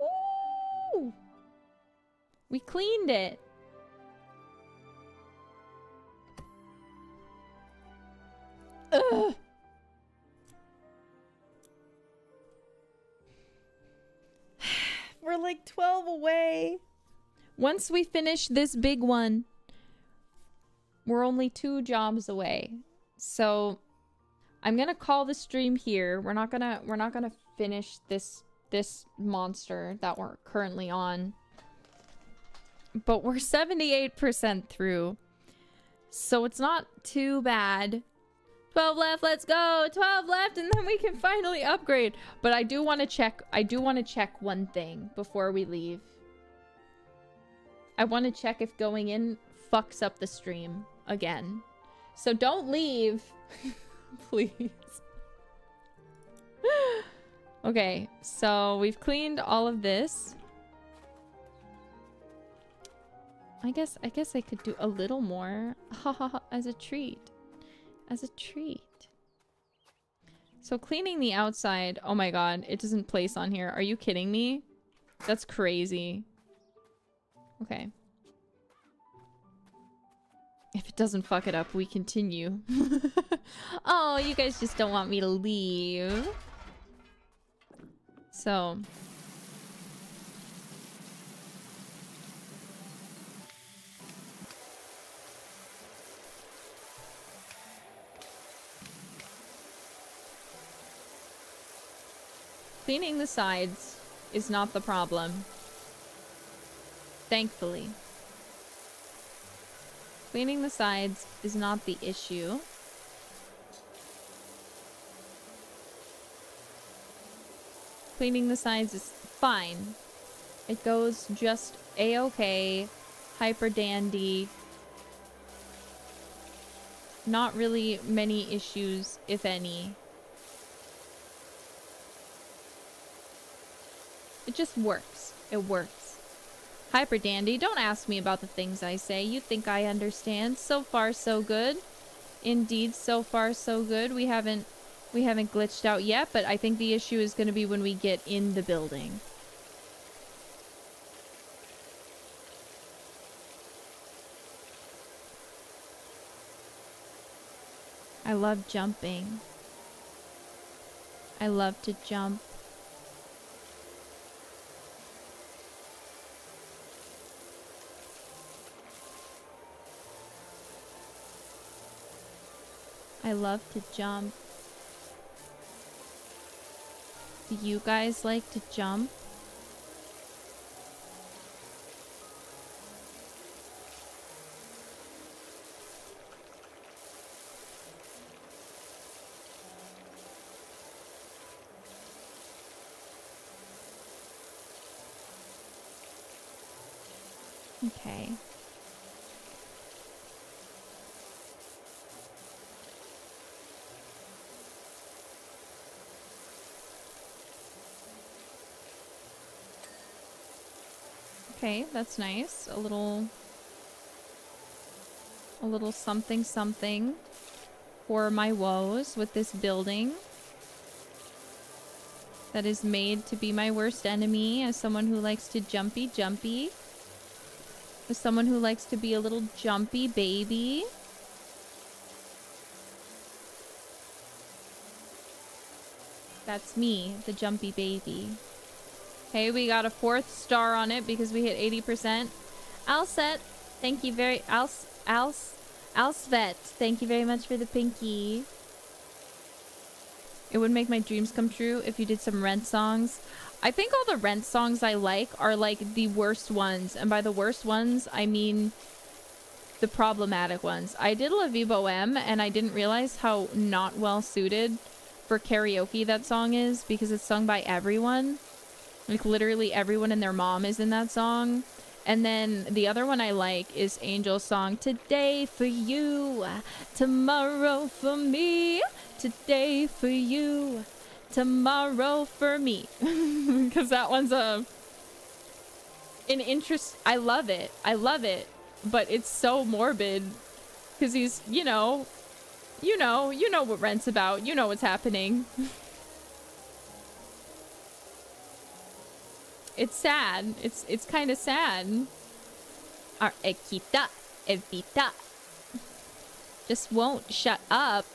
Speaker 1: Woo! We cleaned it. Ugh. We're like 12 away. Once we finish this big one, we're only 2 jobs away. So I'm gonna call the stream here. We're not gonna finish this monster that we're currently on. But we're 78% through. So it's not too bad. 12 left, let's go. 12 left, and then we can finally upgrade. But I do want to check one thing before we leave. I want to check if going in fucks up the stream again. So don't leave. Please. Okay, so we've cleaned all of this. I guess I could do a little more. As a treat. As a treat. So cleaning the outside. Oh my god, it doesn't place on here. Are you kidding me? That's crazy. Okay. If it doesn't fuck it up, we continue. Oh, you guys just don't want me to leave. So... cleaning the sides is not the problem. Thankfully. Cleaning the sides is not the issue. Cleaning the sides is fine. It goes just a-okay. Hyper dandy. Not really many issues, if any. It just works. It works. Hyper dandy, don't ask me about the things I say. You think I understand. So far, so good. Indeed, so far, so good. We haven't glitched out yet, but I think the issue is going to be when we get in the building. I love jumping. I love to jump. I love to jump. Do you guys like to jump? Okay. Okay, that's nice. A little something something for my woes with this building that is made to be my worst enemy as someone who likes to jumpy. As someone who likes to be a little jumpy baby. That's me, the jumpy baby. Okay, we got a 4th star on it because we hit 80%. Alset, thank you very... Alsvet, thank you very much for the pinky. It would make my dreams come true if you did some Rent songs. I think all the Rent songs I like are like the worst ones. And by the worst ones, I mean the problematic ones. I did La Vie Boheme and I didn't realize how not well suited for karaoke that song is because it's sung by everyone. Like literally everyone and their mom is in that song. And then the other one I like is Angel's song, Today for you, tomorrow for me, today for you, tomorrow for me. Because that one's an interest. I love it. I love it. But it's so morbid. Because he's, you know what Rent's about. You know what's happening. It's sad. It's kind of sad. Ekita, evita. Just won't shut up.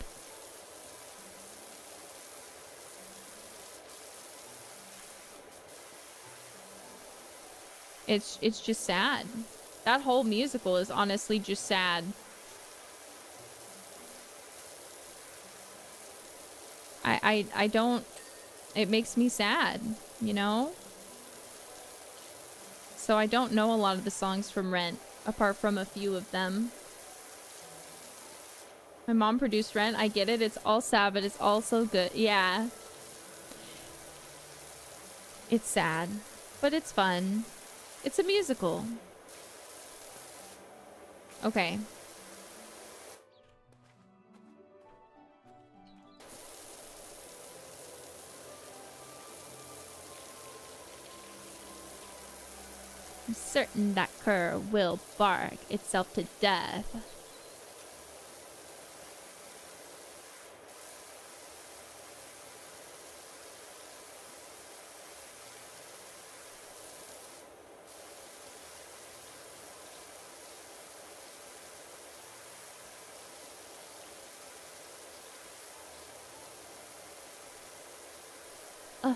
Speaker 1: It's just sad. That whole musical is honestly just sad. I don't... It makes me sad, you know? So I don't know a lot of the songs from Rent, apart from a few of them. My mom produced Rent. I get it. It's all sad, but it's also good. Yeah. It's sad, but it's fun. It's a musical. Okay. I'm certain that cur will bark itself to death. Uh.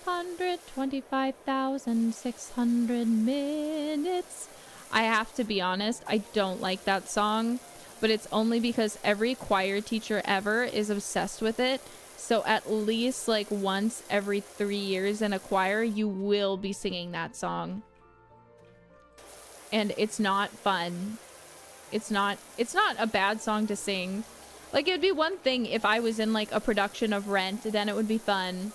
Speaker 1: 525,600 minutes. I have to be honest, I don't like that song, but it's only because every choir teacher ever is obsessed with it. So at least like once every 3 years in a choir, you will be singing that song. And it's not fun. It's not a bad song to sing. Like, it would be one thing if I was in like a production of Rent, then it would be fun.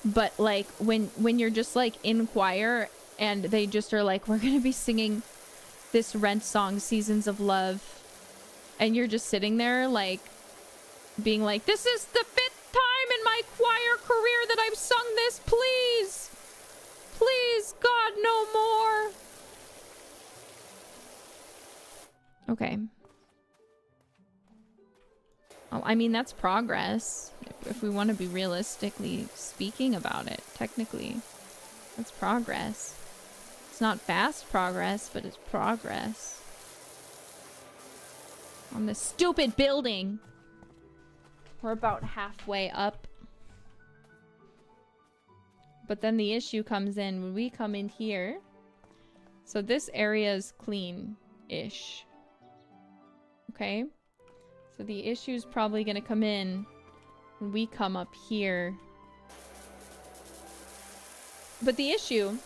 Speaker 1: But like when you're just like in choir and they just are like, we're gonna be singing this Rent song, Seasons of Love, and you're just sitting there like being like, this is the 5th time in my choir career that I've sung this, please, please God, no more. Okay. Oh, I mean, that's progress. If we want to be realistically speaking about it, technically, that's progress. It's not fast progress, but it's progress. On this stupid building. We're about halfway up. But then the issue comes in when we come in here. So this area is clean-ish. Okay? So the issue is probably going to come in when we come up here. But the issue,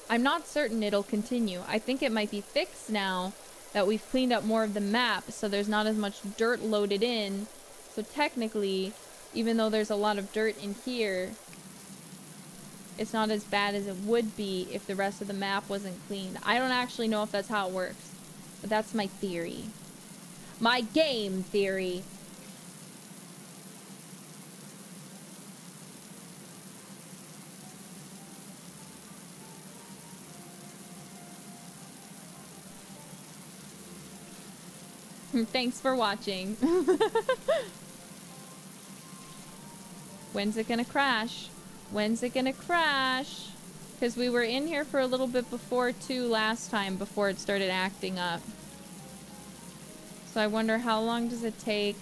Speaker 1: I'm not certain it'll continue. I think it might be fixed now that we've cleaned up more of the map, so there's not as much dirt loaded in. So technically, even though there's a lot of dirt in here, it's not as bad as it would be if the rest of the map wasn't cleaned. I don't actually know if that's how it works, but that's my theory. My game theory. Thanks for watching. When's it gonna crash? When's it gonna crash? Because we were in here for a little bit before too last time before it started acting up. So I wonder how long does it take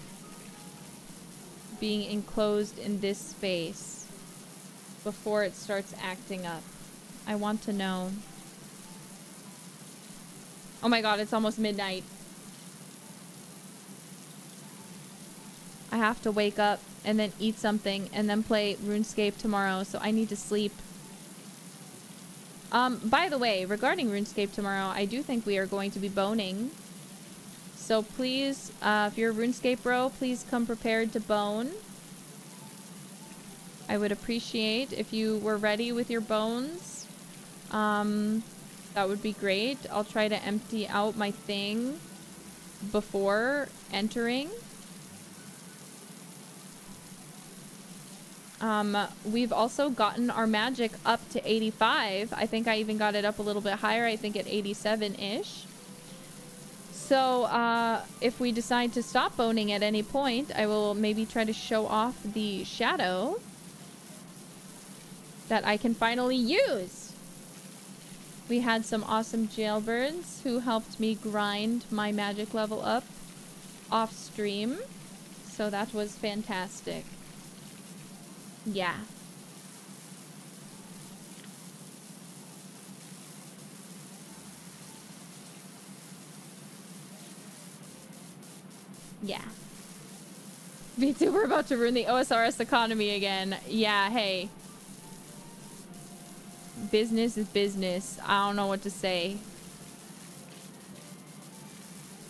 Speaker 1: being enclosed in this space before it starts acting up? I want to know. Oh my god, it's almost midnight. I have to wake up and then eat something and then play RuneScape tomorrow, so I need to sleep. By the way, regarding RuneScape tomorrow, I do think we are going to be boning. So please, if you're a RuneScape bro, please come prepared to bone. I would appreciate if you were ready with your bones. That would be great. I'll try to empty out my thing before entering. We've also gotten our magic up to 85. I think I even got it up a little bit higher. I think at 87-ish. So, if we decide to stop boning at any point, I will maybe try to show off the shadow that I can finally use. We had some awesome jailbirds who helped me grind my magic level up off stream. So that was fantastic. Yeah. Yeah. VTuber about to ruin the OSRS economy again. Yeah, hey. Business is business. I don't know what to say.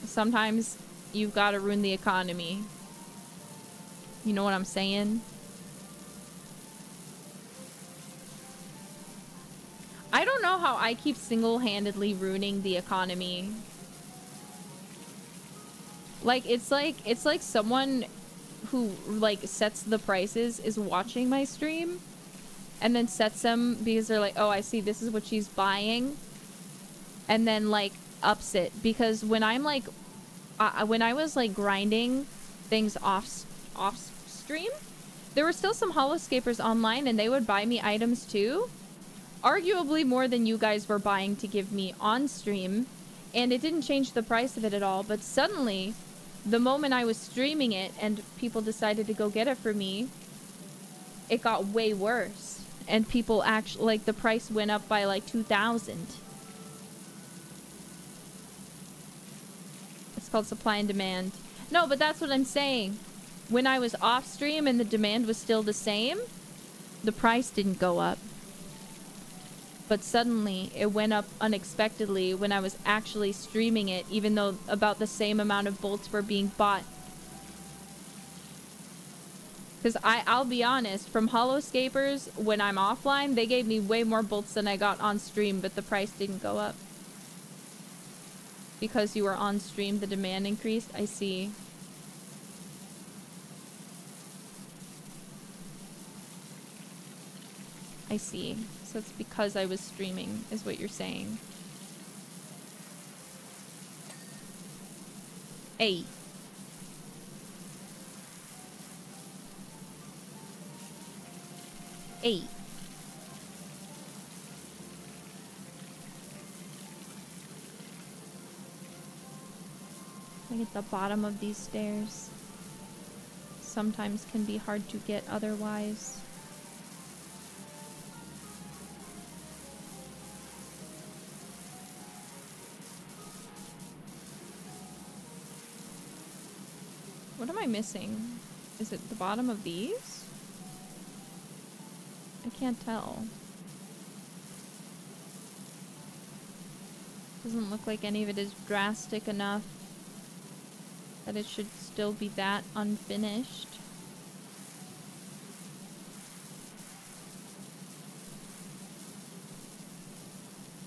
Speaker 1: Sometimes you've got to ruin the economy. You know what I'm saying? I don't know how I keep single-handedly ruining the economy. Like, it's like someone who, like, sets the prices is watching my stream and then sets them because they're like, oh, I see this is what she's buying, and then, like, ups it. Because when I'm, like, when I was, like, grinding things off stream, there were still some holoscapers online and they would buy me items too. Arguably more than you guys were buying to give me on stream, and it didn't change the price of it at all. But suddenly, the moment I was streaming it and people decided to go get it for me, it got way worse. And people actually, like, the price went up by like 2,000. It's called supply and demand. No, but that's what I'm saying. When I was off stream and the demand was still the same, the price didn't go up. But suddenly, it went up unexpectedly when I was actually streaming it, even though about the same amount of bolts were being bought. Because I'll be honest, from holoscapers, when I'm offline, they gave me way more bolts than I got on stream, but the price didn't go up. Because you were on stream, the demand increased? I see. I see. So it's because I was streaming, is what you're saying. Hey. Hey. I hit the bottom of these stairs. Sometimes can be hard to get otherwise. What am I missing? Is it the bottom of these? I can't tell. Doesn't look like any of it is drastic enough that it should still be that unfinished.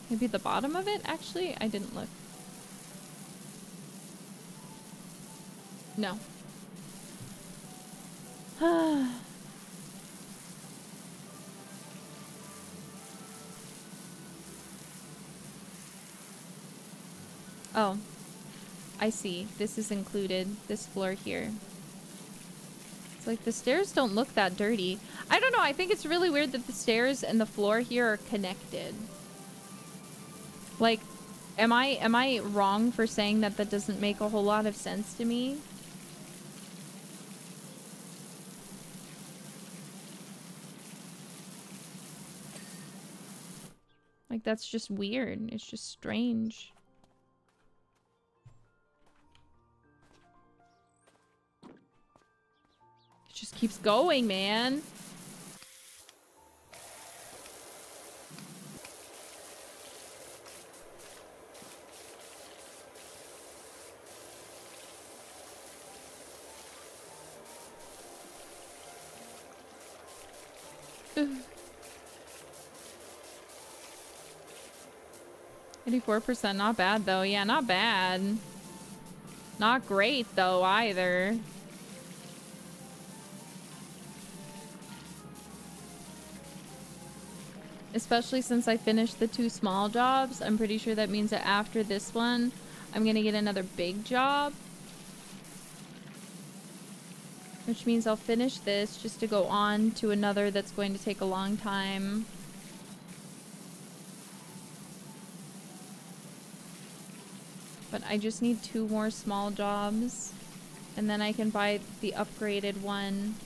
Speaker 1: Maybe the bottom of it? Actually, I didn't look. No. Oh, I see. This is included. This floor here. It's like the stairs don't look that dirty. I don't know. I think it's really weird that the stairs and the floor here are connected. Like, am I wrong for saying that that doesn't make a whole lot of sense to me? Like, that's just weird. It's just strange. It just keeps going, man. Ugh. 84%, not bad though. Yeah, not bad. Not great though either. Especially since I finished the 2 small jobs. I'm pretty sure that means that after this one, I'm gonna get another big job. Which means I'll finish this just to go on to another that's going to take a long time. But I just need 2 more small jobs. And then I can buy the upgraded one.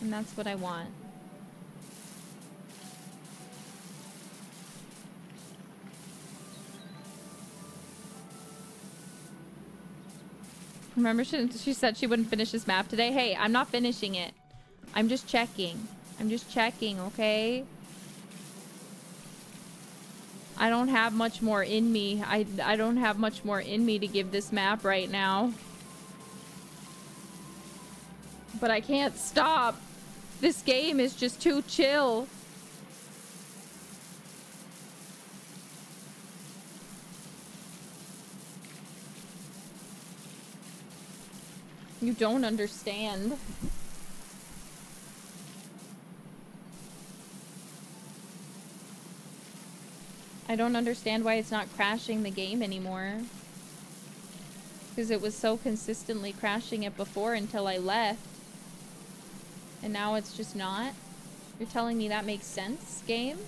Speaker 1: And that's what I want. Remember she said she wouldn't finish this map today? Hey, I'm not finishing it. I'm just checking. I'm just checking, okay? I don't have much more in me. I don't have much more in me to give this map right now. But I can't stop. This game is just too chill. You don't understand. I don't understand why it's not crashing the game anymore. Because it was so consistently crashing it before until I left. And now it's just not? You're telling me that makes sense, game?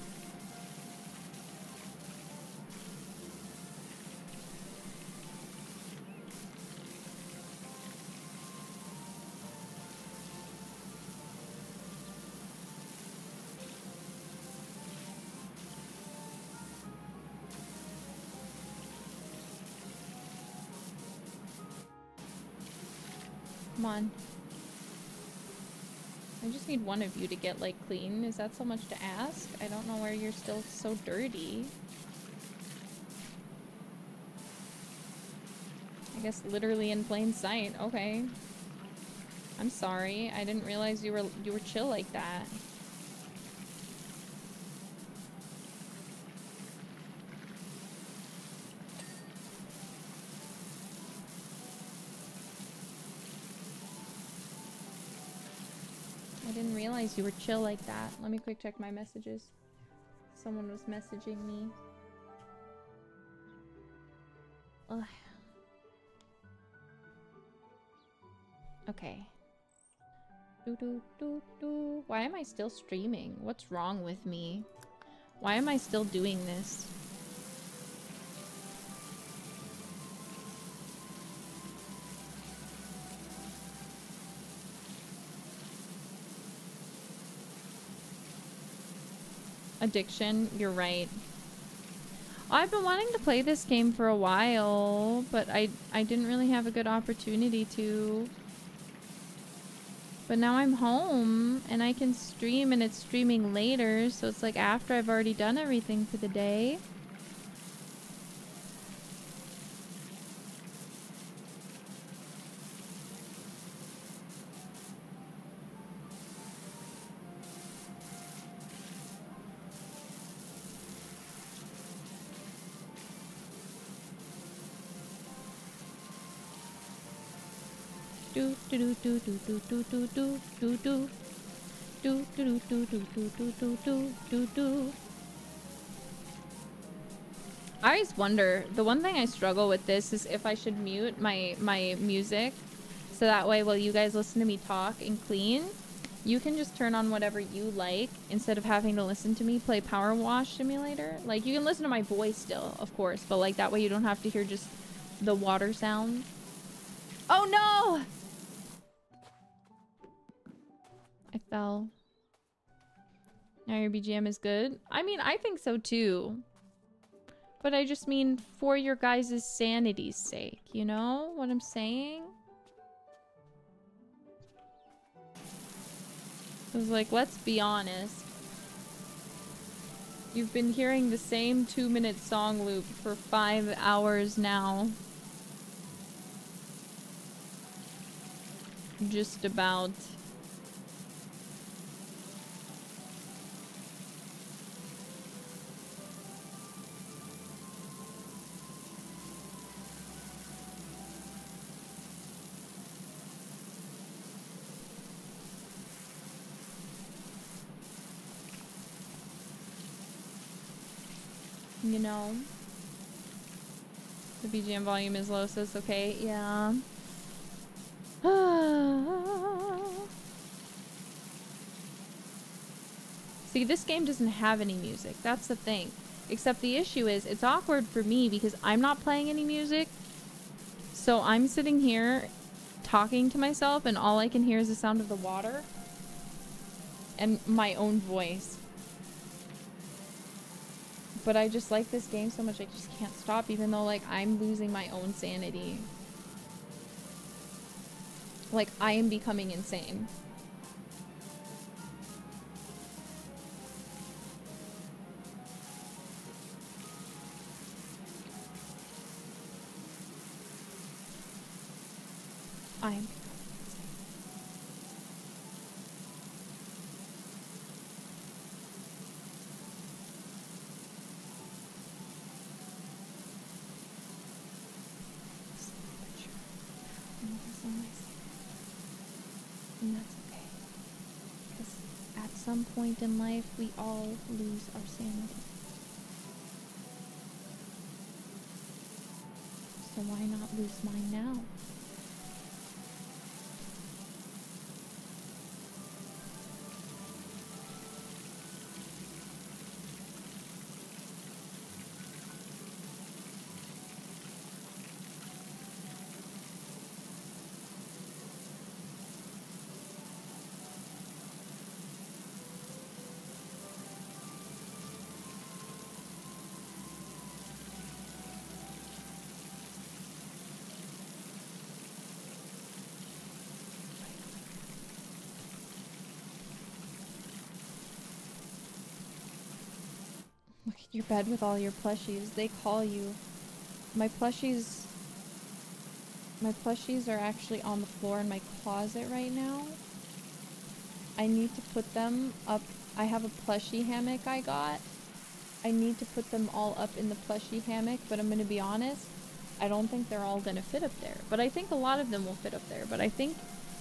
Speaker 1: Come on. I just need one of you to get, like, clean. Is that so much to ask? I don't know where you're still so dirty. I guess literally in plain sight. Okay. I'm sorry. I didn't realize you were chill like that. I didn't realize you were chill like that. Let me quick check my messages. Someone was messaging me. Ugh. Okay. Why am I still streaming? What's wrong with me? Why am I still doing this? Addiction, you're right. I've been wanting to play this game for a while, but I didn't really have a good opportunity to. But now I'm home and I can stream, and it's streaming later, so it's like after I've already done everything for the day. I always wonder, the one thing I struggle with this is if I should mute my music, so that way while you guys listen to me talk and clean, you can just turn on whatever you like instead of having to listen to me play PowerWash Simulator. Like, you can listen to my voice still, of course, but like that way you don't have to hear just the water sound. Oh no! I fell. Now your BGM is good. I mean, I think so too. But I just mean for your guys' sanity's sake, you know what I'm saying? I was like, let's be honest. You've been hearing the same 2-minute song loop for 5 hours now. Just about. You know, the BGM volume is low, so it's okay. Yeah. See, this game doesn't have any music. That's the thing. Except the issue is, it's awkward for me because I'm not playing any music. So I'm sitting here talking to myself and all I can hear is the sound of the water and my own voice. But I just like this game so much I just can't stop, even though like I'm losing my own sanity. Like I am becoming insane. I am becoming insane. And that's okay. Because at some point in life, we all lose our sanity. So why not lose mine now? Look at your bed with all your plushies. They call you. My plushies are actually on the floor in my closet right now. I need to put them up. I have a plushie hammock I got. I need to put them all up in the plushie hammock, but I'm going to be honest, I don't think they're all going to fit up there. But I think a lot of them will fit up there. But I think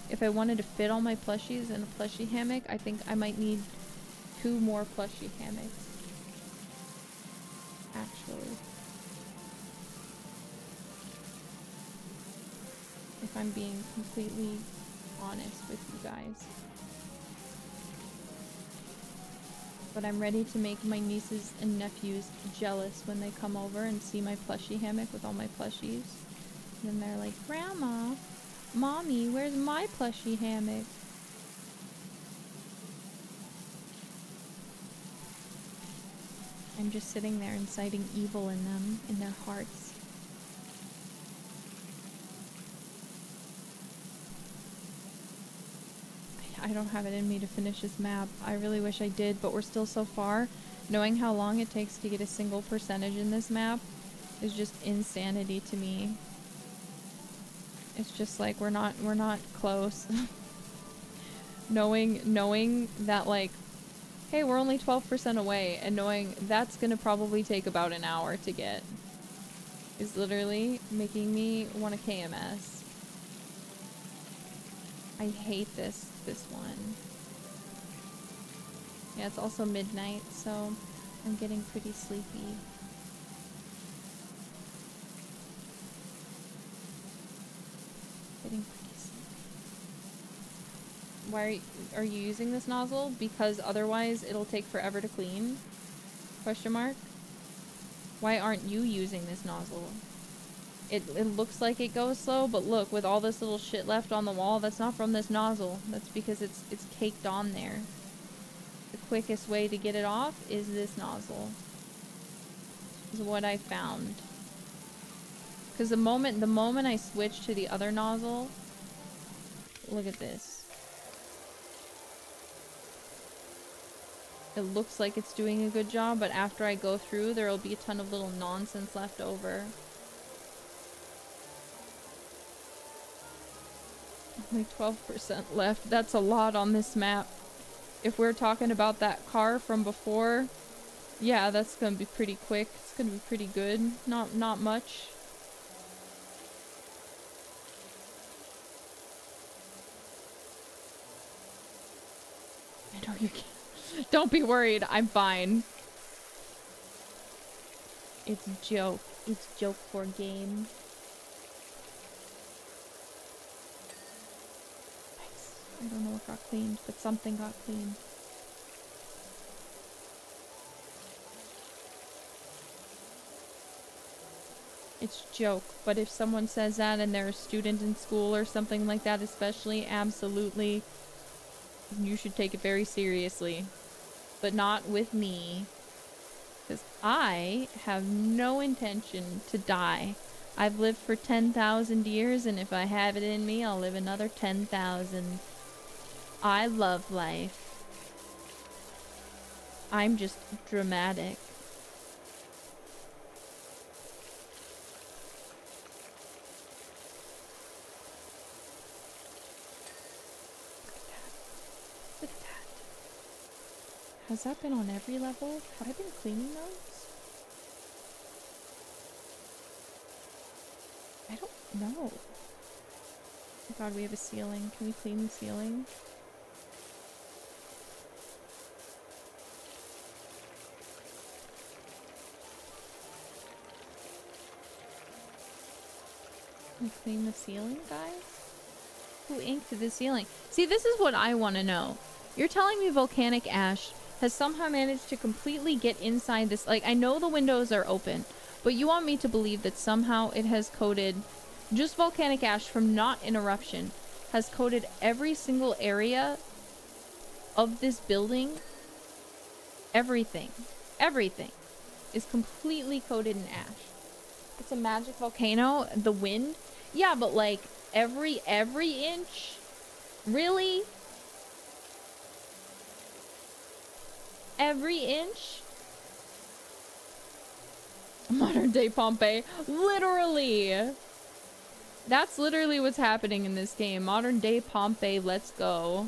Speaker 1: if I wanted to fit all my plushies in a plushie hammock, I think I might need 2 more plushie hammocks. Actually, if I'm being completely honest with you guys. But I'm ready to make my nieces and nephews jealous when they come over and see my plushie hammock with all my plushies. And then they're like, Grandma, Mommy, where's my plushie hammock? I'm just sitting there inciting evil in them, in their hearts. I don't have it in me to finish this map. I really wish I did, but we're still so far. Knowing how long it takes to get a single percentage in this map is just insanity to me. It's just like we're not close. knowing that like, hey, we're only 12% away, and knowing that's gonna probably take about an hour to get is literally making me want a KMS. I hate this one. Yeah, it's also midnight, so I'm getting pretty sleepy. Why are you using this nozzle? Because otherwise it'll take forever to clean? Question mark? Why aren't you using this nozzle? It looks like it goes slow, but look, with all this little shit left on the wall, that's not from this nozzle. That's because it's caked on there. The quickest way to get it off is this nozzle. Is what I found. Because the moment I switch to the other nozzle, look at this. It looks like it's doing a good job, but after I go through, there will be a ton of little nonsense left over. Only 12% left. That's a lot on this map. If we're talking about that car from before, yeah, that's gonna be pretty quick. It's gonna be pretty good. Not much. I know you can't. Don't be worried. I'm fine. It's a joke. It's a joke for a game. I don't know what got cleaned, but something got cleaned. It's a joke, but if someone says that and they're a student in school or something like that, especially, absolutely, you should take it very seriously. But not with me. Because I have no intention to die. I've lived for 10,000 years, and if I have it in me, I'll live another 10,000. I love life. I'm just dramatic. Look at that. Has that been on every level? Have I been cleaning those? I don't know. Oh god, we have a ceiling. Can we clean the ceiling? Can we clean the ceiling, guys? Who inked the ceiling? See, this is what I want to know. You're telling me volcanic ash has somehow managed to completely get inside this. Like, I know the windows are open, but you want me to believe that somehow it has coated, just volcanic ash from not an eruption, has coated every single area of this building. Everything is completely coated in ash. It's a magic volcano. The wind, yeah, but like every inch, really? Every inch? Modern day Pompeii. Literally. That's literally what's happening in this game. Modern day Pompeii, let's go.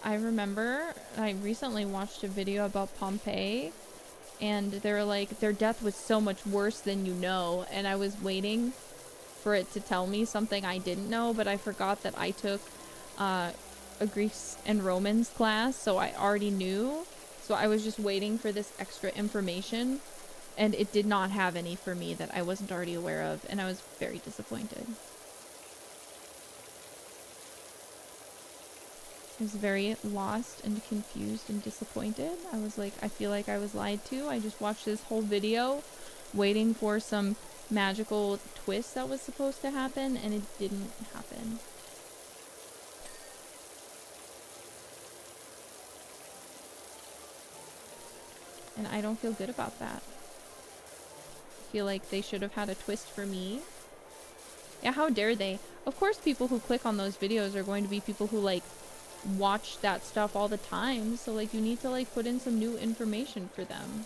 Speaker 1: I remember I recently watched a video about Pompeii, and they're like, their death was so much worse than you know, and I was waiting for it to tell me something I didn't know, but I forgot that I took a Greeks and Romans class, so I already knew, so I was just waiting for this extra information, and it did not have any for me that I wasn't already aware of, and I was very disappointed. I was very lost and confused and disappointed. I was like, I feel like I was lied to. I just watched this whole video waiting for some magical twist that was supposed to happen, and it didn't happen. And I don't feel good about that. I feel like they should have had a twist for me. Yeah, how dare they? Of course people who click on those videos are going to be people who like watch that stuff all the time, so like you need to like put in some new information for them.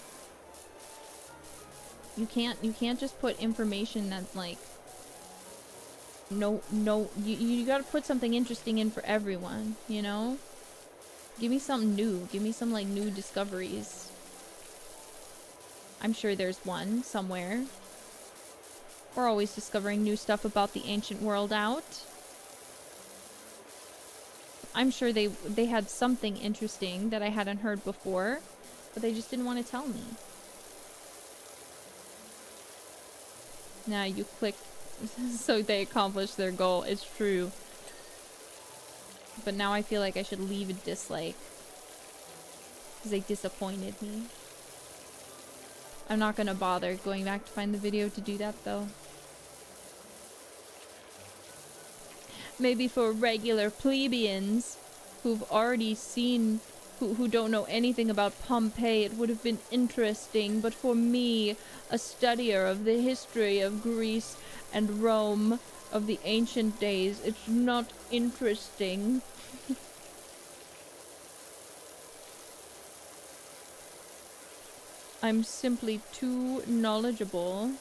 Speaker 1: You can't just put information that's like you gotta put something interesting in for everyone, you know? Give me something new. Give me some like new discoveries. I'm sure there's one somewhere. We're always discovering new stuff about the ancient world out. I'm sure they had something interesting that I hadn't heard before, but they just didn't want to tell me. Nah, you clicked so they accomplish their goal. It's true. But now I feel like I should leave a dislike. Because they disappointed me. I'm not gonna bother going back to find the video to do that though. Maybe for regular plebeians who've already seen, who don't know anything about Pompeii, it would have been interesting. But for me, a studier of the history of Greece and Rome of the ancient days, it's not interesting. I'm simply too knowledgeable.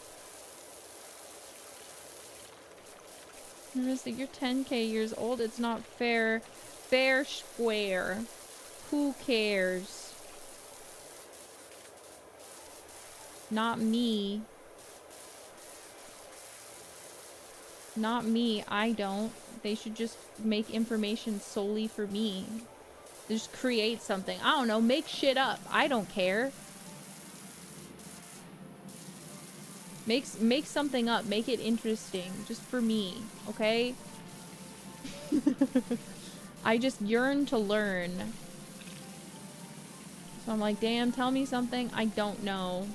Speaker 1: Nerissa, you're 10k years old. It's not fair. Fair square. Who cares? Not me. Not me. I don't. They should just make information solely for me. Just create something. I don't know. Make shit up. I don't care. Make something up. Make it interesting. Just for me. Okay? I just yearn to learn. So I'm like, damn, tell me something. I don't know.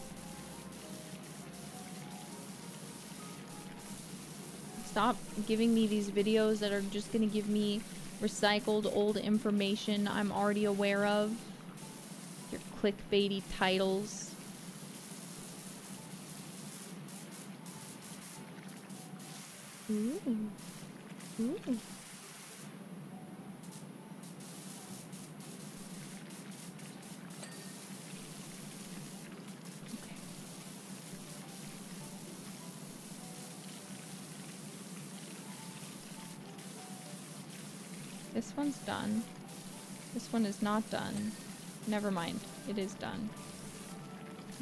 Speaker 1: Stop giving me these videos that are just gonna give me recycled old information I'm already aware of. Your clickbaity titles. Ooh. Ooh. Okay. This one's done. This one is not done. Never mind. It is done.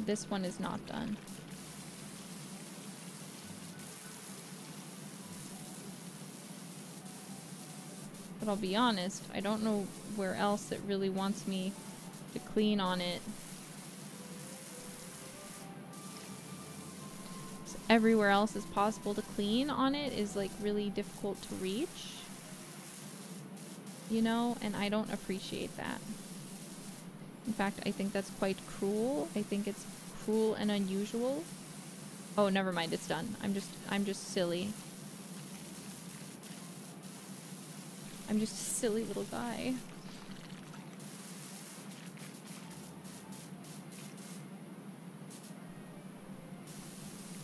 Speaker 1: This one is not done. But I'll be honest, I don't know where else it really wants me to clean on it. So everywhere else is possible to clean on it is like really difficult to reach. You know, and I don't appreciate that. In fact, I think that's quite cruel. I think it's cruel and unusual. Oh, never mind, it's done. I'm just silly. I'm just a silly little guy.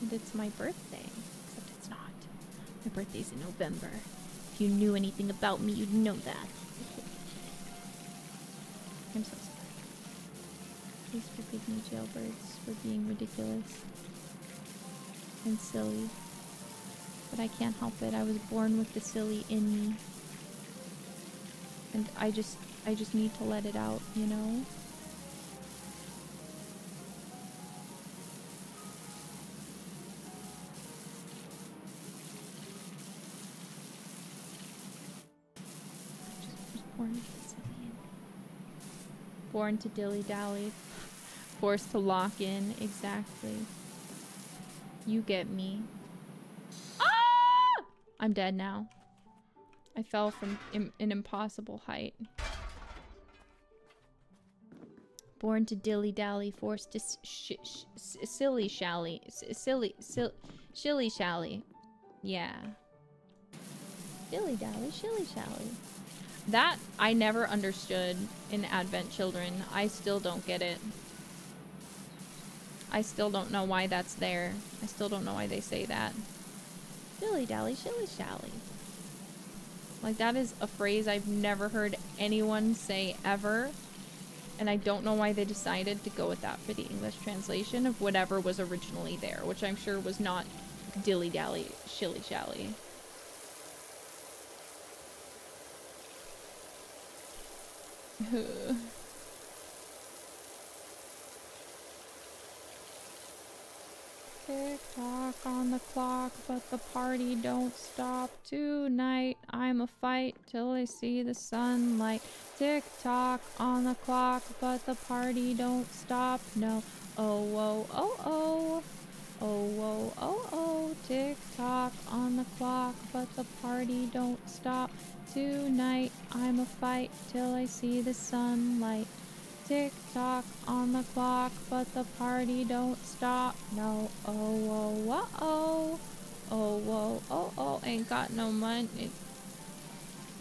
Speaker 1: And it's my birthday. Except it's not. My birthday's in November. If you knew anything about me, you'd know that. I'm so sorry. Please forgive me, jailbirds, for being ridiculous and silly. But I can't help it. I was born with the silly in me. And I just need to let it out, you know? I just was born with the silly in me. Born to dilly-dally. Forced to lock in. Exactly. You get me. Ah! I'm dead now. I fell from an impossible height. Born to dilly-dally, forced to shilly-shally. Shilly-shally. Yeah. Dilly-dally, shilly-shally. That I never understood in Advent Children. I still don't get it. I still don't know why that's there. I still don't know why they say that. Dilly-dally, shilly-shally. Like, that is a phrase I've never heard anyone say ever. And I don't know why they decided to go with that for the English translation of whatever was originally there, which I'm sure was not dilly-dally, shilly-shally. Tick-tock on the clock, but the party don't stop tonight. I'ma fight till I see the sunlight. Tick-tock on the clock, but the party don't stop. No. Oh, oh, oh, oh. Oh, oh, oh, oh, tick-tock on the clock, but the party don't stop. Tonight I'ma fight till I see the sunlight. Tick-tock on the clock, but the party don't stop. No, oh, oh, oh, oh. Oh, whoa, oh, oh, ain't got no money,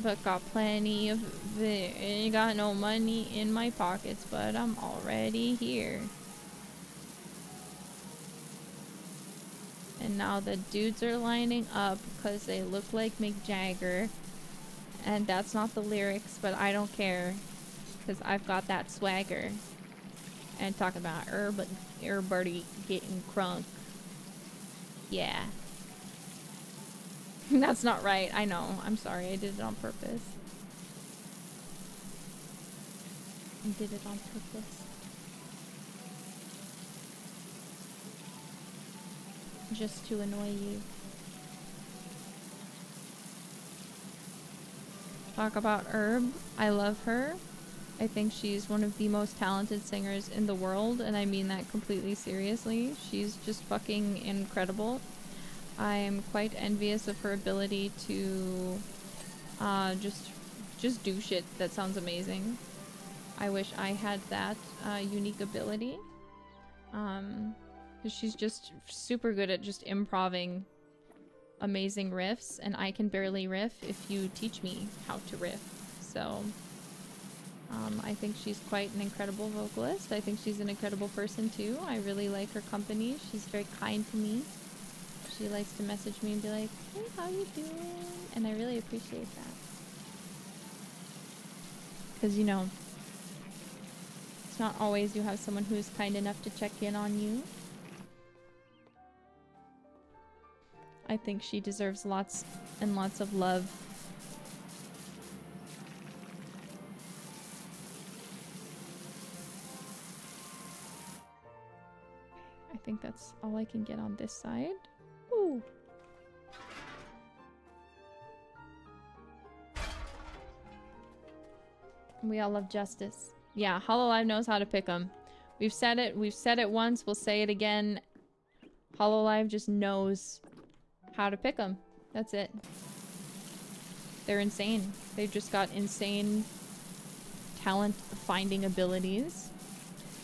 Speaker 1: but got plenty of it. Ain't got no money in my pockets, but I'm already here. And now the dudes are lining up because they look like Mick Jagger. And that's not the lyrics, but I don't care. Because I've got that swagger. And talking about everybody getting crunk. Yeah. That's not right. I know. I'm sorry. I did it on purpose. I did it on purpose. Just to annoy you. Talk about Herb. I love her. I think she's one of the most talented singers in the world, and I mean that completely seriously. She's just fucking incredible. I'm quite envious of her ability to just do shit that sounds amazing. I wish I had that unique ability. She's just super good at just improving amazing riffs, and I can barely riff if you teach me how to riff. So I think she's quite an incredible vocalist. I think she's an incredible person too. I really like her company. She's very kind to me. She likes to message me and be like, hey, how you doing? And I really appreciate that. Because, you know, it's not always you have someone who's kind enough to check in on you. I think she deserves lots and lots of love. I think that's all I can get on this side. Ooh. We all love justice. Yeah, hololive knows how to pick them. We've said it once, we'll say it again. Hololive just knows how to pick them. That's it. They're insane. They've just got insane talent finding abilities.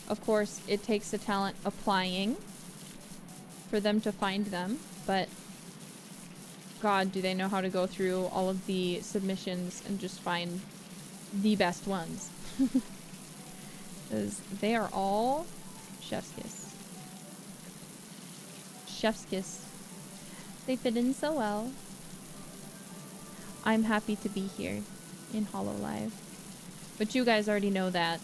Speaker 1: Of course, it takes the talent applying for them to find them, but God, do they know how to go through all of the submissions and just find the best ones. Because they are all chef's kiss. Chef's kiss. They fit in so well. I'm happy to be here in hololive. But you guys already know that.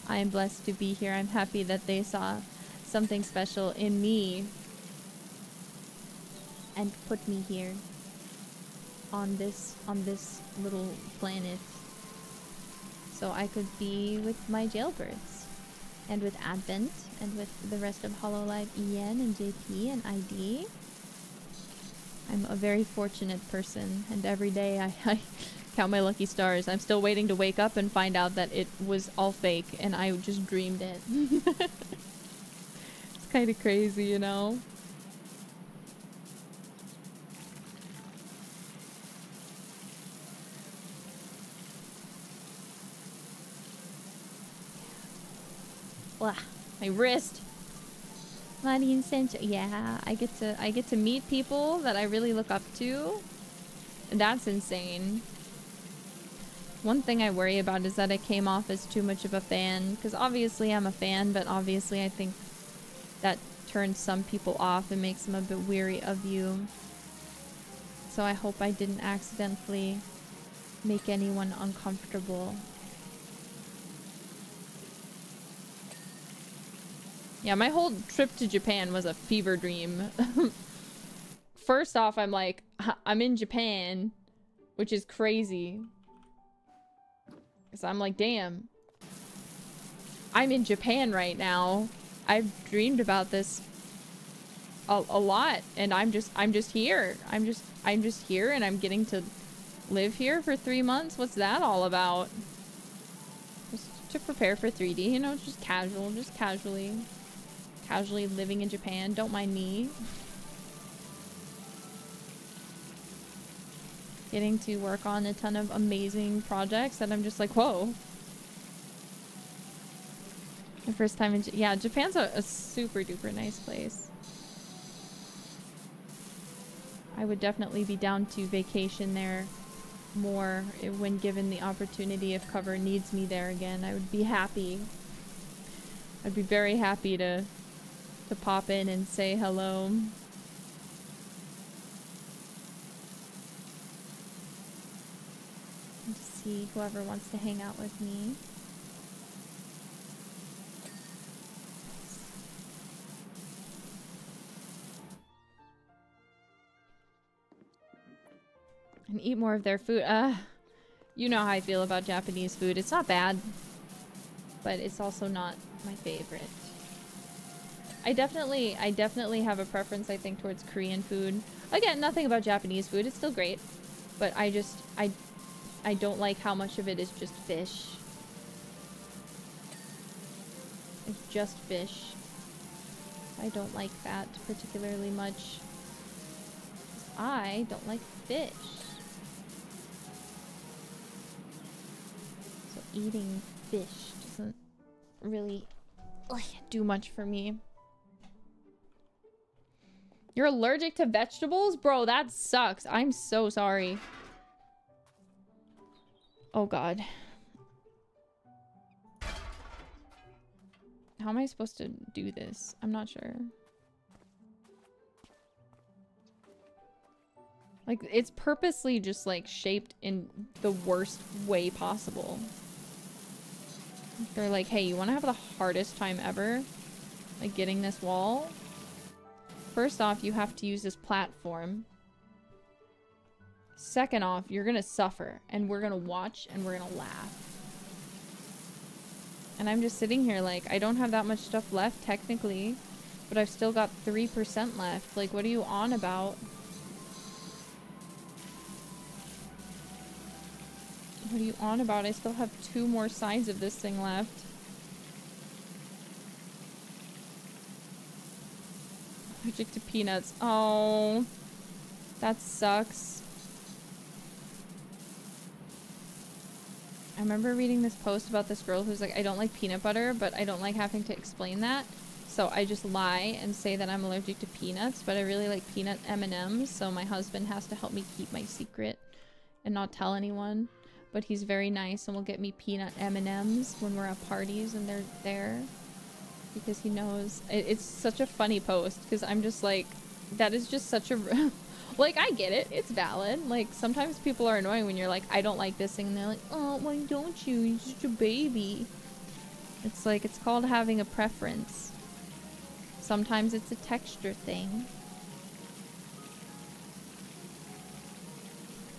Speaker 1: I am blessed to be here. I'm happy that they saw something special in me and put me here on this little planet so I could be with my jailbirds and with Advent and with the rest of hololive EN and JP and ID. I'm a very fortunate person, and every day I count my lucky stars. I'm still waiting to wake up and find out that it was all fake and I just dreamed it. It's kind of crazy, you know? Blah, my wrist. Bloody essential. Yeah, I get to meet people that I really look up to. That's insane. One thing I worry about is that I came off as too much of a fan, because obviously I'm a fan, but obviously I think that turns some people off and makes them a bit weary of you. So I hope I didn't accidentally make anyone uncomfortable. Yeah, my whole trip to Japan was a fever dream. First off, I'm like, I'm in Japan, which is crazy. So I'm like, damn. I'm in Japan right now. I've dreamed about this a lot, and I'm just here. I'm just here, and I'm getting to live here for 3 months. What's that all about? Just to prepare for 3D, you know, just casually. casually living in Japan. Don't mind me. Getting to work on a ton of amazing projects that I'm just like, whoa. My first time in yeah, Japan's a super duper nice place. I would definitely be down to vacation there more when given the opportunity. If cover needs me there again, I would be happy. I'd be very happy to pop in and say hello. And to see whoever wants to hang out with me. And eat more of their food. You know how I feel about Japanese food. It's not bad, but it's also not my favorite. I definitely have a preference, I think, towards Korean food. Again, nothing about Japanese food. It's still great, but I don't like how much of it is just fish. It's just fish. I don't like that particularly much. I don't like fish. So eating fish doesn't really do much for me. You're allergic to vegetables? Bro, that sucks. I'm so sorry. Oh god. How am I supposed to do this? I'm not sure. Like, it's purposely just, like, shaped in the worst way possible. They're like, hey, you want to have the hardest time ever? Like, getting this wall? First off, you have to use this platform. Second off, you're gonna suffer. And we're gonna watch, and we're gonna laugh. And I'm just sitting here like, I don't have that much stuff left, technically. But I've still got 3% left. Like, what are you on about? What are you on about? I still have 2 more sides of this thing left. Allergic to peanuts. Oh, that sucks. I remember reading this post about this girl who's like, I don't like peanut butter, but I don't like having to explain that. So I just lie and say that I'm allergic to peanuts, but I really like peanut M&Ms. So my husband has to help me keep my secret and not tell anyone. But he's very nice and will get me peanut M&Ms when we're at parties and they're there. Because he knows. It's such a funny post because I'm just like, that is just such a... Like, I get it. It's valid. Like, sometimes people are annoying when you're like, I don't like this thing. And they're like, oh, why don't you? You're just a baby. It's like, it's called having a preference. Sometimes it's a texture thing.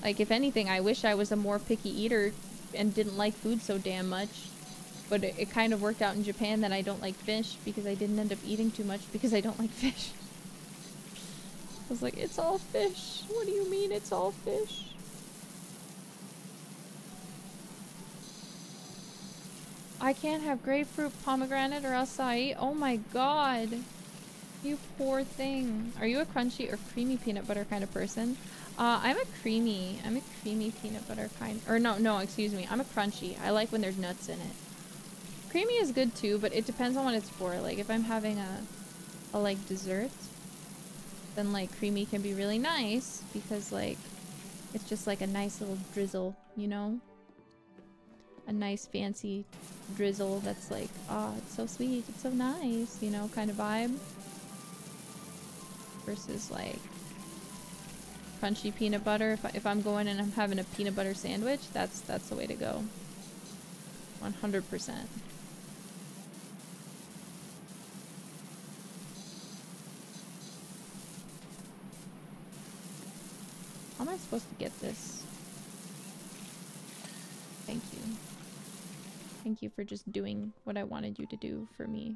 Speaker 1: Like, if anything, I wish I was a more picky eater and didn't like food so damn much. But it kind of worked out in Japan that I don't like fish because I didn't end up eating too much because I don't like fish. I was like, it's all fish. What do you mean it's all fish? I can't have grapefruit, pomegranate, or acai. Oh my god. You poor thing. Are you a crunchy or creamy peanut butter kind of person? I'm a creamy peanut butter kind. Or no, excuse me. I'm a crunchy. I like when there's nuts in it. Creamy is good too, but it depends on what it's for. Like, if I'm having a like dessert, then like creamy can be really nice because like it's just like a nice little drizzle, you know? A nice fancy drizzle that's like, oh, it's so sweet, it's so nice, you know, kind of vibe. Versus like crunchy peanut butter. If I'm going and I'm having a peanut butter sandwich, that's the way to go. 100%. How am I supposed to get this? Thank you. Thank you for just doing what I wanted you to do for me.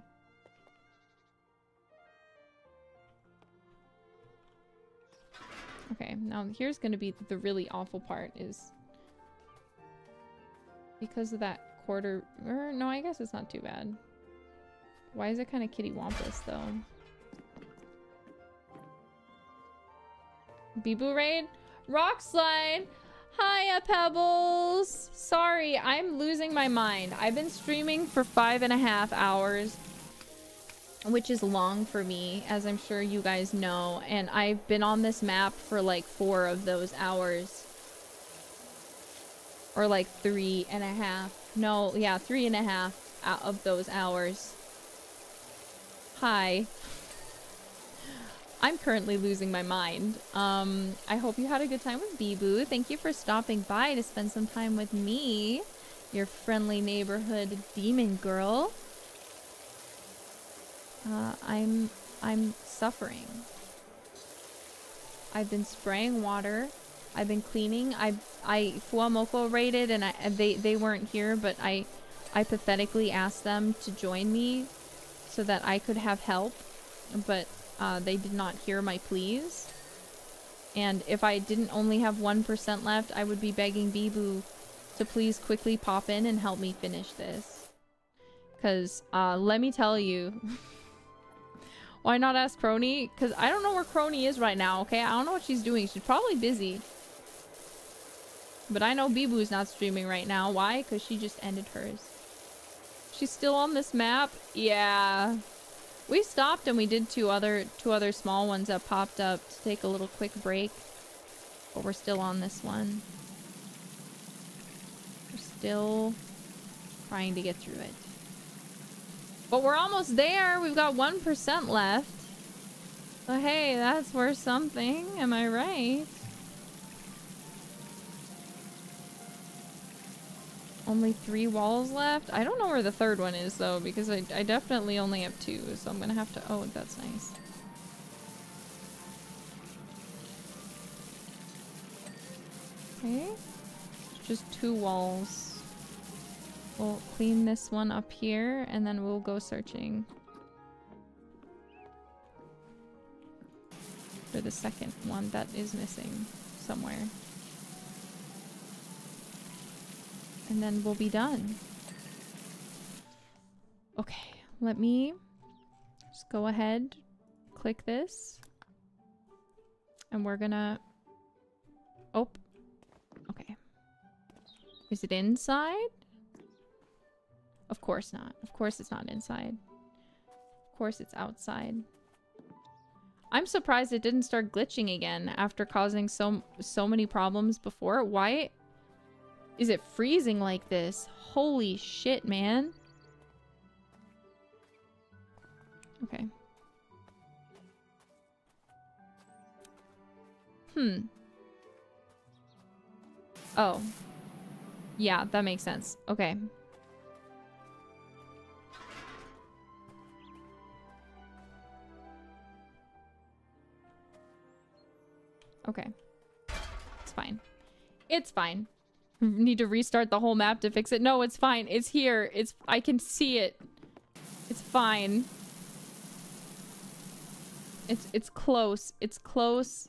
Speaker 1: Okay, now here's gonna be the really awful part is because of that quarter, or no, I guess it's not too bad. Why is it kind of kittywampus though? Bibu raid? Rock slide! Hiya, Pebbles! Sorry, I'm losing my mind. I've been streaming for 5.5 hours, which is long for me, as I'm sure you guys know. And I've been on this map for like 4 of those hours. Or like 3.5. No, yeah, 3.5 of those hours. Hi. I'm currently losing my mind. I hope you had a good time with Bibu. Thank you for stopping by to spend some time with me, your friendly neighborhood demon girl. I'm suffering. I've been spraying water. I've been cleaning. I Fuamoko raided and they weren't here, but I pathetically asked them to join me so that I could have help, but they did not hear my pleas. And if I didn't only have 1% left, I would be begging Bibu to please quickly pop in and help me finish this. Because, let me tell you... Why not ask Crony? Because I don't know where Crony is right now, okay? I don't know what she's doing. She's probably busy. But I know Bibu's not streaming right now. Why? Because she just ended hers. She's still on this map? Yeah. We stopped and we did two other small ones that popped up to take a little quick break. But we're still on this one. We're still trying to get through it. But we're almost there. We've got 1% left. So hey, that's worth something. Am I right? Only 3 walls left? I don't know where the third one is though, because I definitely only have 2. So I'm gonna have to... Oh, that's nice. Okay. Just 2 walls. We'll clean this one up here, and then we'll go searching for the second one that is missing somewhere. And then we'll be done. Okay, let me just go ahead, click this, and we're gonna... Oh, okay. Is it inside? Of course not. Of course it's not inside. Of course it's outside. I'm surprised it didn't start glitching again after causing so many problems before. Why is it freezing like this? Holy shit, man. Okay. Oh. Yeah, that makes sense. Okay. Okay. It's fine. It's fine. Need to restart the whole map to fix it. No, it's fine. It's here. I can see it. It's fine. It's close. It's close.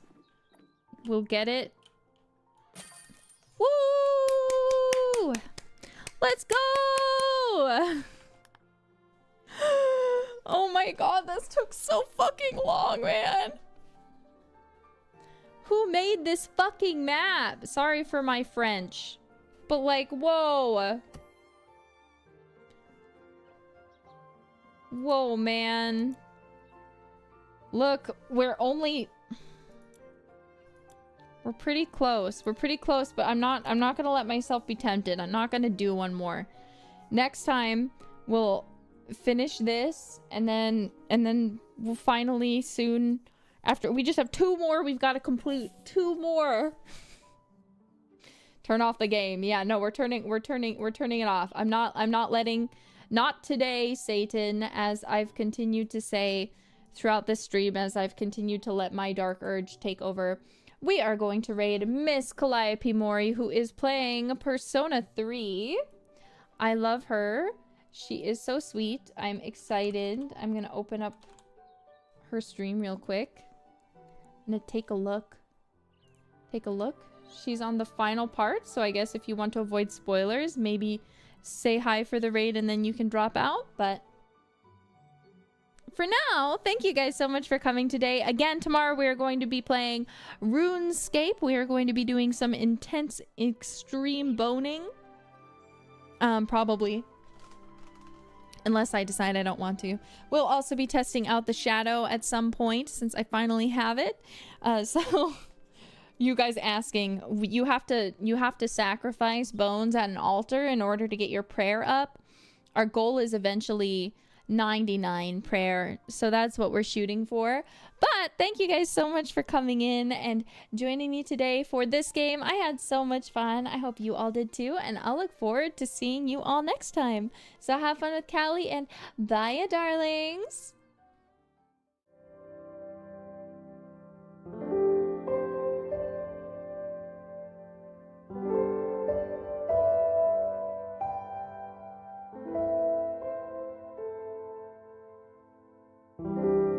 Speaker 1: We'll get it. Woo! Let's go! Oh my god, this took so fucking long, man. Who made this fucking map? Sorry for my French. But like, whoa. Whoa, man. Look, we're pretty close. We're pretty close, but I'm not gonna let myself be tempted. I'm not gonna do one more. Next time, we'll finish this, and then we'll finally soon... After we just have 2 more, we've got to complete 2 more. Turn off the game. Yeah, no, we're turning it off. I'm not letting, not today, Satan, as I've continued to say throughout this stream, as I've continued to let my dark urge take over. We are going to raid Miss Calliope Mori, who is playing Persona 3. I love her. She is so sweet. I'm excited. I'm gonna open up her stream real quick. I'm gonna take a look. Take a look. She's on the final part, so I guess if you want to avoid spoilers, maybe say hi for the raid and then you can drop out, but for now, thank you guys so much for coming today. Again, tomorrow we are going to be playing RuneScape. We are going to be doing some intense, extreme boning. Probably. Unless I decide I don't want to. We'll also be testing out the shadow at some point since I finally have it. So you guys asking, you have to sacrifice bones at an altar in order to get your prayer up. Our goal is eventually 99 prayer, so that's what we're shooting for. But thank you guys so much for coming in and joining me today for this game. I had so much fun. I hope you all did too, and I'll look forward to seeing you all next time. So have fun with Callie, and bye, darlings.